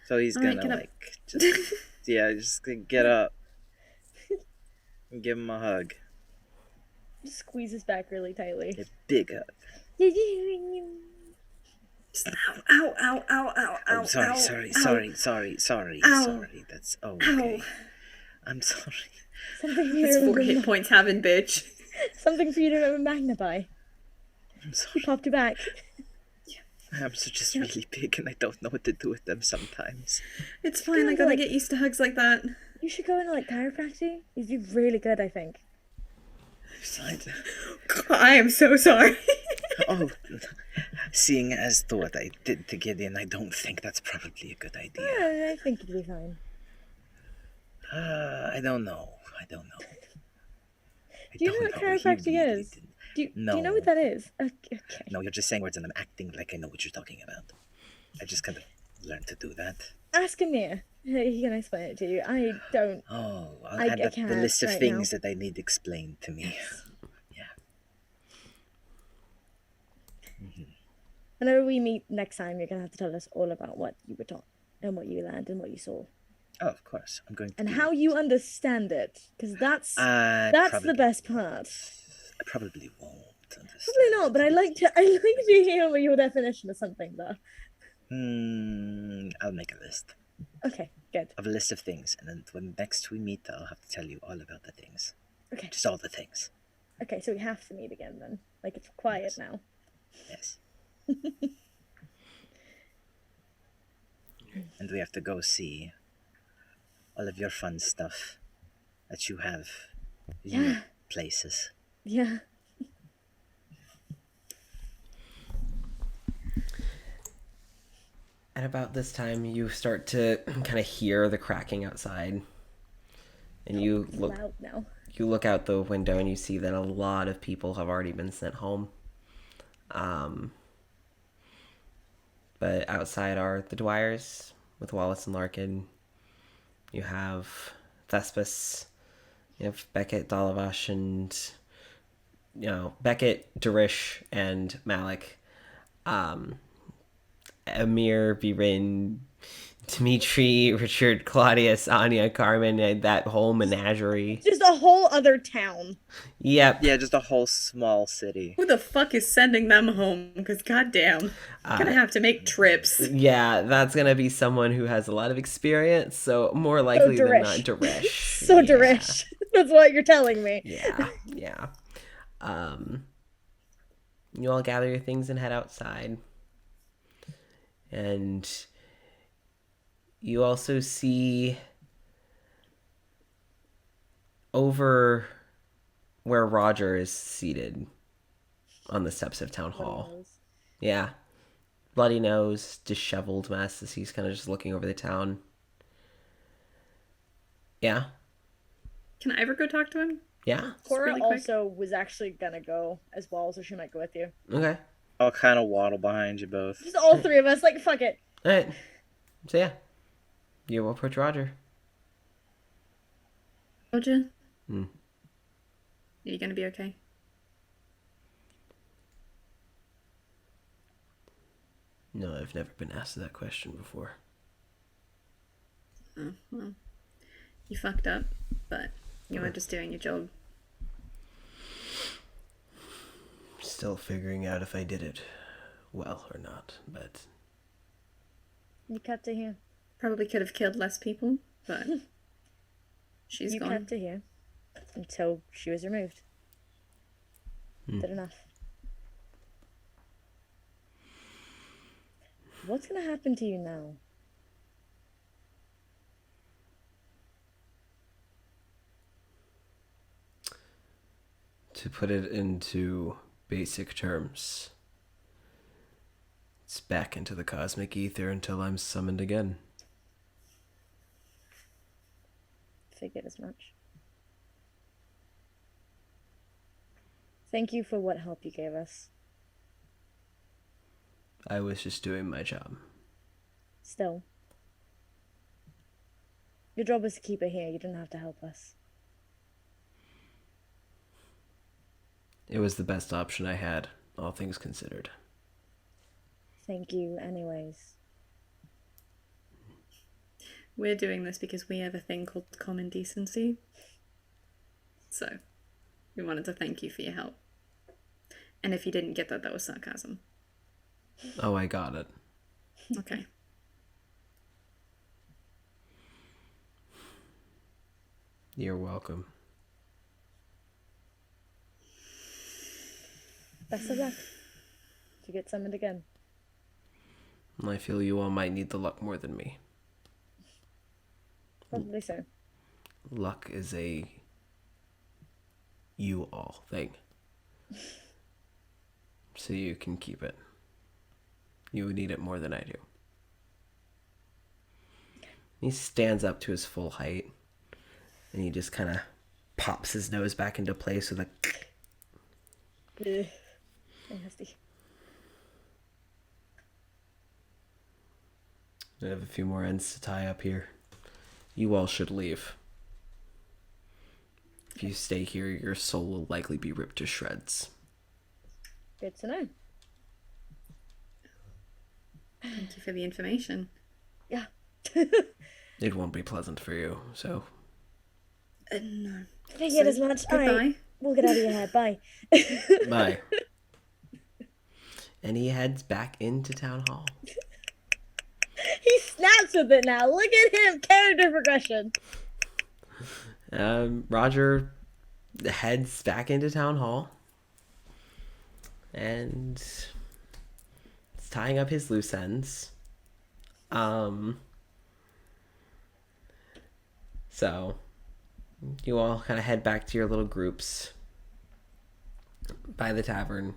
S3: So he's
S2: Alright,
S3: gonna
S2: get up.
S3: like just get up and give him a hug.
S4: Just squeeze his back really tightly.
S3: A big hug.
S2: Ow, ow, ow, ow, ow,
S3: I'm sorry,
S2: ow,
S3: sorry.
S2: Ow.
S3: Sorry. That's okay.
S2: Ow.
S3: I'm sorry.
S4: Something for you
S2: That's
S4: to
S2: 4 hit
S4: remember.
S2: points having, bitch.
S4: Something for you to remember Magna by.
S3: I'm
S4: He
S3: sorry.
S4: popped you back.
S3: I'm just really big and I don't know what to do with them sometimes.
S2: It's fine, I gotta get used to hugs like that.
S4: You should go into like chiropractic. You'd be really good, I think.
S2: I am so sorry.
S3: Oh, seeing as to what I did to Gideon, I don't think that's probably a good idea.
S4: Yeah, I think you'd be fine.
S3: I don't know.
S4: Do you know what chiropractic is? Do you know what that is? Okay.
S3: No, you're just saying words and I'm acting like I know what you're talking about. I just kind of learned to do that.
S4: Ask Amir. He can explain it to you. I don't.
S3: Oh, I'll
S4: I
S3: add that to the
S4: can't
S3: list of
S4: right
S3: things that I need explained to me.
S4: Whenever we meet next time, you're gonna have to tell us all about what you were taught and what you learned and what you saw
S3: Oh, of course. I'm going to.
S4: and how you understand it, because that's
S3: I
S4: the
S3: probably-
S4: best part.
S3: I probably won't understand.
S4: Probably not, but I like to hear your definition of something though.
S3: I'll make a list
S4: Okay, good.
S3: of a list of things, and then when next we meet, I'll have to tell you all about the things.
S4: Okay.
S3: Just all the things.
S4: Okay, so we have to meet again then. Like it's quiet
S3: Yes.
S4: now.
S3: Yes. And we have to go see all of your fun stuff that you have in your
S4: Yeah.
S3: places.
S4: Yeah.
S1: At about this time, you start to kind of hear the cracking outside, and you
S4: It's
S1: look.
S4: loud now.
S1: You look out the window and you see that a lot of people have already been sent home. But outside are the Dwyers with Wallace and Larkin. You have Thespis. You have Beckett, Dalavash, and Beckett, Darish, and Malik. Amir, Birin, Dmitri, Richard, Claudius, Anya, Carmen, and that whole menagerie.
S4: Just a whole other town.
S1: Yep.
S3: Yeah, just a whole small city.
S2: Who the fuck is sending them home? Because goddamn, gonna have to make trips.
S1: Yeah, that's gonna be someone who has a lot of experience, so more likely than not Darish.
S4: So Darish. That's what you're telling me.
S1: Yeah. You all gather your things and head outside. And you also see over where Roger is seated on the steps of Town Hall. Yeah. Bloody nose, disheveled mess as he's kind of just looking over the town. Yeah.
S2: Can I ever go talk to him?
S1: Yeah.
S4: Cora
S2: really quick.
S4: also was actually gonna go as well, so she might go with you.
S1: Okay.
S3: I'll kind of waddle behind you both.
S4: Just all three of us, like, fuck it.
S1: All right. So yeah, you approach Roger.
S2: Roger?
S1: Hmm.
S2: Are you gonna be okay?
S1: No, I've never been asked that question before.
S2: Oh, well. You fucked up, but you were just doing your job.
S1: Still figuring out if I did it well or not, but
S4: You kept it here.
S2: Probably could have killed less people, but she's
S4: You
S2: gone.
S4: kept it here until she was removed. Good enough. What's gonna happen to you now?
S1: to put it into basic terms, it's back into the cosmic ether until I'm summoned again.
S4: Figured as much. Thank you for what help you gave us.
S1: I was just doing my job.
S4: Still. Your job was to keep it here. You didn't have to help us.
S1: It was the best option I had, all things considered.
S4: Thank you, anyways.
S2: We're doing this because we have a thing called common decency. So, we wanted to thank you for your help. And if you didn't get that, that was sarcasm.
S1: Oh, I got it.
S2: Okay.
S1: You're welcome.
S4: Best of luck. To get summoned again.
S1: I feel you all might need the luck more than me.
S4: Probably so.
S1: Luck is a you all thing. So you can keep it. You would need it more than I do. He stands up to his full height and he just kind of pops his nose back into place with a
S4: Ugh. Nasty.
S1: I have a few more ends to tie up here. You all should leave. If you stay here, your soul will likely be ripped to shreds.
S4: Good to know.
S2: Thank you for the information.
S4: Yeah.
S1: It won't be pleasant for you, so...
S2: No.
S4: Figured as much.
S2: Goodbye.
S4: Alright, we'll get out of your hair. Bye.
S1: Bye. And he heads back into town hall.
S4: He snaps with it now. Look at him. Character progression.
S1: Roger heads back into town hall and is tying up his loose ends. So you all kind of head back to your little groups by the tavern.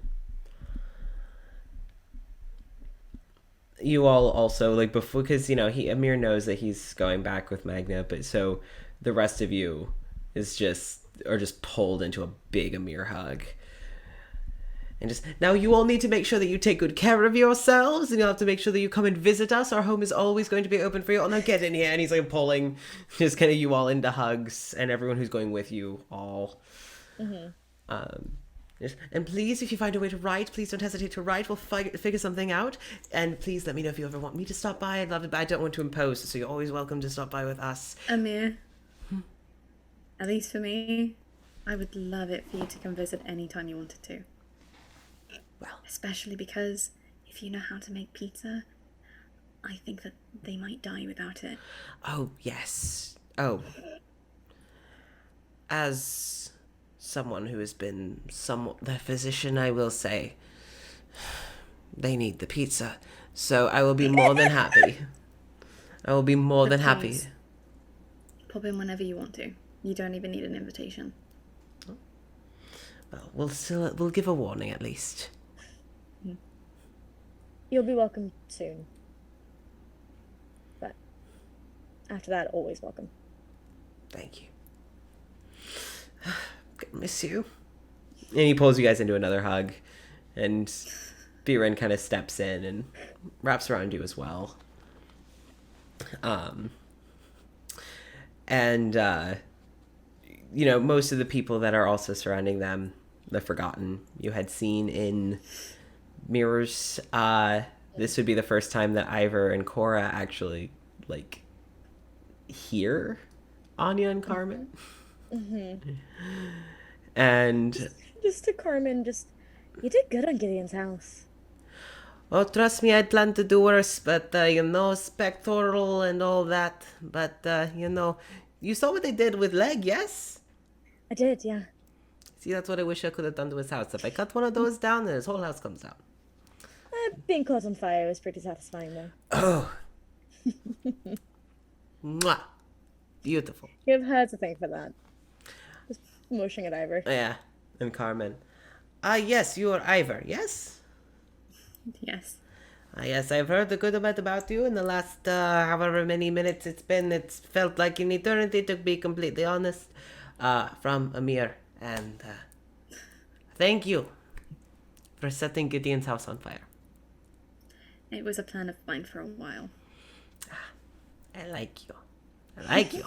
S1: You all also, like, before, because, you know, Amir knows that he's going back with Magna, but so the rest of you are just pulled into a big Amir hug. And just, now you all need to make sure that you take good care of yourselves, and you'll have to make sure that you come and visit us. Our home is always going to be open for you. Oh, now get in here. And he's like pulling just kind of you all into hugs, and everyone who's going with you all. Mm-hmm. And please, if you find a way to write, please don't hesitate to write. We'll figure something out. And please let me know if you ever want me to stop by. I'd love it, but I don't want to impose, so you're always welcome to stop by with us.
S2: Amir, at least for me, I would love it for you to come visit anytime you wanted to.
S1: Well,
S2: especially because if you know how to make pizza, I think that they might die without it.
S1: Oh, yes. Oh. As someone who has been somewhat the physician, I will say they need the pizza. So I will be more than happy. I will be more than happy.
S2: Please, pop in whenever you want to. You don't even need an invitation.
S1: Well, we'll give a warning at least.
S4: You'll be welcome soon. But after that, always welcome.
S1: Thank you. Gonna miss you. And he pulls you guys into another hug, and Biren kind of steps in and wraps around you as well. You know, most of the people that are also surrounding them, the Forgotten, you had seen in mirrors. This would be the first time that Ivor and Cora actually, like, hear Anya and Carmen. Mm-hmm. And
S4: just to Carmen, you did good on Gideon's house.
S1: Oh, trust me, I'd planned to do worse, but, you know, spectral and all that. But, you know, you saw what they did with Leg, yes?
S4: I did, yeah.
S1: See, that's what I wish I could have done to his house. If I cut one of those down, then his whole house comes out.
S4: Being caught on fire was pretty satisfying, though.
S1: Oh. Mwah. Beautiful.
S4: You have her to thank for that. Just motioning at Ivor.
S1: Yeah, and Carmen. Yes, you are Ivor, yes?
S2: Yes.
S1: Yes, I've heard a good bit about you in the last however many minutes it's been. It's felt like an eternity, to be completely honest, from Amir. And Thank you for setting Gideon's house on fire.
S2: It was a plan of mine for a while.
S1: I like you. I like you.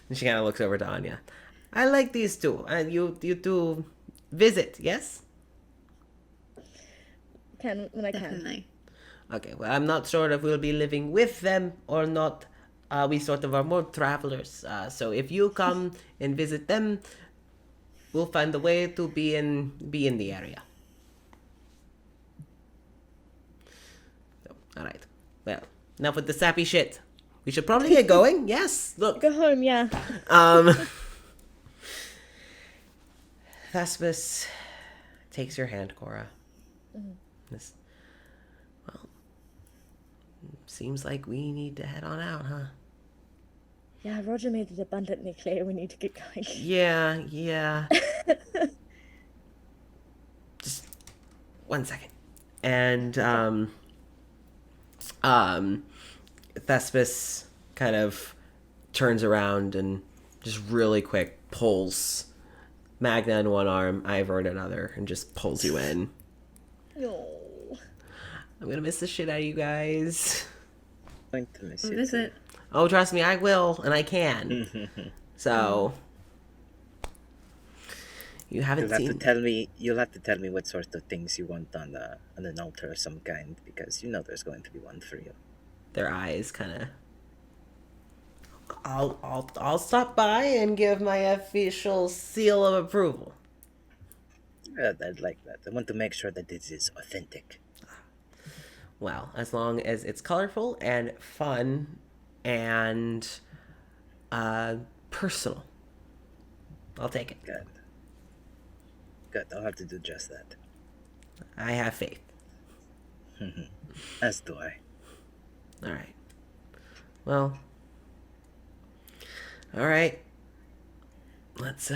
S1: And she kind of looks over to Anya. I like these two. And you two visit, yes?
S4: When I can.
S2: Definitely.
S1: Okay, well, I'm not sure if we'll be living with them or not. We sort of are more travelers. So if you come and visit them, we'll find a way to be in the area. So, all right. Well, enough with the sappy shit. We should probably get going. Yes. Look.
S4: Go home, yeah.
S1: Thespis takes your hand, Cora. This, well, seems like we need to head on out, huh?
S4: Yeah, Roger made it abundantly clear we need to get going.
S1: Yeah. Just 1 second. And Thespis kind of turns around and just really quick pulls Magna in one arm, Ivor in another, and just pulls you in.
S4: No.
S1: I'm gonna miss the shit out of you guys.
S3: Going to miss you.
S2: Visit.
S1: Oh, trust me, I will, and I can. So, you haven't
S3: You'll have
S1: seen.
S3: to tell me. You'll have to tell me what sort of things you want on an altar of some kind, because you know there's going to be one for you.
S1: Their eyes kind of. I'll stop by and give my official seal of approval.
S3: I'd like that. I want to make sure that it is authentic.
S1: Well, as long as it's colorful and fun and personal, I'll take it.
S3: Good. Good. I'll have to do just that.
S1: I have faith.
S3: As do I.
S1: All right. Well. All right. Let's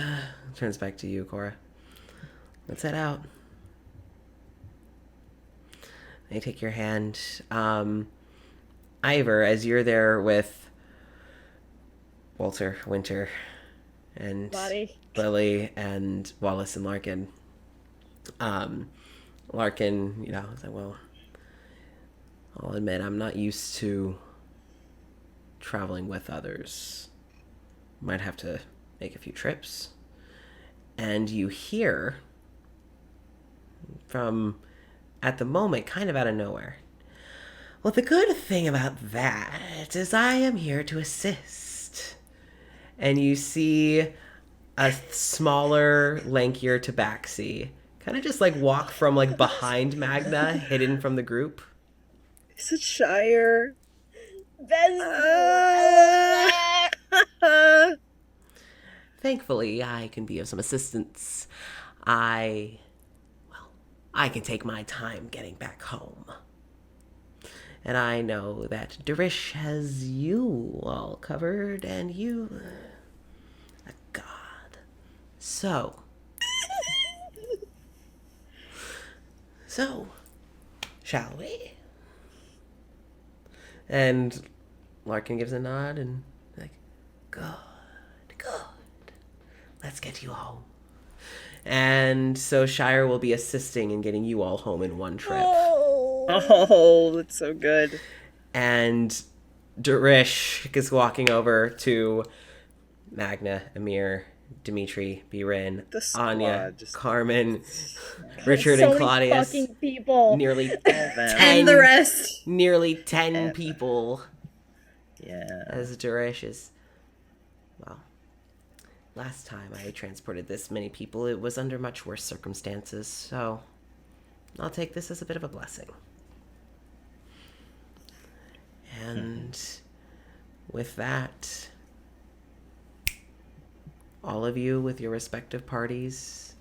S1: turns back to you, Cora. Let's head out. I take your hand. Ivor, as you're there with Walter, Winter, and
S4: Lottie.
S1: Lily, and Wallace and Larkin. Larkin, is like, well, I'll admit I'm not used to traveling with others. Might have to make a few trips. And you hear from, at the moment, kind of out of nowhere, well, the good thing about that is I am here to assist. And you see a smaller, lankier tabaxi kind of just walk from behind Magna, hidden from the group.
S3: Is it Shire?
S1: Thankfully, I can be of some assistance. I can take my time getting back home. And I know that Darish has you all covered, and you... a god. So, shall we? And Larkin gives a nod and good. Let's get you home. And so Shire will be assisting in getting you all home in one trip.
S3: Oh, that's so good.
S1: And Darish is walking over to Magna, Amir, Dimitri, Birin, Anya, Carmen, Richard, and Claudius.
S4: Fucking people.
S1: Nearly 10.
S2: And the rest.
S1: Nearly 10 people.
S3: Yeah.
S1: As Darish is... Well, last time I transported this many people, it was under much worse circumstances, so I'll take this as a bit of a blessing. And with that, all of you with your respective parties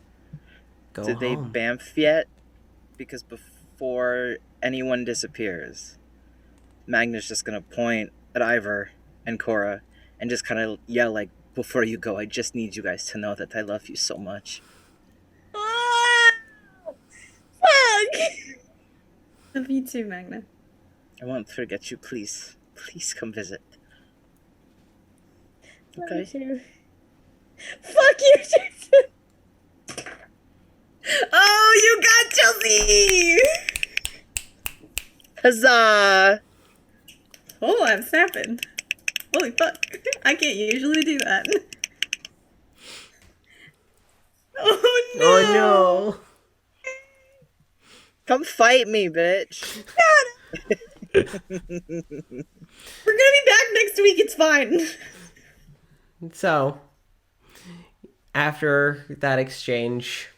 S1: go home.
S3: Did they bamf yet? Because before anyone disappears, Magna's just gonna point at Ivor and Cora and just kind of yell before you go, I just need you guys to know that I love you so much.
S4: Fuck!
S2: Love you too, Magna.
S3: I won't forget you, please. Please come visit.
S4: Love
S3: Okay?
S4: you too. Fuck you, Jason!
S2: Oh!
S3: Huzzah!
S2: Oh, I'm snapping. Holy fuck. I can't usually do that. Oh no!
S1: Oh no!
S3: Come fight me, bitch.
S2: We're gonna be back next week, it's fine.
S1: So, after that exchange,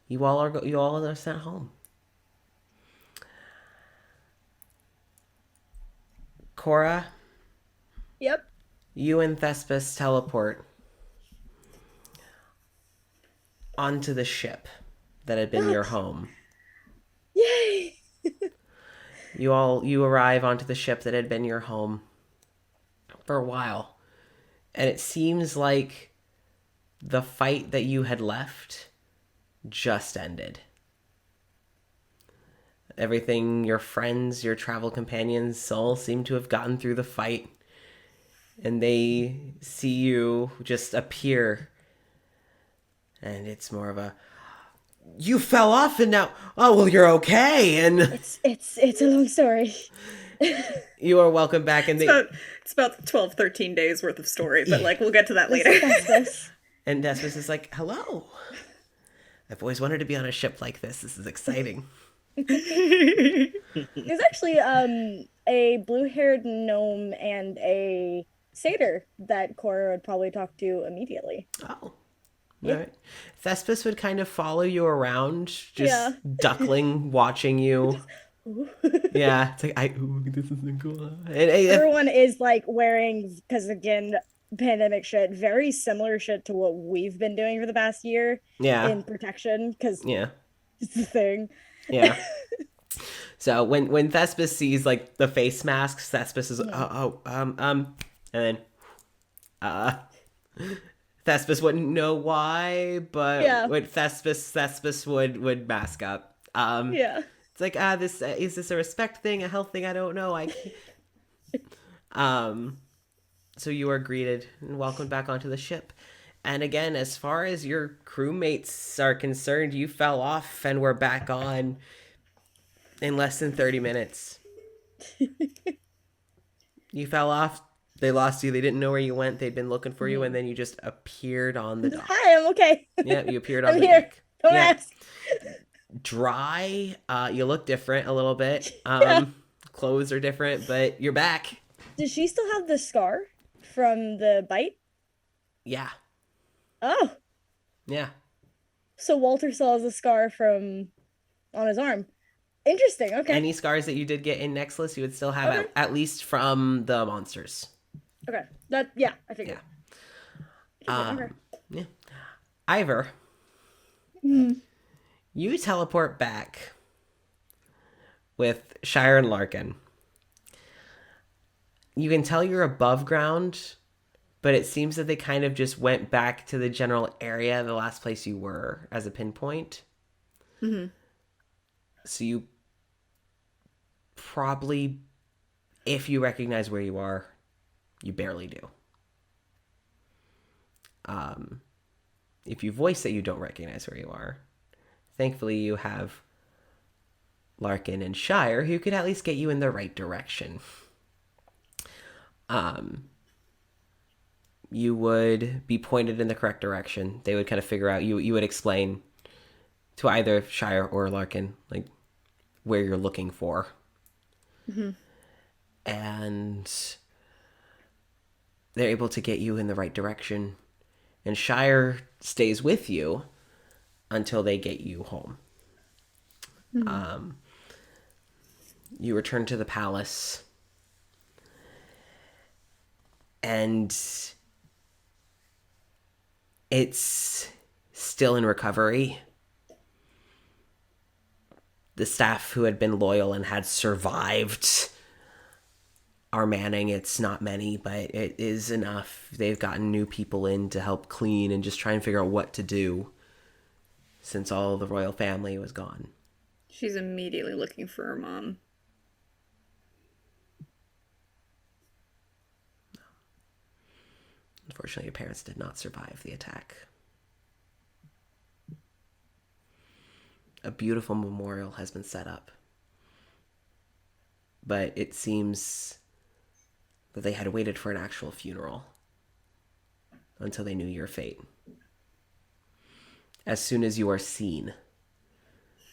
S1: you all are sent home. Cora,
S4: Yep.
S1: you and Thespis teleport onto the ship that had been your home.
S4: Yay!
S1: You arrive onto the ship that had been your home for a while, and it seems like the fight that you had left just ended. Everything, your friends, your travel companions all seem to have gotten through the fight, and they see you just appear, and it's more of a, you fell off and now, oh well, you're okay, and
S4: It's a long story.
S1: you are welcome back. And
S2: It's about 12, 13 days worth of story, but like we'll get to that later.
S1: and Desmus is like, hello. I've always wanted to be on a ship like this. This is exciting.
S4: There's actually a blue-haired gnome and a satyr that Cora would probably talk to immediately.
S1: Oh. All right. Thespis would kind of follow you around, just duckling, watching you. Yeah, it's like, this isn't cool.
S4: Everyone is like wearing, because again, pandemic shit, very similar shit to what we've been doing for the past year.
S1: Yeah.
S4: In protection, because
S1: Yeah.
S4: it's the thing.
S1: Yeah. So when Thespis sees like the face masks, Thespis is and then Thespis wouldn't know why, but when Thespis would mask up. It's like this is this a respect thing, a health thing? I don't know. I can't. So you are greeted and welcomed back onto the ship. And again, as far as your crewmates are concerned, you fell off and were back on in less than 30 minutes. You fell off. They lost you. They didn't know where you went. They'd been looking for you, and then you just appeared on the dock.
S4: Hi, I'm okay.
S1: Yeah, you appeared on
S4: I'm
S1: the
S4: here.
S1: deck.
S4: Don't ask.
S1: Dry. You look different a little bit. Clothes are different, but you're back.
S4: Does she still have the scar from the bite?
S1: Yeah.
S4: Oh.
S1: Yeah.
S4: So Walter still has a scar from on his arm. Interesting. Okay.
S1: Any scars that you did get in Nexilis, you would still have at least from the monsters.
S4: Okay. I figured.
S1: Yeah. Yeah. Ivor, you teleport back with Shire and Larkin. You can tell you're above ground, but it seems that they kind of just went back to the general area, the last place you were, as a pinpoint.
S2: Mm-hmm.
S1: So you probably, if you recognize where you are, you barely do. If you voice that you don't recognize where you are, thankfully you have Larkin and Shire who could at least get you in the right direction. You would be pointed in the correct direction. They would kind of figure out, you would explain to either Shire or Larkin, like, where you're looking for.
S2: Mm-hmm.
S1: And they're able to get you in the right direction. And Shire stays with you until they get you home. Mm-hmm. You return to the palace. And it's still in recovery. The staff who had been loyal and had survived are manning. It's not many, but it is enough. They've gotten new people in to help clean and just try and figure out what to do since all the royal family was gone.
S2: She's immediately looking for her mom.
S1: Unfortunately, your parents did not survive the attack. A beautiful memorial has been set up. but it seems that they had waited for an actual funeral until they knew your fate. As soon as you are seen,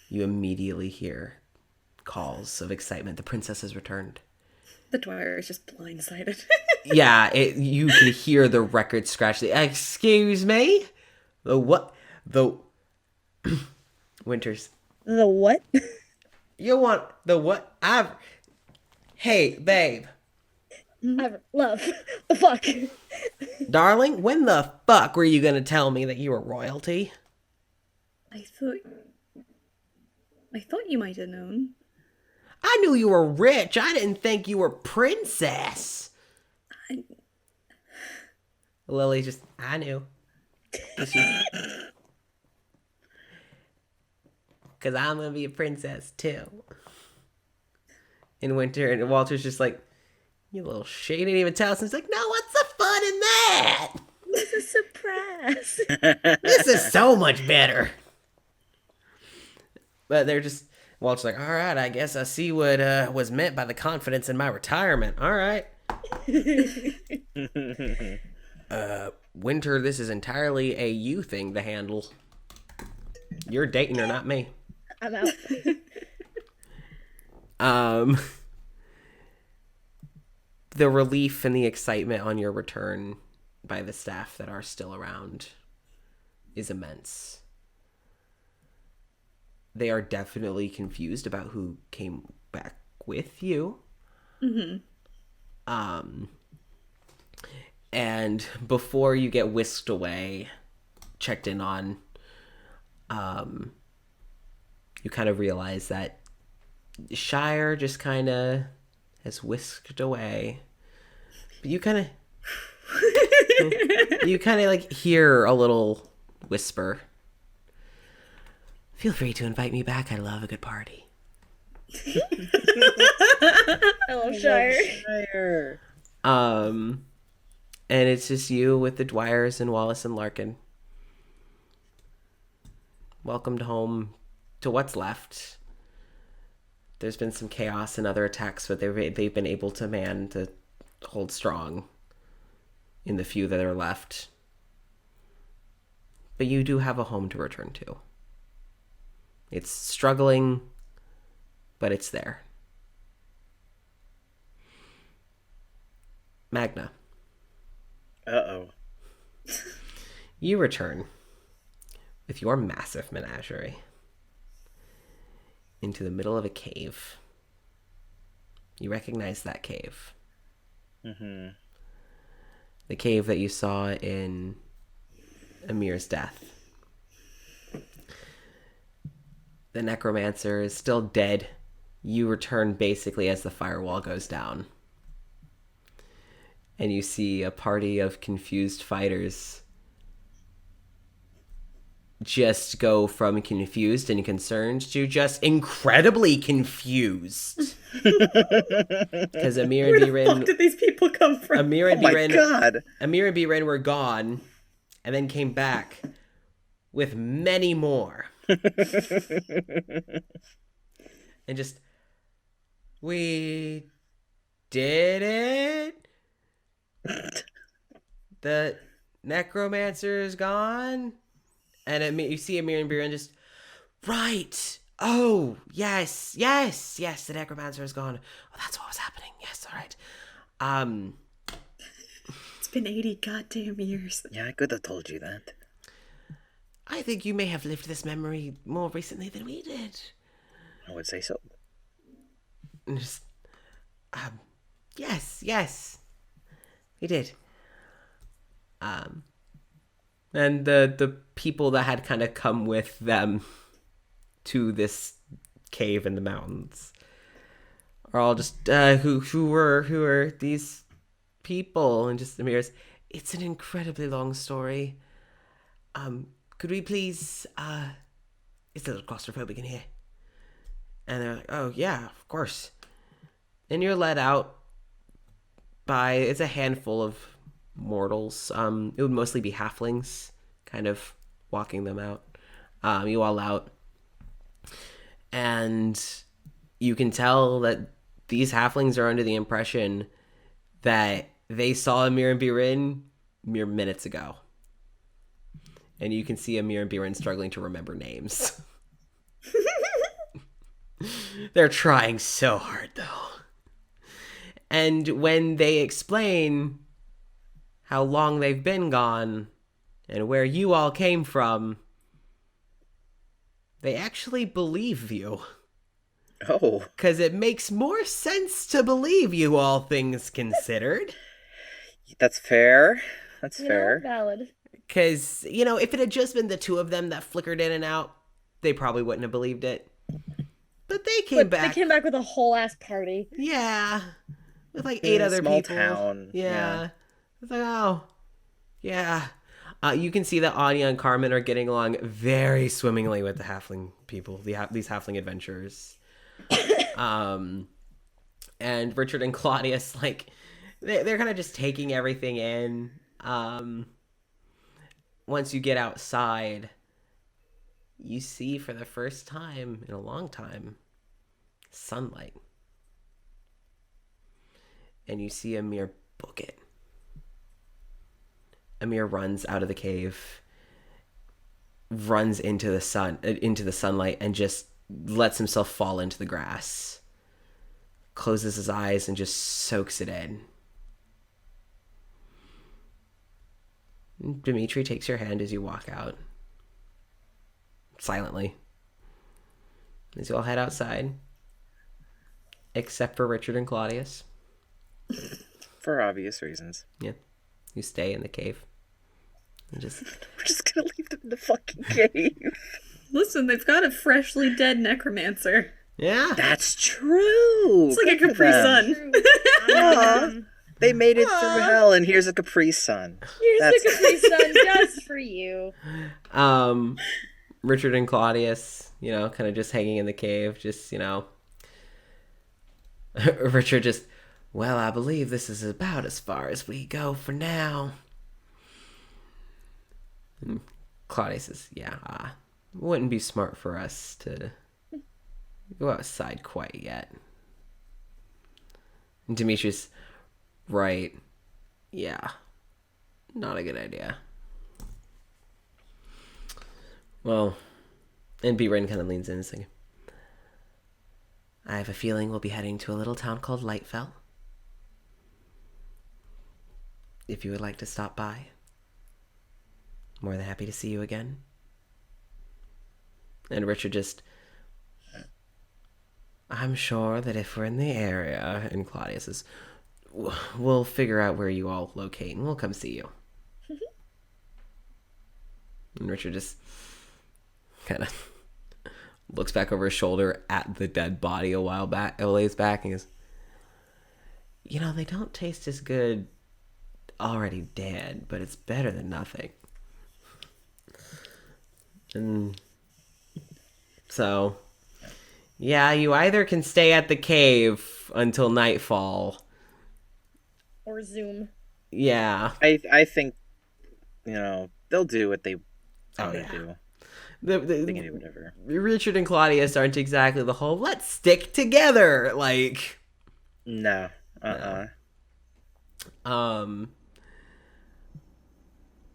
S1: you immediately hear calls of excitement. The princess has returned.
S2: The Dwyer is just blindsided.
S1: Yeah, you can hear the record scratch. Excuse me? The what? The Winters.
S4: The what?
S1: You want the what? Hey, babe.
S4: Love. The fuck?
S1: Darling, when the fuck were you gonna tell me that you were royalty?
S2: I thought you might have known.
S1: I knew you were rich. I didn't think you were princess. Lily just, I knew. Because I'm going to be a princess too. In Winter, and Walter's just like, you little shit. He didn't even tell us. And he's like, no, what's the fun in that?
S4: It's a surprise.
S1: This is so much better. But they're just, Walter's like, all right, I guess I see what was meant by the confidence in my retirement. All right. Winter, this is entirely a you thing to handle. You're dating her, not me.
S4: I'm out.
S1: The relief and the excitement on your return by the staff that are still around is immense. They are definitely confused about who came back with you. Mm-hmm. And before you get whisked away, checked in on, you kind of realize that Shire just kind of has whisked away. But you kind of like hear a little whisper. Feel free to invite me back. I love a good party.
S4: I love Shire.
S1: And it's just you with the Dwyers and Wallace and Larkin. Welcomed home to what's left. There's been some chaos and other attacks, but they've been able to hold strong in the few that are left. But you do have a home to return to. It's struggling, but it's there. Magna.
S3: Uh-oh.
S1: You return with your massive menagerie into the middle of a cave. You recognize that cave.
S3: Mm-hmm.
S1: The cave that you saw in Amir's death. The necromancer is still dead. You return basically as the firewall goes down. And you see a party of confused fighters just go from confused and concerned to just incredibly confused. Because Amir and
S2: Where the fuck did these people come from?
S1: Amir and
S3: Oh my God.
S1: Amir and Biren were gone and then came back with many more. And just, we did it. The necromancer is gone. And you see Amir and Biren just, right. Oh, yes. The necromancer is gone. Oh, that's what was happening. Yes, all right.
S2: It's been 80 goddamn years.
S3: Yeah, I could have told you that.
S1: I think you may have lived this memory more recently than we did.
S3: I would say so.
S1: And just, yes, we did. And the people that had kind of come with them to this cave in the mountains are all just, who were these people? And just Amir's, it's an incredibly long story. Could we please, it's a little claustrophobic in here. And they're like, oh yeah, of course. And you're led out by, it's a handful of mortals. It would mostly be halflings kind of walking them out. You all out. And you can tell that these halflings are under the impression that they saw Amir and Birin mere minutes ago. And you can see Amir and Birin struggling to remember names. They're trying so hard, though. And when they explain how long they've been gone and where you all came from, they actually believe you.
S3: Oh.
S1: Because it makes more sense to believe you, all things considered.
S3: That's fair. That's
S4: You
S3: fair.
S4: know, valid.
S1: Because, you know, if it had just been the two of them that flickered in and out, they probably wouldn't have believed it. But they came back.
S4: They came back with a whole ass party.
S1: Yeah. With like 8 other
S3: small
S1: people.
S3: town.
S1: Yeah. It's like, oh. Yeah. You can see that Anya and Carmen are getting along very swimmingly with the halfling people, these halfling adventurers. And Richard and Claudius, like, they're kind of just taking everything in. Once you get outside, you see for the first time in a long time sunlight. And you see Amir book it. Amir runs out of the cave, runs into the sunlight, and just lets himself fall into the grass. Closes his eyes and just soaks it in. Dimitri takes your hand as you walk out. Silently. As you all head outside. Except for Richard and Claudius.
S3: For obvious reasons.
S1: Yeah. You stay in the cave. And
S3: We're just gonna leave them in the fucking cave.
S2: Listen, they've got a freshly dead necromancer.
S1: Yeah.
S3: That's true.
S2: It's like a Capri Sun.
S3: Aw, they made it through hell, and here's a Capri Sun.
S4: Here's the Capri Sun just for you.
S1: Richard and Claudius, you know, kind of just hanging in the cave, just, you know. Richard just, well, I believe this is about as far as we go for now. And Claudius says, yeah, wouldn't be smart for us to go outside quite yet. And Demetrius, right, yeah, not a good idea. Well, and B. Rain kind of leans in and says, I have a feeling we'll be heading to a little town called Lightfell. If you would like to stop by, more than happy to see you again. And Richard just, I'm sure that if we're in the area, and Claudius says, we'll figure out where you all locate and we'll come see you. And Richard just kind of looks back over his shoulder at the dead body a ways back and goes, you know, they don't taste as good already dead, but it's better than nothing. And so, yeah, you either can stay at the cave until nightfall.
S4: Or Zoom.
S1: Yeah.
S3: I think, you know, they'll do what they want to do. They can do whatever.
S1: Richard and Claudius aren't exactly the whole, let's stick together, like...
S3: No.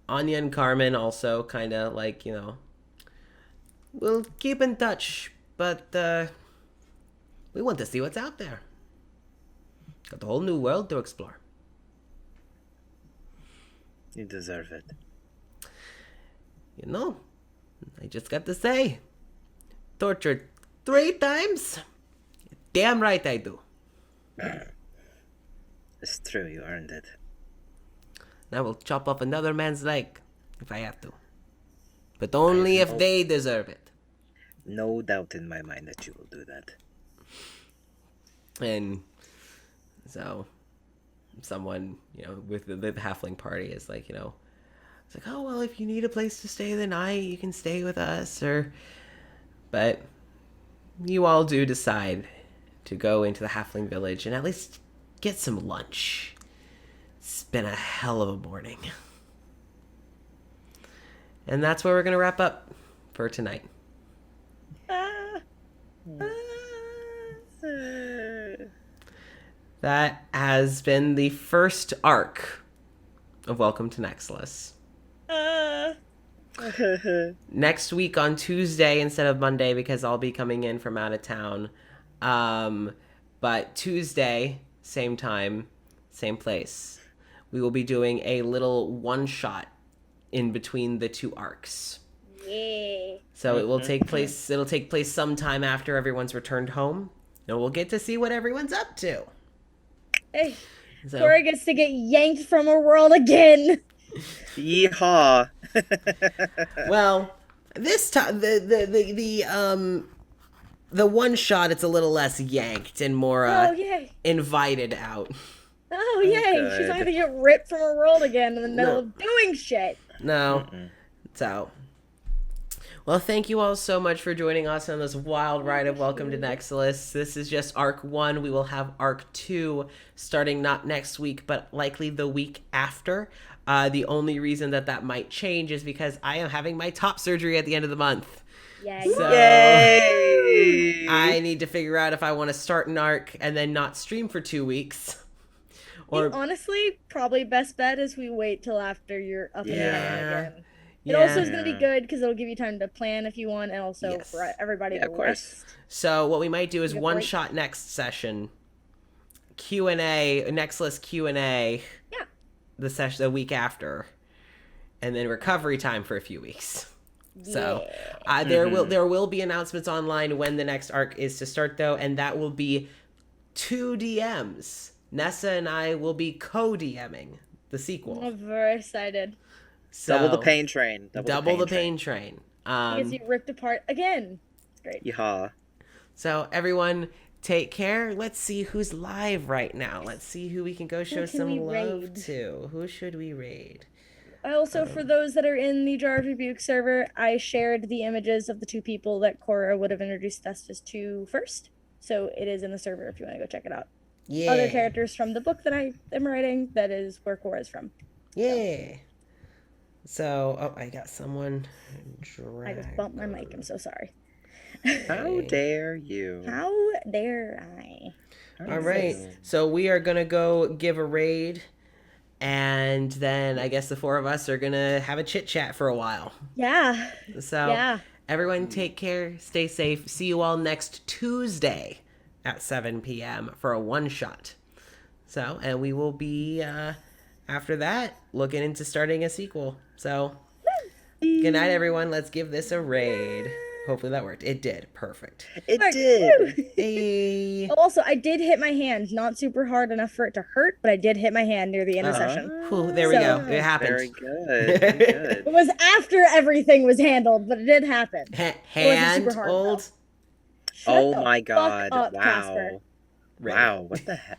S1: Anya and Carmen also kind of like, you know, we'll keep in touch, but we want to see what's out there. Got the whole new world to explore.
S3: You deserve it.
S1: You know, I just got to say, tortured 3 times? Damn right I do.
S3: It's true, you earned it.
S1: I will chop off another man's leg if I have to. But only if they deserve it.
S3: No doubt in my mind that you will do that.
S1: And so someone, you know, with the halfling party is like, you know, it's like, oh, well, if you need a place to stay the night, you can stay with us. But you all do decide to go into the halfling village and at least get some lunch. It's been a hell of a morning. And that's where we're going to wrap up for tonight. that has been the first arc of Welcome to Nexilis. Next week on Tuesday instead of Monday, because I'll be coming in from out of town. But Tuesday, same time, same place. We will be doing a little one-shot in between the two arcs.
S4: Yeah.
S1: So it will take place. It'll take place sometime after everyone's returned home, and we'll get to see what everyone's up to.
S4: Hey,
S1: So,
S4: Cora gets to get yanked from her world again.
S3: Yeehaw.
S1: well, this time the one shot, it's a little less yanked and more
S4: Oh yay!
S1: invited out.
S4: Oh yay!
S3: good.
S4: She's not gonna get ripped from her world again in the middle of doing shit.
S1: No, it's out. Well, thank you all so much for joining us on this wild ride of Welcome to Nexilis. This is just Arc 1. We will have Arc 2 starting not next week, but likely the week after. The only reason that might change is because I am having my top surgery at the end of the month.
S4: Yay!
S1: So
S3: Yay!
S1: I need to figure out if I want to start an arc and then not stream for 2 weeks. Or
S4: Honestly, probably best bet is we wait till after you're up and running again. It
S1: Yeah.
S4: also is going to be good because it'll give you time to plan if you want, and also
S1: Yes.
S4: for everybody to
S3: of course.
S4: rest.
S1: So what we might do is
S4: Good
S1: one
S4: break.
S1: shot next session. Q&A, Nextlist Q&A.
S4: Yeah.
S1: The week after. And then recovery time for a few weeks. So there will be announcements online when the next arc is to start, though, and that will be 2 DMs. Nessa and I will be co-DMing the sequel.
S4: I'm very excited.
S1: So,
S3: Double the pain train.
S1: Double the pain train.
S4: Because you ripped apart again. It's great.
S3: Yeehaw.
S1: So everyone, take care. Let's see who's live right now. Let's see who we can go show
S4: can
S1: some
S4: we
S1: love
S4: raid?
S1: to. Who should we raid?
S4: Also, for those that are in the Jar of Rebuke server, I shared the images of the 2 people that Cora would have introduced us to first. So it is in the server if you want to go check it out.
S1: Yeah.
S4: Other characters from the book that I am writing, that is where Cora is from.
S1: Yeah. So, I got someone.
S4: I just bumped my mic. I'm so sorry.
S3: How dare you?
S4: How dare I?
S1: All right. So we are going to go give a raid. And then I guess the 4 of us are going to have a chit chat for a while.
S4: Yeah.
S1: So
S4: Yeah.
S1: everyone take care. Stay safe. See you all next Tuesday at 7 p.m. for a one shot. So, and we will be, after that, looking into starting a sequel. So, good night, everyone. Let's give this a raid. Hopefully that worked. It did. Perfect.
S3: It did.
S1: Hey.
S4: Also, I did hit my hand. Not super hard enough for it to hurt, but I did hit my hand near the end of session.
S1: Whew, there we
S4: So-
S1: go. It happened.
S3: Very good. Very good.
S4: It was after everything was handled, but it did happen.
S1: Hand
S4: super hard,
S1: old.
S4: though. Shut
S3: Oh
S4: the
S3: my
S4: fuck
S3: god.
S4: up,
S3: Wow.
S4: Casper.
S3: Wow. What the heck?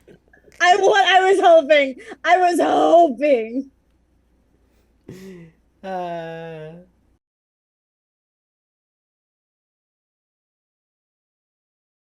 S4: I was hoping. I was hoping.